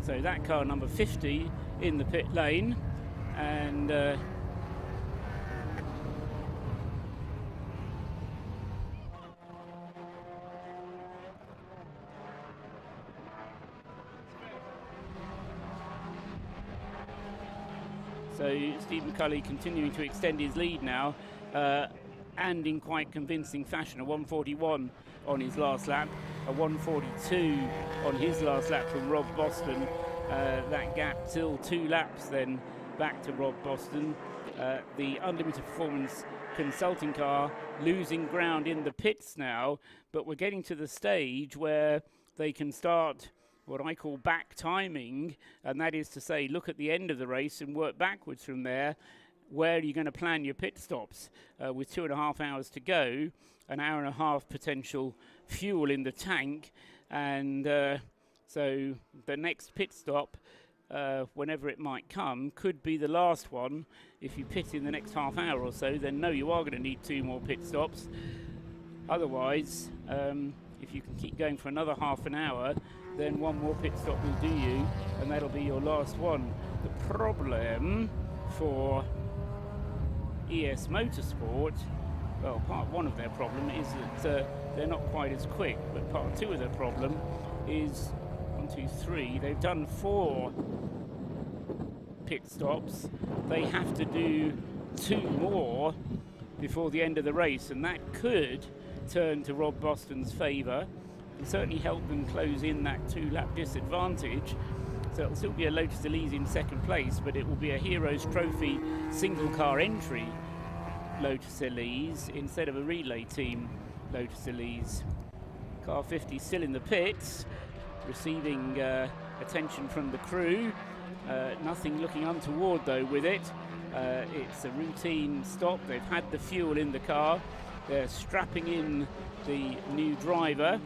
so that car number 50 in the pit lane, and so Steve McCulley continuing to extend his lead now, and in quite convincing fashion. A 141 on his last lap, a 142 on his last lap from Rob Boston. That gap till 2 laps then back to Rob Boston. The Unlimited Performance Consulting car losing ground in the pits now, but we're getting to the stage where they can start, what I call back timing, and that is to say, look at the end of the race and work backwards from there. Where are you going to plan your pit stops? With 2.5 hours to go, an hour and a half potential fuel in the tank, and so the next pit stop, whenever it might come, could be the last one. If you pit in the next half hour or so, then no, you are going to need 2 more pit stops. Otherwise, if you can keep going for another half an hour, then 1 more pit stop will do you, and that'll be your last one. The problem for ES Motorsport, well, part 1 of their problem is that they're not quite as quick, but part 2 of their problem is 1, 2, 3. They've done 4 pit stops. They have to do 2 more before the end of the race, and that could turn to Rob Boston's favour and certainly help them close in that 2-lap disadvantage. So it'll still be a Lotus Elise in second place, but it will be a Heroes Trophy single car entry Lotus Elise instead of a relay team Lotus Elise. Car 50 still in the pits, receiving attention from the crew. Nothing looking untoward though with it. It's a routine stop. They've had the fuel in the car. They're strapping in the new driver.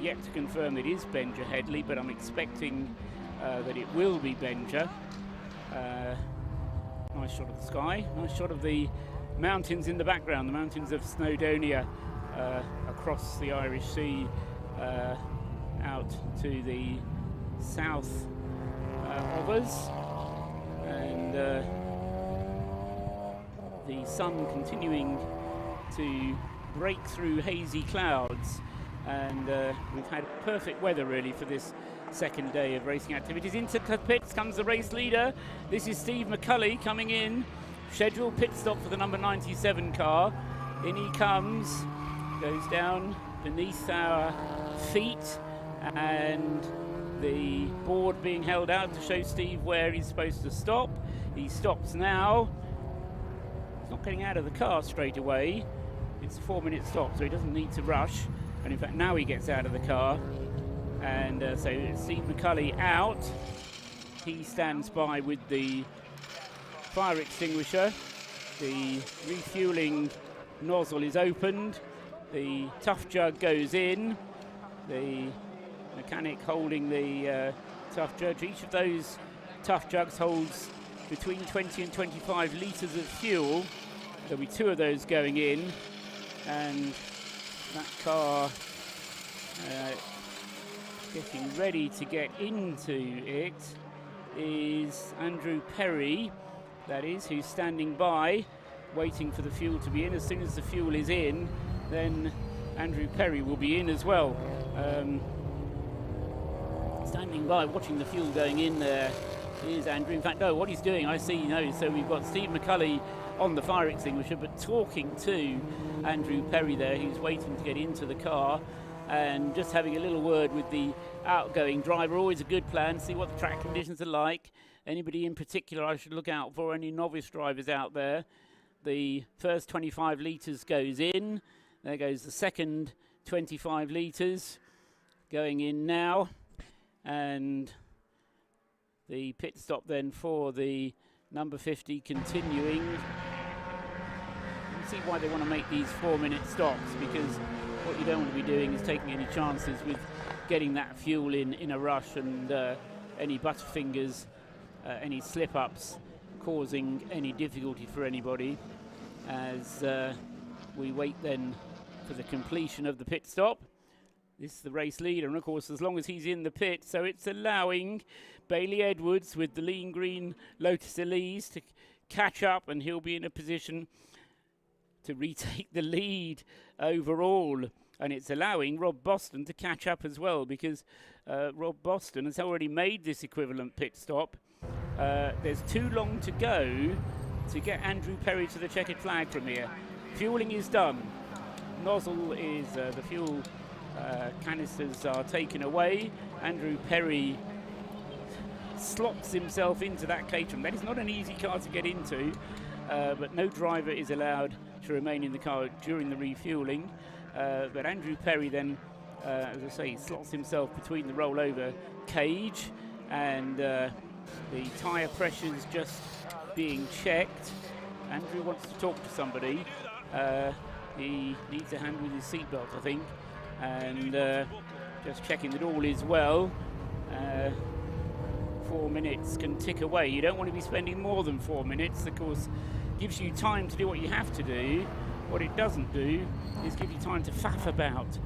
Yet to confirm it is Benja Headley, but I'm expecting that it will be Benja. Nice shot of the sky. Nice shot of the mountains in the background, the mountains of Snowdonia across the Irish Sea out to the south of us. And the sun continuing to break through hazy clouds, and we've had perfect weather really for this second day of racing activities. Into the pits comes the race leader. This is Steve McCulley coming in. Scheduled pit stop for the number 97 car. In he comes, goes down beneath our feet, and the board being held out to show Steve where he's supposed to stop. He stops now. He's not getting out of the car straight away. It's a 4-minute stop, so he doesn't need to rush. And in fact, now he gets out of the car. And so Steve McCulley out. He stands by with the fire extinguisher. The refueling nozzle is opened. The tough jug goes in. The mechanic holding the tough jug. Each of those tough jugs holds between 20 and 25 litres of fuel. There'll be 2 of those going in, and that car getting ready to get into it is Andrew Perry, that is, who's standing by waiting for the fuel to be in. As soon as the fuel is in, then Andrew Perry will be in as well. Standing by watching the fuel going in there is Andrew. In fact, no, what he's doing, I see, no, so we've got Steve McCulley on the fire extinguisher, but talking to Andrew Perry there, who's waiting to get into the car, and just having a little word with the outgoing driver. Always a good plan, see what the track conditions are like. Anybody in particular I should look out for, any novice drivers out there. The first 25 litres goes in. There goes the second 25 litres going in now. And the pit stop then for the number 50 continuing. You can see why they want to make these 4-minute stops, because what you don't want to be doing is taking any chances with getting that fuel in a rush, and any butterfingers, any slip-ups causing any difficulty for anybody, as we wait then for the completion of the pit stop. This is the race leader, and of course, as long as he's in the pit, so it's allowing Bailey Edwards with the lean green Lotus Elise to catch up, and he'll be in a position to retake the lead overall. And it's allowing Rob Boston to catch up as well, because Rob Boston has already made this equivalent pit stop. There's too long to go to get Andrew Perry to the checkered flag from here. Fueling is done. Nozzle is, the fuel canisters are taken away. Andrew Perry slots himself into that Caterham. That is not an easy car to get into, but no driver is allowed to remain in the car during the refueling. But Andrew Perry then as I say, he slots himself between the rollover cage and the tyre pressure's just being checked. Andrew wants to talk to somebody. He needs a hand with his seatbelt, I think, and just checking that all is well. 4 minutes can tick away. You don't want to be spending more than 4 minutes. Of course, gives you time to do what you have to do. What it doesn't do is give you time to faff about.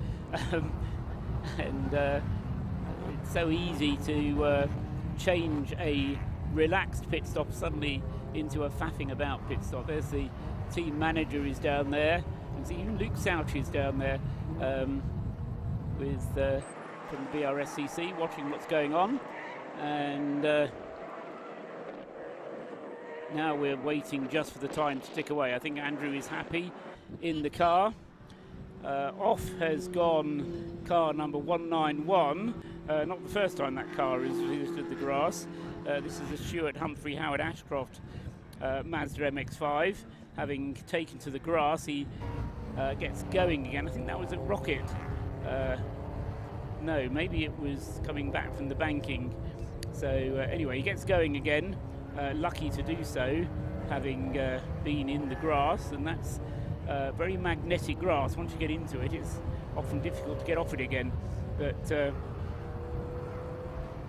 And it's so easy to change a relaxed pit stop suddenly into a faffing about pit stop. There's the team manager is down there, and see even Luke Souch is down there with from the BRSCC watching what's going on, and now we're waiting just for the time to tick away. I think Andrew is happy in the car. Off has gone car number 191. Not the first time that car has visited the grass. This is the Stuart Humphrey Howard Ashcroft Mazda MX5. Having taken to the grass, he gets going again. I think that was a rocket. No, maybe it was coming back from the banking. So anyway, he gets going again. Lucky to do so, having been in the grass, and that's very magnetic grass. Once you get into it, it's often difficult to get off it again. But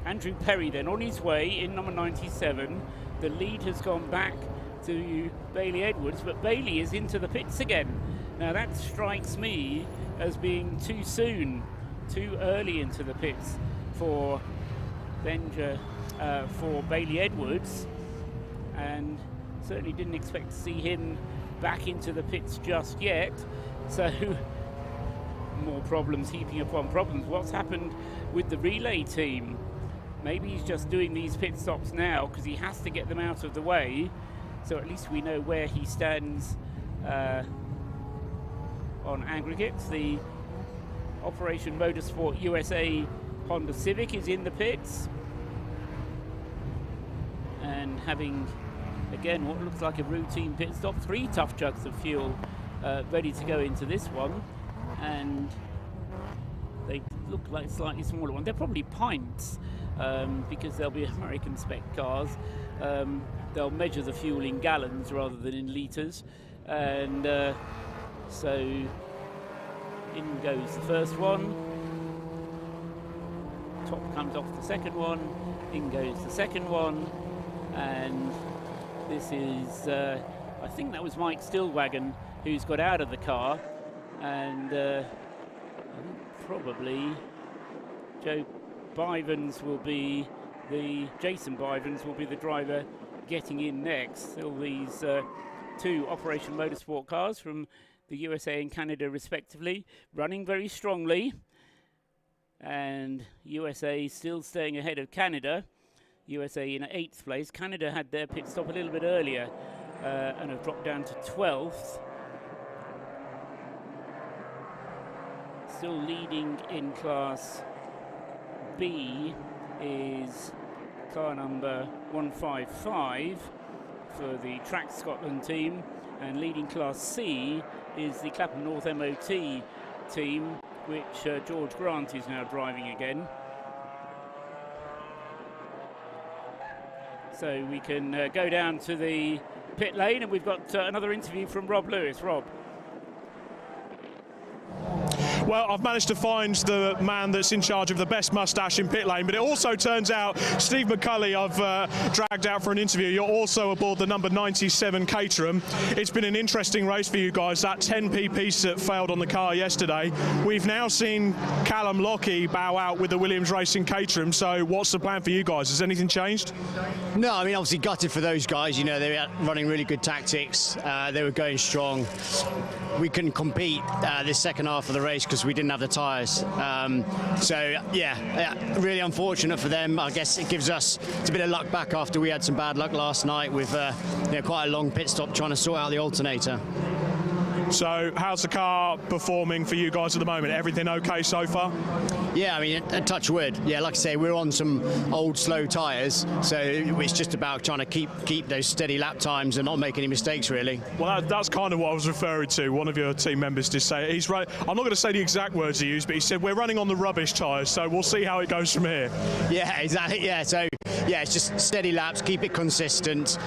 Andrew Perry then on his way in number 97. The lead has gone back to Bailey Edwards, but Bailey is into the pits again. Now that strikes me as being too soon, too early into the pits for for Bailey Edwards, and certainly didn't expect to see him back into the pits just yet. So more problems heaping upon problems. What's happened with the relay team? Maybe he's just doing these pit stops now because he has to get them out of the way, so at least we know where he stands on aggregates. The Operation Motorsport USA Honda Civic is in the pits and having again what looks like a routine pit stop. 3 tough jugs of fuel ready to go into this one, and they look like slightly smaller ones. They're probably pints because they'll be American spec cars. They'll measure the fuel in gallons rather than in litres, and so in goes the first one, top comes off the second one, in goes the second one, and this is I think that was Mike Stillwagon who's got out of the car, and I think probably Jason Bivens will be the driver getting in next. Still these 2 Operation Motorsport cars from the USA and Canada respectively, running very strongly, and USA still staying ahead of Canada. USA in 8th place. Canada had their pit stop a little bit earlier and have dropped down to 12th. Still leading in Class B is car number 155 for the Track Scotland team, and leading Class C is the Clapham North MOT team, which George Grant is now driving again. So we can go down to the pit lane, and we've got another interview from Rob Lewis. Rob. Well, I've managed to find the man that's in charge of the best moustache in pit lane, but it also turns out Steve McCulley I've dragged out for an interview. You're also aboard the number 97 Caterham. It's been an interesting race for you guys. That 10p piece that failed on the car yesterday. We've now seen Callum Lockie bow out with the Williams Racing Caterham, so what's the plan for you guys? Has anything changed? No, I mean, obviously gutted for those guys. You know, they were running really good tactics. They were going strong. We couldn't compete this second half of the race because we didn't have the tyres. So yeah, really unfortunate for them. I guess it gives us a bit of luck back after we had some bad luck last night with quite a long pit stop trying to sort out the alternator. So how's the car performing for you guys at the moment? Everything okay so far? Yeah, I mean, a touch wood. Yeah, like I say, we're on some old slow tyres, so it's just about trying to keep those steady lap times and not make any mistakes, really. Well, that's kind of what I was referring to. One of your team members did say, I'm not going to say the exact words he used, but he said, we're running on the rubbish tyres, so we'll see how it goes from here. Yeah, exactly. Yeah, so yeah, it's just steady laps, keep it consistent.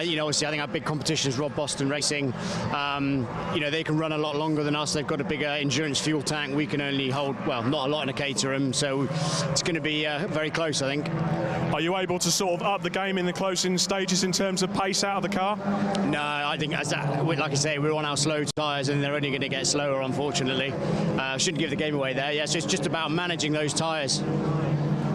You know, obviously, I think our big competition is Rob Boston Racing. You know, they can run a lot longer than us. They've got a bigger endurance fuel tank. We can only hold, well, not a lot in a Caterham, so it's going to be very close, I think. Are you able to sort of up the game in the closing stages in terms of pace out of the car? No, I think, like I say, we're on our slow tyres and they're only going to get slower, unfortunately. Shouldn't give the game away there. Yeah, so it's just about managing those tyres.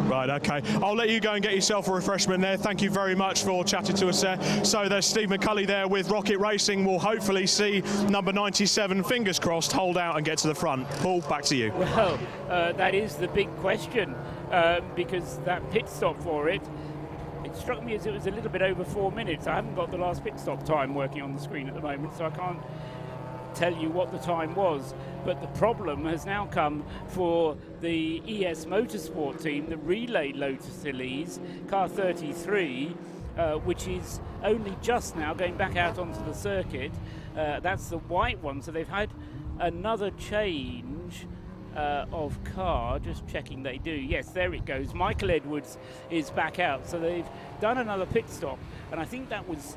Right, okay. I'll let you go and get yourself a refreshment there. Thank you very much for chatting to us there. So there's Steve McCulley there with Rocket Racing. We'll hopefully see number 97, fingers crossed, hold out and get to the front. Paul, back to you. Well, that is the big question, because that pit stop for it struck me as it was a little bit over 4 minutes. I haven't got the last pit stop time working on the screen at the moment, so I can't tell you what the time was, but the problem has now come for the ES Motorsport team, the relay Lotus Elises, car 33, which is only just now going back out onto the circuit. That's the white one, so they've had another change of car. Just checking they do. Yes, there it goes. Michael Edwards is back out, so they've done another pit stop, and I think that was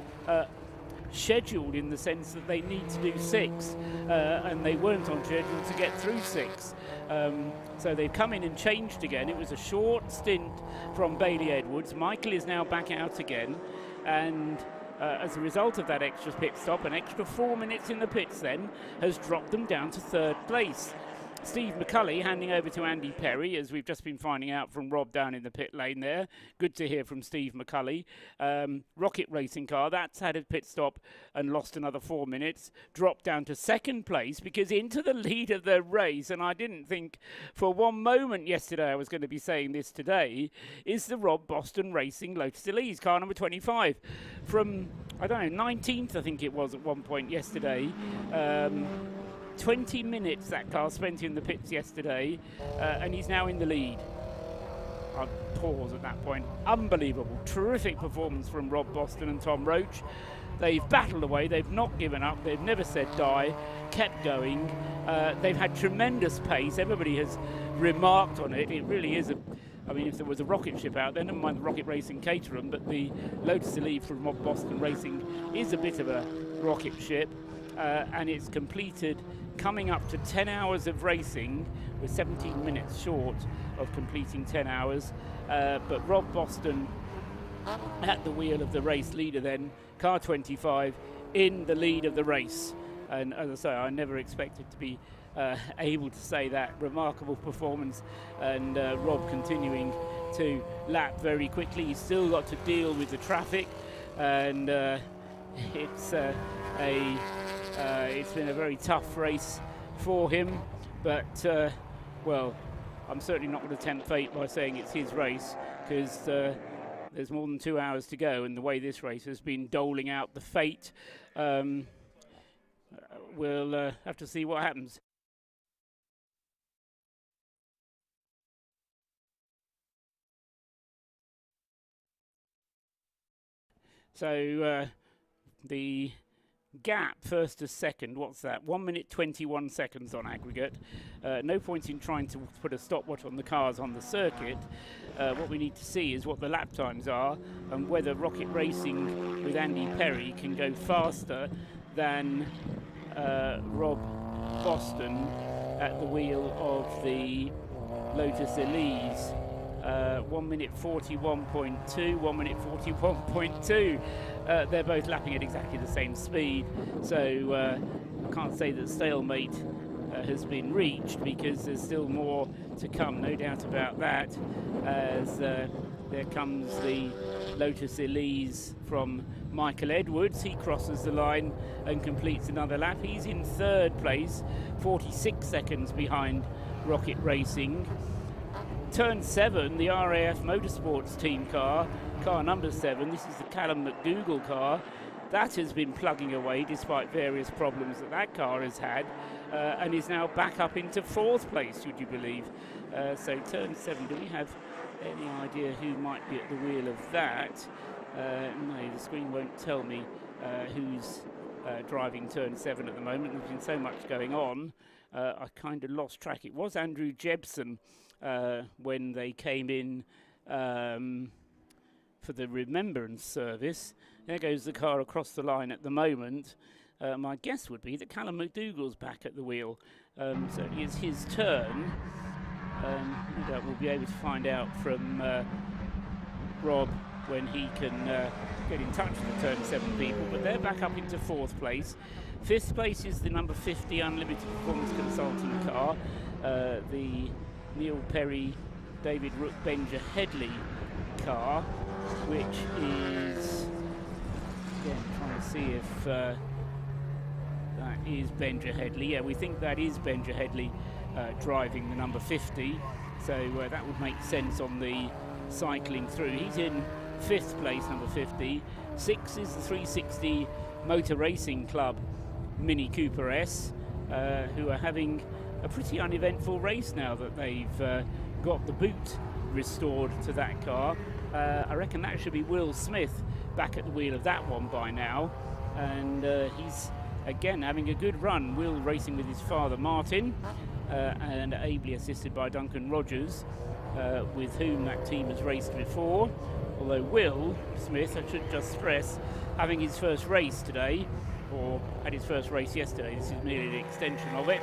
scheduled in the sense that they need to do 6, and they weren't on schedule to get through 6. So they've come in and changed again. It was a short stint from Bailey Edwards. Michael is now back out again, and as a result of that extra pit stop, an extra 4 minutes in the pits then has dropped them down to 3rd place. Steve McCulley handing over to Andy Perry, as we've just been finding out from Rob down in the pit lane there. Good to hear from Steve McCulley. Rocket Racing car, that's had a pit stop and lost another 4 minutes. Dropped down to 2nd place because into the lead of the race, and I didn't think for one moment yesterday I was going to be saying this today, is the Rob Boston Racing Lotus Elise, car number 25. From, I don't know, 19th I think it was at one point yesterday. 20 minutes that car spent in the pits yesterday, and he's now in the lead. I'll pause at that point. Unbelievable. Terrific performance from Rob Boston and Tom Roach. They've battled away. They've not given up. They've never said die. Kept going. They've had tremendous pace. Everybody has remarked on it. It really is I mean, if there was a rocket ship out there, never mind the Rocket Racing Caterham, but the Lotus Elise from Rob Boston Racing is a bit of a rocket ship. And it's completed coming up to 10 hours of racing. We're 17 minutes short of completing 10 hours. But Rob Boston at the wheel of the race leader then, car 25 in the lead of the race. And as I say, I never expected to be able to say that. Remarkable performance, and Rob continuing to lap very quickly. He's still got to deal with the traffic, and it's been a very tough race for him, but well, I'm certainly not going to tempt fate by saying it's his race, because there's more than 2 hours to go, and the way this race has been doling out the fate, we'll have to see what happens. So the gap first to second, what's that? 1 minute 21 seconds on aggregate. No point in trying to put a stopwatch on the cars on the circuit. What we need to see is what the lap times are and whether Rocket Racing with Andy Perry can go faster than Rob Boston at the wheel of the Lotus Elise. 1 minute 41.2, 1 minute 41.2. They're both lapping at exactly the same speed, so I can't say that stalemate has been reached, because there's still more to come, no doubt about that, as there comes the Lotus Elise from Michael Edwards. He crosses the line and completes another lap. He's in 3rd place, 46 seconds behind Rocket Racing. Turn 7, the RAF Motorsports team car number 7. This is the Callum McDougall car. that has been plugging away despite various problems that car has had, and is now back up into 4th place, would you believe? So turn 7, do we have any idea who might be at the wheel of that? No, the screen won't tell me who's driving turn 7 at the moment. There's been so much going on, I kind of lost track. It was Andrew Jebson when they came in for the Remembrance Service. There goes the car across the line at the moment. My guess would be that Callum McDougall's back at the wheel. So it is his turn. No doubt we'll be able to find out from Rob when he can get in touch with the turn 7 people, but they're back up into 4th place. 5th place is the number 50 Unlimited Performance Consulting car, the Neil Perry, David Rook, Benja Headley car, which is, again, trying to see if that is Benja Headley. Yeah, we think that is Benja Headley driving the number 50, so that would make sense on the cycling through. He's in 5th place, number 50. 6 is the 360 Motor Racing Club Mini Cooper S, who are having a pretty uneventful race now that they've got the boot restored to that car. I reckon that should be Will Smith back at the wheel of that one by now, and he's again having a good run. Will racing with his father Martin, and ably assisted by Duncan Rogers, with whom that team has raced before. Although Will Smith, I should just stress, having his first race today, or had his first race yesterday. This is merely the extension of it.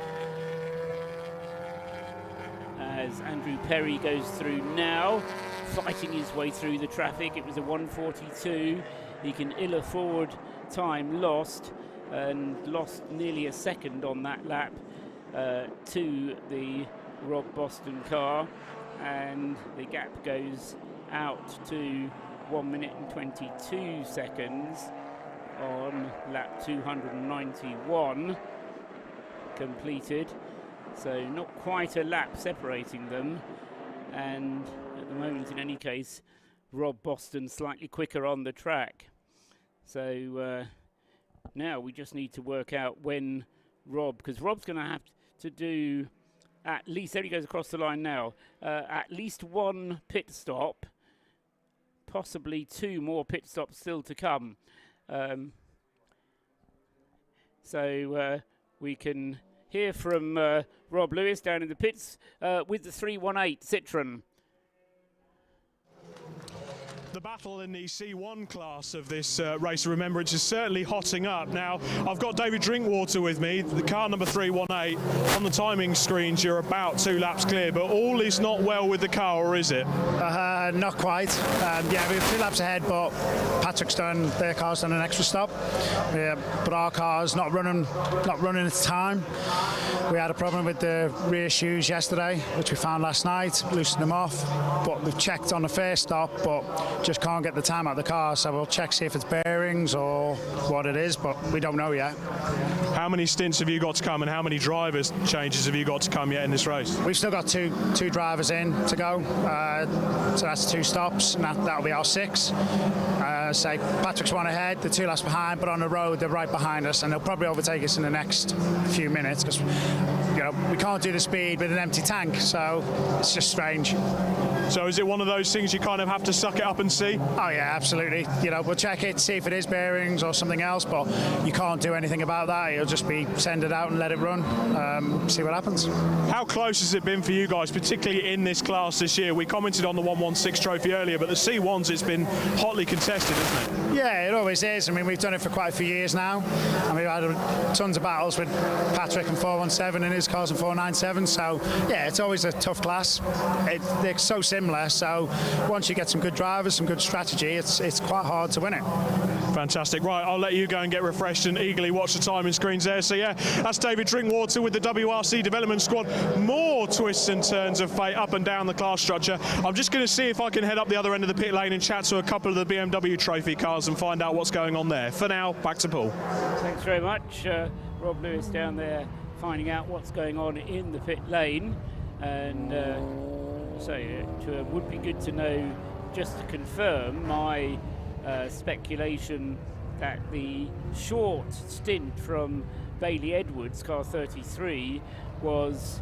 As Andrew Perry goes through now, fighting his way through the traffic. It was a 1:42. He can ill afford time lost, and lost nearly a second on that lap to the Rob Boston car, and the gap goes out to 1 minute and 22 seconds on lap 291 completed. So not quite a lap separating them, and at the moment in any case Rob Boston slightly quicker on the track. So now we just need to work out when Rob, because Rob's going to have to do at least, there he goes across the line now, at least 1 pit stop, possibly 2 more pit stops still to come. So we can hear from Rob Lewis down in the pits with the 318 Citroen. The battle in the C1 class of this race of Remembrance is certainly hotting up. Now, I've got David Drinkwater with me, the car number 318. On the timing screens, you're about 2 laps clear, but all is not well with the car, or is it? Not quite. Yeah, we're 2 laps ahead, but Patrick's done, their car's done an extra stop. But our car's not running its time. We had a problem with the rear shoes yesterday, which we found last night, loosened them off, but we've checked on the first stop, but just can't get the time out of the car, so we'll check, see if it's bearings or what it is, but we don't know yet. How many stints have you got to come, and how many drivers changes have you got to come yet in this race? We've still got two drivers in to go, so that's 2 stops, and that'll be our 6. Say Patrick's 1 ahead, the 2 laps behind, but on the road they're right behind us, and they'll probably overtake us in the next few minutes, because we can't do the speed with an empty tank, so it's just strange. So is it one of those things you kind of have to suck it up and see? Oh yeah, absolutely. We'll check it, see if it is bearings or something else, but you can't do anything about that. It'll just be send it out and let it run, see what happens. How close has it been for you guys, particularly in this class this year? We commented on the 116 trophy earlier, but the C1s, it's been hotly contested, isn't it? Yeah, it always is. I mean, we've done it for quite a few years now, and we've had tons of battles with Patrick and 417 and his cars and 497, so yeah, it's always a tough class. They're so similar, so once you get some good drivers, some good strategy, it's quite hard to win it. Fantastic. Right, I'll let you go and get refreshed and eagerly watch the timing screens there. So yeah, that's David Drinkwater with the WRC development squad. More twists and turns of fate up and down the class structure. I'm just going to see if I can head up the other end of the pit lane and chat to a couple of the BMW trophy cars and find out what's going on there. For now, back to Paul. Thanks very much. Rob Lewis down there finding out what's going on in the pit lane, and so it would be good to know, just to confirm my speculation that the short stint from Bailey Edwards, car 33, was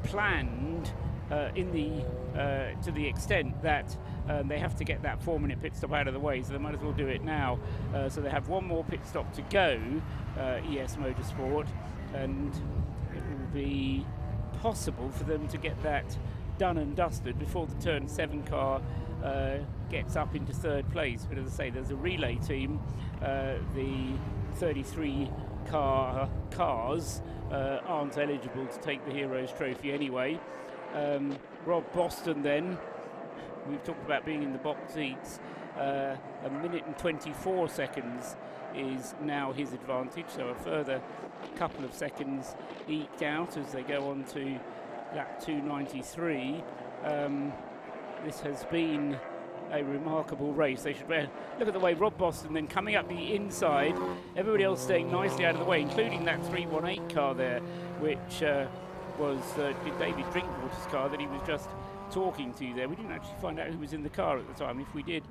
planned to the extent that they have to get that 4-minute pit stop out of the way, so they might as well do it now. So they have one more pit stop to go, ES Motorsport, and it will be possible for them to get that done and dusted before the turn 7 car gets up into 3rd place. But as I say, there's a relay team. The 33 cars aren't eligible to take the Heroes Trophy anyway. Rob Boston then, we've talked about being in the box seats, 1 minute and 24 seconds is now his advantage, so a further couple of seconds eked out as they go on to lap 293. This has been a remarkable race. They should look at the way Rob Boston then coming up the inside, everybody else staying nicely out of the way, including that 318 car there, which was David Drinkwater's car that he was just talking to there. We didn't actually find out who was in the car at the time. If we did,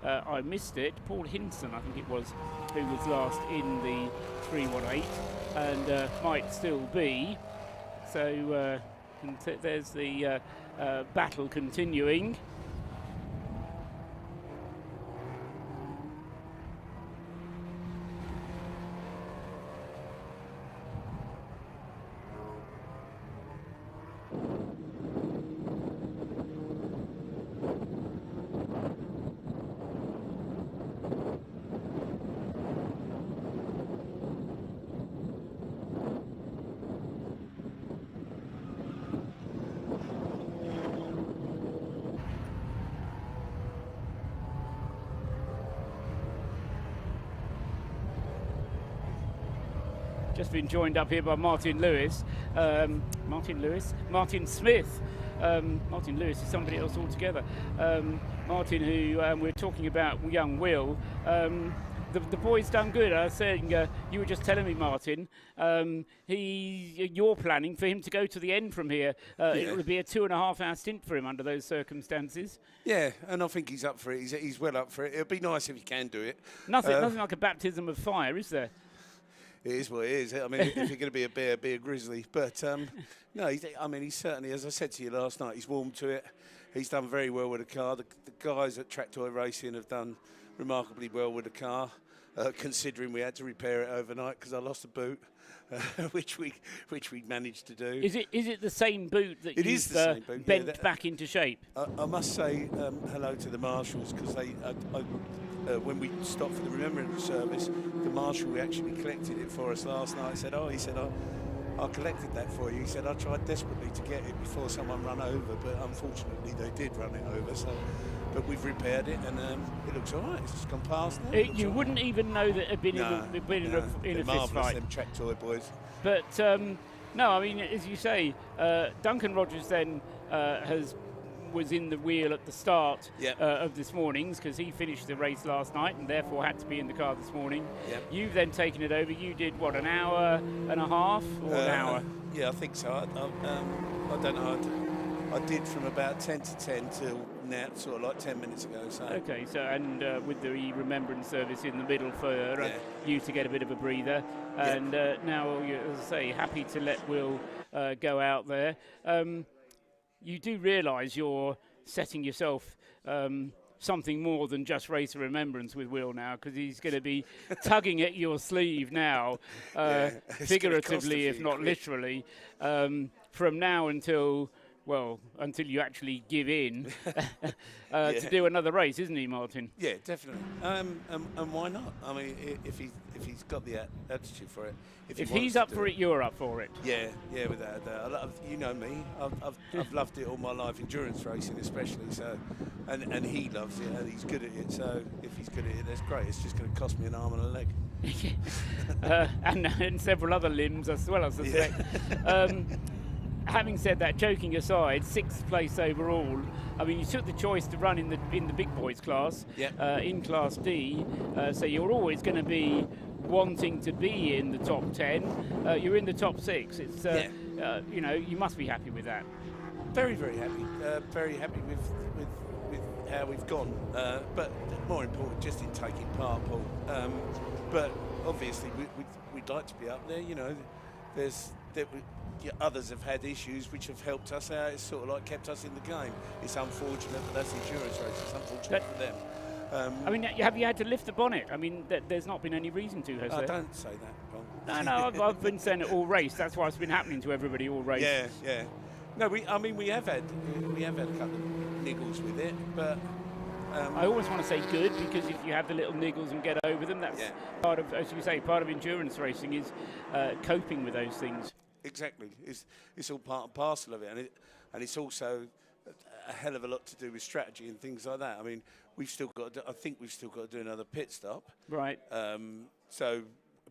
I missed it. Paul Hinson, I think it was, who was last in the 318 and might still be. So there's the battle continuing. Just been joined up here by Martin Lewis. Martin Smith. Martin Lewis is somebody else altogether. Martin, who we're talking about, young Will. The boy's done good. I was saying, you were just telling me, Martin, you're planning for him to go to the end from here. It would be a 2.5-hour stint for him under those circumstances. Yeah, and I think he's up for it. He's well up for it. It'll be nice if he can do it. Nothing like a baptism of fire, is there? It is what it is. I mean, if you're going to be a bear, be a grizzly. But, no, he's certainly, as I said to you last night, he's warmed to it. He's done very well with the car. The guys at Track Toy Racing have done remarkably well with the car, considering we had to repair it overnight because I lost a boot, which we managed to do. Is it the same boot that you've bent back into shape? I must say hello to the marshals because they... when we stopped for the Remembrance Service, the marshal who actually collected it for us last night said, I collected that for you. He said, I tried desperately to get it before someone ran over, but unfortunately they did run it over. So, but we've repaired it and it looks all right. It's just gone past now. You wouldn't even know that it had been in a fist fight. Them Track Toy boys. But, no, I mean, as you say, Duncan Rogers then was in the wheel at the start of this morning's because he finished the race last night and therefore had to be in the car this morning. You've then taken it over. You did, what, an hour and a half or an hour? Yeah, I think so. I don't know. I did from about 10 to 10 till now, sort of like 10 minutes ago. So. Okay, so and with the Remembrance Service in the middle for you to get a bit of a breather. And now, as I say, happy to let Will go out there. You do realise you're setting yourself something more than just Race of Remembrance with Will now, because he's going to be tugging at your sleeve now, figuratively if not literally, from now until you actually give in to do another race, isn't he, Martin? Yeah, definitely. And why not? I mean, if he's got the attitude for it. If he's up for it, you're up for it. Yeah, without a doubt. You know me. I've loved it all my life, endurance racing especially. So, and he loves it, and he's good at it. So, if he's good at it, that's great. It's just going to cost me an arm and a leg, and several other limbs as well, I suspect. Having said that, joking aside, 6th place overall. I mean, you took the choice to run in the big boys class, in Class D, so you're always going to be wanting to be in the top 10. You're in the top 6. It's you must be happy with that. Very, very happy. Very happy with how how we've gone. But more important, just in taking part, Paul. But obviously, we'd like to be up there. You know, others have had issues which have helped us out. It's sort of like kept us in the game. It's unfortunate, but that's endurance race. It's unfortunate for them. I mean, have you had to lift the bonnet? I mean, there's not been any reason to, has there? Don't say that, Paul. No, I've been saying it all race. That's what's been happening to everybody all race. Yeah. No, we have had a couple of niggles with it, but I always want to say good, because if you have the little niggles and get over them, that's part of, as you say, part of endurance racing is coping with those things. Exactly, it's all part and parcel of it, and it's also a hell of a lot to do with strategy and things like that. I mean, I think we've still got to do another pit stop. Right.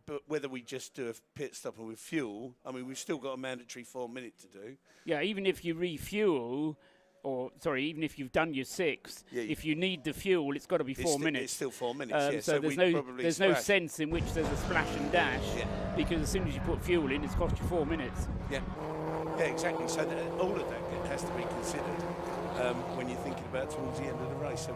But whether we just do a pit stop and with fuel, I mean, we've still got a mandatory 4 minute to do. Yeah, even if you refuel, even if you've done your 6, if you need the fuel, it's got to be 4 minutes. It's still 4 minutes, so there's no sense in which there's a splash and dash, because as soon as you put fuel in, it's cost you 4 minutes. Yeah, exactly. So all of that has to be considered when you're thinking about towards the end of the race. So,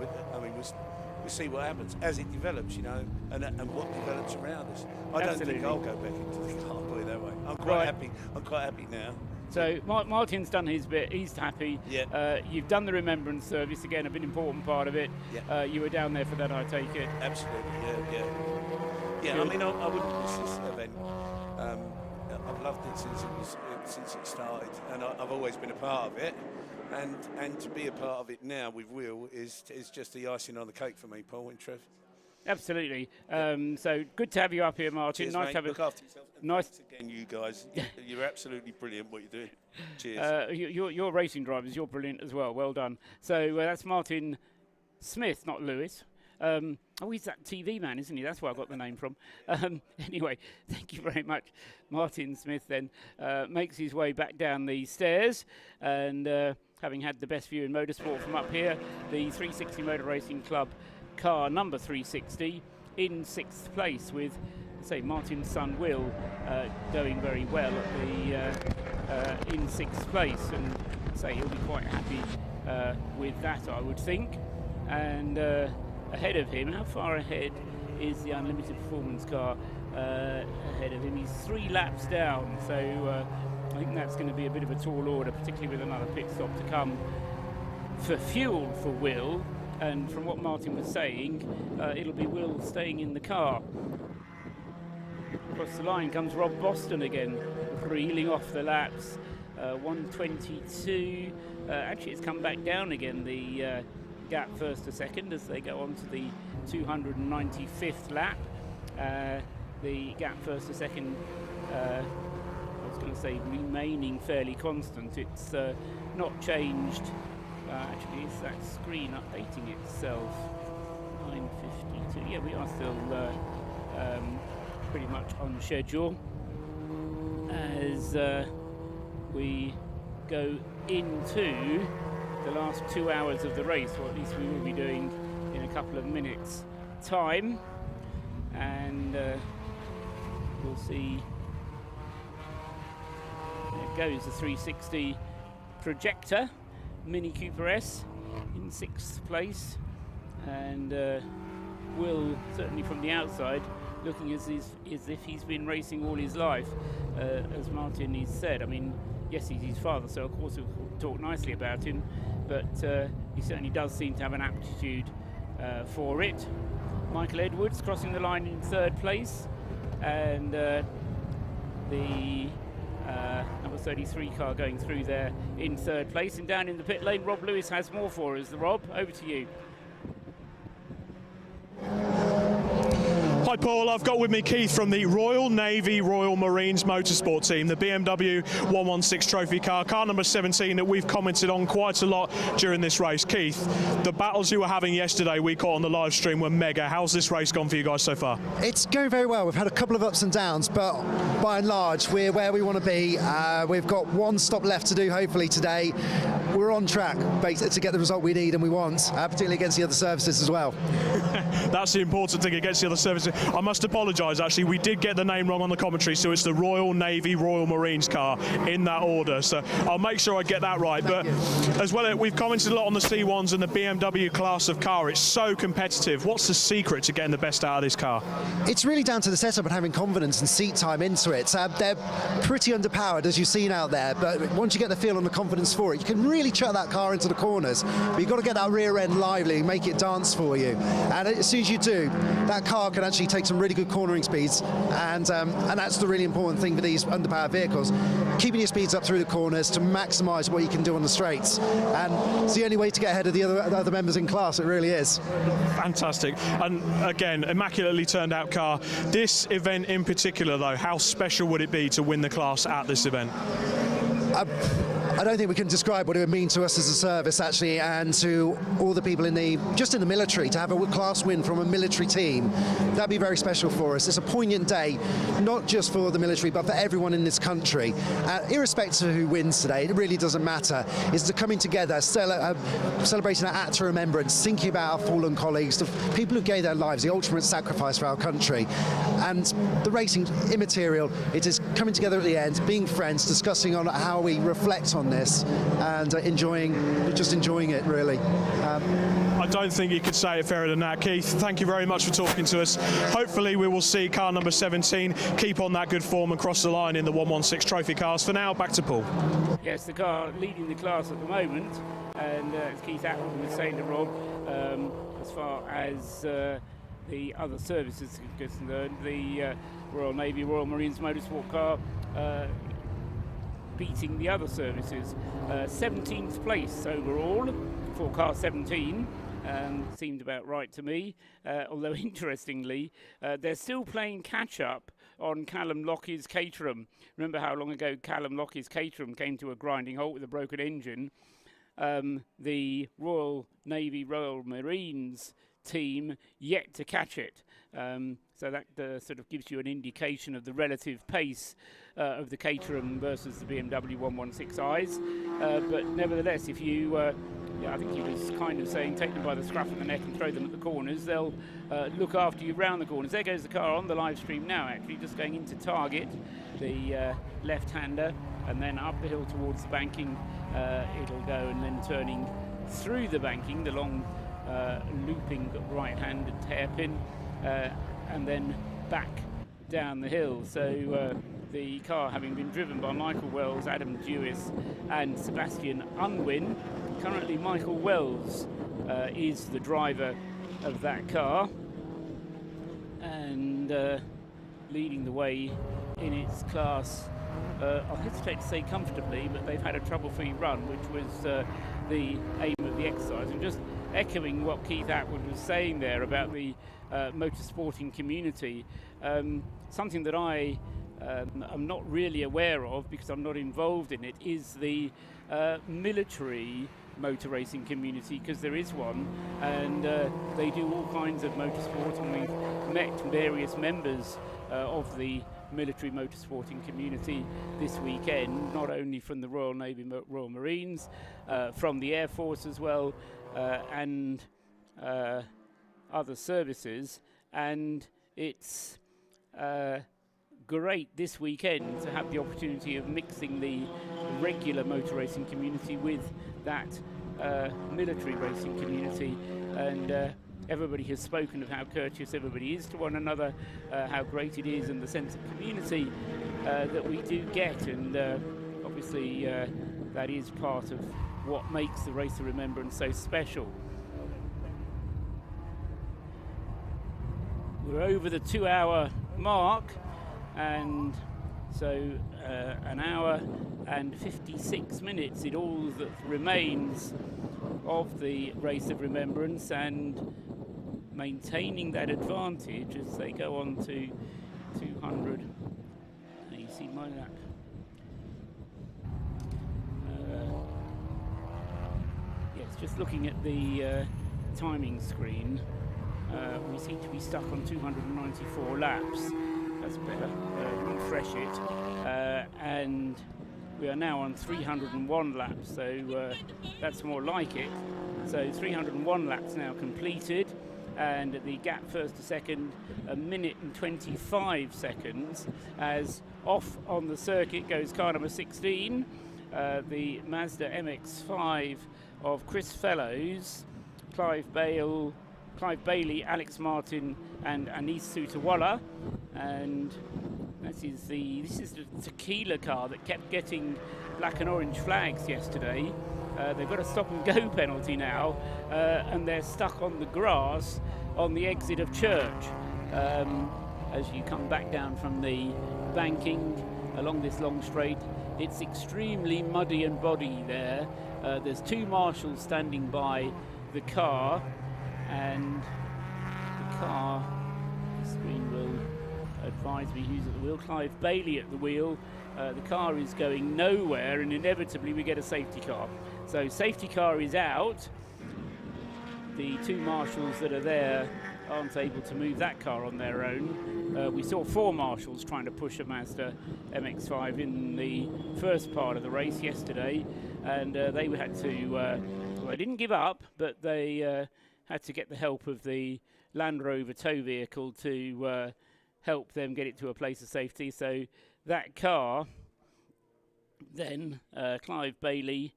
we'll see what happens as it develops, you know, and what develops around us. I don't think I'll go back into the car, put it that way. I'm quite happy. I'm quite happy now. So Martin's done his bit. He's happy. Yeah. You've done the Remembrance Service again, a bit important part of it. Yeah. You were down there for that, I take it. Absolutely. Yeah. I mean, I wouldn't miss this event. I've loved it since it started, and I've always been a part of it. And to be a part of it now with Will is just the icing on the cake for me, Paul and Trev. Absolutely. So good to have you up here, Martin. Cheers, nice mate. to have Look after yourself. Nice again, you guys. You're absolutely brilliant what you're doing. Cheers. Your racing drivers, you're brilliant as well. Well done. So that's Martin Smith, not Lewis. He's that TV man, isn't he? That's where I got the name from. Anyway, thank you very much. Martin Smith then makes his way back down the stairs, and having had the best view in motorsport from up here, the 360 Motor Racing Club car number 360 in 6th place with, say, Martin's son Will going very well at the in 6th place, and say he'll be quite happy with that, I would think. And ahead of him, how far ahead is the Unlimited Performance car? Ahead of him, he's 3 laps down, so I think that's going to be a bit of a tall order, particularly with another pit stop to come for fuel for Will. And from what Martin was saying, it'll be Will staying in the car. Across the line comes Rob Boston again, reeling off the laps. 122. Actually, it's come back down again, the gap first to second, as they go on to the 295th lap. The gap first to second, I was going to say remaining fairly constant. It's not changed. Actually, is that screen updating itself? 9:52. Yeah, we are still pretty much on schedule as we go into the last 2 hours of the race, or at least we will be doing in a couple of minutes' time. And we'll see. There goes the 360 projector. Mini Cooper S in 6th place, and Will, certainly from the outside, looking as if he's been racing all his life, as Martin has said. I mean, yes, he's his father, so of course we'll talk nicely about him, but he certainly does seem to have an aptitude for it. Michael Edwards crossing the line in 3rd place, and the number 33 car going through there in 3rd place. And down in the pit lane, Rob Lewis has more for us. Rob, over to you. Hi Paul, I've got with me Keith from the Royal Navy Royal Marines Motorsport team, the BMW 116 trophy car number 17 that we've commented on quite a lot during this race. Keith, the battles you were having yesterday we caught on the live stream were mega. How's this race gone for you guys so far? It's going very well. We've had a couple of ups and downs, but by and large we're where we want to be. We've got 1 stop left to do hopefully today. We're on track to get the result we need and we want, particularly against the other services as well. That's the important thing, against the other services. I must apologise, actually. We did get the name wrong on the commentary, so it's the Royal Navy Royal Marines car in that order. So I'll make sure I get that right. But as well, we've commented a lot on the C1s and the BMW class of car. It's so competitive. What's the secret to getting the best out of this car? It's really down to the setup and having confidence and seat time into it. They're pretty underpowered, as you've seen out there, but once you get the feel and the confidence for it, you can really chuck that car into the corners. But you've got to get that rear end lively, make it dance for you. And as soon as you do, that car can actually take some really good cornering speeds, and that's the really important thing for these underpowered vehicles. Keeping your speeds up through the corners to maximise what you can do on the straights. And it's the only way to get ahead of the other members in class, it really is. Fantastic. And again, immaculately turned out car. This event in particular, though, how special would it be to win the class at this event? I don't think we can describe what it would mean to us as a service, actually, and to all the people in the military, to have a class win from a military team. That'd be very special for us. It's a poignant day, not just for the military, but for everyone in this country. Irrespective of who wins today, it really doesn't matter. It's the coming together, celebrating our act of remembrance, thinking about our fallen colleagues, the people who gave their lives, the ultimate sacrifice for our country. And the racing immaterial, it is coming together at the end, being friends, discussing on how we reflect on this, and enjoying it, really. I don't think you could say it fairer than that. Keith, thank you very much for talking to us. Hopefully we will see car number 17 keep on that good form and cross the line in the 116 trophy cars. For now, back to Paul. Yes, the car leading the class at the moment, and as Keith Atwood was saying to Rob, as far as the other services are concerned, the Royal Navy Royal Marines Motorsport car beating the other services. 17th place overall for car 17. Seemed about right to me, although interestingly they're still playing catch-up on Callum Lockie's Caterham. Remember how long ago Callum Lockie's Caterham came to a grinding halt with a broken engine? The Royal Navy Royal Marines team yet to catch it. So that sort of gives you an indication of the relative pace of the Caterham versus the BMW 116i's. But nevertheless, if you, I think he was kind of saying, take them by the scruff of the neck and throw them at the corners, they'll look after you round the corners. There goes the car on the live stream now, actually, just going into target, the left-hander, and then up the hill towards the banking. It'll go, and then turning through the banking, the long looping right-handed hairpin, and then back down the hill. So the car having been driven by Michael Wells, Adam Dewis and Sebastian Unwin. Currently Michael Wells is the driver of that car, and leading the way in its class. I'll hesitate to say comfortably, but they've had a trouble-free run, which was the aim of the exercise. And just echoing what Keith Atwood was saying there about the motorsporting community, something that I am not really aware of because I'm not involved in it, is the military motor racing community, because there is one, and they do all kinds of motorsport, and we've met various members of the military motorsporting community this weekend, not only from the Royal Navy Royal Marines, from the Air Force as well, and other services. And it's great this weekend to have the opportunity of mixing the regular motor racing community with that military racing community, and everybody has spoken of how courteous everybody is to one another, how great it is, and the sense of community that we do get, and obviously that is part of what makes the Race of Remembrance so special. We're over the 2-hour mark, and so an hour and 56 minutes in all that remains of the Race of Remembrance, and maintaining that advantage as they go on to 200. You see my lap. Yes, just looking at the timing screen, we seem to be stuck on 294 laps. That's better. Refresh it. And we are now on 301 laps, so that's more like it. So 301 laps now completed. and the gap first to second, 1 minute and 25 seconds, as off on the circuit goes car number 16, the Mazda MX5 of Chris Fellows, Clive Bailey, Alex Martin, and Anis Sutawalla. And this is the tequila car that kept getting black and orange flags yesterday. They've got a stop and go penalty now, and they're stuck on the grass on the exit of Church. As you come back down from the banking along this long straight, it's extremely muddy and boggy there. There's two marshals standing by the car, and the car, the screen will advise me who's at the wheel. Clive Bailey at the wheel. The car is going nowhere, and inevitably we get a safety car. So safety car is out. The two marshals that are there aren't able to move that car on their own. We saw 4 marshals trying to push a Mazda MX5 in the first part of the race yesterday, and they had to, well, they didn't give up, but they had to get the help of the Land Rover tow vehicle to help them get it to a place of safety. So that car, then Clive Bailey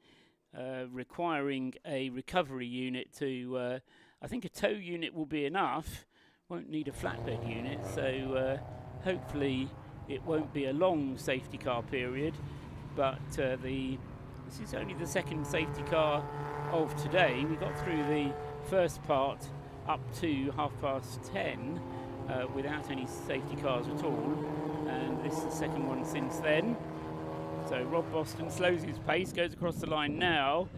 requiring a recovery unit to, I think a tow unit will be enough, won't need a flatbed unit, so hopefully it won't be a long safety car period, but this is only the second safety car of today. We got through the first part up to 10:30 without any safety cars at all, and this is the second one since then. So Rob Boston slows his pace, goes across the line now.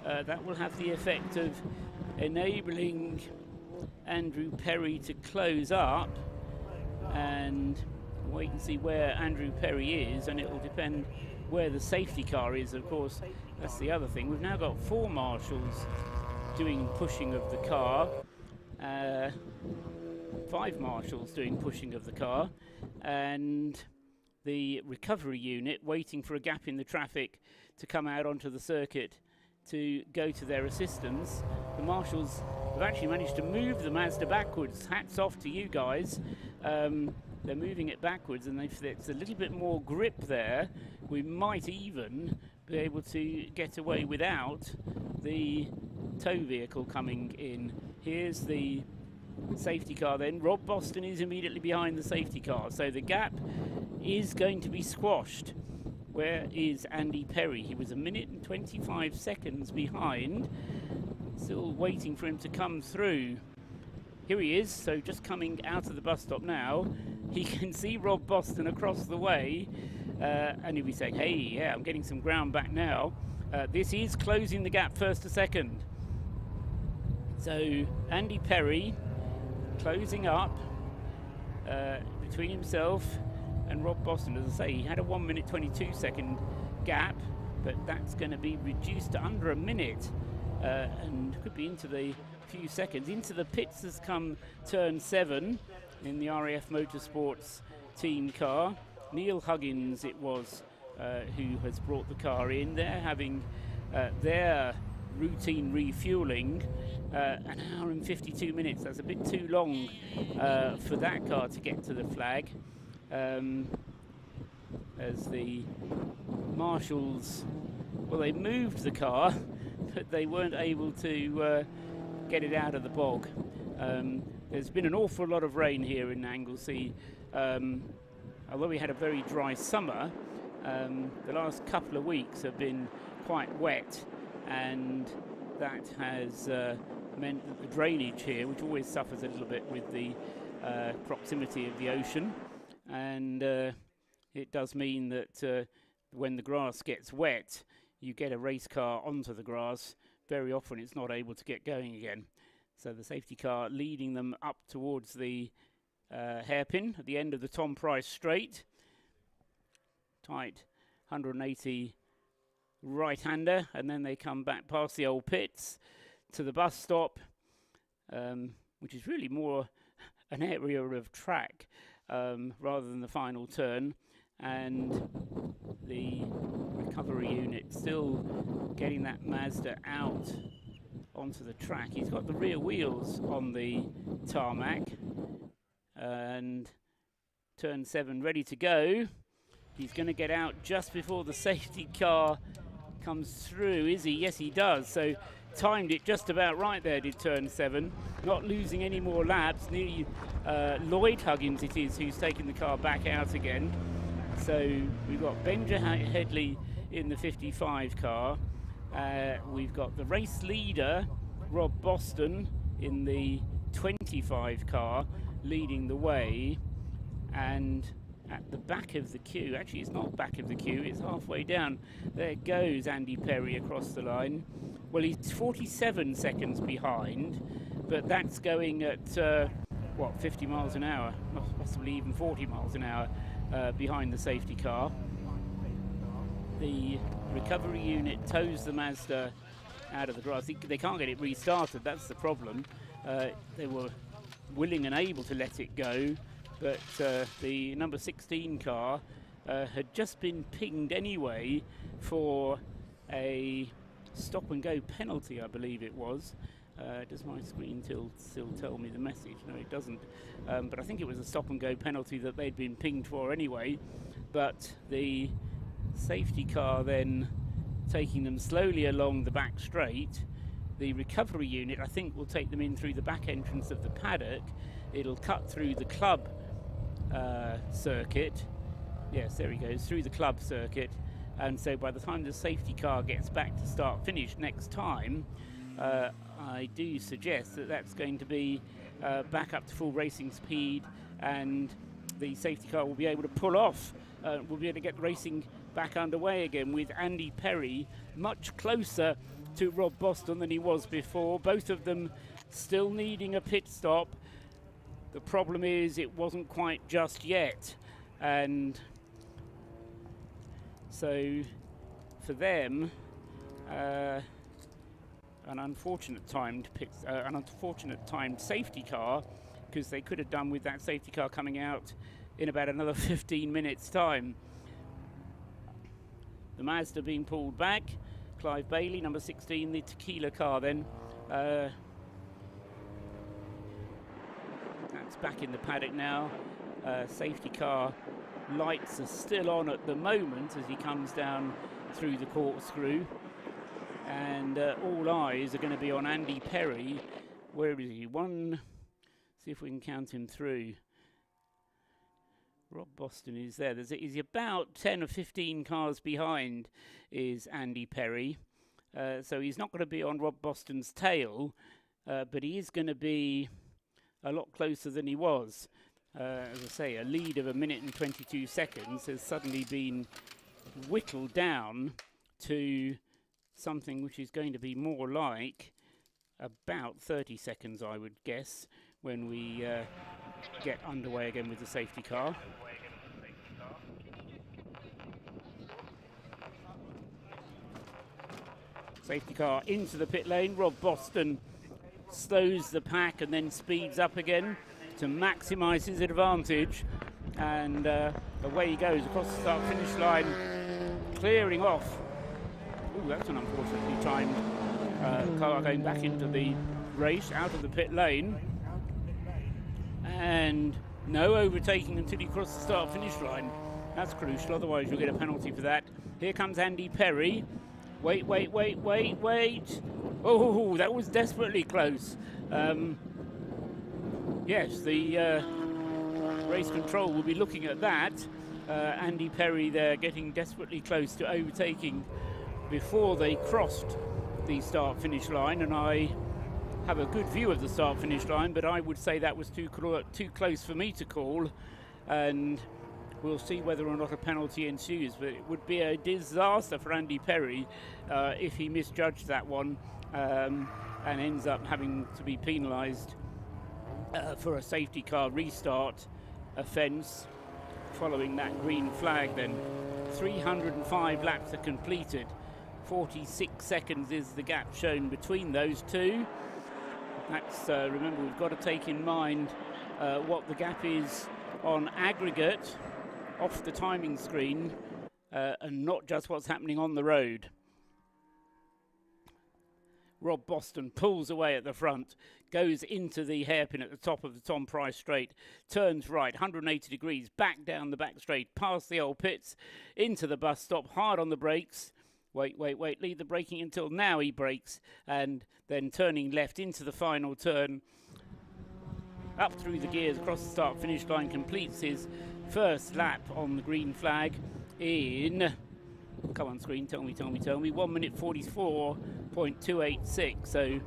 That will have the effect of enabling Andrew Perry to close up, and wait and see where Andrew Perry is, and it will depend where the safety car is. Of course, that's the other thing. We've now got 4 marshals doing pushing of the car, 5 marshals doing pushing of the car, and the recovery unit waiting for a gap in the traffic to come out onto the circuit to go to their assistance. The marshals have actually managed to move the Mazda backwards. Hats off to you guys. They're moving it backwards, and it's a little bit more grip there. We might even be able to get away without the tow vehicle coming in. Here's the safety car then. Rob Boston is immediately behind the safety car, so the gap is going to be squashed. Where is Andy Perry? He was 1 minute and 25 seconds behind. Still waiting for him to come through. Here he is, so just coming out of the bus stop now. He can see Rob Boston across the way, and he'll be saying, hey, yeah, I'm getting some ground back now. This is closing the gap first to second. So Andy Perry closing up between himself and Rob Boston. As I say, he had a 1 minute 22 second gap, but that's going to be reduced to under a minute, and could be into the few seconds. Into the pits has come turn 7 in the RAF Motorsports team car. Neil Huggins it was who has brought the car in. They're having their routine refueling, an hour and 52 minutes. That's a bit too long for that car to get to the flag. As the marshals, well, they moved the car, but they weren't able to get it out of the bog. There's been an awful lot of rain here in Anglesey. Although we had a very dry summer, the last couple of weeks have been quite wet, and that has meant that the drainage here, which always suffers a little bit with the proximity of the ocean, and it does mean that when the grass gets wet, you get a race car onto the grass. Very often it's not able to get going again. So the safety car leading them up towards the hairpin at the end of the Tom Price straight. Tight 180 right-hander, and then they come back past the old pits to the bus stop, which is really more an area of track rather than the final turn, and the recovery unit still getting that Mazda out onto the track. He's got the rear wheels on the tarmac, and turn 7 ready to go. He's going to get out just before the safety car comes through, is he? Yes, he does. So timed it just about right there, did turn 7. Not losing any more laps. Nearly Lloyd Huggins it is who's taking the car back out again. So we've got Benja Headley in the 55 car. We've got the race leader, Rob Boston, in the 25 car, leading the way. And at the back of the queue, actually it's not back of the queue, it's halfway down, there goes Andy Perry across the line. Well, he's 47 seconds behind, but that's going at, 50 miles an hour, possibly even 40 miles an hour behind the safety car. The recovery unit tows the Mazda out of the grass. They can't get it restarted, that's the problem. They were willing and able to let it go, but the number 16 car had just been pinged anyway for a stop and go penalty, I believe it was. Does my screen still tell me the message? No, it doesn't. But I think it was a stop and go penalty that they'd been pinged for anyway. But the safety car then taking them slowly along the back straight. The recovery unit, I think, will take them in through the back entrance of the paddock. It'll cut through the club circuit. Yes, there he goes, through the club circuit. And so by the time the safety car gets back to start finish next time, I do suggest that that's going to be back up to full racing speed, and the safety car will be able to pull off. We'll be able to get racing back underway again, with Andy Perry much closer to Rob Boston than he was before. Both of them still needing a pit stop. The problem is it wasn't quite just yet, and so for them, an unfortunate timed safety car, because they could have done with that safety car coming out in about another 15 minutes time. The Mazda being pulled back. Clive Bailey, number 16, the tequila car then. That's back in the paddock now. Safety car lights are still on at the moment as he comes down through the corkscrew. And all eyes are going to be on Andy Perry. Where is he? See if we can count him through. Rob Boston is there. He's about 10 or 15 cars behind is Andy Perry. So he's not going to be on Rob Boston's tail, but he is going to be a lot closer than he was. As I say, a lead of 1 minute and 22 seconds has suddenly been whittled down to something which is going to be more like about 30 seconds, I would guess, when we get underway again with the safety car. Safety car into the pit lane. Rob Boston slows the pack and then speeds up again to maximise his advantage, and away he goes across the start-finish line, clearing off. Ooh, that's an unfortunately timed car going back into the race, out of the pit lane, and no overtaking until he crossed the start-finish line. That's crucial, otherwise you'll get a penalty for that. Here comes Andy Perry. Wait. Oh, that was desperately close. Yes, the race control will be looking at that. Andy Perry there getting desperately close to overtaking before they crossed the start-finish line, and I have a good view of the start-finish line, but I would say that was too close for me to call, and we'll see whether or not a penalty ensues. But it would be a disaster for Andy Perry if he misjudged that one and ends up having to be penalised for a safety car restart offence following that green flag then. 305 laps are completed. 46 seconds is the gap shown between those two. That's, remember, we've got to take in mind what the gap is on aggregate off the timing screen and not just what's happening on the road. Rob Boston pulls away at the front, goes into the hairpin at the top of the Tom Price straight, turns right, 180 degrees, back down the back straight, past the old pits, into the bus stop, hard on the brakes. Wait, leave the braking until now. He brakes, and then turning left into the final turn, up through the gears, across the start-finish line, completes his first lap on the green flag in... Come on, screen, tell me. 1 minute 44.286. So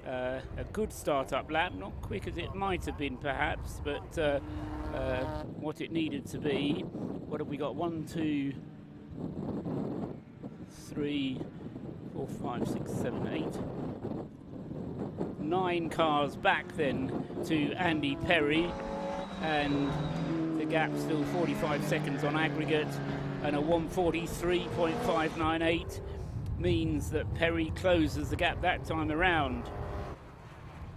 a good start-up lap, not quick as it might have been, perhaps, but what it needed to be. What have we got? 1, 2, 3, 4, 5, 6, 7, 8. 9 cars back then to Andy Perry, and the gap still 45 seconds on aggregate. And a 143.598 means that Perry closes the gap that time around.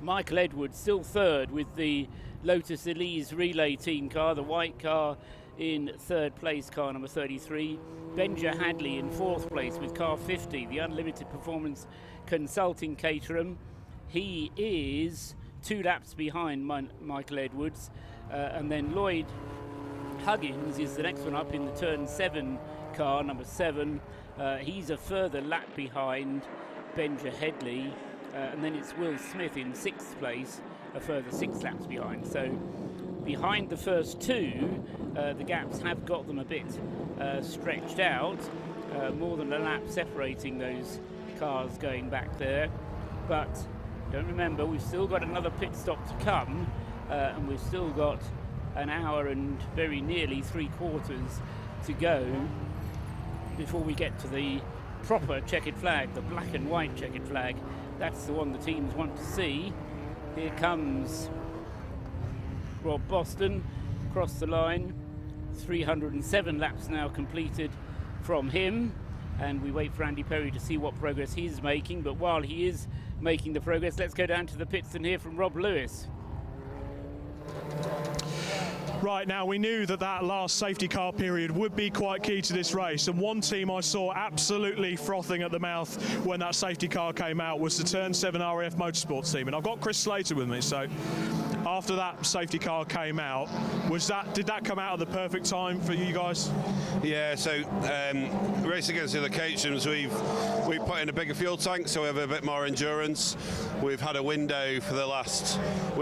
Michael Edwards still third with the Lotus Elises relay team car, the white car in third place, car number 33. Benja Hadley in fourth place with car 50, the Unlimited Performance Consulting Caterham. He is 2 laps behind Michael Edwards, and then Lloyd Huggins is the next one up in the turn 7 car, number 7. He's a further lap behind Benja Headley, and then it's Will Smith in 6th place, a further 6 laps behind. So behind the first 2, the gaps have got them a bit stretched out, more than a lap separating those cars going back there. But don't remember, we've still got another pit stop to come, and we've still got an hour and very nearly 3/4 to go before we get to the proper checkered flag, the black and white checkered flag. That's the one the teams want to see. Here comes Rob Boston across the line. 307 laps now completed from him, and we wait for Andy Perry to see what progress he's making. But while he is making the progress, let's go down to the pits and hear from Rob Lewis. Right, now we knew that last safety car period would be quite key to this race, and one team I saw absolutely frothing at the mouth when that safety car came out was the Turn 7 RAF Motorsports team, and I've got Chris Slater with me. So after that safety car came out, did that come out at the perfect time for you guys? Yeah, so racing against the other Caterhams, we've put in a bigger fuel tank, so we have a bit more endurance. We've had a window for we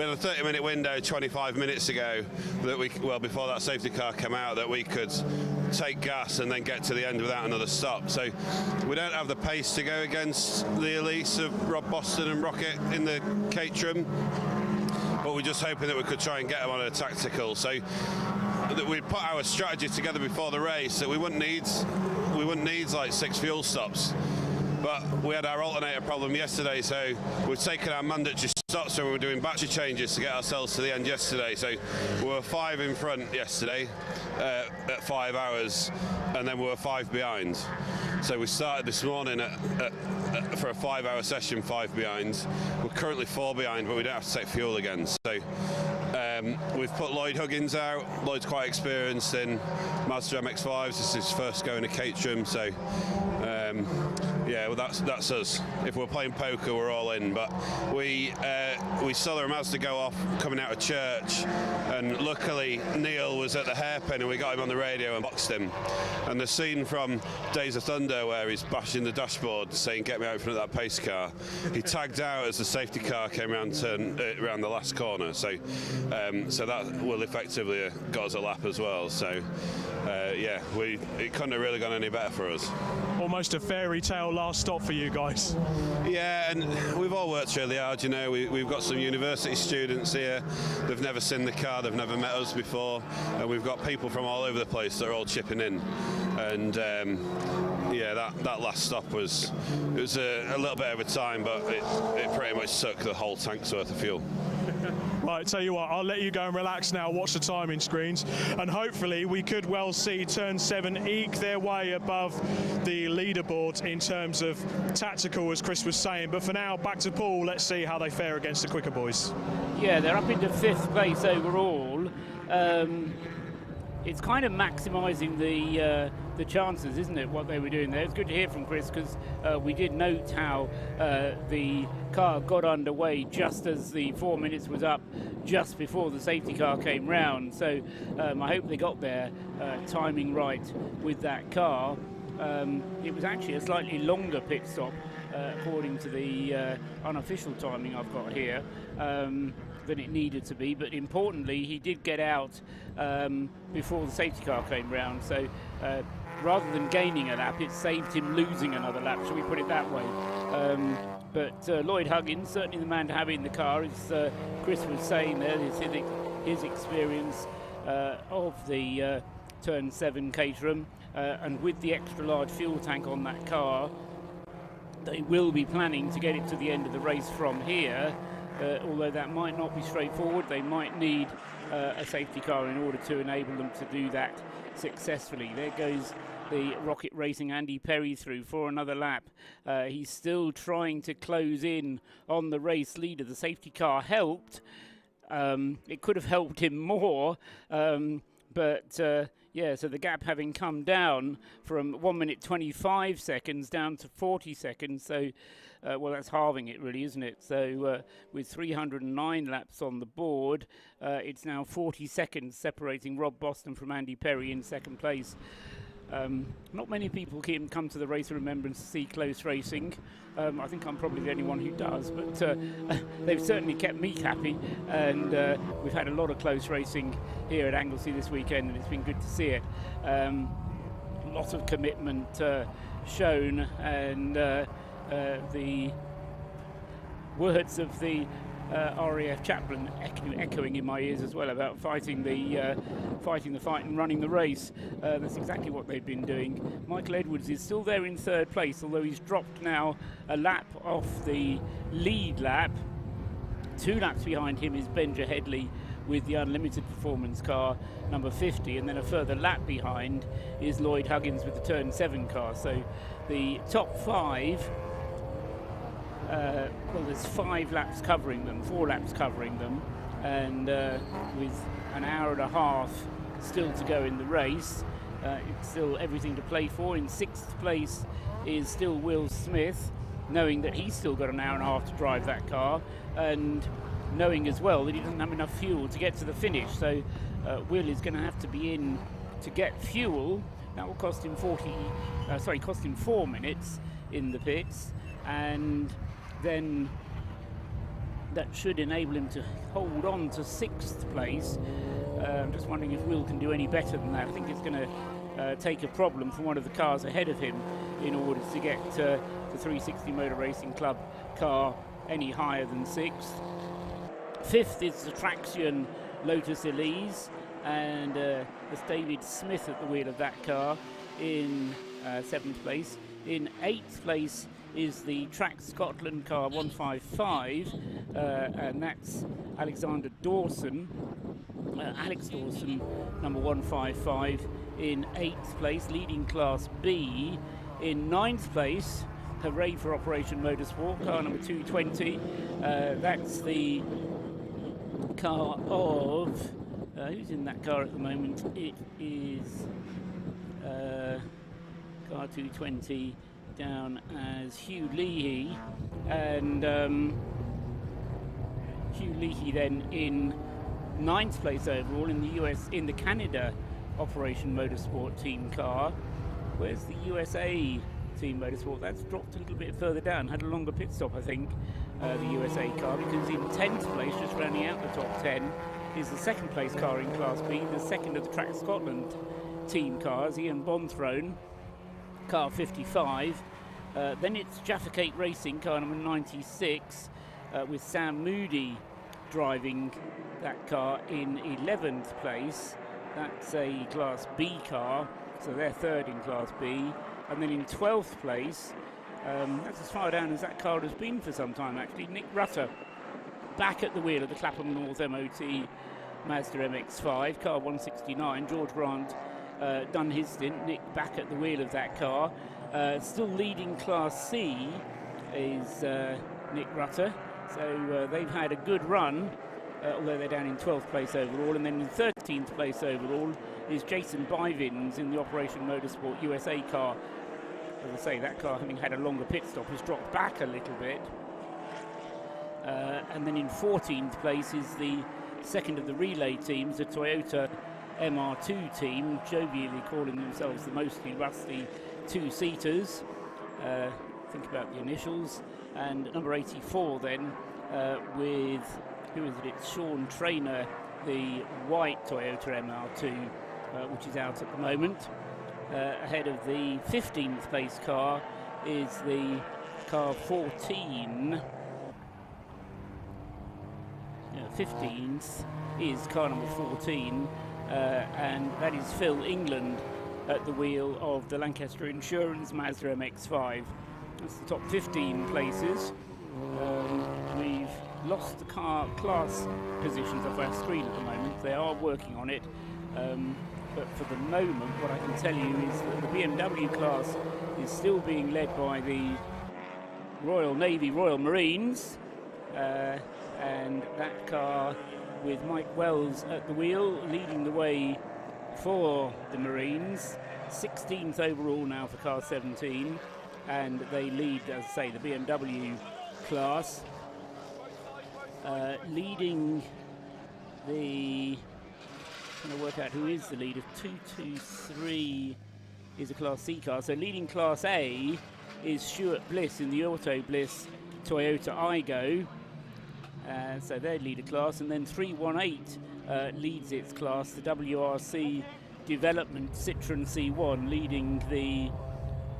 had a 30-minute window 25 minutes ago that before that safety car came out, that we could take gas and then get to the end without another stop. So we don't have the pace to go against the Elise of Rob Boston and Rocket in the Caterham, but we're just hoping that we could try and get them on a tactical. So that we'd put our strategy together before the race that we wouldn't need like 6 fuel stops. But we had our alternator problem yesterday, so we've taken our mandatory stops when we were doing battery changes to get ourselves to the end yesterday. So we were 5 in front yesterday at 5 hours, and then we were 5 behind. So we started this morning for a 5-hour session, 5 behind. We're currently 4 behind, but we don't have to take fuel again. So we've put Lloyd Huggins out. Lloyd's quite experienced in Mazda MX5s. This is his first go in a Caterham, so yeah, well that's us. If we're playing poker, we're all in. But we saw the Mazda go off coming out of church, and luckily Neil was at the hairpin, and we got him on the radio and boxed him. And the scene from Days of Thunder where he's bashing the dashboard saying "Get me out in front of that pace car," he tagged out as the safety car came around the last corner. So that will effectively got us a lap as well. So yeah, it couldn't have really gone any better for us. Almost a fairy tale last stop for you guys. Yeah, and we've all worked really hard. You know, we've got some university students here. They've never seen the car, they've never met us before, and we've got people from all over the place that are all chipping in. And yeah, that last stop was a little bit over time, but it pretty much sucked the whole tank's worth of fuel. Right, tell you what, I'll let you go and relax now, watch the timing screens, and hopefully we could well see Turn 7 eke their way above the leaderboard in terms of tactical, as Chris was saying. But for now, back to Paul. Let's see how they fare against the quicker boys. Yeah, they're up into 5th place overall. it's kind of maximising the chances, isn't it, what they were doing there. It's good to hear from Chris, because we did note how the car got underway just as the 4 minutes was up, just before the safety car came round. So I hope they got their timing right with that car. It was actually a slightly longer pit stop, according to the unofficial timing I've got here, than it needed to be. But importantly, he did get out before the safety car came round. So rather than gaining a lap, it saved him losing another lap, shall we put it that way. But Lloyd Huggins, certainly the man to have in the car, as Chris was saying there, his experience of the Turn 7 Caterham, and with the extra large fuel tank on that car, they will be planning to get it to the end of the race from here, although that might not be straightforward. They might need a safety car in order to enable them to do that successfully. There goes the Rocket Racing Andy Perry through for another lap. He's still trying to close in on the race leader. The safety car helped. It could have helped him more, but yeah, so the gap having come down from 1 minute 25 seconds down to 40 seconds. So, well, that's halving it really, isn't it? So with 309 laps on the board, it's now 40 seconds separating Rob Boston from Andy Perry in second place. Not many people can come to the Race of Remembrance to see close racing. I think I'm probably the only one who does, but they've certainly kept me happy, and we've had a lot of close racing here at Anglesey this weekend, and it's been good to see it. Lots of commitment shown, and the words of the RAF chaplain echoing in my ears as well about fighting the fight and running the race. That's exactly what they've been doing. Michael Edwards is still there in third place, although he's dropped now a lap off the lead lap. 2 laps behind him is Benja Headley with the Unlimited Performance car, number 50, and then a further lap behind is Lloyd Huggins with the Turn 7 car. So the top 5, well, there's 5 laps covering them, 4 laps covering them, and with an hour and a half still to go in the race, it's still everything to play for. In 6th place is still Will Smith, knowing that he's still got an hour and a half to drive that car, and knowing as well that he doesn't have enough fuel to get to the finish. So Will is going to have to be in to get fuel. That will cost him 4 minutes in the pits, and then that should enable him to hold on to 6th place. I'm just wondering if Will can do any better than that. I think it's going to take a problem from one of the cars ahead of him in order to get the 360 Motor Racing Club car any higher than 6th. 5th is the Traction Lotus Elise, and there's David Smith at the wheel of that car in 7th place. In 8th place is the Track Scotland car 155, and that's Alexander Dawson, Alex Dawson, number 155 in 8th place, leading Class B. In 9th place, hooray for Operation Motorsport, car number 220. That's the car of, who's in that car at the moment? It is car 220 down as Hugh Leahy, and Hugh Leahy then in 9th place overall in the Canada Operation Motorsport team car. Where's the USA team Motorsport? That's dropped a little bit further down, had a longer pit stop, I think, the USA car, because in 10th place, just rounding out the top 10, is the 2nd place car in Class B, the 2nd of the Track Scotland team cars, Ian Bonthrone, car 55. Then it's Jaffa Cake Racing, car number 96, with Sam Moody driving that car in 11th place. That's a Class B car, so they're 3rd in Class B. And then in 12th place, that's as far down as that car has been for some time actually, Nick Rutter, back at the wheel of the Clapham North MOT Mazda MX5, car 169. George Grant done his stint, Nick back at the wheel of that car. Still leading Class C is Nick Rutter, so they've had a good run, although they're down in 12th place overall. And then in 13th place overall is Jason Bivins in the Operation Motorsport USA car. As I say, that car, having had a longer pit stop, has dropped back a little bit. And then in 14th place is the second of the relay teams, the Toyota MR2 team, jovially calling themselves the mostly rusty two-seaters. Think about the initials. And number 84 then with, who is it? It's Sean Trainer, the white Toyota MR2, which is out at the moment. Ahead of the 15th place car is the car 14. 15th is car number 14, and that is Phil England at the wheel of the Lancaster Insurance Mazda MX5. That's the top 15 places. We've lost the car class positions off our screen at the moment. They are working on it. But for the moment, what I can tell you is that the BMW class is still being led by the Royal Navy Royal Marines, and that car with Mike Wells at the wheel leading the way for the Marines. 16th overall now for car 17, and they lead, as I say, the BMW class. Leading the... trying to work out who is the leader. 223 is a Class C car. So leading Class A is Stuart Bliss in the Auto Bliss Toyota Igo. So they lead a class. And then 318 leads its class, the WRC Development Citroen C1, leading the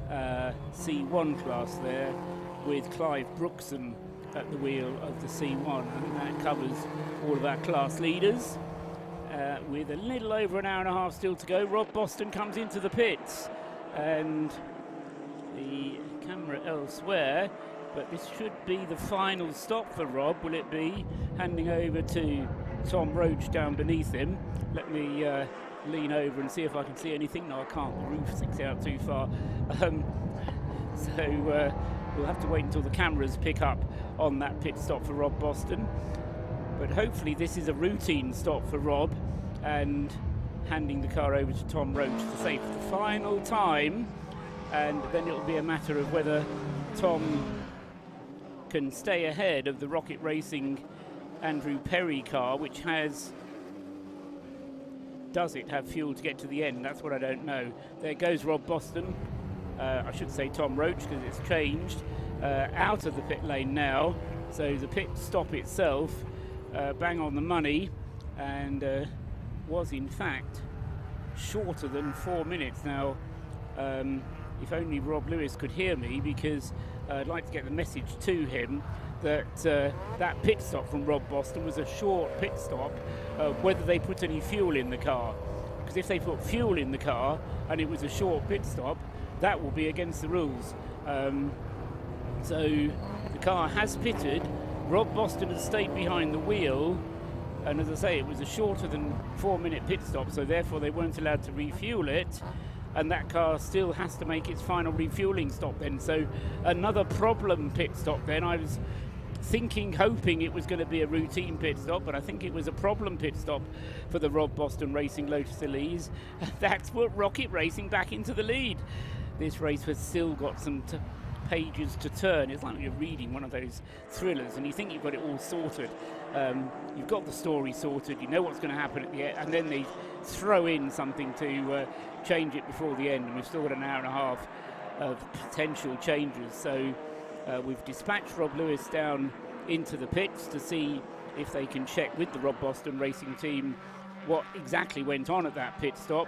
C1 class there, with Clive Brookson at the wheel of the C1. And that covers all of our class leaders. With a little over an hour and a half still to go, Rob Boston comes into the pits, and the camera elsewhere, but this should be the final stop for Rob, will it be? Handing over to Tom Roach down beneath him. Let me lean over and see if I can see anything. No, I can't, the roof sticks out too far. So we'll have to wait until the cameras pick up on that pit stop for Rob Boston. But hopefully this is a routine stop for Rob, and handing the car over to Tom Roach to save the final time, and then it'll be a matter of whether Tom can stay ahead of the Rocket Racing Andrew Perry car, which does it have fuel to get to the end? That's what I don't know. There goes Rob Boston, I should say Tom Roach because it's changed, out of the pit lane now, so the pit stop itself bang on the money, and was in fact shorter than 4 minutes. Now, if only Rob Lewis could hear me, because I'd like to get the message to him that that pit stop from Rob Boston was a short pit stop, whether they put any fuel in the car. Because if they put fuel in the car and it was a short pit stop, that will be against the rules. So the car has pitted. Rob Boston has stayed behind the wheel, and as I say, it was a shorter than 4 minute pit stop, so therefore they weren't allowed to refuel it, and that car still has to make its final refueling stop then. So another problem pit stop then. I was hoping it was going to be a routine pit stop, but I think it was a problem pit stop for the Rob Boston Racing Lotus Elise. That's put Rocket Racing back into the lead. This race has still got some pages to turn. It's like you're reading one of those thrillers and you think you've got it all sorted. You've got the story sorted, you know what's going to happen at the end, and then they throw in something to change it before the end, and we've still got an hour and a half of potential changes. So we've dispatched Rob Lewis down into the pits to see if they can check with the Rob Boston Racing team what exactly went on at that pit stop.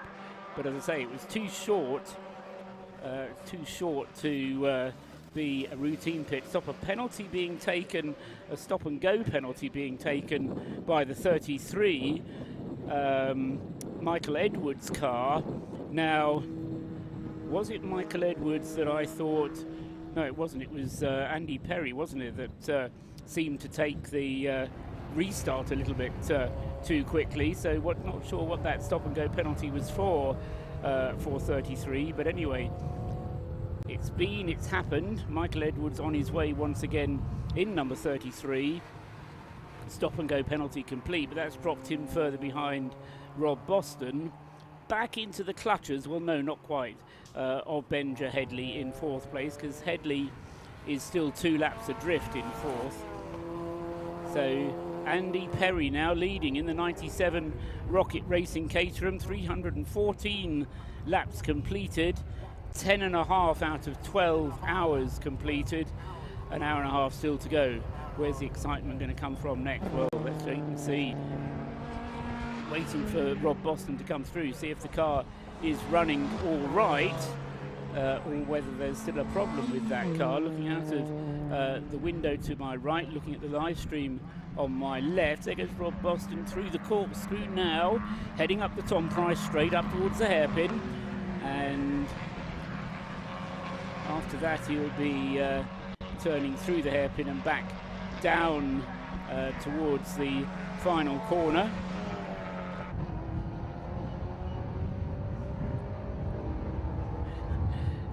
But as I say, it was too short to be a routine pit stop. A penalty being taken, a stop and go penalty being taken by the 33 Michael Edwards car. Now, was it Michael Edwards that I thought? No, it wasn't. It was Andy Perry, wasn't it, that seemed to take the restart a little bit too quickly. So not sure what that stop and go penalty was for 33. But anyway, it's happened. Michael Edwards on his way once again in number 33. Stop and go penalty complete, but that's dropped him further behind Rob Boston. back into the clutches, well, no, not quite, of Benja Headley in 4th place, because Headley is still 2 laps adrift in 4th. So Andy Perry now leading in the 97 Rocket Racing Caterham, 314 laps completed, 10.5 out of 12 hours completed, an hour and a half still to go. Where's the excitement going to come from next? Well, let's wait and see. Waiting for Rob Boston to come through, see if the car is running all right, or whether there's still a problem with that car. Looking out of the window to my right, looking at the live stream on my left, there goes Rob Boston through the corkscrew now, heading up the Tom Price straight up towards the hairpin, and after that he'll be turning through the hairpin and back down towards the final corner.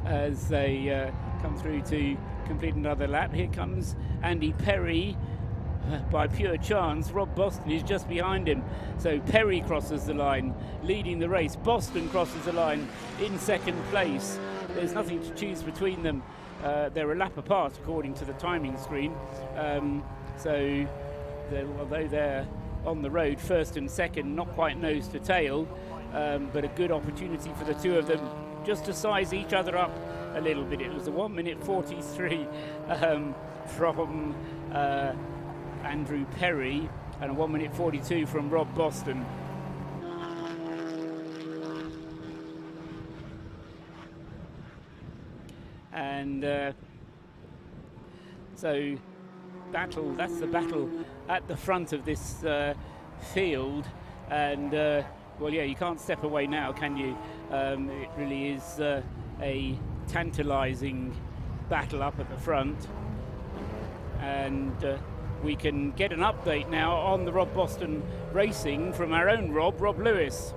As they come through to complete another lap. Here comes Andy Perry. By pure chance, Rob Boston is just behind him. So Perry crosses the line, leading the race. Boston crosses the line in 2nd place. There's nothing to choose between them. They're a lap apart according to the timing screen. So although they're on the road, 1st and 2nd, not quite nose to tail, but a good opportunity for the two of them just to size each other up a little bit. It was a 1:43 from Andrew Perry and a 1:42 from Rob Boston. And so that's the battle at the front of this field, and well, yeah, you can't step away now, can you? It really is a tantalizing battle up at the front, and we can get an update now on the Rob Boston Racing from our own Rob Lewis.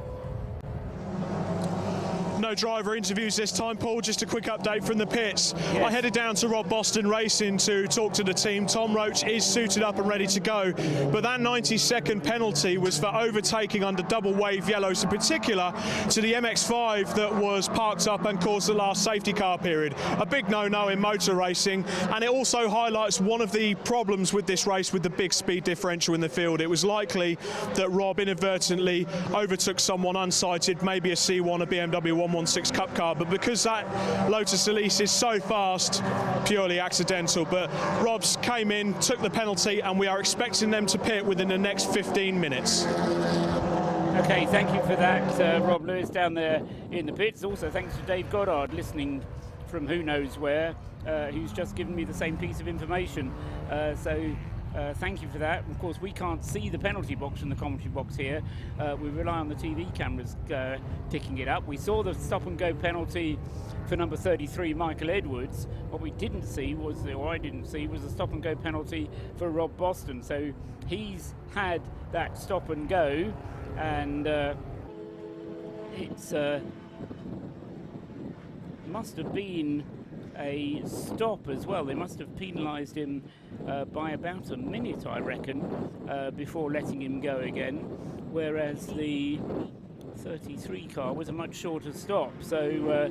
No driver interviews this time, Paul. Just a quick update from the pits. Yes. I headed down to Rob Boston Racing to talk to the team. Tom Roach is suited up and ready to go, but that 90-second penalty was for overtaking under double wave yellows, in particular to the MX5 that was parked up and caused the last safety car period. A big no-no in motor racing, and it also highlights one of the problems with this race with the big speed differential in the field. It was likely that Rob inadvertently overtook someone unsighted, maybe a C1, a BMW 116 Cup car, but because that Lotus Elise is so fast, purely accidental. But Rob's came in, took the penalty, and we are expecting them to pit within the next 15 minutes. Okay, thank you for that, Rob Lewis down there in the pits. Also thanks to Dave Goddard, listening from who knows where, who's just given me the same piece of information. Thank you for that. Of course, we can't see the penalty box and the commentary box here. We rely on the TV cameras picking it up. We saw the stop and go penalty for number 33, Michael Edwards. What we didn't see was, or I didn't see, was a stop and go penalty for Rob Boston. So he's had that stop and go, and it's must have been a stop as well. They must have penalised him by about a minute, I reckon, before letting him go again, whereas the 33 car was a much shorter stop. So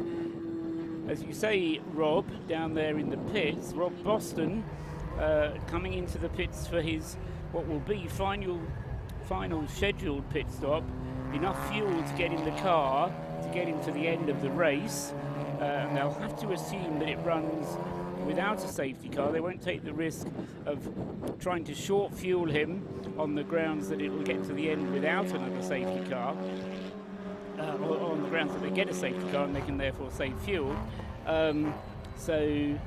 as you say, Rob, down there in the pits, Rob Boston coming into the pits for his what will be final scheduled pit stop. Enough fuel to get in the car to get him to the end of the race. And they'll have to assume that it runs without a safety car. They won't take the risk of trying to short fuel him on the grounds that it will get to the end without another safety car, or on the grounds that they get a safety car and they can therefore save fuel. So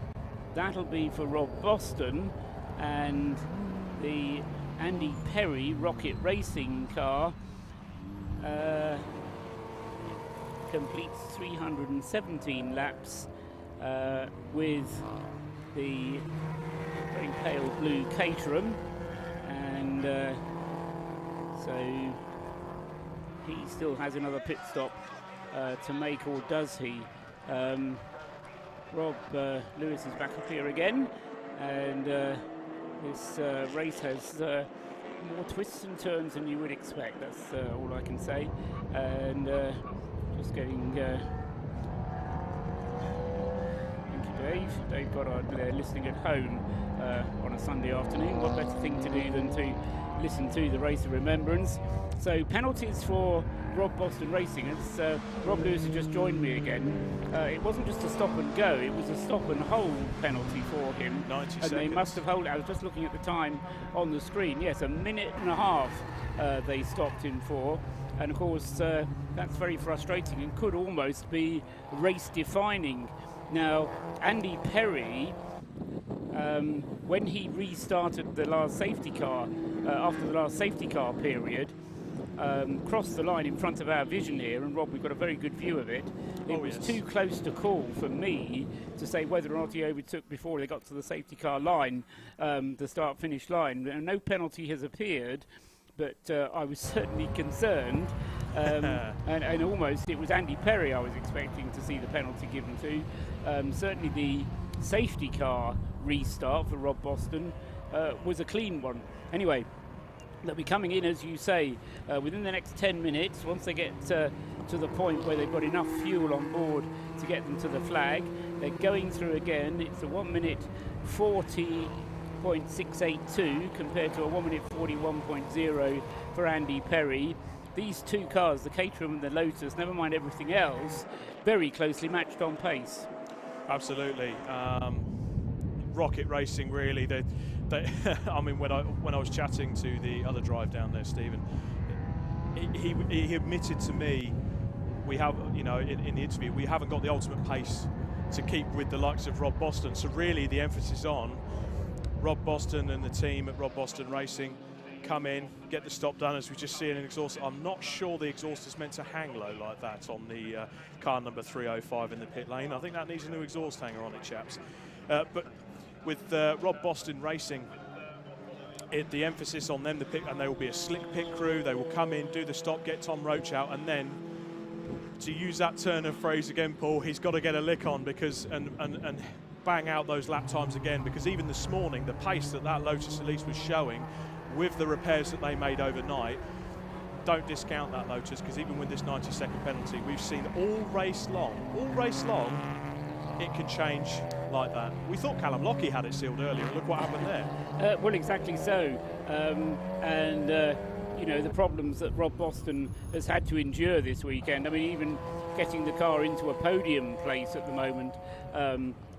that'll be for Rob Boston, and the Andy Perry Rocket Racing car completes 317 laps with the very pale blue Caterham, and so he still has another pit stop to make, or does he? Rob Lewis is back up here again, and this race has more twists and turns than you would expect. That's all I can say. And just getting. Thank you, Dave. Dave Goddard there listening at home on a Sunday afternoon. What better thing to do than to listen to the race of remembrance? So penalties for Rob Boston Racing. As Rob Lewis has just joined me again. It wasn't just a stop and go, it was a stop and hold penalty for him. 90 and seconds. They must have held it. I was just looking at the time on the screen. Yes, a minute and a half they stopped him for. And of course, that's very frustrating and could almost be race defining. Now, Andy Perry, when he restarted the last safety car, after the last safety car period, crossed the line in front of our vision here, and Rob, we've got a very good view of it. It was too close to call for me to say whether or not he overtook before they got to the safety car line, the start-finish line. No penalty has appeared, but I was certainly concerned, and almost it was Andy Perry I was expecting to see the penalty given to. Certainly the safety car restart for Rob Boston was a clean one. Anyway, they'll be coming in, as you say, within the next 10 minutes, once they get to the point where they've got enough fuel on board to get them to the flag. They're going through again. It's a 1 minute 40.682 compared to a 1 minute 41.0 for Andy Perry. These two cars, the Caterham and the Lotus, never mind everything else, very closely matched on pace. Absolutely. Rocket racing, really. They I mean, when I was chatting to the other drive down there, Stephen, he admitted to me, we have, you know, in the interview, we haven't got the ultimate pace to keep with the likes of Rob Boston. So really, the emphasis on Rob Boston and the team at Rob Boston Racing come in, get the stop done, as we just see in an exhaust. I'm not sure the exhaust is meant to hang low like that on the car number 305 in the pit lane. I think that needs a new exhaust hanger on it, chaps. But with Rob Boston Racing, the emphasis on them, and they will be a slick pit crew. They will come in, do the stop, get Tom Roach out, and then, to use that Turner phrase again, Paul, he's got to get a lick on because and bang out those lap times again, because even this morning, the pace that Lotus Elise was showing with the repairs that they made overnight, don't discount that Lotus, because even with this 90-second penalty, we've seen all race long, it can change like that. We thought Callum Lockie had it sealed earlier, and look what happened there. Well, exactly so. You know, the problems that Rob Boston has had to endure this weekend. I mean, even getting the car into a podium place at the moment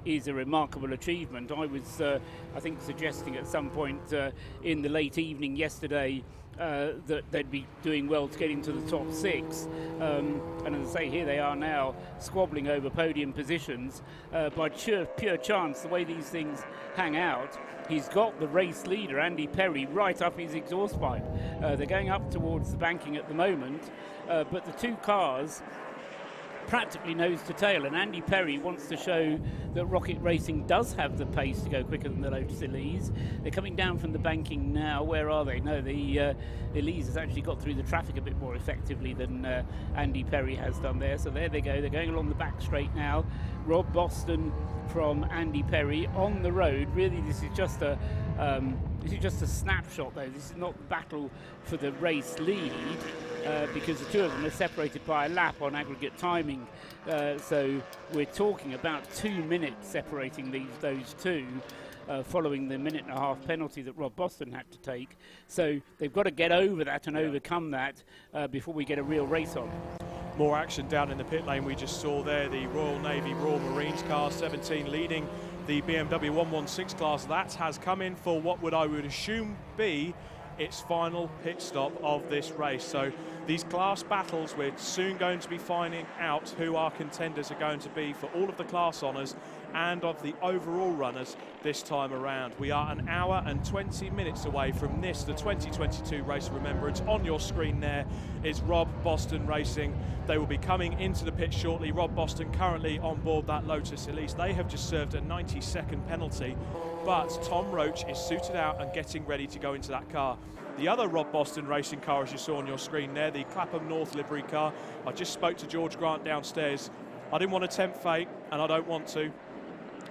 is a remarkable achievement. I was, I think, suggesting at some point in the late evening yesterday that they'd be doing well to get into the top six. And as I say, here they are now squabbling over podium positions by pure chance, the way these things hang out. He's got the race leader, Andy Perry, right up his exhaust pipe. They're going up towards the banking at the moment, but the two cars practically nose to tail, and Andy Perry wants to show that Rocket Racing does have the pace to go quicker than the Lotus Elise. They're coming down from the banking now. Where are they? No, the Elise has actually got through the traffic a bit more effectively than Andy Perry has done there. So there they go. They're going along the back straight now. Rob Boston from Andy Perry on the road. Really, this is just a snapshot, though. This is not the battle for the race lead. Because the two of them are separated by a lap on aggregate timing. So we're talking about 2 minutes separating those two, following the minute and a half penalty that Rob Boston had to take. So they've got to get over that and overcome that before we get a real race on. More action down in the pit lane. We just saw there the Royal Navy Royal Marines car 17 leading the BMW 116 class. That has come in for what I would assume be its final pit stop of this race. So these class battles, we're soon going to be finding out who our contenders are going to be for all of the class honours and of the overall runners this time around. We are an hour and 20 minutes away from this, the 2022 Race of Remembrance. On your screen there is Rob Boston Racing. They will be coming into the pit shortly. Rob Boston currently on board that Lotus Elise. They have just served a 90-second penalty, but Tom Roach is suited out and getting ready to go into that car. The other Rob Boston Racing car, as you saw on your screen there, the Clapham North livery car. I just spoke to George Grant downstairs. I didn't want to tempt fate, and I don't want to.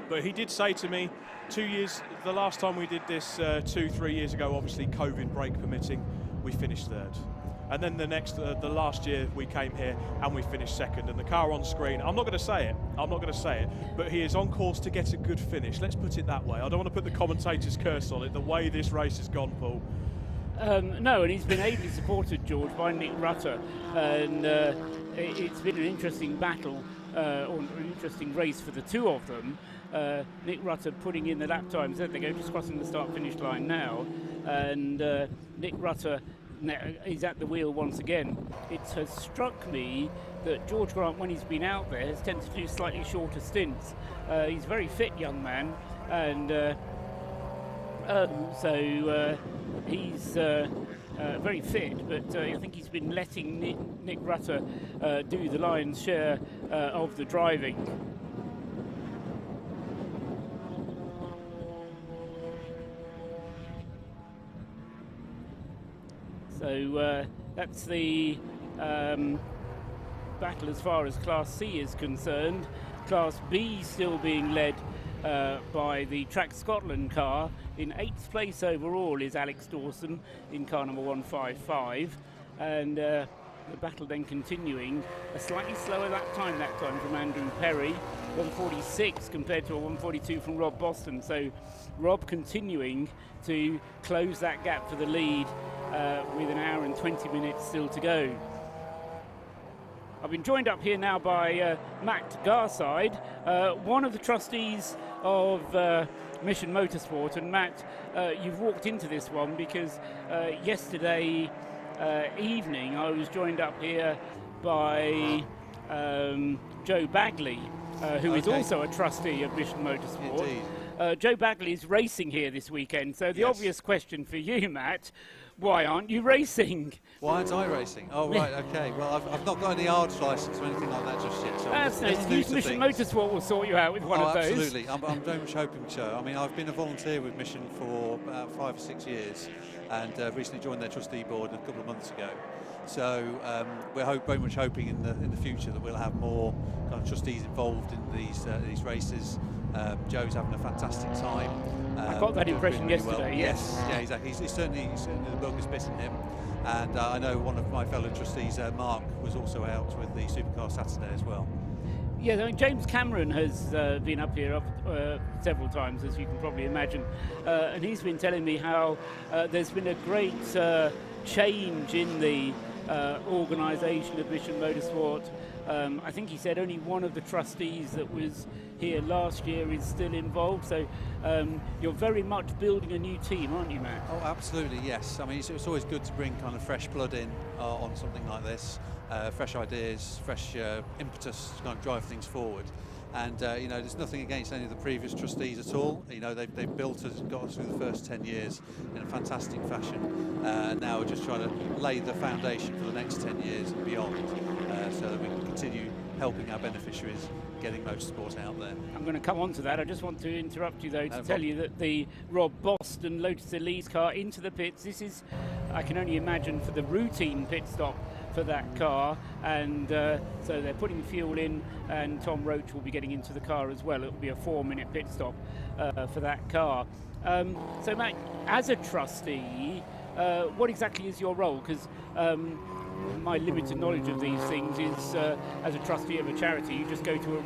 But he did say to me, the last time we did this 2-3 years ago, obviously COVID break permitting, we finished third. And then the last year we came here and we finished second. And the car on screen, I'm not going to say it, but he is on course to get a good finish. Let's put it that way. I don't want to put the commentator's curse on it, the way this race has gone, Paul. No, and he's been ably supported, George, by Nick Rutter. And it's been an interesting battle, or an interesting race for the two of them. Nick Rutter putting in the lap times. There they go, just crossing the start-finish line now. And Nick Rutter is at the wheel once again. It has struck me that George Grant, when he's been out there, has tended to do slightly shorter stints. He's a very fit young man, and so he's very fit, but I think he's been letting Nick Rutter do the lion's share of the driving. So that's the battle as far as Class C is concerned. Class B still being led by the Track Scotland car. In 8th place overall is Alex Dawson in car number 155. And the battle then continuing. A slightly slower lap time that time from Andrew Perry. 146 compared to a 142 from Rob Boston. So Rob continuing to close that gap for the lead with an hour and 20 minutes still to go. I've been joined up here now by Matt Garside, one of the trustees of Mission Motorsport. And Matt, you've walked into this one because yesterday evening I was joined up here by Joe Bagley, who is also a trustee of Mission Motorsport. Indeed. Joe Bagley is racing here this weekend, so the obvious question for you, Matt, why aren't you racing? Why aren't I racing? Oh, right, okay. Well, I've not got any Ards licence or anything like that just yet. So that's no excuse. Mission Motorsport will sort you out with one of those. Absolutely. I'm very much hoping so. I mean, I've been a volunteer with Mission for about 5 or 6 years and recently joined their trustee board a couple of months ago. So we're very much hoping in the future that we'll have more kind of trustees involved in these races. Joe's having a fantastic time. I got that impression really yesterday. Well. Yes, yeah, exactly. He's certainly the bug is bitten him. And I know one of my fellow trustees, Mark, was also out with the Supercar Saturday as well. Yeah, I mean, James Cameron has been up here several times, as you can probably imagine, and he's been telling me how there's been a great change in the organisation of Mission Motorsport. I think he said only one of the trustees that was here last year is still involved, so you're very much building a new team, aren't you, Matt? Oh, absolutely, yes. I mean, it's always good to bring kind of fresh blood in on something like this, fresh ideas, fresh impetus to kind of drive things forward. And you know, there's nothing against any of the previous trustees at all. You know, they've built us, got us through the first 10 years in a fantastic fashion. And now we're just trying to lay the foundation for the next 10 years and beyond, so that we can continue helping our beneficiaries getting motorsport out there. I'm going to come on to that. I just want to interrupt you though to tell you that the Rob Boston Lotus Elise car into the pits. This is, I can only imagine, for the routine pit stop for that car, and so they're putting fuel in, and Tom Roach will be getting into the car as well. It will be a 4-minute pit stop for that car. So Matt, as a trustee, what exactly is your role? Because my limited knowledge of these things is, as a trustee of a charity, you just go to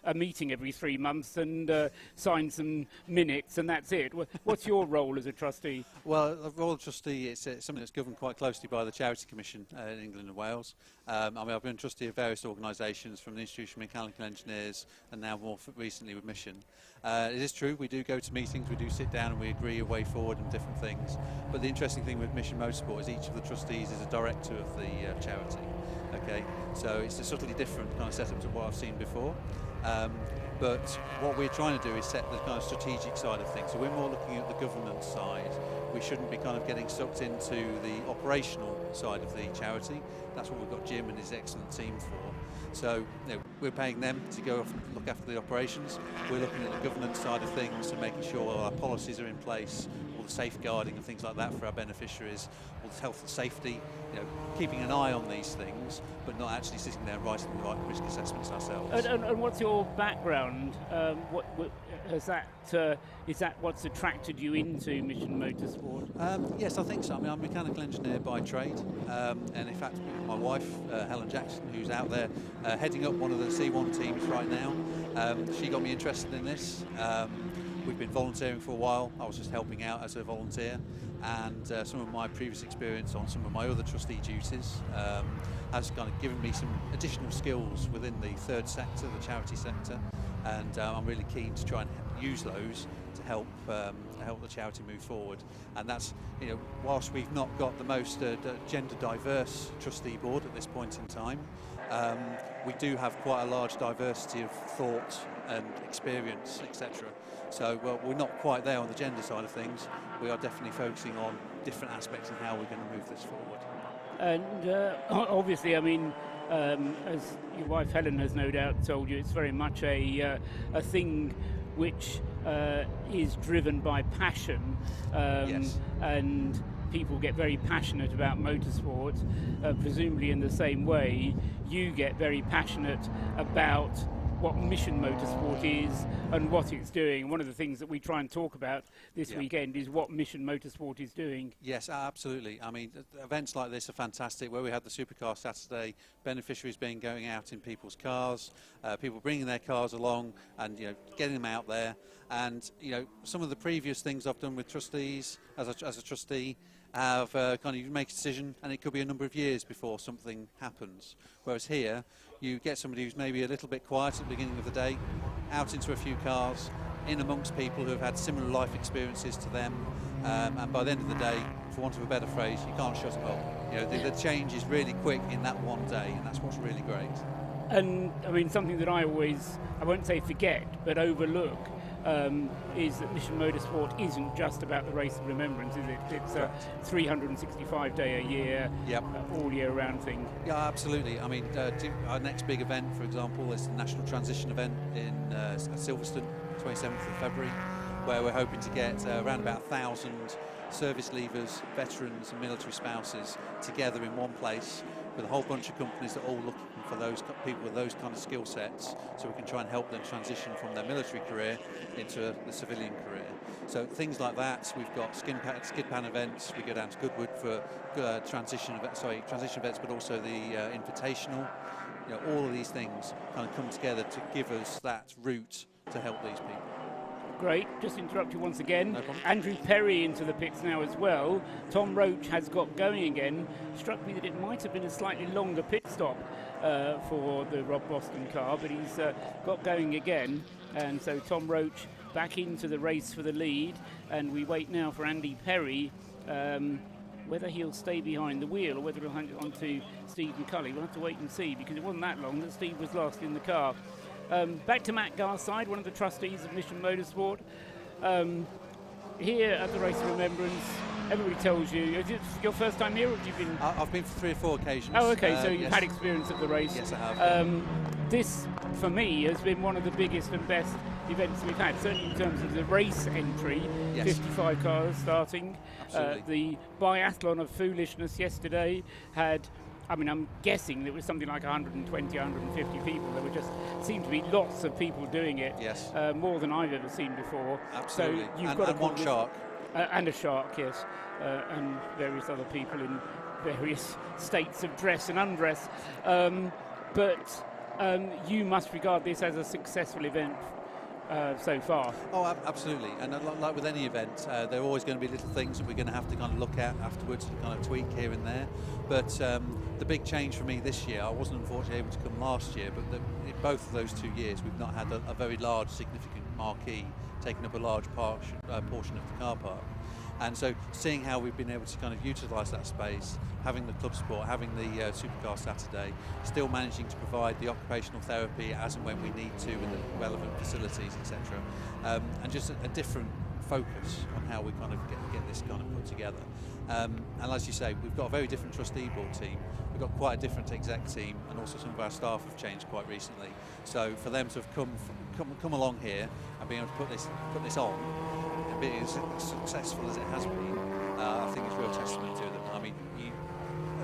a meeting every 3 months and sign some minutes, and that's it. What's your role as a trustee? Well, the role of trustee is something that's governed quite closely by the Charity Commission in England and Wales. I mean, I've been a trustee of various organisations, from the Institution of Mechanical Engineers and now more recently with Mission. It is true, we do go to meetings, we do sit down and we agree a way forward and different things. But the interesting thing with Mission Motorsport is each of the trustees is a director of the charity. Okay, so it's a subtly different kind of setup to what I've seen before. But what we're trying to do is set the kind of strategic side of things. So we're more looking at the governance side. We shouldn't be kind of getting sucked into the operational side of the charity. That's what we've got Jim and his excellent team for. So you know, we're paying them to go off and look after the operations. We're looking at the governance side of things and making sure all our policies are in place, all the safeguarding and things like that for our beneficiaries, all the health and safety, you know, keeping an eye on these things, but not actually sitting there and writing the right risk assessments ourselves. And what's your background? is that what's attracted you into Mission Motorsport? Yes, I think so. I mean, I'm a mechanical engineer by trade, and in fact, my wife, Helen Jackson, who's out there heading up one of the C1 teams right now, she got me interested in this. We've been volunteering for a while. I was just helping out as a volunteer, and some of my previous experience on some of my other trustee duties has kind of given me some additional skills within the third sector, the charity sector, and I'm really keen to try and use those to help the charity move forward. And that's, you know, whilst we've not got the most gender diverse trustee board at this point in time, we do have quite a large diversity of thought and experience, etc. So, well, we're not quite there on the gender side of things. We are definitely focusing on different aspects and how we're going to move this forward. And obviously, I mean, as your wife Helen has no doubt told you, it's very much a thing which is driven by passion. Yes. And people get very passionate about motorsport. Presumably in the same way, you get very passionate about what Mission Motorsport is and what it's doing. One of the things that we try and talk about this weekend is what Mission Motorsport is doing. Yes, absolutely. I mean, events like this are fantastic, where we had the Supercar Saturday, beneficiaries being going out in people's cars, people bringing their cars along and, you know, getting them out there. And, you know, some of the previous things I've done with trustees, as a trustee, have kind of, you make a decision and it could be a number of years before something happens. Whereas here, you get somebody who's maybe a little bit quiet at the beginning of the day, out into a few cars, in amongst people who have had similar life experiences to them, and by the end of the day, for want of a better phrase, you can't shut them up. You know, the change is really quick in that one day, and that's what's really great. And I mean, something that I won't say forget, but overlook, is that Mission Motorsport isn't just about the race of remembrance, is it? It's a 365-day a year, all year round thing. Yeah, absolutely. I mean, our next big event, for example, is the National Transition event in Silverstone, 27th of February, where we're hoping to get around about 1,000 service leavers, veterans and military spouses together in one place with a whole bunch of companies that are all looking for those people with those kind of skill sets, so we can try and help them transition from their military career into the civilian career. So things like that. We've got skid pan events. We go down to Goodwood for transition events, but also the invitational. You know, all of these things kind of come together to give us that route to help these people. Great. Just interrupt you once again. No problem. Andrew Perry into the pits now as well. Tom Roach has got going again. Struck me that it might have been a slightly longer pit stop for the Rob Boston car, but he's got going again. And so Tom Roach back into the race for the lead. And we wait now for Andy Perry, whether he'll stay behind the wheel or whether he'll hand it on to Stephen Cully. We'll have to wait and see, because it wasn't that long that Steve was last in the car. Back to Matt Garside, one of the trustees of Mission Motorsport. Here at the Race of Remembrance, everybody tells you, is it your first time here, or have you been? I've been for 3 or 4 occasions. Oh, okay, so you've had experience of the race. Yes, I have. This, for me, has been one of the biggest and best events we've had, certainly in terms of the race entry. Yes. 55 cars starting. The biathlon of foolishness yesterday had, I mean, I'm guessing there was something like 120, 150 people. There were just seemed to be lots of people doing it. Yes. More than I've ever seen before. Absolutely. So you've got one shark. And a shark, yes. And various other people in various states of dress and undress. But you must regard this as a successful event so far. Oh, absolutely. And like with any event, there are always going to be little things that we're going to have to kind of look at afterwards and kind of tweak here and there. But the big change for me this year, I wasn't unfortunately able to come last year, but in both of those 2 years, we've not had a very large, significant marquee taking up a large portion of the car park. And so seeing how we've been able to kind of utilise that space, having the club sport, having the Supercar Saturday, still managing to provide the occupational therapy as and when we need to in the relevant facilities, etc. And just a different focus on how we kind of get this kind of put together. And as you say, we've got a very different trustee board team. We've got quite a different exec team, and also some of our staff have changed quite recently. So for them to have come along here and being able to put this on, and being as successful as it has been, I think it's a real testament to them. I mean,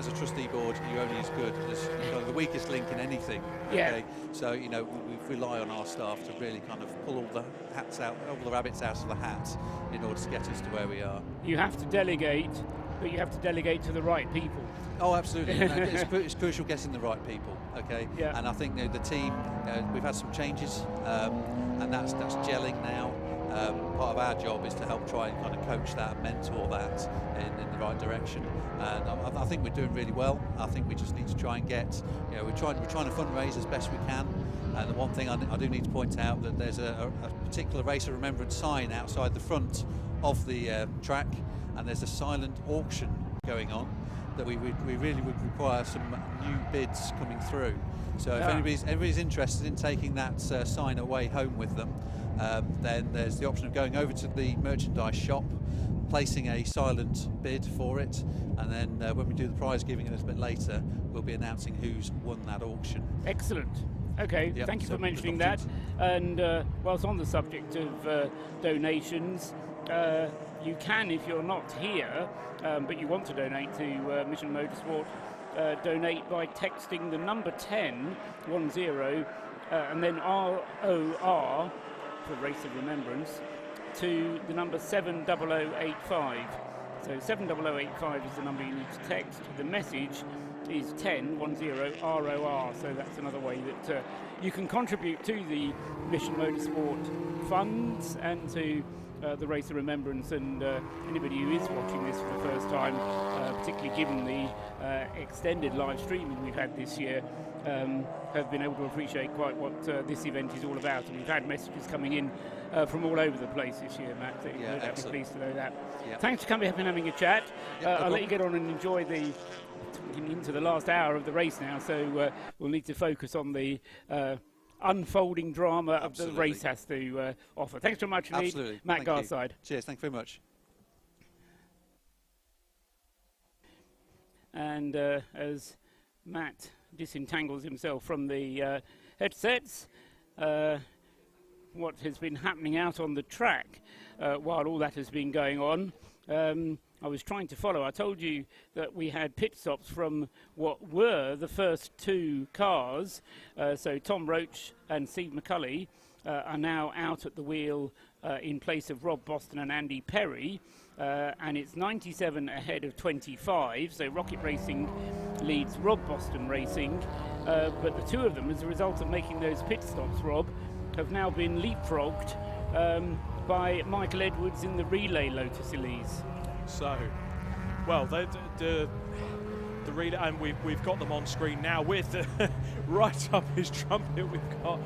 as a trustee board, you're only as good as kind of the weakest link in anything. Yeah. Okay? So, you know, we rely on our staff to really kind of pull all the hats out, all the rabbits out of the hat in order to get us to where we are. You have to delegate, but you have to delegate to the right people. Oh, absolutely. You know, it's crucial getting the right people. Okay. Yeah. And I think, you know, the team, we've had some changes, and that's gelling now. Part of our job is to help try and kind of coach that and mentor that in the right direction. And I think we're doing really well. I think we just need to try and get, you know, we're trying to fundraise as best we can. And the one thing I do need to point out that there's a particular Race of Remembrance sign outside the front of the track, and there's a silent auction going on that we really would require some new bids coming through. So if anybody's interested in taking that sign away home with them, then there's the option of going over to the merchandise shop, placing a silent bid for it, and then when we do the prize giving a little bit later, we'll be announcing who's won that auction. Excellent. Okay, Yep, thank you so for mentioning that. And whilst on the subject of donations, you can, if you're not here, but you want to donate to Mission Motorsport, donate by texting the number 10, and then ROR for Race of Remembrance to the number 70085. So 70085 is the number you need to text. The message is 10ROR. So that's another way that you can contribute to the Mission Motorsport funds and to the Race of Remembrance. And anybody who is watching this for the first time, particularly given the extended live streaming we've had this year, have been able to appreciate quite what this event is all about. And we've had messages coming in from all over the place this year, Matt. So Yeah, I'd be excellent. pleased to know that. Yeah. Thanks for coming up and having a chat. Yeah, I'll let you get on and enjoy into the last hour of the race now. So we'll need to focus on the unfolding drama of the race has to offer. Thanks very much indeed, Absolutely. Matt Thank you. Garside. Cheers, thank you very much. And as Matt disentangles himself from the headsets, what has been happening out on the track while all that has been going on, I was trying to follow. I told you that we had pit stops from what were the first two cars. So Tom Roach and Steve McCulley are now out at the wheel in place of Rob Boston and Andy Perry. And it's 97 ahead of 25. So Rocket Racing leads Rob Boston Racing. But the two of them, as a result of making those pit stops, Rob, have now been leapfrogged by Michael Edwards in the relay Lotus Elise. So, well, the relay, and we've got them on screen now with right up his trumpet. We've got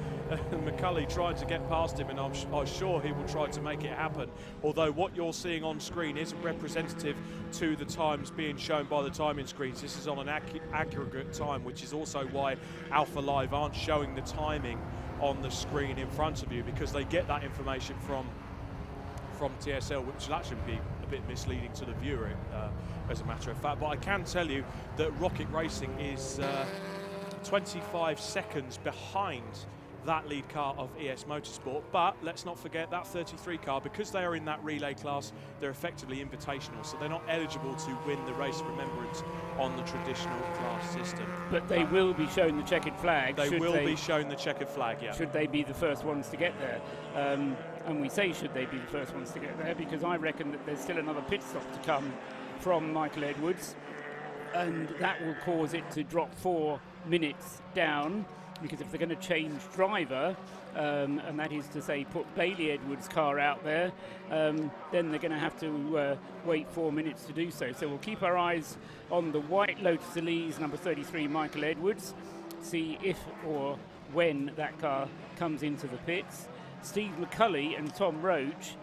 McCulley trying to get past him, and I'm sure he will try to make it happen. Although what you're seeing on screen isn't representative to the times being shown by the timing screens. This is on an aggregate time, which is also why Alpha Live aren't showing the timing on the screen in front of you, because they get that information from TSL, which will actually be a bit misleading to the viewer, as a matter of fact. But I can tell you that Rocket Racing is 25 seconds behind that lead car of ES Motorsport. But let's not forget that 33 car, because they are in that relay class, they're effectively invitational, so they're not eligible to win the Race of Remembrance on the traditional class system. But they will be shown the checkered flag. They will be shown the checkered flag, yeah. Should they be the first ones to get there. And we say should they be the first ones to get there because I reckon that there's still another pit stop to come from Michael Edwards, and that will cause it to drop 4 minutes down, because if they're going to change driver, and that is to say put Bailey Edwards' car out there, then they're going to have to wait 4 minutes to do so. So we'll keep our eyes on the white Lotus Elise number 33 Michael Edwards, see if or when that car comes into the pits. Steve McCulley and Tom Roach,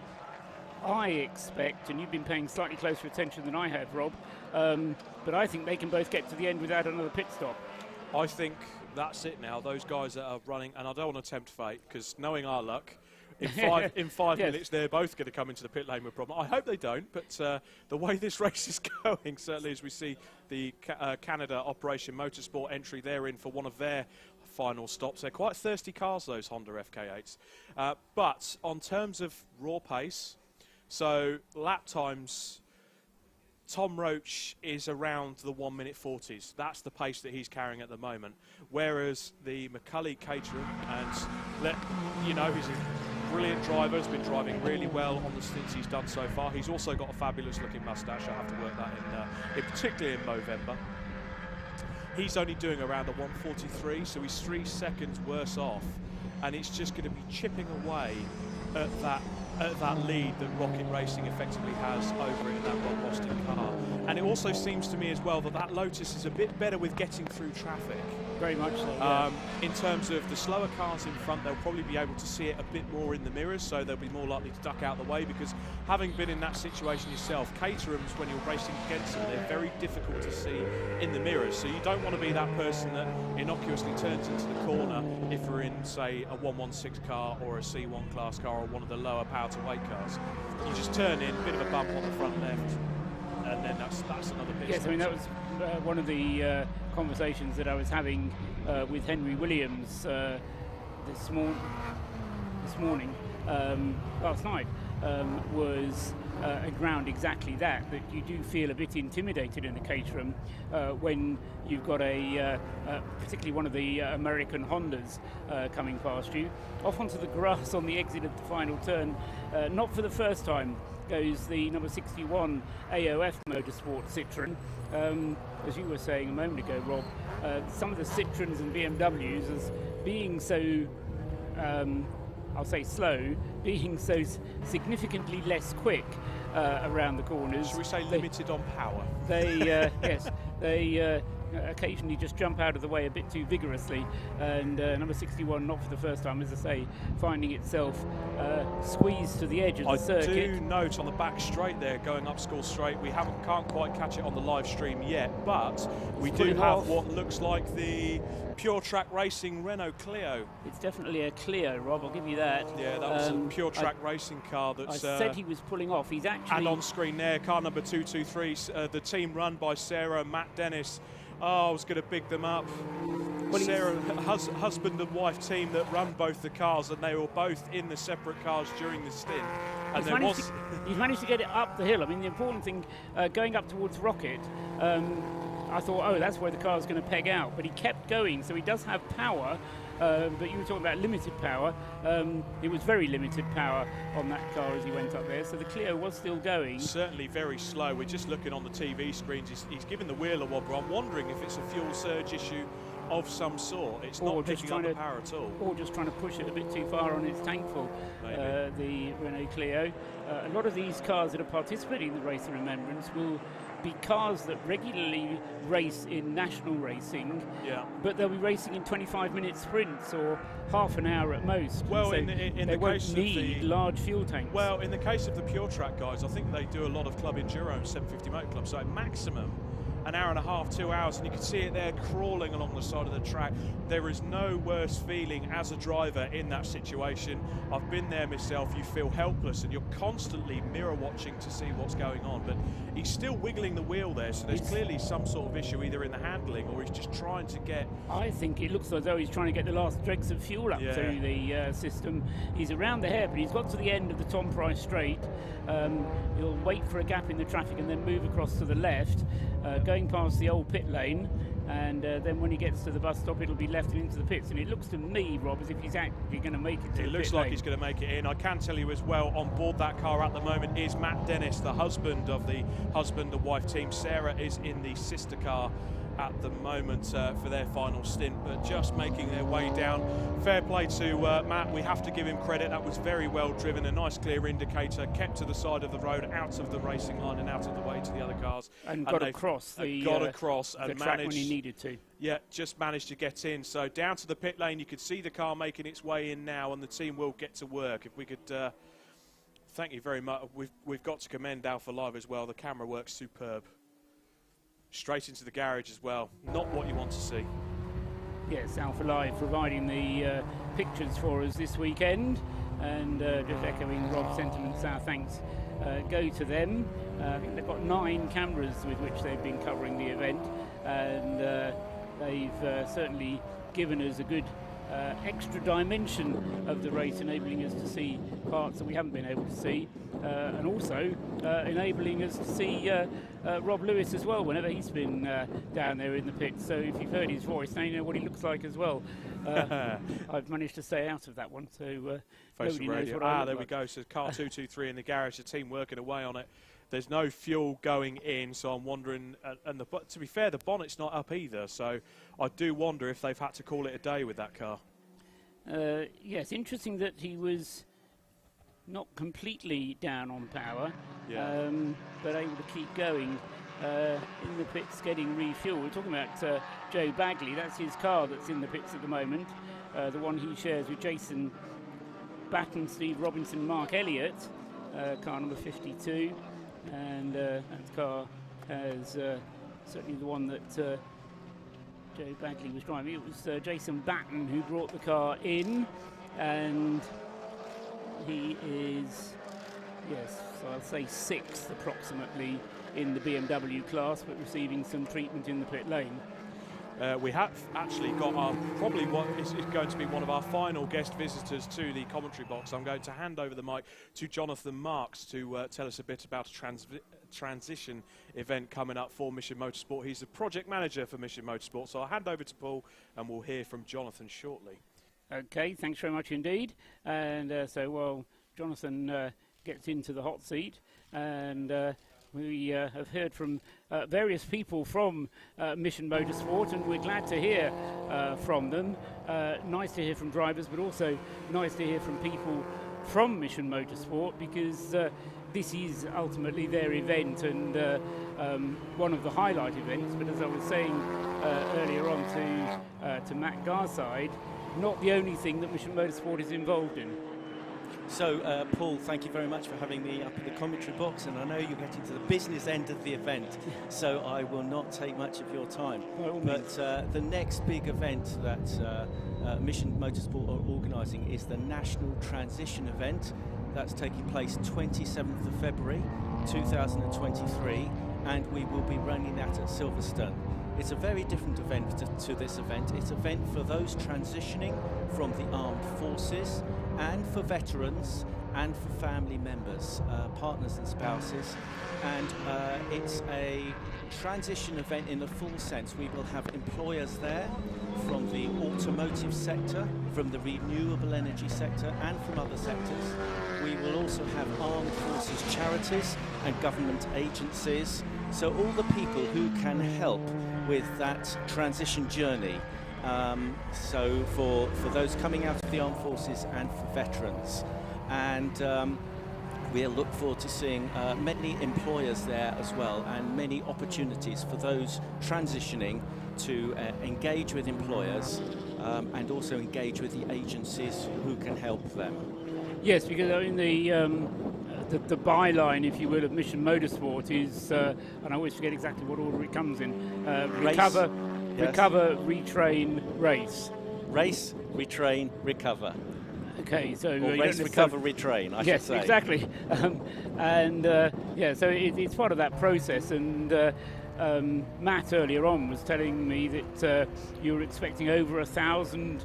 I expect, and you've been paying slightly closer attention than I have, Rob, but I think they can both get to the end without another pit stop. I think that's it now. Those guys that are running, and I don't want to tempt fate, because knowing our luck, in five Yes. minutes they're both going to come into the pit lane with a problem. I hope they don't, but the way this race is going, certainly as we see the Canada Operation Motorsport entry, they're in for one of their final stops. They're quite thirsty cars, those Honda FK8s. But on terms of raw pace, so lap times Tom Roach is around the 1 minute 40s. That's the pace that he's carrying at the moment. Whereas the McCulley Caterham, and he's a brilliant driver, has been driving really well on the stints he's done so far. He's also got a fabulous looking moustache. I have to work that in particularly in Movember. He's only doing around a 1:43, so he's 3 seconds worse off, and it's just going to be chipping away at that lead that Rocket Racing effectively has over it in that Rob Boston car. And it also seems to me as well that Lotus is a bit better with getting through traffic. Very much so, yeah. In terms of the slower cars in front, they'll probably be able to see it a bit more in the mirrors, so they'll be more likely to duck out of the way, because having been in that situation yourself, Caterhams, when you're racing against them, they're very difficult to see in the mirrors. So you don't want to be that person that innocuously turns into the corner if we're in, say, a 116 car or a C1 class car or one of the lower power-to-weight cars. You just turn in, bit of a bump on the front left, and then that's another pit Yes, stop. I mean, that was one of the conversations that I was having with Henry Williams last night, was around exactly that you do feel a bit intimidated in the Caterham when you've got particularly one of the American Hondas coming past you. Off onto the grass on the exit of the final turn, not for the first time, goes the number 61 AOF Motorsport Citroen. As you were saying a moment ago, Rob, some of the Citroens and BMWs as being so, I'll say slow, being so significantly less quick around the corners. Should we say limited on power? They, yes, they occasionally just jump out of the way a bit too vigorously, and number 61, not for the first time, as I say, finding itself squeezed to the edge of the circuit. I do note on the back straight there, going up School Straight, we can't quite catch it on the live stream yet, but we do have what looks like the Pure Track Racing Renault Clio. It's definitely a Clio, Rob, I'll give you that. Yeah, that was a Pure Track Racing car that's... I said he was pulling off, he's actually... And on screen there, car number 223, the team run by Sarah and Matt Dennis. Oh, I was going to big them up. Well, Sarah, husband and wife team that run both the cars, and they were both in the separate cars during the stint. And he's managed to get it up the hill. I mean, the important thing, going up towards Rocket, I thought, oh, that's where the car's going to peg out. But he kept going, so he does have power. But you were talking about limited power. It was very limited power on that car as he went up there, so the Clio was still going. Certainly very slow. We're just looking on the TV screens. He's given the wheel a wobble. I'm wondering if it's a fuel surge issue of some sort. It's not picking up the power at all. Or just trying to push it a bit too far on its tank full, the Renault Clio. A lot of these cars that are participating in the Race of Remembrance will be cars that regularly race in national racing, but they'll be racing in 25-minute sprints or half an hour at most. Well, so in they the won't case need of the large fuel tanks. Well, in the case of the Pure Track guys, I think they do a lot of Club Enduro and 750 Motor Club, so maximum an hour and a half, 2 hours, and you can see it there crawling along the side of the track. There is no worse feeling as a driver in that situation. I've been there myself. You feel helpless and you're constantly mirror watching to see what's going on, but he's still wiggling the wheel there, so there's clearly some sort of issue either in the handling or he's just trying to get... I think it looks as though he's trying to get the last dregs of fuel up through the system. He's around the hair, but he's got to the end of the Tom Price straight. He'll wait for a gap in the traffic and then move across to the left, going past the old pit lane, and then when he gets to the bus stop it'll be left and into the pits, and it looks to me, Rob, as if he's actually going to make it to the pit lane. It looks like he's going to make it in. I can tell you as well, on board that car at the moment is Matt Dennis, the husband of the husband and wife team. Sarah is in the sister car at the moment for their final stint, but just making their way down. Fair play to Matt, we have to give him credit. That was very well driven, a nice clear indicator, kept to the side of the road, out of the racing line and out of the way to the other cars. And got across the track when he needed to. Yeah, just managed to get in. So down to the pit lane, you could see the car making its way in now, and the team will get to work. If we could... thank you very much. We've got to commend Alpha Live as well. The camera works superb. Straight into the garage as well. Not what you want to see. Yes, Alpha Live providing the pictures for us this weekend, and just echoing Rob's sentiments, our thanks go to them. I think they've got 9 cameras with which they've been covering the event, and they've certainly given us a good extra dimension of the race, enabling us to see parts that we haven't been able to see, and also enabling us to see Rob Lewis as well whenever he's been down there in the pits. So if you've heard his voice, now you know what he looks like as well. I've managed to stay out of that one, so nobody knows what I look there like. we go. So car 223 in the garage, the team working away on it. There's no fuel going in, so I'm wondering, and to be fair, the bonnet's not up either, so I do wonder if they've had to call it a day with that car. Yes, interesting that he was not completely down on power, but able to keep going in the pits, getting refuel. We're talking about Joe Bagley. That's his car that's in the pits at the moment, the one he shares with Jason Batten, Steve Robinson, Mark Elliott, car number 52. And that car is certainly the one that Joe Bagley was driving. It was Jason Batten who brought the car in, and he is, yes, so I'll say 6th approximately in the BMW class, but receiving some treatment in the pit lane. We have actually got probably what is going to be one of our final guest visitors to the commentary box. I'm going to hand over the mic to Jonathan Marks to tell us a bit about a transition event coming up for Mission Motorsport. He's the project manager for Mission Motorsport, so I'll hand over to Paul and we'll hear from Jonathan shortly. Okay, thanks very much indeed. And so while Jonathan gets into the hot seat, and we have heard from various people from Mission Motorsport, and we're glad to hear from them. Nice to hear from drivers, but also nice to hear from people from Mission Motorsport, because this is ultimately their event and one of the highlight events. But as I was saying earlier on to Matt Garside, not the only thing that Mission Motorsport is involved in. So, Paul, thank you very much for having me up in the commentary box, and I know you're getting to the business end of the event, so I will not take much of your time. But the next big event that Mission Motorsport are organising is the National Transition event. That's taking place 27th of February 2023, and we will be running that at Silverstone. It's a very different event to this event. It's an event for those transitioning from the armed forces, and for veterans, and for family members, partners and spouses. And it's a transition event in the full sense. We will have employers there from the automotive sector, from the renewable energy sector, and from other sectors. We will also have armed forces charities and government agencies. So all the people who can help with that transition journey. So for those coming out of the armed forces and for veterans. And we'll look forward to seeing many employers there as well, and many opportunities for those transitioning to engage with employers and also engage with the agencies who can help them. Yes, because I mean the byline, if you will, of Mission Motorsport is, and I always forget exactly what order it comes in, recover, retrain, race. Race, retrain, recover. Okay, so or race, recover, retrain, I should say. Yes, exactly. Yeah, so it's part of that process. And Matt earlier on was telling me that you were expecting over 1,000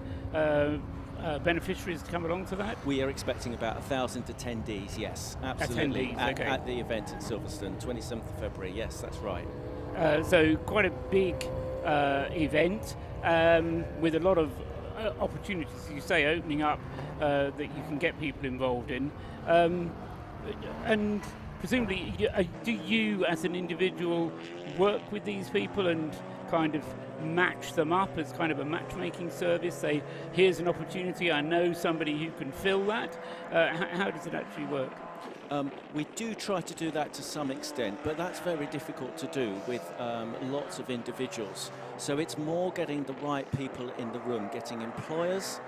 beneficiaries to come along to that? We are expecting about 1,000 attendees, yes, absolutely. Attendees, at the event at Silverstone, 27th of February, yes, that's right. So quite a big event with a lot of opportunities, as you say, opening up that you can get people involved in. And presumably, do you as an individual work with these people and kind of match them up as kind of a matchmaking service? Say, here's an opportunity, I know somebody who can fill that. How does it actually work? We do try to do that to some extent, but that's very difficult to do with lots of individuals. So it's more getting the right people in the room, getting employers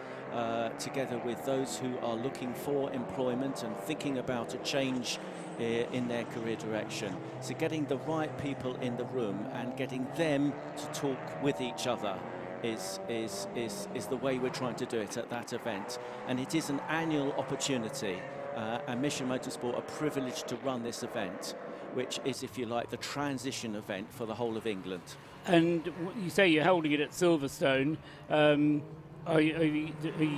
together with those who are looking for employment and thinking about a change in their career direction. So getting the right people in the room and getting them to talk with each other is the way we're trying to do it at that event. And it is an annual opportunity. And Mission Motorsport are privileged to run this event, which is, if you like, the transition event for the whole of England. And you say you're holding it at Silverstone. Are you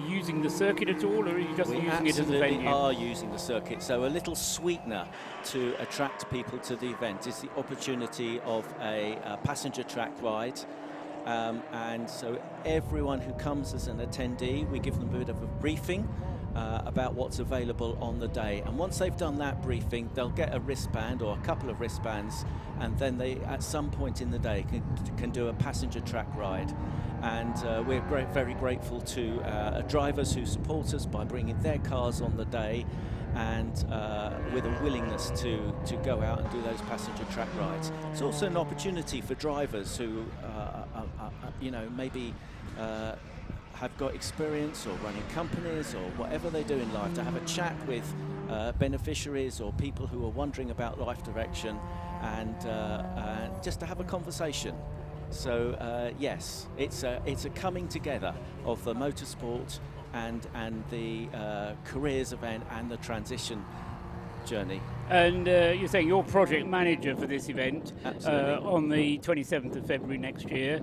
using the circuit at all, or are you just We using it as a venue? absolutely are using the circuit. So a little sweetener to attract people to the event is the opportunity of a passenger track ride. And so everyone who comes as an attendee, we give them a bit of a briefing about what's available on the day. And once they've done that briefing, they'll get a wristband or a couple of wristbands, and then they, at some point in the day, can do a passenger track ride. And we're very grateful to drivers who support us by bringing their cars on the day, and with a willingness to go out and do those passenger track rides. It's also an opportunity for drivers who you know, maybe have got experience or running companies or whatever they do in life, to have a chat with beneficiaries or people who are wondering about life direction, and just to have a conversation. So yes, it's a coming together of the motorsport and the careers event and the transition journey. And you're saying you're project manager for this event on the 27th of February next year.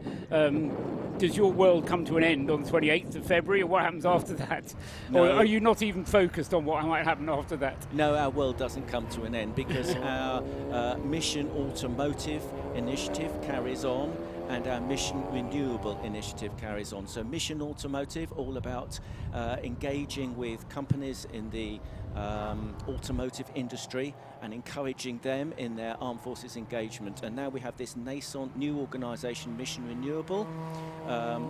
Does your world come to an end on the 28th of February, or what happens after that? No. Or are you not even focused on what might happen after that? No, our world doesn't come to an end, because our Mission Automotive initiative carries on, and our Mission Renewable initiative carries on. So Mission Automotive, all about engaging with companies in the automotive industry and encouraging them in their armed forces engagement. And now we have this nascent new organisation, Mission Renewable,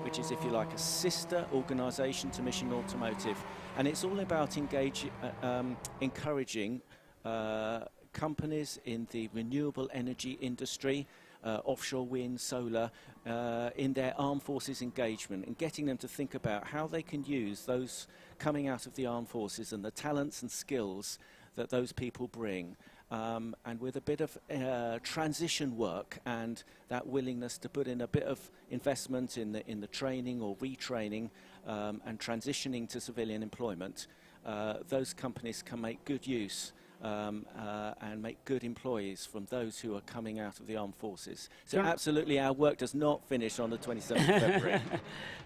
which is, if you like, a sister organisation to Mission Automotive. And it's all about encouraging companies in the renewable energy industry, offshore wind, solar, in their armed forces engagement, and getting them to think about how they can use those coming out of the armed forces and the talents and skills that those people bring, and with a bit of transition work and that willingness to put in a bit of investment in the training or retraining and transitioning to civilian employment, those companies can make good use and make good employees from those who are coming out of the armed forces. So absolutely, our work does not finish on the 27th of February.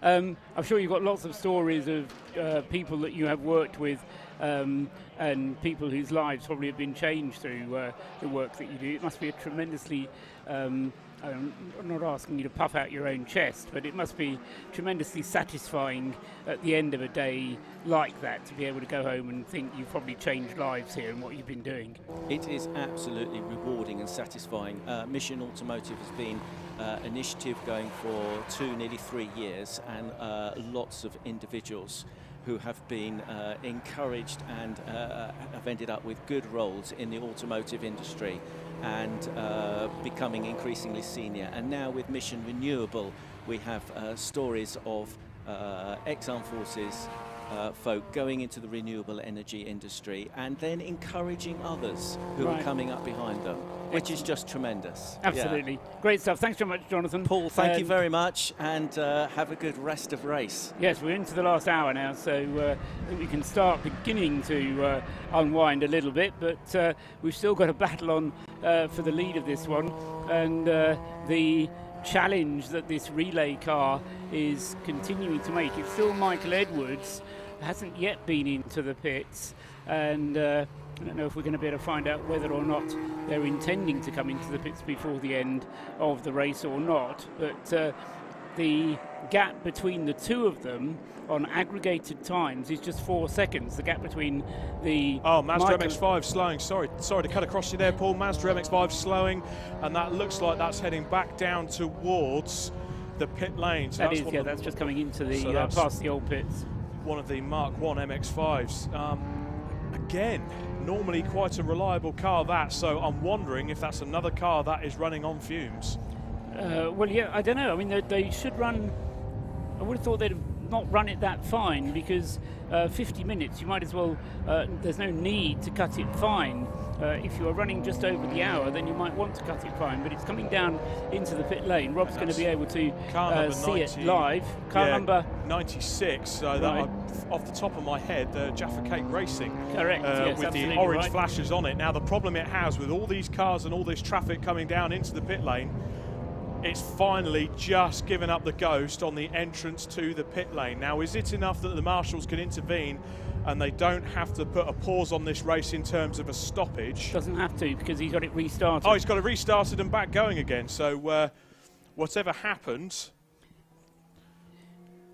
I'm sure you've got lots of stories of people that you have worked with, and people whose lives probably have been changed through the work that you do. It must be a tremendously, I'm not asking you to puff out your own chest, but it must be tremendously satisfying at the end of a day like that, to be able to go home and think you've probably changed lives here in what you've been doing. It is absolutely rewarding and satisfying. Mission Automotive has been an initiative going for nearly 3 years, and lots of individuals who have been encouraged and have ended up with good roles in the automotive industry and becoming increasingly senior. And now with Mission Renewable, we have stories of ex-armed forces folk going into the renewable energy industry and then encouraging others who are coming up behind them, which is just tremendous. Absolutely. Yeah. Great stuff. Thanks very much, Jonathan. Paul, thank you very much, and have a good rest of race. Yes, we're into the last hour now, so I think we can start beginning to unwind a little bit, but we've still got a battle on for the lead of this one, and the challenge that this relay car is continuing to make. It's still Michael Edwards, hasn't yet been into the pits, and I don't know if we're going to be able to find out whether or not they're intending to come into the pits before the end of the race or not, but the gap between the two of them on aggregated times is just 4 seconds. The gap between the Mazda MX5 slowing. Sorry to cut across you there, Paul. Mazda MX5 slowing, and that looks like that's heading back down towards the pit lane. So that's just coming into the past the old pits. One of the Mark 1 MX5s. Again, normally quite a reliable car, that. So I'm wondering if that's another car that is running on fumes. Well, yeah, I don't know. I mean, they should run. I would have thought they'd have not run it that fine, because 50 minutes, you might as well, there's no need to cut it fine. If you are running just over the hour, then you might want to cut it fine, but it's coming down into the pit lane. Rob's going to be able to see it live. Car number 96, right. that off the top of my head, Jaffa Cake Racing. Correct, yes, with the orange flashes on it. Now, the problem it has with all these cars and all this traffic coming down into the pit lane, it's finally just given up the ghost on the entrance to the pit lane. Now, is it enough that the marshals can intervene and they don't have to put a pause on this race in terms of a stoppage? Doesn't have to, because he's got it restarted. Oh, he's got it restarted and back going again. So whatever happened,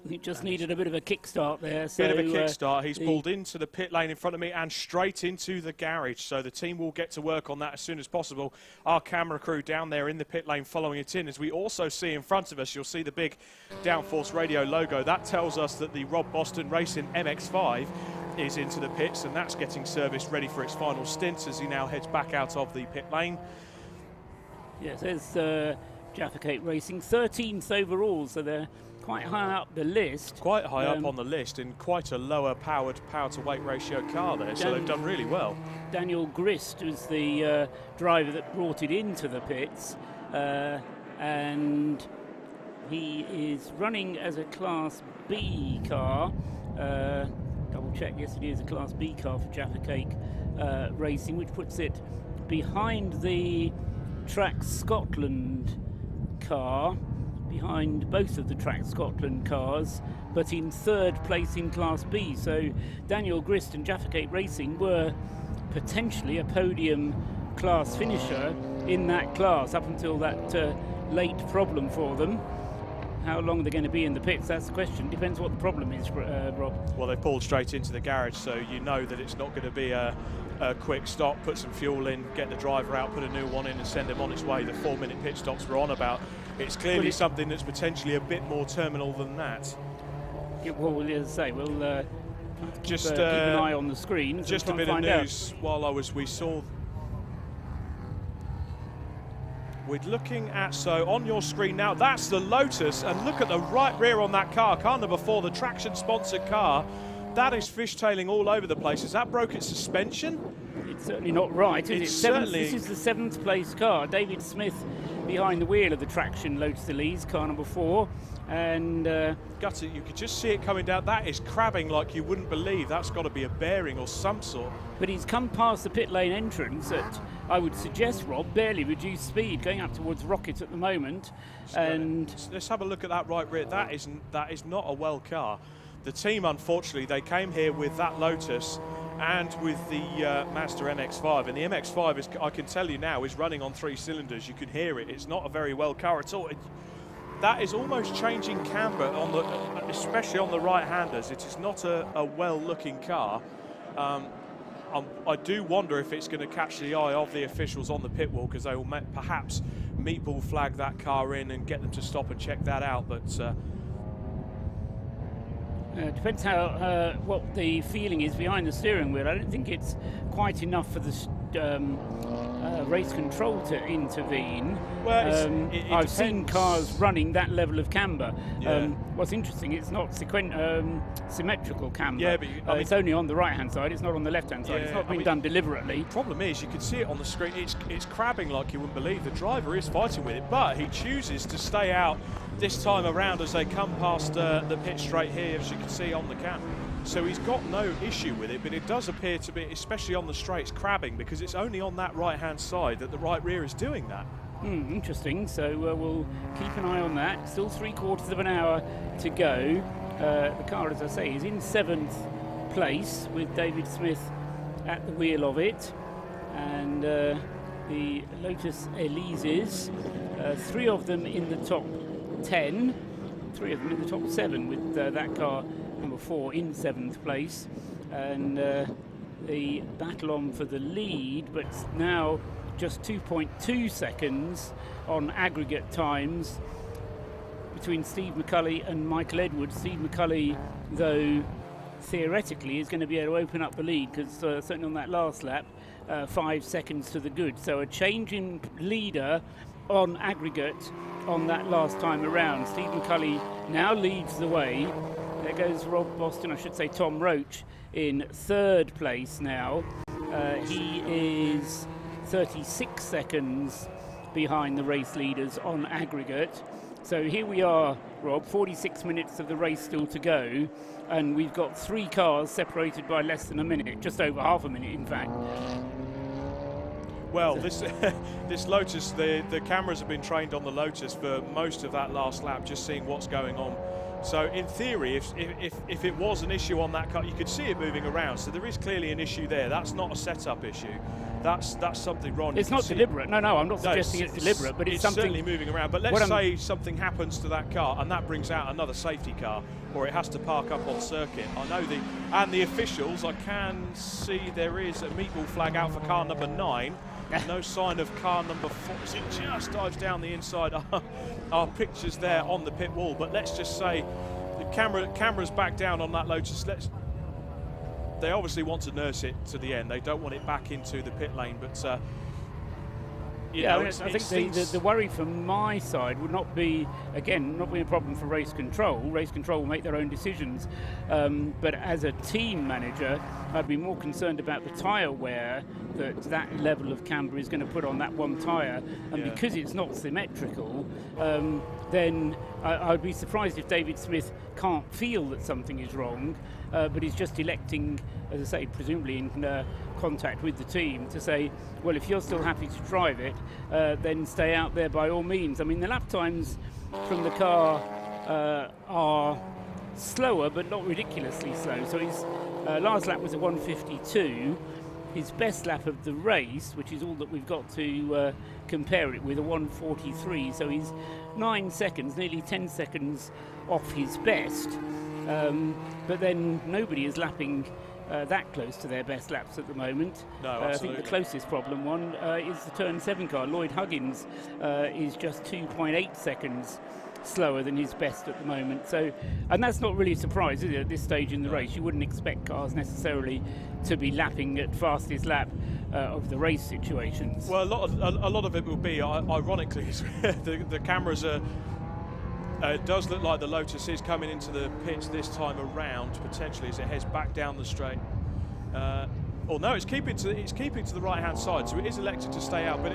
he just needed a bit of a kickstart there. So, bit of a kickstart. He's pulled into the pit lane in front of me and straight into the garage. So the team will get to work on that as soon as possible. Our camera crew down there in the pit lane following it in. As we also see in front of us, you'll see the big Downforce Radio logo. That tells us that the Rob Boston Racing MX5 is into the pits, and that's getting serviced ready for its final stint as he now heads back out of the pit lane. Yes, there's Jaffa Cake Racing, 13th overall, so they're quite high up the list. Quite high up on the list in quite a lower powered power-to-weight ratio car there, so they've done really well. Daniel Grist was the driver that brought it into the pits, and he is running as a Class B car. Double check, yes it is a Class B car for Jaffa Cake Racing, which puts it behind the Track Scotland car, behind both of the Track Scotland cars, but in third place in Class B. So Daniel Grist and Jaffa Cake Racing were potentially a podium class finisher in that class up until that late problem for them. How long they're going to be in the pits, that's the question. Depends what the problem is, Rob. Well, they pulled straight into the garage, so you know that it's not going to be a quick stop, put some fuel in, get the driver out, put a new one in and send him on his way. The 4-minute pit stops we're on about. It's clearly something that's potentially a bit more terminal than that. Yeah, well, as I say, we'll keep an eye on the screen. Just a bit of news while we saw. We're looking at, so on your screen now, that's the Lotus, and look at the right rear on that car number 4, the traction sponsored car. That is fishtailing all over the place. Has that broke its suspension? It's certainly not right, is it's it? Certainly. This is the 7th place car. David Smith behind the wheel of the traction Lotus Elises, car number 4. And Gutter, you could just see it coming down. That is crabbing like you wouldn't believe. That's got to be a bearing or some sort. But he's come past the pit lane entrance at, I would suggest, Rob, barely reduced speed, going up towards Rocket at the moment. And let's have a look at that right rear. That is not a well car. The team, unfortunately, they came here with that Lotus and with the Mazda MX5. And the MX5, is, I can tell you now, is running on 3 cylinders. You can hear it. It's not a very well car at all. That is almost changing camber, especially on the right-handers. It is not a well-looking car. I do wonder if it's going to catch the eye of the officials on the pit wall, because they will perhaps meatball flag that car in and get them to stop and check that out. But depends how what the feeling is behind the steering wheel. I don't think it's quite enough for the race control to intervene. Well, I've seen cars running that level of camber. Yeah. What's interesting, it's not symmetrical camber. Yeah, but it's only on the right-hand side. It's not on the left-hand side. Yeah, It's not been done deliberately. The problem is, you can see it on the screen. It's crabbing like you wouldn't believe. The driver is fighting with it, but he chooses to stay out this time around as they come past the pit straight here, as you can see on the cam. So he's got no issue with it, but it does appear to be, especially on the straights, crabbing, because it's only on that right-hand side that the right rear is doing that. Interesting. So we'll keep an eye on that. Still 3/4 of an hour to go. The car, as I say, is in 7th place with David Smith at the wheel of it. And the Lotus Elises, 3 of them in the top 10, 3 of them in the top 7 with that car number 4 in 7th place. And the battle on for the lead, but now just 2.2 seconds on aggregate times between Steve McCulley and Michael Edwards. Steve McCulley, though, theoretically is going to be able to open up the lead, because certainly on that last lap, 5 seconds to the good. So a change in leader on aggregate on that last time around. Steve McCulley now leads the way. There goes Rob Boston, I should say Tom Roach, in 3rd place now. He is 36 seconds behind the race leaders on aggregate. So here we are, Rob, 46 minutes of the race still to go, and we've got 3 cars separated by less than a minute, just over half a minute in fact. Well, this this Lotus, the cameras have been trained on the Lotus for most of that last lap, just seeing what's going on. So in theory, if it was an issue on that car, you could see it moving around. So there is clearly an issue there. That's not a setup issue. That's something wrong. It's not deliberate. No, I'm not suggesting it's deliberate, but it's something certainly moving around. But let's say something happens to that car and that brings out another safety car, or it has to park up on circuit. I know the officials. I can see there is a meatball flag out for car number 9. No sign of car number 4. It just dives down the inside. Our pictures there on the pit wall. But let's just say the camera's back down on that Lotus. They obviously want to nurse it to the end. They don't want it back into the pit lane. But I think the worry from my side would not be a problem for race control. Race control will make their own decisions. But as a team manager, I'd be more concerned about the tyre wear that level of camber is going to put on that one tyre. And because it's not symmetrical, then I'd be surprised if David Smith can't feel that something is wrong, but he's just electing, as I say, presumably in contact with the team, to say, well, if you're still happy to drive it, then stay out there by all means. I mean, the lap times from the car are slower, but not ridiculously slow. So his last lap was a 1:52. His best lap of the race, which is all that we've got to compare it with, a 1:43. So he's 9 seconds, nearly 10 seconds off his best. But then nobody is lapping that close to their best laps at the moment. No, I think the closest problem one is the Turn 7 car. Lloyd Huggins is just 2.8 seconds slower than his best at the moment. So, and that's not really a surprise, is it, at this stage in the race? You wouldn't expect cars necessarily to be lapping at fastest lap of the race situations. Well, a lot of it will be, ironically, the cameras are. It does look like the Lotus is coming into the pits this time around, potentially, as it heads back down the straight. No, it's keeping to the right-hand side, so it is elected to stay out, but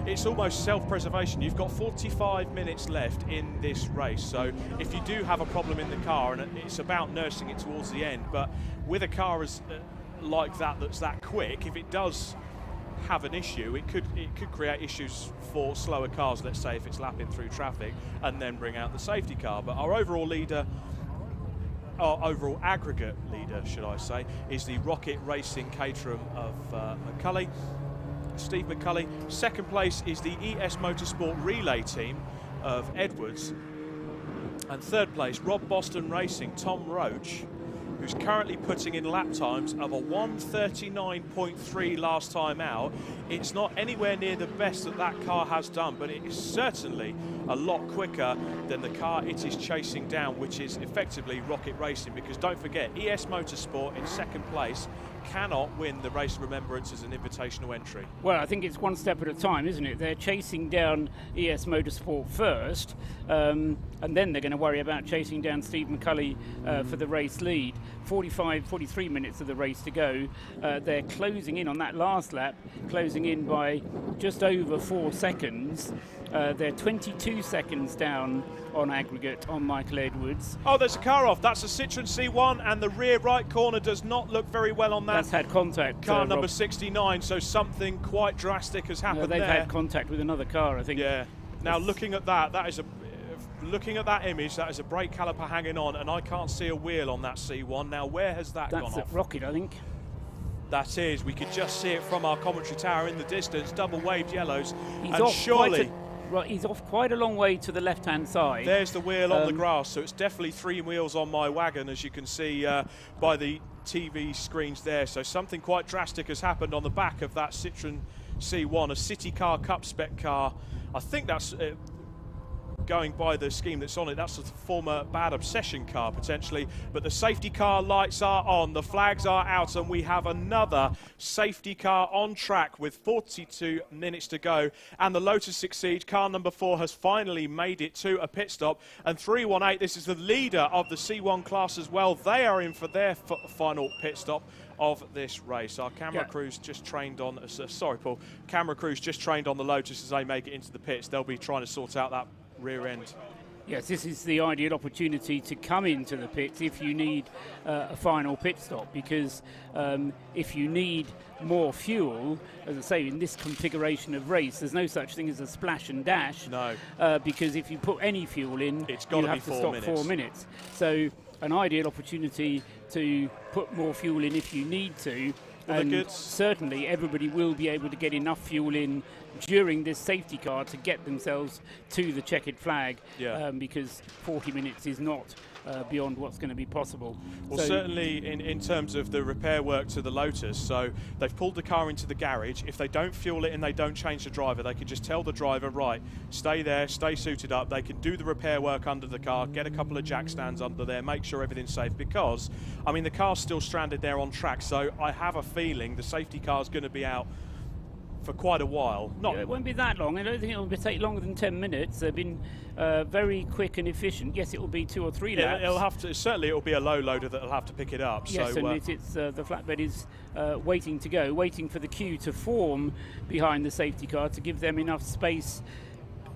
it's almost self-preservation. You've got 45 minutes left in this race, so if you do have a problem in the car, and it's about nursing it towards the end, but with a car like that's that quick, if it does have an issue, it could create issues for slower cars, let's say if it's lapping through traffic, and then bring out the safety car. But our overall leader, our overall aggregate leader, should I say, is the Rocket Racing Caterham of McCulley, Steve McCulley. Second place is the ES Motorsport Relay team of Edwards. And third place, Rob Boston Racing, Tom Roach, who's currently putting in lap times of a 1:39.3 last time out. It's not anywhere near the best that car has done, but it is certainly a lot quicker than the car it is chasing down, which is effectively Rocket Racing, because don't forget, ES Motorsport in second place cannot win the Race of Remembrance as an invitational entry. Well, I think it's one step at a time, isn't it? They're chasing down ES Motorsport first, and then they're going to worry about chasing down Steve McCulley for the race lead. 43 minutes of the race to go. They're closing in on that last lap, closing in by just over 4 seconds. They're 22 seconds down on aggregate on Michael Edwards. Oh, there's a car off. That's a Citroen C1, and the rear right corner does not look very well on that. That's had contact. Car number 69, so something quite drastic has happened they've there. Had contact with another car, I think. Yeah. Now, looking at that image, that is a brake caliper hanging on, and I can't see a wheel on that C1. Now, where has that gone off? That's at Rocket, I think. That is. We could just see it from our commentary tower in the distance, double waved yellows. He's off quite a long way to the left-hand side. There's the wheel on the grass, so it's definitely 3 wheels on my wagon, as you can see by the TV screens there. So something quite drastic has happened on the back of that Citroen C1, a City Car Cup spec car. I think that's going by the scheme that's on it. That's a former Bad Obsession car, potentially. But the safety car lights are on, the flags are out, and we have another safety car on track with 42 minutes to go. And the Lotus succeeds. Car number 4 has finally made it to a pit stop. And 318, this is the leader of the C1 class as well. They are in for their final pit stop of this race. Our camera crew's just trained on, sorry Paul, camera crew's just trained on the Lotus as they make it into the pits. They'll be trying to sort out that rear end. Yes, this is the ideal opportunity to come into the pits if you need a final pit stop, because if you need more fuel, as I say, in this configuration of race, there's no such thing as a splash and dash. No. Because if you put any fuel in, it's got you to have be to stop 4 minutes. So an ideal opportunity to put more fuel in if you need to. Well, and certainly everybody will be able to get enough fuel in during this safety car to get themselves to the checkered flag, because 40 minutes is not beyond what's going to be possible. Well, certainly in terms of the repair work to the Lotus, so they've pulled the car into the garage. If they don't fuel it and they don't change the driver, they can just tell the driver, right, stay there, stay suited up. They can do the repair work under the car, get a couple of jack stands under there, make sure everything's safe, because, I mean, the car's still stranded there on track, so I have a feeling the safety car's going to be out for quite a while. It won't be that long. I don't think it will take longer than 10 minutes. They've been very quick and efficient. Yes, it will be 2 or 3 laps. It'll have to. Certainly, it will be a low loader that'll have to pick it up. Yes, so, and it's the flatbed is waiting to go, waiting for the queue to form behind the safety car to give them enough space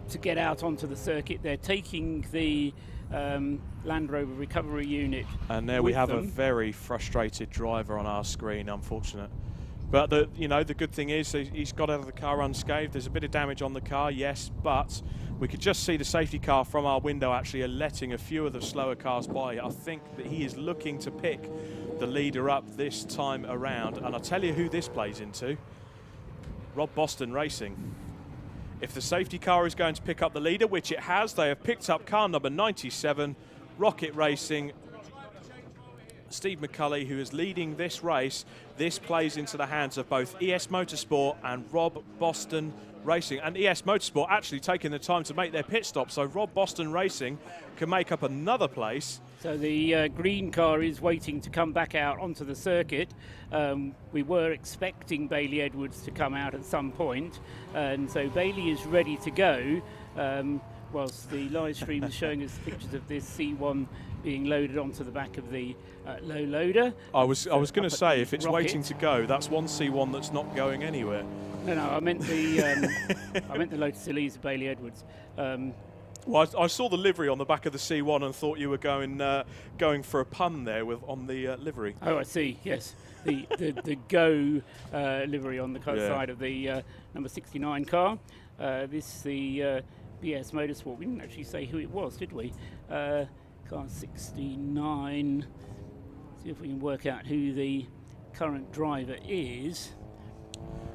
to get out onto the circuit. They're taking the Land Rover recovery unit. And there we have a very frustrated driver on our screen, unfortunate. But the good thing is he's got out of the car unscathed. There's a bit of damage on the car, yes, but we could just see the safety car from our window actually letting a few of the slower cars by. I think that he is looking to pick the leader up this time around. And I'll tell you who this plays into. Rob Boston Racing. If the safety car is going to pick up the leader, which it has, they have picked up car number 97, Rocket Racing. Steve McCulley, who is leading this race. This plays into the hands of both ES Motorsport and Rob Boston Racing. And ES Motorsport actually taking the time to make their pit stop, so Rob Boston Racing can make up another place. So the green car is waiting to come back out onto the circuit. We were expecting Bailey Edwards to come out at some point, and so Bailey is ready to go. Whilst the live stream is showing us pictures of this C1 being loaded onto the back of the low loader. I was going to say, if it's waiting to go, that's one C1 that's not going anywhere. No, I meant the I meant the Lotus Elises Bailey Edwards. Well, I saw the livery on the back of the C1 and thought you were going for a pun there on the livery. Oh, I see. Yes, the Go livery on the side of the number 69 car. This is the BS Motorsport. We didn't actually say who it was, did we? Car 69. See if we can work out who the current driver is.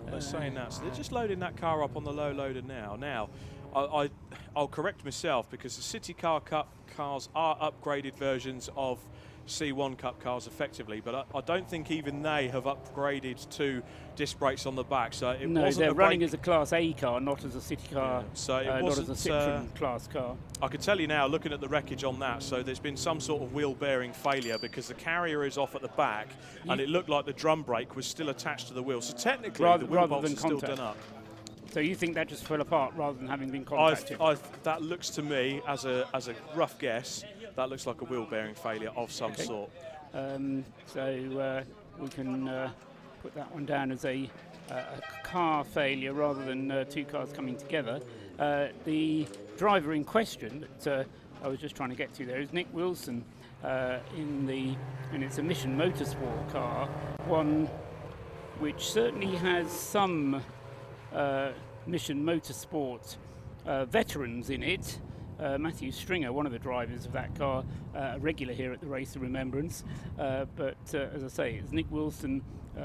They're saying that. So they're just loading that car up on the low loader now. Now, I'll correct myself, because the City Car Cup cars are upgraded versions of C1 Cup cars effectively, but I don't think even they have upgraded to disc brakes on the back. So it no, wasn't they're running as a Class A car, not as a City car, so it not as a Citroen class car. I can tell you now, looking at the wreckage on that, so there's been some sort of wheel bearing failure, because the carrier is off at the back, and it looked like the drum brake was still attached to the wheel. So technically, the wheel bolts are still done up. So you think that just fell apart rather than having been contacted? That looks to me, as a rough guess, that looks like a wheel bearing failure of some sort. So we can put that one down as a car failure rather than two cars coming together. The driver in question that I was just trying to get to there is Nick Wilson and it's a Mission Motorsport car, one which certainly has some Mission Motorsport veterans in it. Matthew Stringer, one of the drivers of that car, a regular here at the Race of Remembrance. But as I say, it's Nick Wilson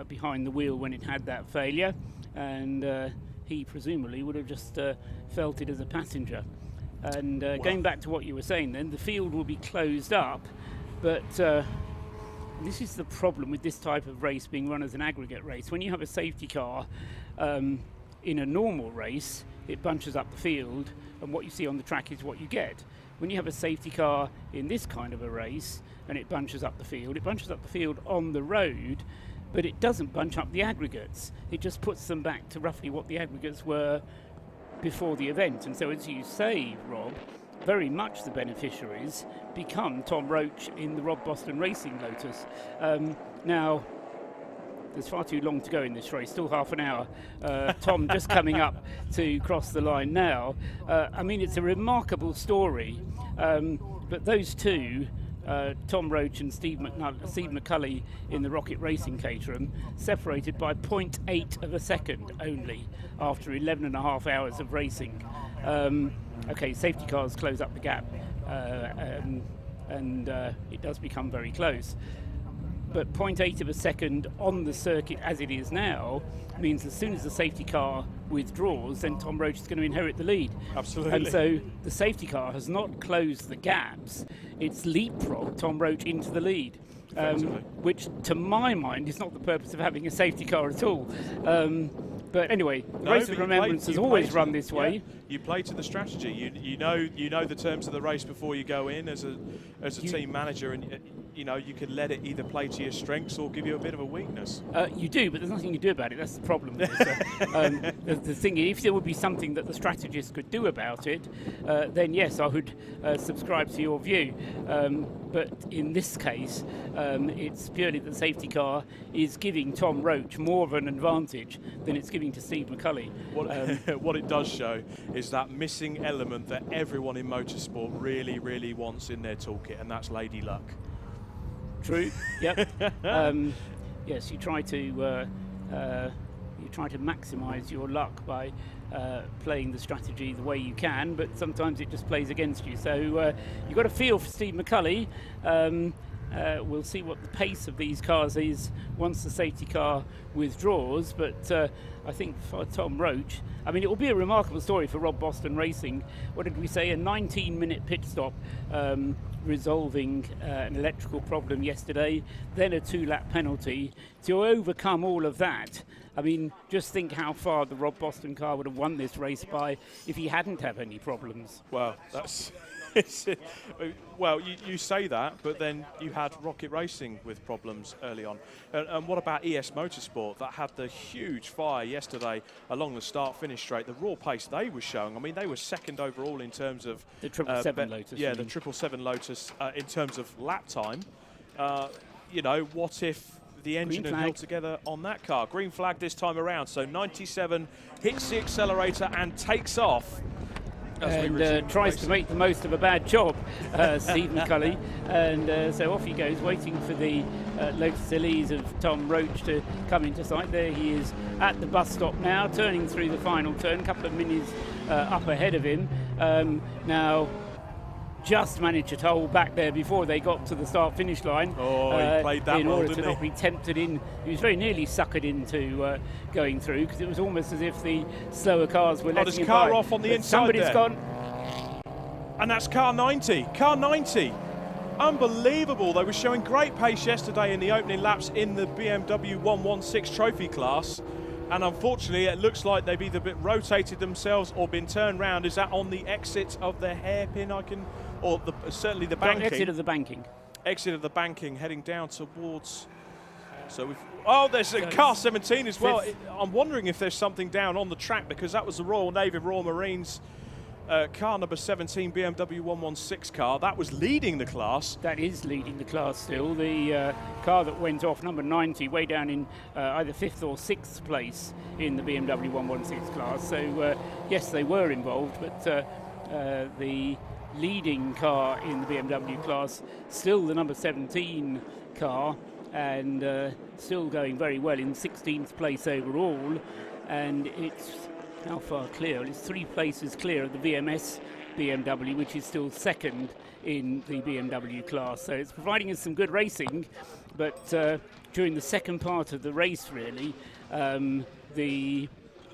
behind the wheel when it had that failure, and he presumably would have just felt it as a passenger. And going back to what you were saying then, the field will be closed up, but this is the problem with this type of race being run as an aggregate race. When you have a safety car in a normal race, it bunches up the field, and what you see on the track is what you get. When you have a safety car in this kind of a race and it bunches up the field on the road, but it doesn't bunch up the aggregates. It just puts them back to roughly what the aggregates were before the event. And so, as you say, Rob, very much the beneficiaries become Tom Roach in the Rob Boston Racing Lotus. Now, there's far too long to go in this race, still half an hour. Tom just coming up to cross the line now. I mean, it's a remarkable story, but those two, Tom Roach and Steve McCulley in the Rocket Racing Caterham, separated by 0.8 of a second only after 11 and a half hours of racing. Okay, safety cars close up the gap, and it does become very close. But 0.8 of a second on the circuit as it is now means as soon as the safety car withdraws, then Tom Roach is going to inherit the lead. Absolutely. And so the safety car has not closed the gaps, it's leapfrogged Tom Roach into the lead. Which, to my mind, is not the purpose of having a safety car at all. But anyway, the Race of Remembrance has always run this way. Yeah, you play to the strategy. You know the terms of the race before you go in as a team manager, and you know you can let it either play to your strengths or give you a bit of a weakness. You do, but there's nothing you do about it. That's the problem. The thing is, if there would be something that the strategist could do about it, then yes, I would subscribe to your view. But in this case, it's purely the safety car is giving Tom Roach more of an advantage than it's giving to Steve McCulley. What it does show is that missing element that everyone in motorsport really, really wants in their toolkit, and that's Lady Luck. True. Yep. Yes, you try to maximise your luck by playing the strategy the way you can, but sometimes it just plays against you. So you've got a feel for Steve McCulley. We'll see what the pace of these cars is once the safety car withdraws, but I think for Tom Roach, I mean, it will be a remarkable story for Rob Boston Racing. What did we say? A 19-minute pit stop resolving an electrical problem yesterday, then a 2-lap penalty. To overcome all of that, I mean, just think how far the Rob Boston car would have won this race by if he hadn't had any problems. Well, that's... well, you say that, but then you had Rocket Racing with problems early on. And what about ES Motorsport that had the huge fire yesterday along the start-finish straight? The raw pace they were showing, I mean, they were second overall in terms of... The 777 Lotus. Yeah, the 777 Lotus in terms of lap time. You know, what if the engine had held together on that car? Green flag this time around. So 97 hits the accelerator and takes off. And tries to make the most of a bad job, Steve McCulley. And so off he goes, waiting for the Lotus Elises of Tom Roach to come into sight. There he is at the bus stop now, turning through the final turn, a couple of minis up ahead of him. Now, just managed to hold back there before they got to the start-finish line. Oh, he played that in well, order didn't to not be tempted in. He was very nearly suckered into going through, because it was almost as if the slower cars were letting him by. His car off on the inside. Somebody's there. gone. And that's car 90. Car 90. Unbelievable. They were showing great pace yesterday in the opening laps in the BMW 116 trophy class. And unfortunately, it looks like they've either rotated themselves or been turned round. Is that on the exit of the hairpin? Certainly the banking. Exit of the banking. Exit of the banking, heading down towards. So there's a car 17 as well. I'm wondering if there's something down on the track, because that was the Royal Navy, Royal Marines car number 17, BMW 116 car. That was leading the class. That is leading the class still. The car that went off, number 90, way down in either 5th or 6th place in the BMW 116 class. So, yes, they were involved, but the leading car in the BMW class, still the number 17 car, and still going very well in 16th place overall. And it's how far clear? It's 3 places clear of the VMS BMW, which is still second in the BMW class. So it's providing us some good racing, but during the second part of the race, really, the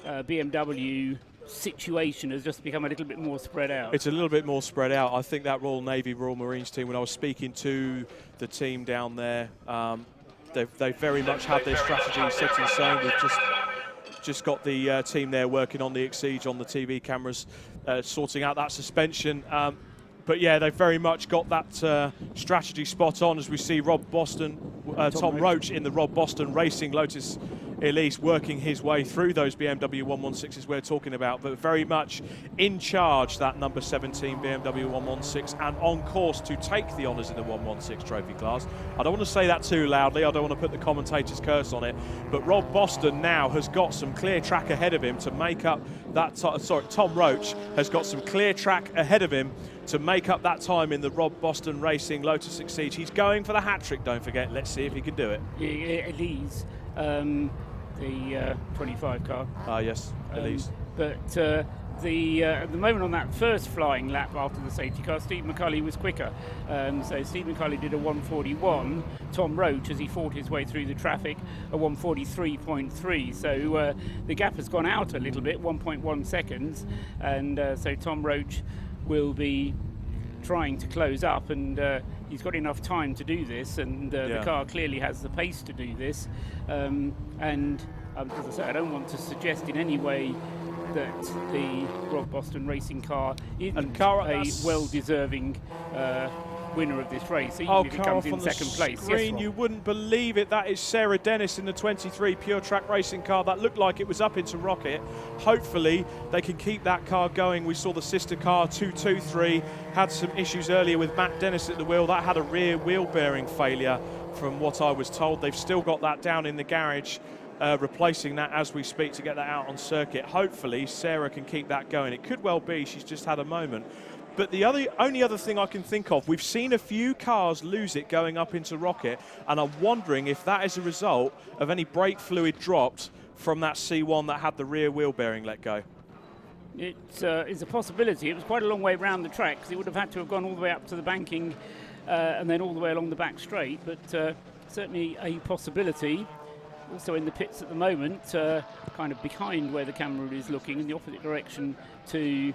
BMW situation has just become a little bit more spread out. It's a little bit more spread out. I think that Royal Navy, Royal Marines team, when I was speaking to the team down there, they very much had their strategy set in stone. We've just got the team there working on the Exige on the TV cameras, sorting out that suspension. But yeah, they've very much got that strategy spot on, as we see Rob Boston, Tom Roach in the Rob Boston Racing Lotus Elise working his way through those BMW 116s we're talking about, but very much in charge, that number 17 BMW 116, and on course to take the honours in the 116 trophy class. I don't want to say that too loudly, I don't want to put the commentator's curse on it, but Rob Boston now has got some clear track ahead of him to make up that Tom Roach has got some clear track ahead of him to make up that time in the Rob Boston Racing Lotus Exige. He's going for the hat-trick, don't forget. Let's see if he can do it. Elise, the 25 car. Yes, Elise. But at the moment on that first flying lap after the safety car, Steve McCulley was quicker. So Steve McCulley did a 1:41. Tom Roach, as he fought his way through the traffic, a 1:43.3. So the gap has gone out a little bit, 1.1 seconds. And so Tom Roach will be trying to close up, and he's got enough time to do this, and the car clearly has the pace to do this. And as I say, I don't want to suggest in any way that the Rob Boston Racing car isn't a well-deserving winner of this race, even if it comes in second place. Screen, you wouldn't believe it. That is Sarah Dennis in the 23 Pure Track Racing car. That looked like it was up into rocket. Hopefully they can keep that car going. We saw the sister car 223 had some issues earlier with Matt Dennis at the wheel. That had a rear wheel bearing failure from what I was told. They've still got that down in the garage, replacing that as we speak to get that out on circuit. Hopefully Sarah can keep that going. It could well be she's just had a moment. But the only other thing I can think of, we've seen a few cars lose it going up into rocket, and I'm wondering if that is a result of any brake fluid dropped from that C1 that had the rear wheel bearing let go. It's a possibility. It was quite a long way around the track, because it would have had to have gone all the way up to the banking and then all the way along the back straight, but certainly a possibility. Also in the pits at the moment, kind of behind where the camera is looking in the opposite direction to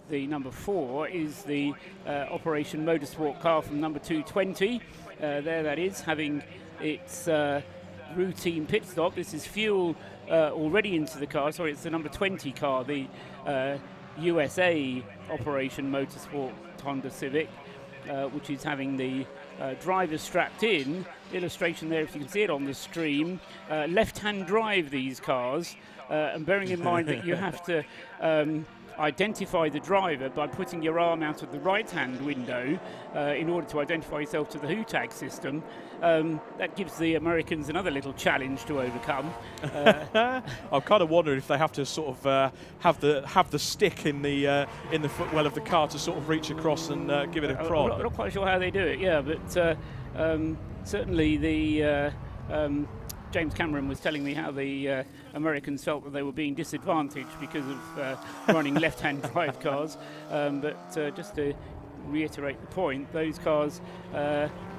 the number 4 is the Operation Motorsport car from number 220. There that is, having its routine pit stop. This is fuel already into the car. Sorry, it's the number 20 car, the USA Operation Motorsport Honda Civic, which is having the driver strapped in. Illustration there, if you can see it on the stream. Left-hand drive these cars, and bearing in mind that you have to identify the driver by putting your arm out of the right-hand window in order to identify yourself to the WHO-tag system. That gives the Americans another little challenge to overcome. I'm kind of wondering if they have to sort of have the stick in the footwell of the car to sort of reach across and give it a prod. I'm not quite sure how they do it, yeah, but certainly the James Cameron was telling me how the Americans felt that they were being disadvantaged because of running left-hand drive cars. But just to reiterate the point, those cars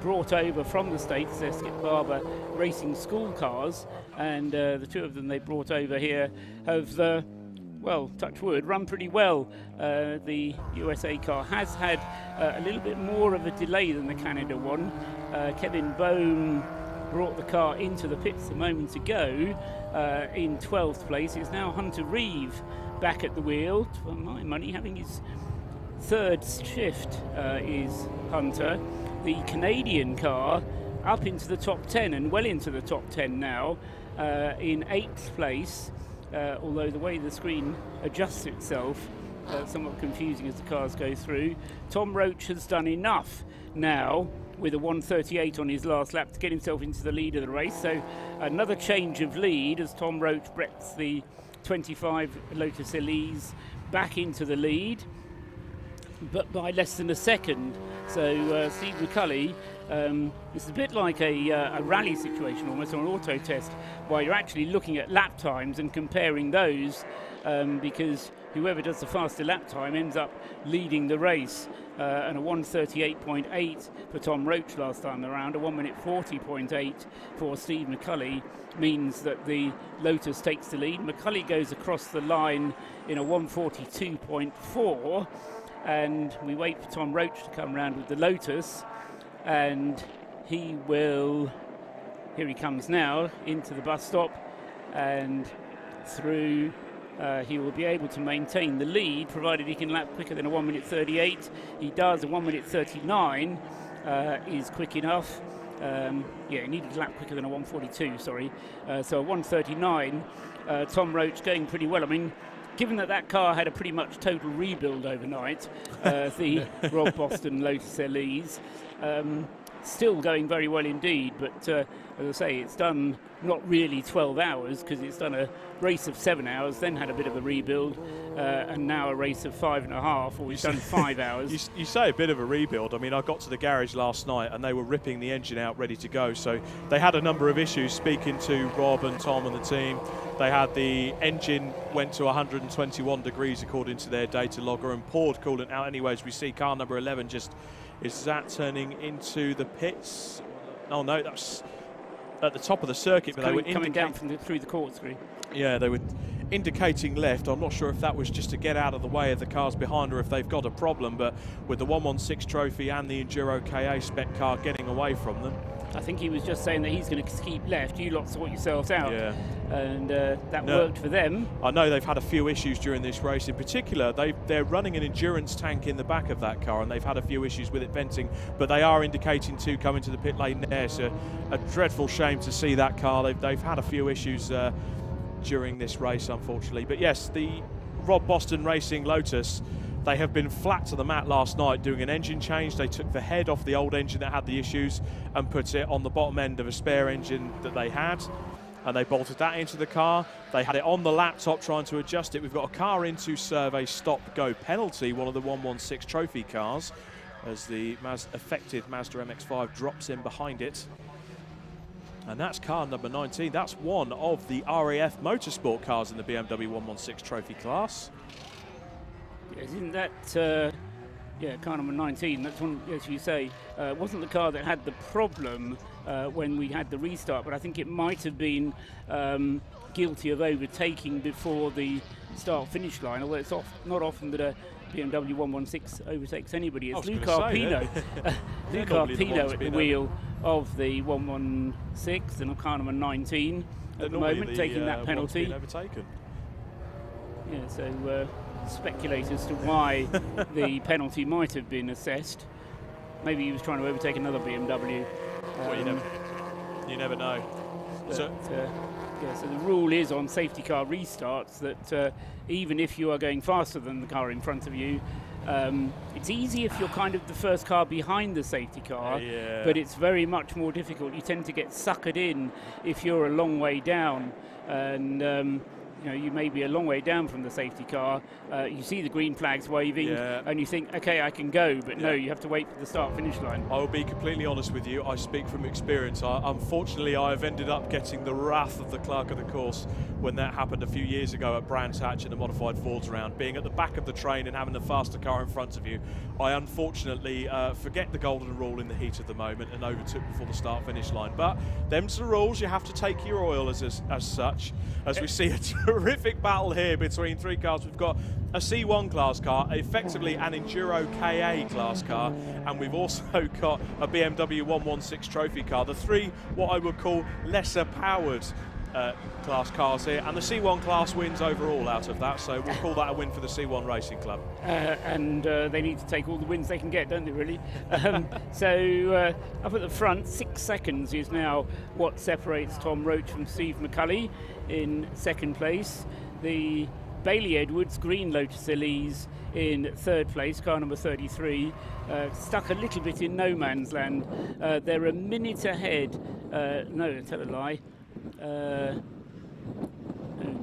brought over from the States, they're Skip Barber Racing School cars, and the two of them they brought over here have, well, touch wood, run pretty well. The USA car has had a little bit more of a delay than the Canada one. Kevin Bone brought the car into the pits a moment ago in 12th place. It's now Hunter Reeve back at the wheel. For my money, having his third shift is Hunter. The Canadian car up into the top 10 and well into the top 10 now in 8th place, although the way the screen adjusts itself somewhat confusing as the cars go through. Tom Roach has done enough now with a 1:38 on his last lap to get himself into the lead of the race. So another change of lead as Tom Roach brets the 25 Lotus Elises back into the lead, but by less than a second. So Steve McCulley, this is a bit like a rally situation almost, or an auto test, where you're actually looking at lap times and comparing those, because whoever does the faster lap time ends up leading the race. And a 1:38.8 for Tom Roach last time around, a 1:40.8 for Steve McCulley means that the Lotus takes the lead. McCulley goes across the line in a 1:42.4, and we wait for Tom Roach to come around with the Lotus, and he will, here he comes now into the bus stop and through. He will be able to maintain the lead provided he can lap quicker than a 1:38. He does. A 1:39 is quick enough, Yeah, he needed a lap quicker than a 142, sorry. So a 139, Tom Roach going pretty well. I mean, given that car had a pretty much total rebuild overnight, the Rob Boston Lotus Elise, still going very well indeed, but as I say, it's done not really 12 hours because it's done a race of 7 hours, then had a bit of a rebuild, and now a race of 5.5, or it's done 5 hours. You say a bit of a rebuild. I mean, I got to the garage last night and they were ripping the engine out ready to go, so they had a number of issues. Speaking to Rob and Tom and the team, they had the engine went to 121 degrees according to their data logger and poured coolant out anyways. We see car number 11 just, is that turning into the pits? Oh no, that's at the top of the circuit, but they were coming down through the court screen. Yeah, they were indicating left. I'm not sure if that was just to get out of the way of the cars behind or if they've got a problem, but with the 116 trophy and the Enduro KA spec car getting away from them. I think he was just saying that he's going to keep left. You lot sort yourselves out. Yeah. And that worked for them. I know they've had a few issues during this race. In particular, they're running an endurance tank in the back of that car, and they've had a few issues with it venting, but they are indicating to come into the pit lane there. So a dreadful shame to see that car. They've had a few issues during this race, unfortunately. But yes, the Rob Boston Racing Lotus, they have been flat to the mat last night doing an engine change. They took the head off the old engine that had the issues and put it on the bottom end of a spare engine that they had, and they bolted that into the car. They had it on the laptop trying to adjust it. We've got a car into survey stop-go penalty, one of the 116 trophy cars, as the affected Mazda MX5 drops in behind it. And that's car number 19. That's one of the RAF Motorsport cars in the BMW 116 trophy class. Isn't that, car number 19, that's one, as you say, wasn't the car that had the problem when we had the restart, but I think it might have been guilty of overtaking before the start-finish line, although it's not often that a BMW 116 overtakes anybody. It's Luke Arpino. Luke Arpino at the wheel of the 116 and a car number 19 at the moment, taking that penalty. Overtaken. Yeah, so speculate as to why the penalty might have been assessed. Maybe he was trying to overtake another BMW. Well, you never know. But, so the rule is on safety car restarts that even if you are going faster than the car in front of you, it's easy if you're kind of the first car behind the safety car, but it's very much more difficult. You tend to get suckered in if you're a long way down, and you may be a long way down from the safety car. You see the green flags waving, and you think, okay, I can go, but no, you have to wait for the start-finish line. I will be completely honest with you. I speak from experience. Unfortunately, I have ended up getting the wrath of the clerk of the course when that happened a few years ago at Brands Hatch in the modified Fords round. Being at the back of the train and having the faster car in front of you, I unfortunately forget the golden rule in the heat of the moment and overtook before the start-finish line. But them's the rules. You have to take your oil as such. As we see a terrific battle here between three cars. We've got a C1 class car, effectively an Enduro KA class car, and we've also got a BMW 116 trophy car. The three, what I would call lesser powered class cars here, and the C1 class wins overall out of that, so we'll call that a win for the C1 Racing Club. And they need to take all the wins they can get, don't they, really? So up at the front, 6 seconds is now what separates Tom Roach from Steve McCulley in second place. The Bailey Edwards green Lotus Elise in third place, car number 33, stuck a little bit in no man's land. They're a minute ahead. No, tell a lie. In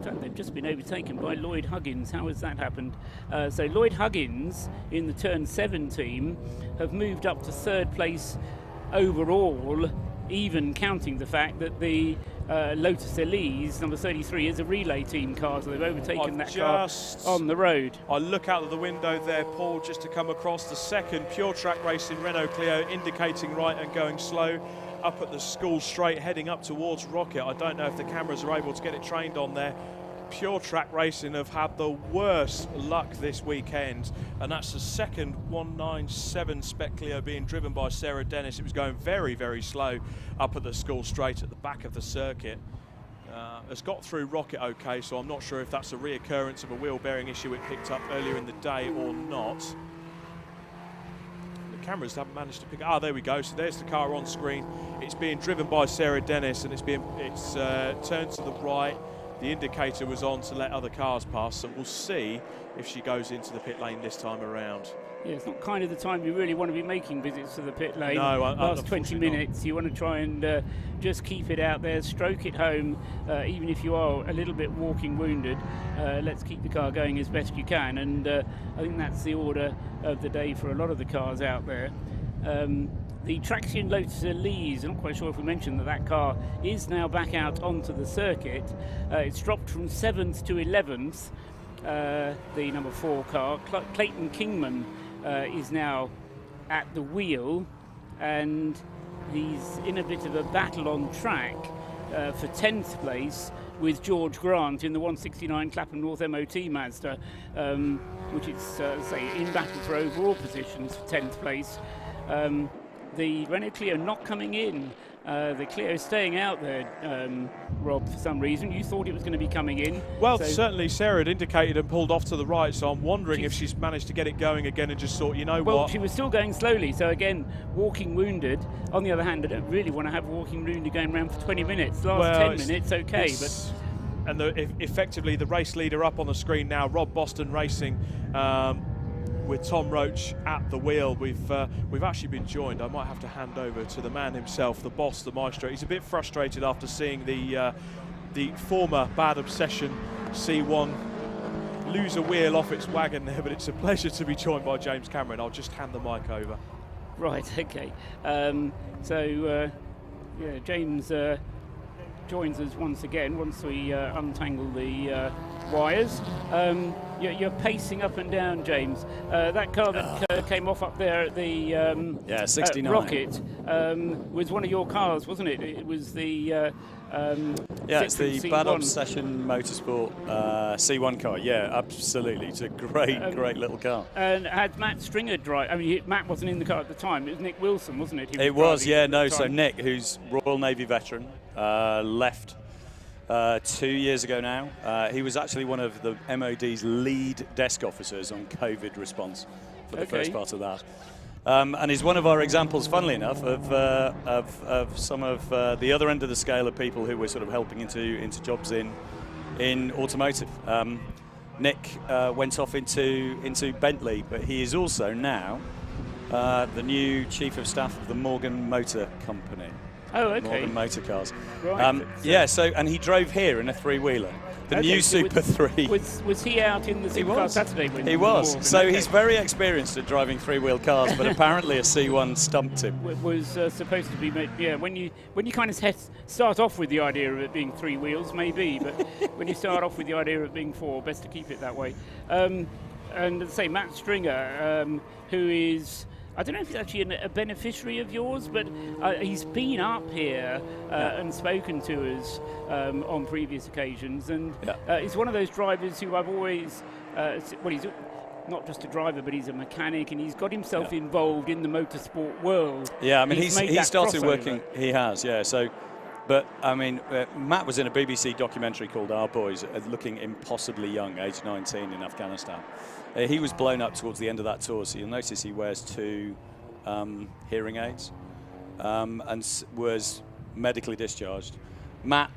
fact, they've just been overtaken by Lloyd Huggins. How has that happened? So Lloyd Huggins in the Turn 7 team have moved up to third place overall, even counting the fact that the Lotus Elise, number 33, is a relay team car, so they've overtaken that car on the road. I look out of the window there, Paul, just to come across the second Pure Track Racing Renault Clio, indicating right and going slow. Up at the school straight, heading up towards Rocket. I don't know if the cameras are able to get it trained on there. Pure Track Racing have had the worst luck this weekend, and that's the second 197 Spec Clio being driven by Sarah Dennis. It was going very, very slow up at the school straight at the back of the circuit. It's got through Rocket okay, so I'm not sure if that's a reoccurrence of a wheel bearing issue it picked up earlier in the day or not. The cameras haven't managed to pick it. There we go. So there's the car on screen. It's being driven by Sarah Dennis, and it's turned to the right. The indicator was on to let other cars pass, so we'll see if she goes into the pit lane this time around. Yeah, it's not kind of the time you really want to be making visits to the pit lane. No, last 20 minutes, you want to try and just keep it out there, stroke it home, even if you are a little bit walking wounded. Let's keep the car going as best you can, and I think that's the order of the day for a lot of the cars out there. The Traction Lotus Elise, I'm not quite sure if we mentioned that car is now back out onto the circuit. It's dropped from 7th to 11th, the number 4 car. Clayton Kingman is now at the wheel, and he's in a bit of a battle on track for 10th place with George Grant in the 169 Clapham North MOT Mazda, which is, say, in battle for overall positions for 10th place. The Renault Clio not coming in. The Clio is staying out there, Rob, for some reason. You thought it was going to be coming in. Well, certainly Sarah had indicated and pulled off to the right, so I'm wondering if she's managed to get it going again and just thought, you know what? Well, she was still going slowly, so again, walking wounded. On the other hand, I don't really want to have walking wounded going around for 20 minutes. Last 10 minutes, okay, but... And effectively, the race leader up on the screen now, Rob Boston Racing, with Tom Roach at the wheel. We've actually been joined. I might have to hand over to the man himself, the boss, the maestro. He's a bit frustrated after seeing the former Bad Obsession C1 lose a wheel off its wagon there, but it's a pleasure to be joined by James Cameron. I'll just hand the mic over. Right, okay. Yeah, James joins us once again once we untangle the wires. You're pacing up and down, James. That car that came off up there at the 69 Rocket was one of your cars, wasn't it? It was the it's the C1. Bad Obsession Motorsport C1 car. Yeah, absolutely. It's a great little car. And had Matt Stringer drive. I mean, Matt wasn't in the car at the time. It was Nick Wilson, wasn't it? It was, yeah. No, so Nick, who's Royal Navy veteran, left 2 years ago now. He was actually one of the MOD's lead desk officers on COVID response for the first part of that. And he's one of our examples, funnily enough, of some of the other end of the scale of people who we're sort of helping into jobs in automotive. Nick went off into Bentley, but he is also now the new Chief of Staff of the Morgan Motor Company. Oh, okay. Morgan Motor Cars. Right. And he drove here in a three-wheeler. The new Super 3. Was he out in the Supercar Saturday? He was. So he's very experienced at driving three-wheel cars, but apparently a C1 stumped him. Was supposed to be made. Yeah, when you kind of start off with the idea of it being three wheels, maybe, but when you start off with the idea of it being four, best to keep it that way. And say Matt Stringer, who is. I don't know if he's actually a beneficiary of yours, but he's been up here and spoken to us on previous occasions, and he's one of those drivers who I've always, he's not just a driver, but he's a mechanic, and he's got himself involved in the motorsport world. Yeah, I mean, he started working, he has, yeah, so, but, I mean, Matt was in a BBC documentary called Our Boys, looking impossibly young, age 19 in Afghanistan. He was blown up towards the end of that tour, so you'll notice he wears 2 hearing aids and was medically discharged. Matt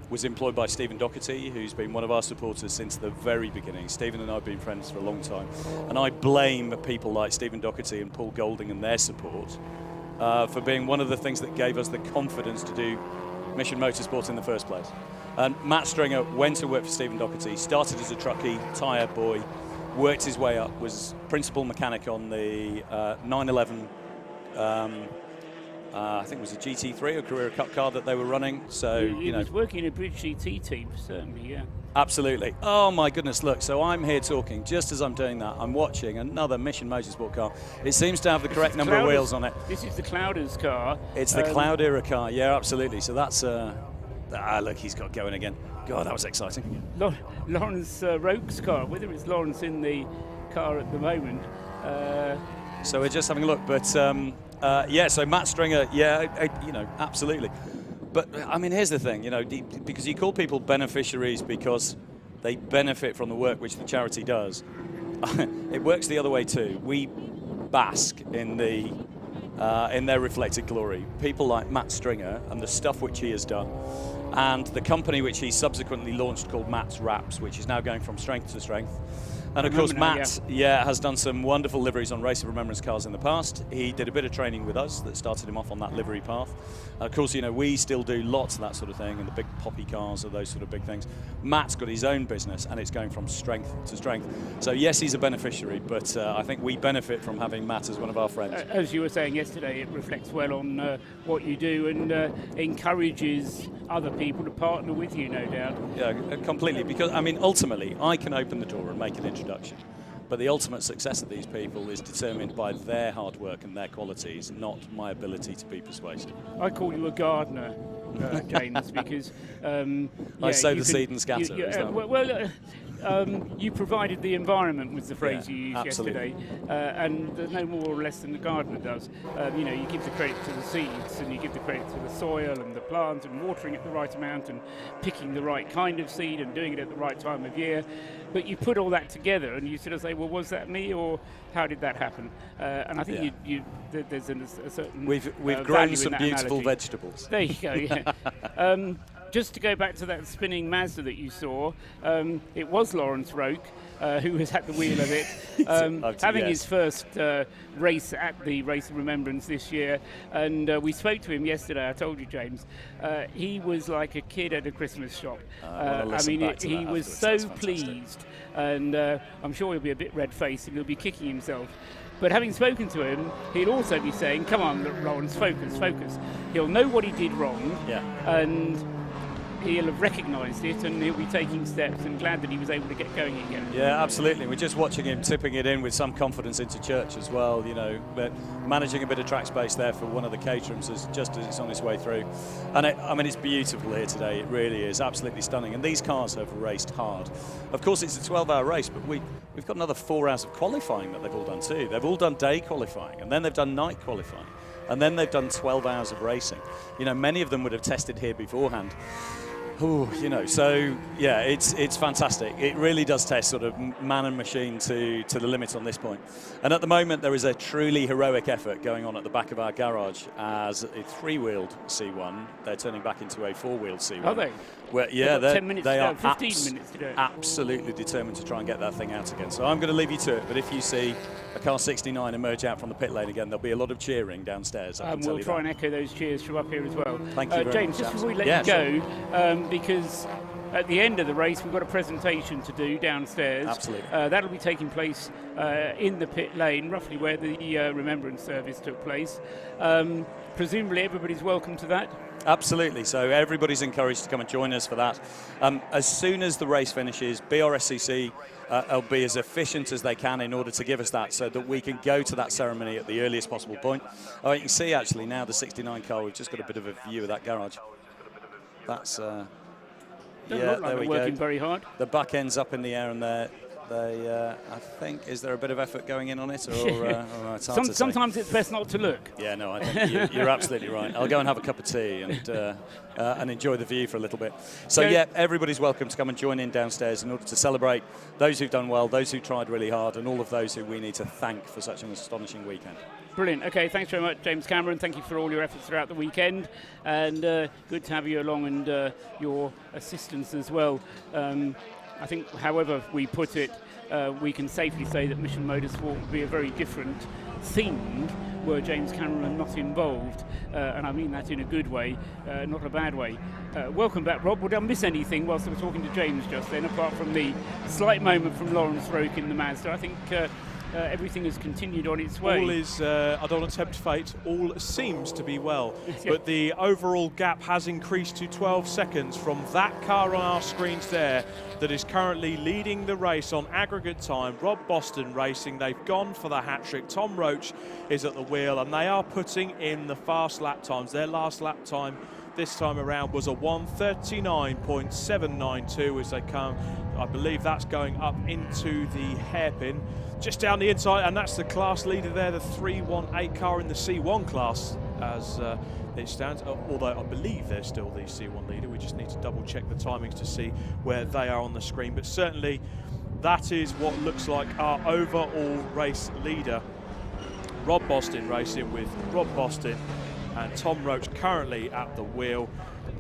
was employed by Stephen Doherty, who's been one of our supporters since the very beginning. Stephen and I have been friends for a long time, and I blame people like Stephen Doherty and Paul Golding and their support for being one of the things that gave us the confidence to do Mission Motorsport in the first place. And Matt Stringer went to work for Stephen Doherty, started as a truckie, tyre boy, worked his way up, was principal mechanic on the 911, I think it was a GT3, a Carrera Cup car that they were running. So, he was working in a British GT team, certainly, yeah. Absolutely. Oh, my goodness, look, so I'm here talking. Just as I'm doing that, I'm watching another Mission Motorsport car. It seems to have the correct number of wheels on it. This is the Clouders car. It's the Cloud era car, yeah, absolutely. So that's, look, he's got going again. God, that was exciting. Lawrence Roke's car, whether it's Lawrence in the car at the moment. So we're just having a look, but so Matt Stringer, absolutely. But I mean, here's the thing, because you call people beneficiaries because they benefit from the work which the charity does. It works the other way too. bask in their reflected glory. People like Matt Stringer and the stuff which he has done, and the company which he subsequently launched called Matt's Wraps, which is now going from strength to strength. And of course, Matt, has done some wonderful liveries on Race of Remembrance cars in the past. He did a bit of training with us that started him off on that livery path. Of course, we still do lots of that sort of thing, and the big poppy cars are those sort of big things. Matt's got his own business, and it's going from strength to strength. So yes, he's a beneficiary, but I think we benefit from having Matt as one of our friends. As you were saying yesterday, it reflects well on what you do and encourages other people to partner with you, no doubt. Yeah, completely. Because, ultimately, I can open the door and make an introduction. But the ultimate success of these people is determined by their hard work and their qualities, not my ability to be persuasive. I call you a gardener, James, because... I sow the seed and scatter. You provided the environment, was the phrase you used absolutely. yesterday, and there's no more or less than the gardener does. You give the credit to the seeds, and you give the credit to the soil and the plant, and watering it the right amount, and picking the right kind of seed, and doing it at the right time of year. But you put all that together, and you sort of say, well, was that me, or how did that happen? And I think there's a certain We've grown some beautiful vegetables. There you go, yeah. Just to go back to that spinning Mazda that you saw, it was Lawrence Roke who was at the wheel of it, having his first race at the Race of Remembrance this year. And we spoke to him yesterday. I told you, James, he was like a kid at a Christmas shop. He was so pleased, and I'm sure he'll be a bit red-faced and he'll be kicking himself. But having spoken to him, he'll also be saying, come on, Lawrence, focus. He'll know what he did wrong, and he'll have recognised it, and he'll be taking steps, and glad that he was able to get going again. Yeah, absolutely. We're just watching him tipping it in with some confidence into church as well, but managing a bit of track space there for one of the Caterhams just as it's on its way through. And it's beautiful here today. It really is absolutely stunning. And these cars have raced hard. Of course, it's a 12-hour race, but we've got another 4 hours of qualifying that they've all done too. They've all done day qualifying, and then they've done night qualifying, and then they've done 12 hours of racing. Many of them would have tested here beforehand. It's fantastic. It really does test sort of man and machine to the limit on this point. And at the moment, there is a truly heroic effort going on at the back of our garage as a three-wheeled C1. They're turning back into a four-wheeled C1. Are they? They're 10 minutes they to are go, 15 minutes to do it. Absolutely determined to try and get that thing out again. So I'm going to leave you to it. But if you see a car 69 emerge out from the pit lane again, there'll be a lot of cheering downstairs. We'll try and echo those cheers from up here as well. Thank you very James, much. just before we let you go, because at the end of the race, we've got a presentation to do downstairs. Absolutely. That'll be taking place in the pit lane, roughly where the Remembrance Service took place. Presumably everybody's welcome to that? Absolutely. So everybody's encouraged to come and join us for that. As soon as the race finishes, BRSCC will be as efficient as they can in order to give us that so that we can go to that ceremony at the earliest possible point. You can see actually now the 69 car, we've just got a bit of a view of that garage. That's... Look like they're working very hard. The back end's up in the air, and I think, is there a bit of effort going in on it? Or it's hard to say. Sometimes it's best not to look. Yeah, no, I think you're absolutely right. I'll go and have a cup of tea and enjoy the view for a little bit. So, everybody's welcome to come and join in downstairs in order to celebrate those who've done well, those who tried really hard, and all of those who we need to thank for such an astonishing weekend. Brilliant. Okay, thanks very much, James Cameron. Thank you for all your efforts throughout the weekend, and good to have you along, and your assistance as well. I think, however we put it, we can safely say that Mission Motorsport would be a very different thing were James Cameron not involved, and I mean that in a good way, not a bad way. Welcome back, Rob. Would I miss anything whilst I was talking to James just then, apart from the slight moment from Lawrence Roke in the Mazda? I think everything has continued on its way. All is, I don't want to tempt fate, all seems to be well. But the overall gap has increased to 12 seconds from that car on our screens there that is currently leading the race on aggregate time. Rob Boston Racing, they've gone for the hat-trick. Tom Roach is at the wheel, and they are putting in the fast lap times. Their last lap time this time around was a 1:39.792 as they come. I believe that's going up into the hairpin. Just down the inside, and that's the class leader there, the 318 car in the C1 class as it stands, although I believe they're still the C1 leader. We just need to double check the timings to see where they are on the screen, but certainly that is what looks like our overall race leader. Rob Boston Racing with Rob Boston and Tom Roach currently at the wheel.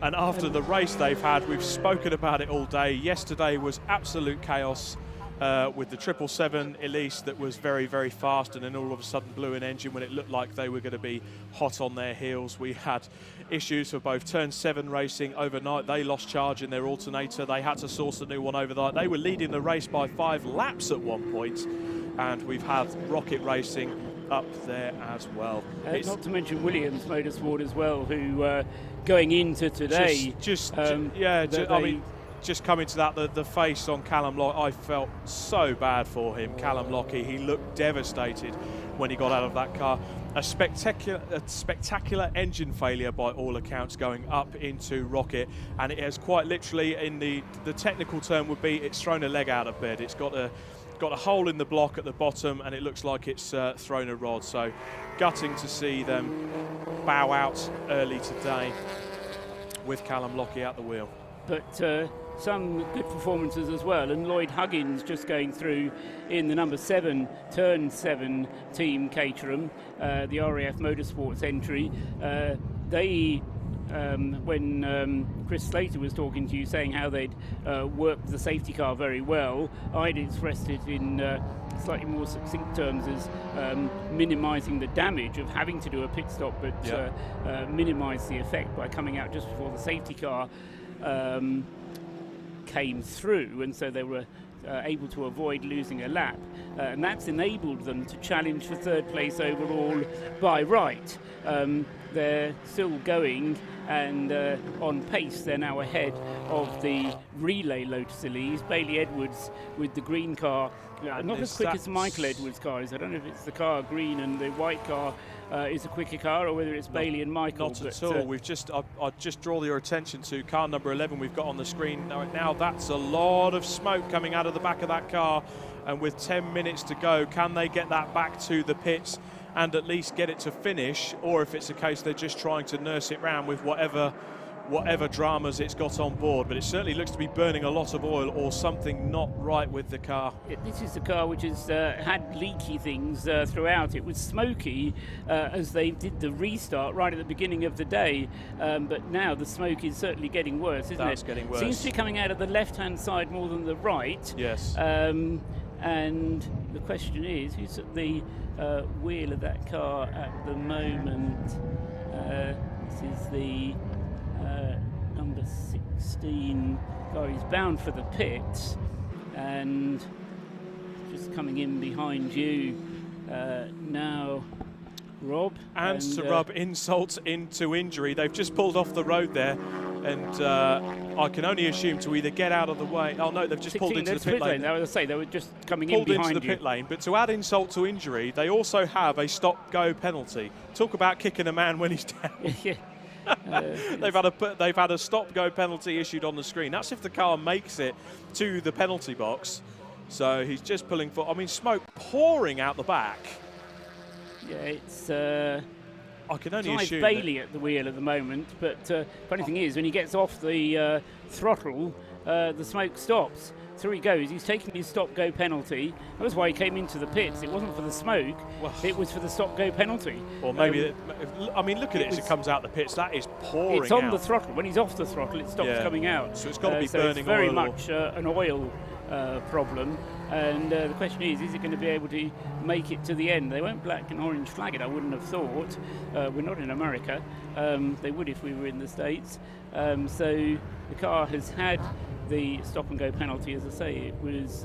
And after the race they've had, we've spoken about it all day. Yesterday was absolute chaos with the 777 Elise that was very, very fast, and then all of a sudden blew an engine when it looked like they were going to be hot on their heels. We had issues for both Turn 7 Racing overnight. They lost charge in their alternator. They had to source a new one overnight. They were leading the race by 5 laps at one point, and we've had Rocket Racing up there as well. Not to mention Williams Motorsport as well, who going into today, just coming to that, the face on Callum Lockie, I felt so bad for him. Callum Lockie, he looked devastated when he got out of that car. A spectacular engine failure by all accounts going up into Rocket, and it has quite literally, in the technical term would be, it's thrown a leg out of bed. It's got a hole in the block at the bottom, and it looks like it's thrown a rod. So gutting to see them bow out early today with Callum Lockie at the wheel. But some good performances as well, and Lloyd Huggins just going through in the number 7 Turn 7 team Caterham, the RAF Motorsports entry. When Chris Slater was talking to you, saying how they'd worked the safety car very well, I'd expressed it in slightly more succinct terms as minimising the damage of having to do a pit stop, but minimise the effect by coming out just before the safety car came through, and so they were able to avoid losing a lap, and that's enabled them to challenge for 3rd place overall by right. They're still going, and on pace they're now ahead of the relay Lotus Elise. Bailey Edwards with the green car, not as quick as Michael Edwards' car is. I don't know if it's the car green and the white car is a quicker car, or whether it's Bailey and Michael. Not at all. I'll just draw your attention to car number 11 we've got on the screen now. That's a lot of smoke coming out of the back of that car, and with 10 minutes to go, can they get that back to the pits and at least get it to finish, or if it's a case they're just trying to nurse it round with whatever dramas it's got on board. But it certainly looks to be burning a lot of oil, or something not right with the car. This is the car which has had leaky things throughout. It was smoky as they did the restart right at the beginning of the day, but now the smoke is certainly getting worse, isn't it? That's getting worse. Seems to be coming out of the left-hand side more than the right. Yes. And the question is, who's at the wheel of that car at the moment? This is the number 16 car. He's bound for the pits, and just coming in behind you now, Rob. And to rub insult into injury, they've just pulled off the road there, and I can only assume to either get out of the way. Oh no, they've just pulled into the pit lane. As I say, they were just coming in behind you. Pulled into the pit lane, but to add insult to injury, they also have a stop-go penalty. Talk about kicking a man when he's down. Yeah. They've had a stop-go penalty issued on the screen. That's if the car makes it to the penalty box. So he's just pulling for. I mean, smoke pouring out the back. Yeah, it's. I can only assume Bailey at the wheel at the moment, but funny thing is, when he gets off the throttle, the smoke stops. So he goes. He's taking his stop-go penalty. That was why he came into the pits. It wasn't for the smoke. Well, it was for the stop-go penalty. Or maybe, I mean, look at it as it comes out the pits. That is pouring. It's on the throttle. When he's off the throttle, it stops coming out. So it's got to be so burning it's very oil. much an oil problem. And the question is it going to be able to make it to the end? They won't black and orange flag it, I wouldn't have thought. We're not in America. They would if we were in the States. So the car has had the stop-and-go penalty. As I say, it was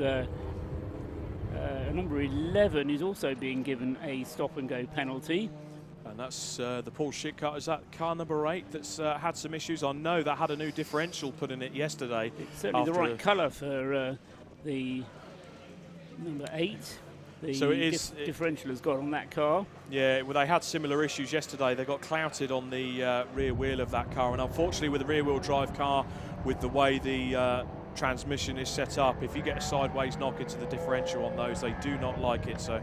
number 11 is also being given a stop-and-go penalty. And that's the Paul Schick car. Is that car number 8 that's had some issues? I know that had a new differential put in it yesterday. It's certainly the right colour for the number 8. So it is differential has got on that car. Yeah, well, they had similar issues yesterday. They got clouted on the rear wheel of that car, and unfortunately with the rear-wheel drive car, with the way the transmission is set up, if you get a sideways knock into the differential on those, they do not like it. So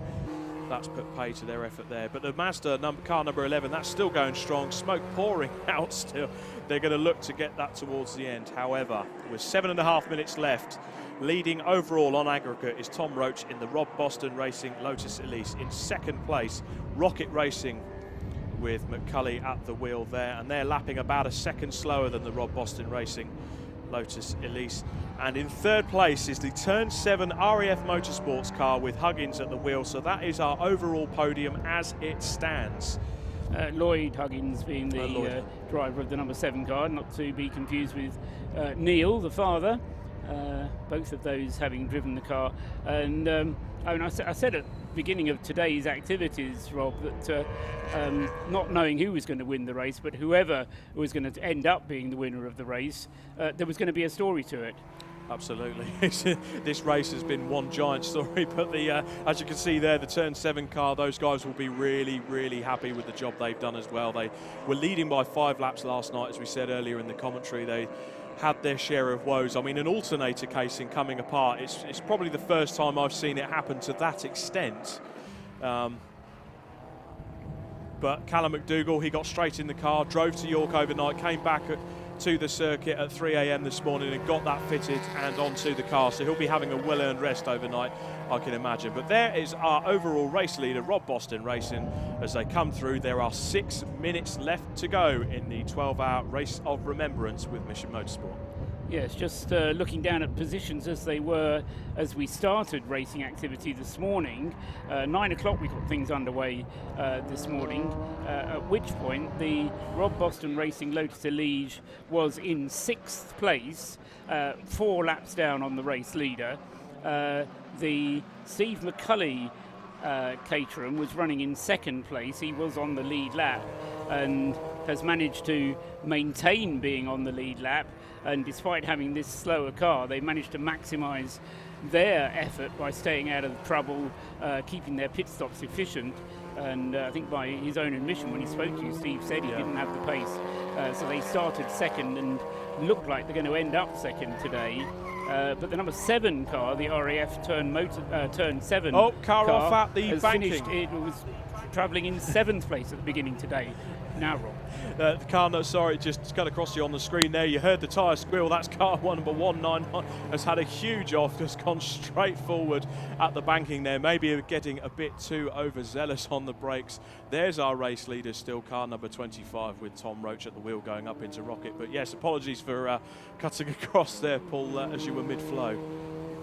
that's put pay to their effort there. But the Mazda car number 11, that's still going strong, smoke pouring out still. They're going to look to get that towards the end. However, with 7.5 minutes left, leading overall on aggregate is Tom Roach in the Rob Boston Racing Lotus Elise. In second place, Rocket Racing with McCulley at the wheel there, and they're lapping about a second slower than the Rob Boston Racing Lotus Elise. And in third place is the Turn 7 RAF Motorsports car with Huggins at the wheel. So that is our overall podium as it stands. Lloyd Huggins being the driver of the number 7 car, not to be confused with Neil, the father. Both of those having driven the car. And I said at the beginning of today's activities, Rob, that not knowing who was going to win the race, but whoever was going to end up being the winner of the race, there was going to be a story to it. Absolutely. This race has been one giant story, but as you can see there, the Turn 7 car, those guys will be really, really happy with the job they've done as well. They were leading by 5 laps last night, as we said earlier in the commentary. They had their share of woes. I mean, an alternator casing coming apart, it's probably the first time I've seen it happen to that extent. But Callum McDougall, he got straight in the car, drove to York overnight, came back to the circuit at 3 a.m. this morning and got that fitted and onto the car. So he'll be having a well-earned rest overnight, I can imagine. But there is our overall race leader, Rob Boston Racing, as they come through. There are 6 minutes left to go in the 12-hour race of remembrance with Mission Motorsport. Yes, just looking down at positions as they were as we started racing activity this morning. 9 o'clock we got things underway this morning, at which point the Rob Boston Racing Lotus Elise was in 6th place, 4 laps down on the race leader. The Steve McCulley Caterham was running in 2nd place. He was on the lead lap and has managed to maintain being on the lead lap. And despite having this slower car, they managed to maximise their effort by staying out of trouble, keeping their pit stops efficient. And I think by his own admission, when he spoke to you, Steve said he didn't have the pace. So they started 2nd and looked like they're going to end up 2nd today. But the number 7 car, the RAF Turn 7 car off at the banking. Finished. It was travelling in 7th place at the beginning today. Now, Rob. The car, sorry, just got across you on the screen there. You heard the tyre squeal. That's car number 199. Has had a huge off, just gone straight forward at the banking there. Maybe getting a bit too overzealous on the brakes. There's our race leader still, car number 25, with Tom Roach at the wheel going up into Rocket. But yes, apologies for cutting across there, Paul, as you were mid-flow.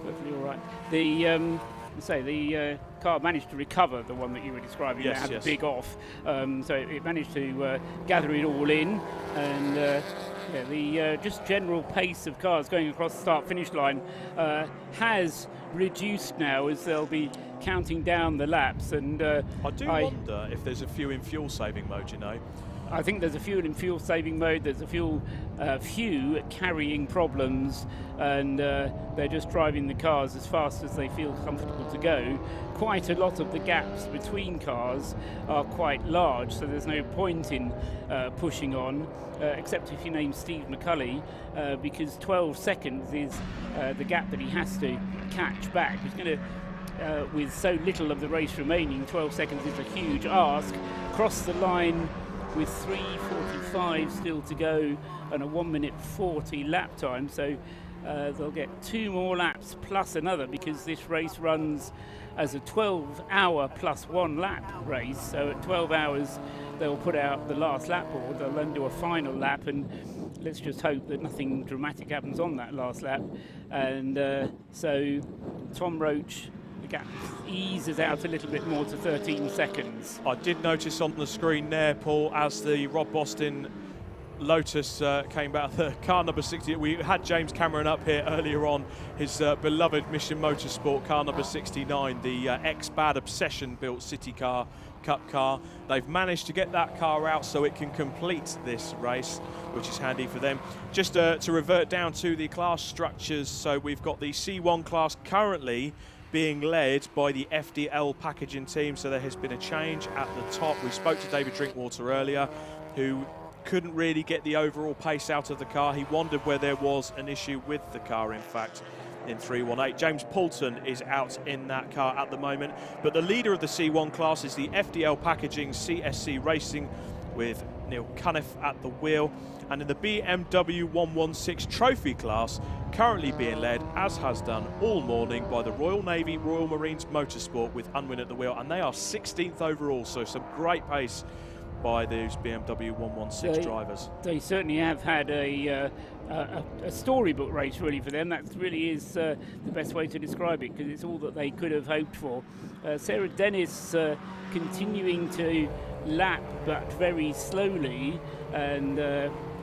Perfectly all right. The car managed to recover, the one that you were describing. Yes, it had a big off, so it managed to gather it all in, and the just general pace of cars going across the start-finish line has reduced now as they'll be counting down the laps. And I wonder if there's a few in fuel-saving mode, you know. I think there's a few in fuel-saving mode. There's a few carrying problems, and they're just driving the cars as fast as they feel comfortable to go. Quite a lot of the gaps between cars are quite large, so there's no point in pushing on, except if you name Steve McCulley, because 12 seconds is the gap that he has to catch back. He's going to, with so little of the race remaining, 12 seconds is a huge ask. Cross the line with 3:45 still to go and a 1:40 lap time, so they'll get 2 more laps plus another, because this race runs as a 12-hour plus 1 lap race. So at 12 hours they'll put out the last lap board, they'll then do a final lap, and let's just hope that nothing dramatic happens on that last lap. And so Tom Roach, the gap eases out a little bit more to 13 seconds. I did notice on the screen there, Paul, as the Rob Boston Lotus came back, the car number 60. We had James Cameron up here earlier on, his beloved Mission Motorsport car number 69, the ex-Bad Obsession built City Car Cup car. They've managed to get that car out so it can complete this race, which is handy for them. Just to revert down to the class structures, so we've got the C1 class currently being led by the FDL packaging team, so there has been a change at the top. We spoke to David Drinkwater earlier, who couldn't really get the overall pace out of the car. He wondered where there was an issue with the car, in fact. in 318. James Poulton is out in that car at the moment, but the leader of the C1 class is the FDL Packaging CSC Racing with Neil Cunniff at the wheel. And in the BMW 116 Trophy class, currently being led, as has done all morning, by the Royal Navy Royal Marines Motorsport with Unwin at the wheel, and they are 16th overall, so some great pace by those BMW 116 drivers. They certainly have had a storybook race really for them. That really is the best way to describe it, because it's all that they could have hoped for. Sarah Dennis continuing to lap, but very slowly, and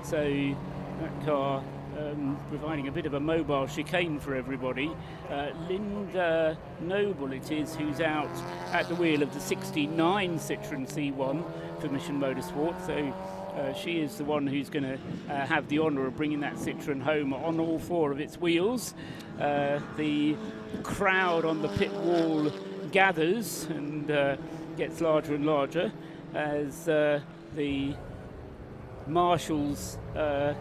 so that car providing a bit of a mobile chicane for everybody. Linda Noble it is who's out at the wheel of the 69 Citroen C1 for Mission Motorsport, so she is the one who's going to have the honour of bringing that Citroen home on all four of its wheels. The crowd on the pit wall gathers and gets larger and larger as the marshals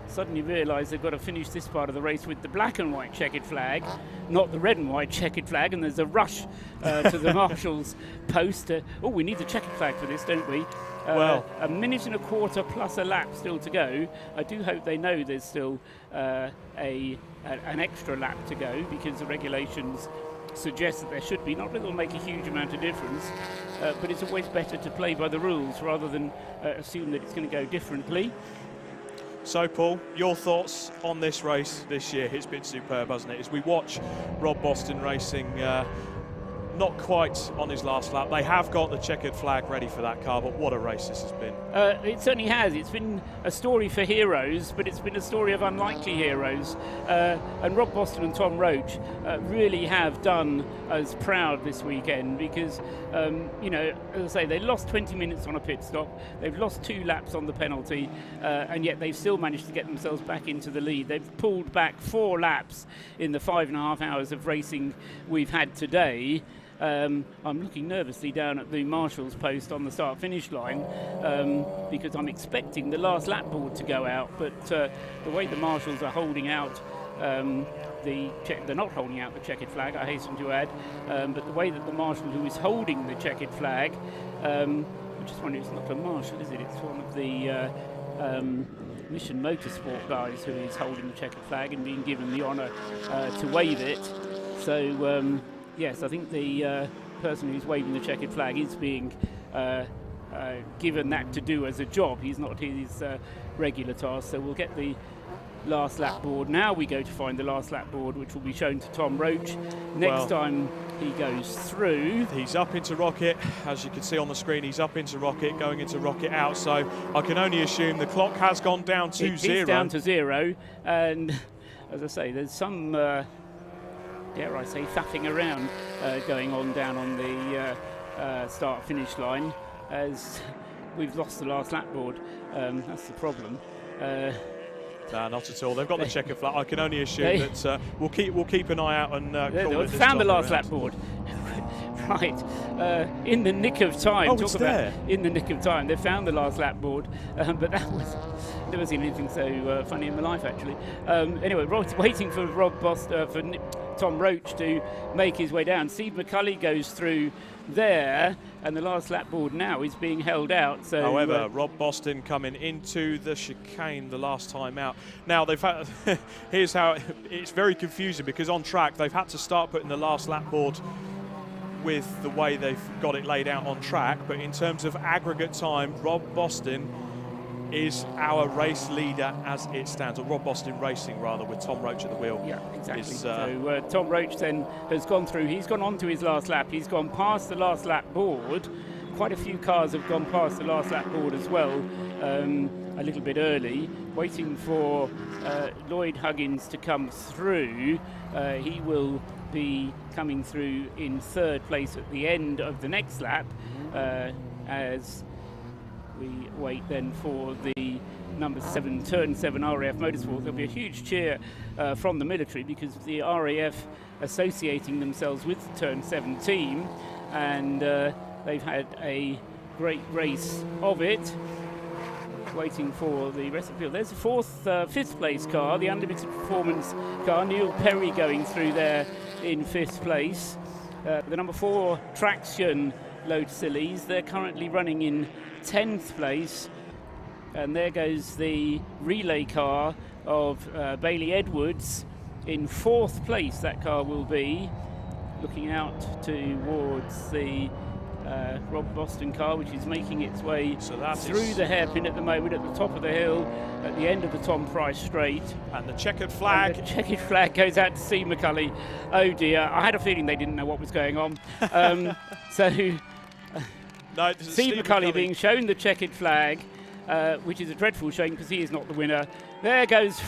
suddenly realise they've got to finish this part of the race with the black and white checkered flag, not the red and white checkered flag, and there's a rush to the marshals post. Oh, we need the checkered flag for this, don't we? Well, a minute and a quarter plus a lap still to go. I do hope they know there's still an extra lap to go, because the regulations suggest that there should be. Not that it'll make a huge amount of difference, but it's always better to play by the rules rather than assume that it's going to go differently. So, Paul, your thoughts on this race this year? It's been superb, hasn't it? As we watch Rob Boston racing, not quite on his last lap. They have got the checkered flag ready for that car, but what a race this has been. It certainly has. It's been a story for heroes, but it's been a story of unlikely heroes. And Rob Boston and Tom Roach really have done us proud this weekend, because, you know, as I say, they lost 20 minutes on a pit stop. They've lost 2 laps on the penalty, and yet they've still managed to get themselves back into the lead. They've pulled back 4 laps in the 5.5 hours of racing we've had today. I'm looking nervously down at the marshal's post on the start-finish line, because I'm expecting the last lap board to go out, but the way the marshals are holding out they're not holding out the checkered flag, I hasten to add, but the way that the marshal who is holding the checkered flag, I'm just wondering, it's not a marshal, is it? It's one of the Mission Motorsport guys who is holding the checkered flag and being given the honour to wave it. So yes, I think the person who's waving the checkered flag is being given that to do as a job. He's not his regular task, so we'll get the last lap board. Now we go to find the last lap board, which will be shown to Tom Roach next time he goes through. He's up into Rocket, as you can see on the screen. He's up into Rocket, going into Rocket out, so I can only assume the clock has gone down to 0. It's down to 0, and as I say, there's some dare I say, faffing around going on down on the start-finish line, as we've lost the last lap board. That's the problem. No, not at all. They've got the checkered flag. I can only assume that we'll keep an eye out and they found the last lap board. Right, in the nick of time. Oh, it's there. In the nick of time, they found the last lap board, but that was never seen anything so funny in my life, actually. Anyway, waiting for Tom Roach to make his way down. Steve McCulley goes through there, and the last lap board now is being held out. So, however, Rob Boston coming into the chicane the last time out. Now they've had here's how it's very confusing, because on track they've had to start putting the last lap board with the way they've got it laid out on track, but in terms of aggregate time, Rob Boston is our race leader as it stands, or Rob Boston Racing rather, with Tom Roach at the wheel. Yeah, exactly. So Tom Roach then has gone through. He's gone on to his last lap. He's gone past the last lap board. Quite a few cars have gone past the last lap board as well, a little bit early, waiting for Lloyd Huggins to come through. He will be coming through in 3rd place at the end of the next lap, as we wait then for the number 7 Turn 7 RAF Motorsport. There'll be a huge cheer from the military, because the RAF associating themselves with the Turn 7 team, and they've had a great race of it. waiting for the rest of the field. There's the fifth place car, the Unlimited Performance car. Neil Perry going through there in 5th place. The number 4 Traction Lotus Elises, they're currently running in 10th place. And there goes the relay car of Bailey Edwards in 4th place. That car will be looking out towards the Rob Boston car, which is making its way through the hairpin at the moment, at the top of the hill, at the end of the Tom Price straight. And the checkered flag. And the checkered flag goes out to Steve McCulley. Oh dear, I had a feeling they didn't know what was going on. Steve McCulley being shown the checkered flag, which is a dreadful shame because he is not the winner. There goes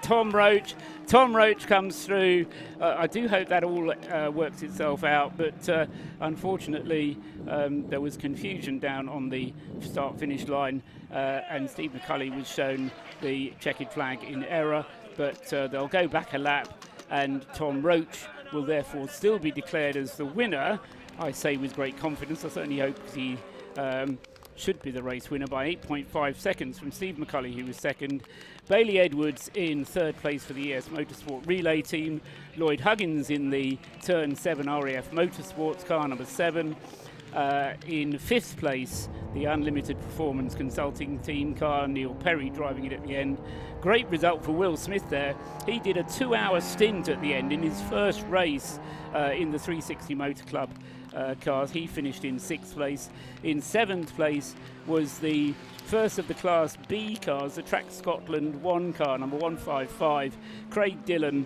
Tom Roach. Tom Roach comes through. I do hope that all works itself out, but unfortunately there was confusion down on the start-finish line, and Steve McCulley was shown the checkered flag in error, but they'll go back a lap, and Tom Roach will therefore still be declared as the winner. I say with great confidence. I certainly hope he should be the race winner by 8.5 seconds from Steve McCulley, who was second. Bailey Edwards in 3rd place for the ES Motorsport relay team. Lloyd Huggins in the Turn 7 RAF Motorsports car number 7. In 5th place, the Unlimited Performance Consulting team car, Neil Perry driving it at the end. Great result for Will Smith there. He did a 2-hour stint at the end in his first race in the 360 Motor Club cars. He finished in 6th place. In 7th place was the first of the Class B cars, the Track Scotland 1 car, number 155. Craig Dillon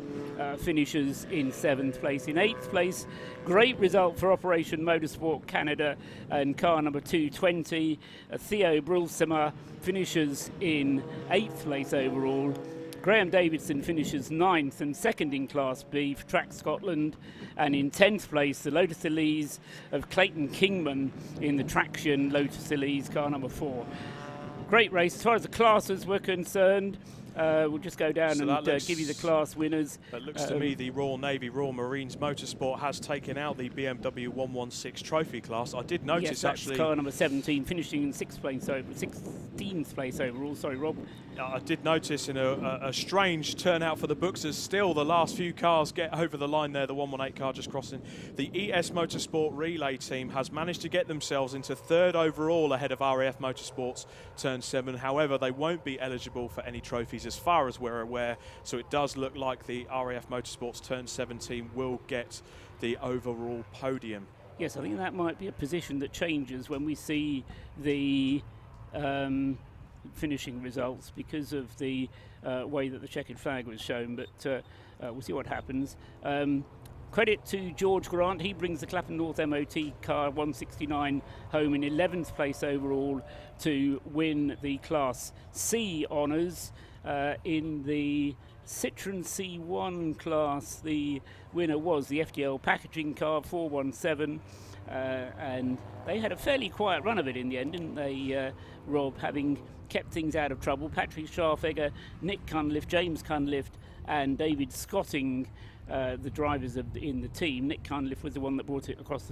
finishes in 7th place. In 8th place, great result for Operation Motorsport Canada and car number 220. Theo Brulsimer finishes in 8th place overall. Graham Davidson finishes 9th and 2nd in Class B for Track Scotland. And in 10th place, the Lotus Elise of Clayton Kingman in the Traction Lotus Elise car number 4. Great race. As far as the classes were concerned, we'll just go down and give you the class winners. It looks to me the Royal Navy, Royal Marines Motorsport has taken out the BMW 116 trophy class. I did notice yes, that's actually car number 17, finishing in 16th place overall. Sorry, Rob. I did notice in a strange turnout for the Booksers. Still, the last few cars get over the line there. The 118 car just crossing. The ES Motorsport relay team has managed to get themselves into 3rd overall ahead of RAF Motorsports Turn 7. However, they won't be eligible for any trophies as far as we're aware. So it does look like the RAF Motorsports Turn 7 team will get the overall podium. Yes, I think that might be a position that changes when we see the finishing results because of the way that the checkered flag was shown, but we'll see what happens. Credit to George Grant. He brings the Clapham North MOT car 169 home in 11th place overall to win the Class C honours. In the Citroen C1 class, the winner was the FDL packaging car 417, and they had a fairly quiet run of it in the end, didn't they, Rob, having kept things out of trouble. Patrick Scharfegger, Nick Cunliffe, James Cunliffe and David Scotting, the drivers in the team. Nick Cunliffe was the one that brought it across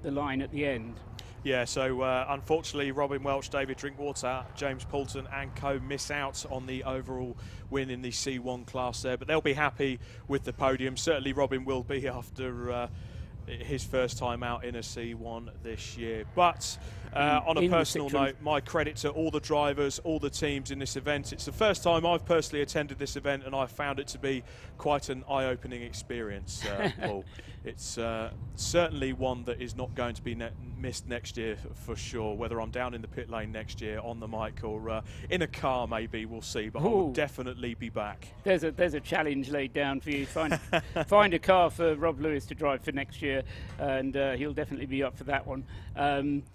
the line at the end. Yeah, so unfortunately Robin Welch, David Drinkwater, James Poulton and co miss out on the overall win in the C1 class there, but they'll be happy with the podium. Certainly Robin will be after his first time out in a C1 this year. But on a personal note, my credit to all the drivers, all the teams in this event. It's the first time I've personally attended this event and I found it to be quite an eye-opening experience, Paul. It's certainly one that is not going to be missed next year for sure, whether I'm down in the pit lane next year on the mic or in a car maybe, we'll see, but I will definitely be back. There's a challenge laid down for you. Find a car for Rob Lewis to drive for next year, and he'll definitely be up for that one.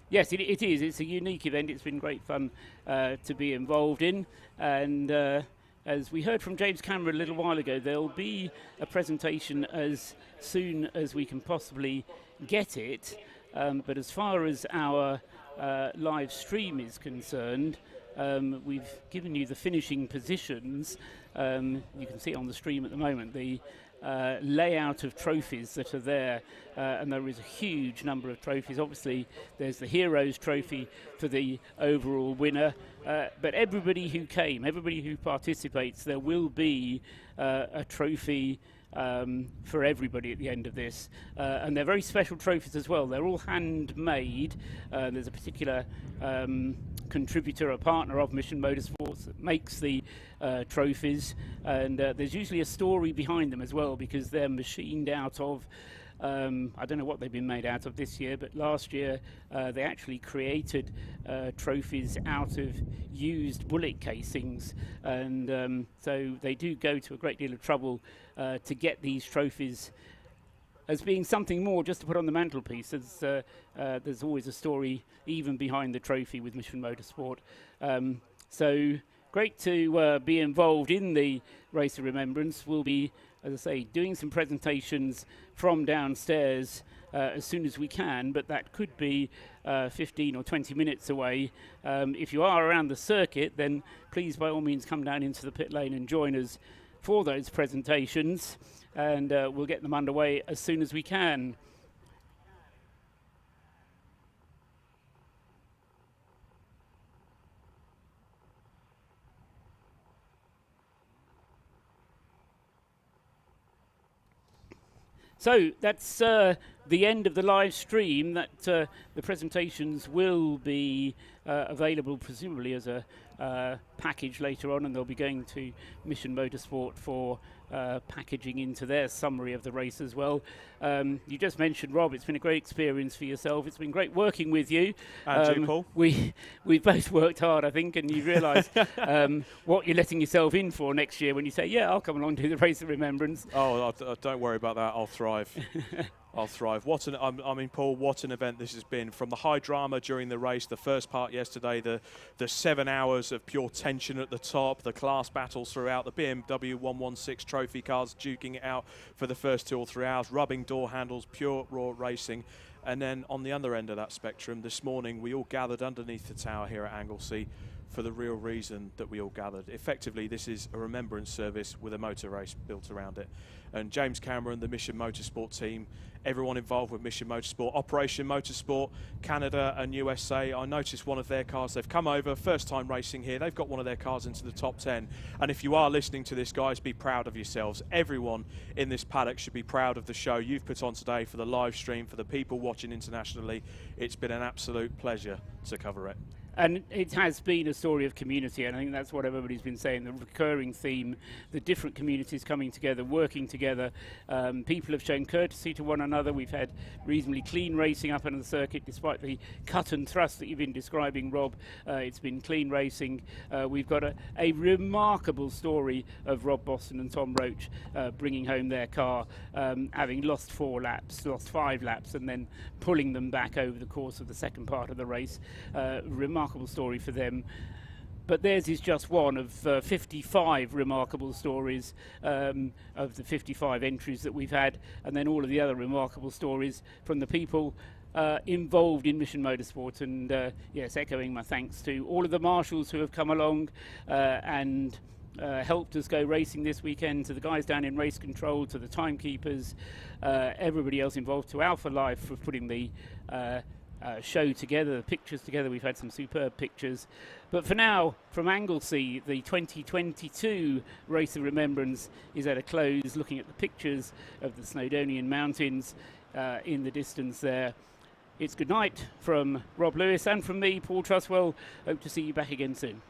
Yes, it is. It's a unique event. It's been great fun to be involved in, and as we heard from James Cameron a little while ago, there'll be a presentation as soon as we can possibly get it. But as far as our live stream is concerned, we've given you the finishing positions. You can see it on the stream at the moment. The layout of trophies that are there, and there is a huge number of trophies. Obviously, there's the Heroes Trophy for the overall winner, but everybody who came, everybody who participates, there will be a trophy for everybody at the end of this, and they're very special trophies as well. They're all handmade. There's a particular contributor, a partner of Mission Motorsports, that makes the trophies, and there's usually a story behind them as well, because they're machined out of I don't know what they've been made out of this year, but last year they actually created trophies out of used bullet casings, and so they do go to a great deal of trouble to get these trophies as being something more just to put on the mantelpiece. There's always a story even behind the trophy with Mission Motorsport. So great to be involved in the Race of Remembrance. We'll be, as I say, doing some presentations from downstairs as soon as we can, but that could be 15 or 20 minutes away. If you are around the circuit, then please by all means come down into the pit lane and join us for those presentations, and we'll get them underway as soon as we can. So that's the end of the live stream. That the presentations will be available presumably as a package later on, and they'll be going to Mission Motorsport for packaging into their summary of the race as well. You just mentioned, Rob, it's been a great experience for yourself. It's been great working with you. And you, Paul. We've both worked hard, I think, and you realise what you're letting yourself in for next year when you say, yeah, I'll come along to the Race of Remembrance. Oh, don't worry about that. I'll thrive. I'll thrive. I mean, Paul, what an event this has been. From the high drama during the race, the first part yesterday, the 7 hours of pure tension at the top, the class battles throughout, the BMW 116 trophy cars duking it out for the first 2 or 3 hours, rubbing door handles, pure raw racing. And then on the other end of that spectrum, this morning, we all gathered underneath the tower here at Anglesey for the real reason that we all gathered. Effectively, this is a remembrance service with a motor race built around it. And James Cameron, the Mission Motorsport team, everyone involved with Mission Motorsport, Operation Motorsport, Canada and USA. I noticed one of their cars, they've come over, first time racing here, they've got one of their cars into the top 10. And if you are listening to this, guys, be proud of yourselves. Everyone in this paddock should be proud of the show you've put on today, for the live stream, for the people watching internationally. It's been an absolute pleasure to cover it. And it has been a story of community, and I think that's what everybody's been saying, the recurring theme, the different communities coming together, working together. People have shown courtesy to one another. We've had reasonably clean racing up on the circuit, despite the cut and thrust that you've been describing, Rob. It's been clean racing. We've got a remarkable story of Rob Boston and Tom Roach bringing home their car, having lost 4 laps, lost 5 laps, and then pulling them back over the course of the second part of the race. Remarkable story for them, but theirs is just one of 55 remarkable stories of the 55 entries that we've had, and then all of the other remarkable stories from the people involved in Mission Motorsport. And yes, echoing my thanks to all of the marshals who have come along and helped us go racing this weekend, to the guys down in race control, to the timekeepers, everybody else involved, to Alpha Life for putting the show together, the pictures together. We've had some superb pictures. But for now, from Anglesey, the 2022 Race of Remembrance is at a close, looking at the pictures of the Snowdonian Mountains in the distance there. It's good night from Rob Lewis and from me, Paul Truswell. Hope to see you back again soon.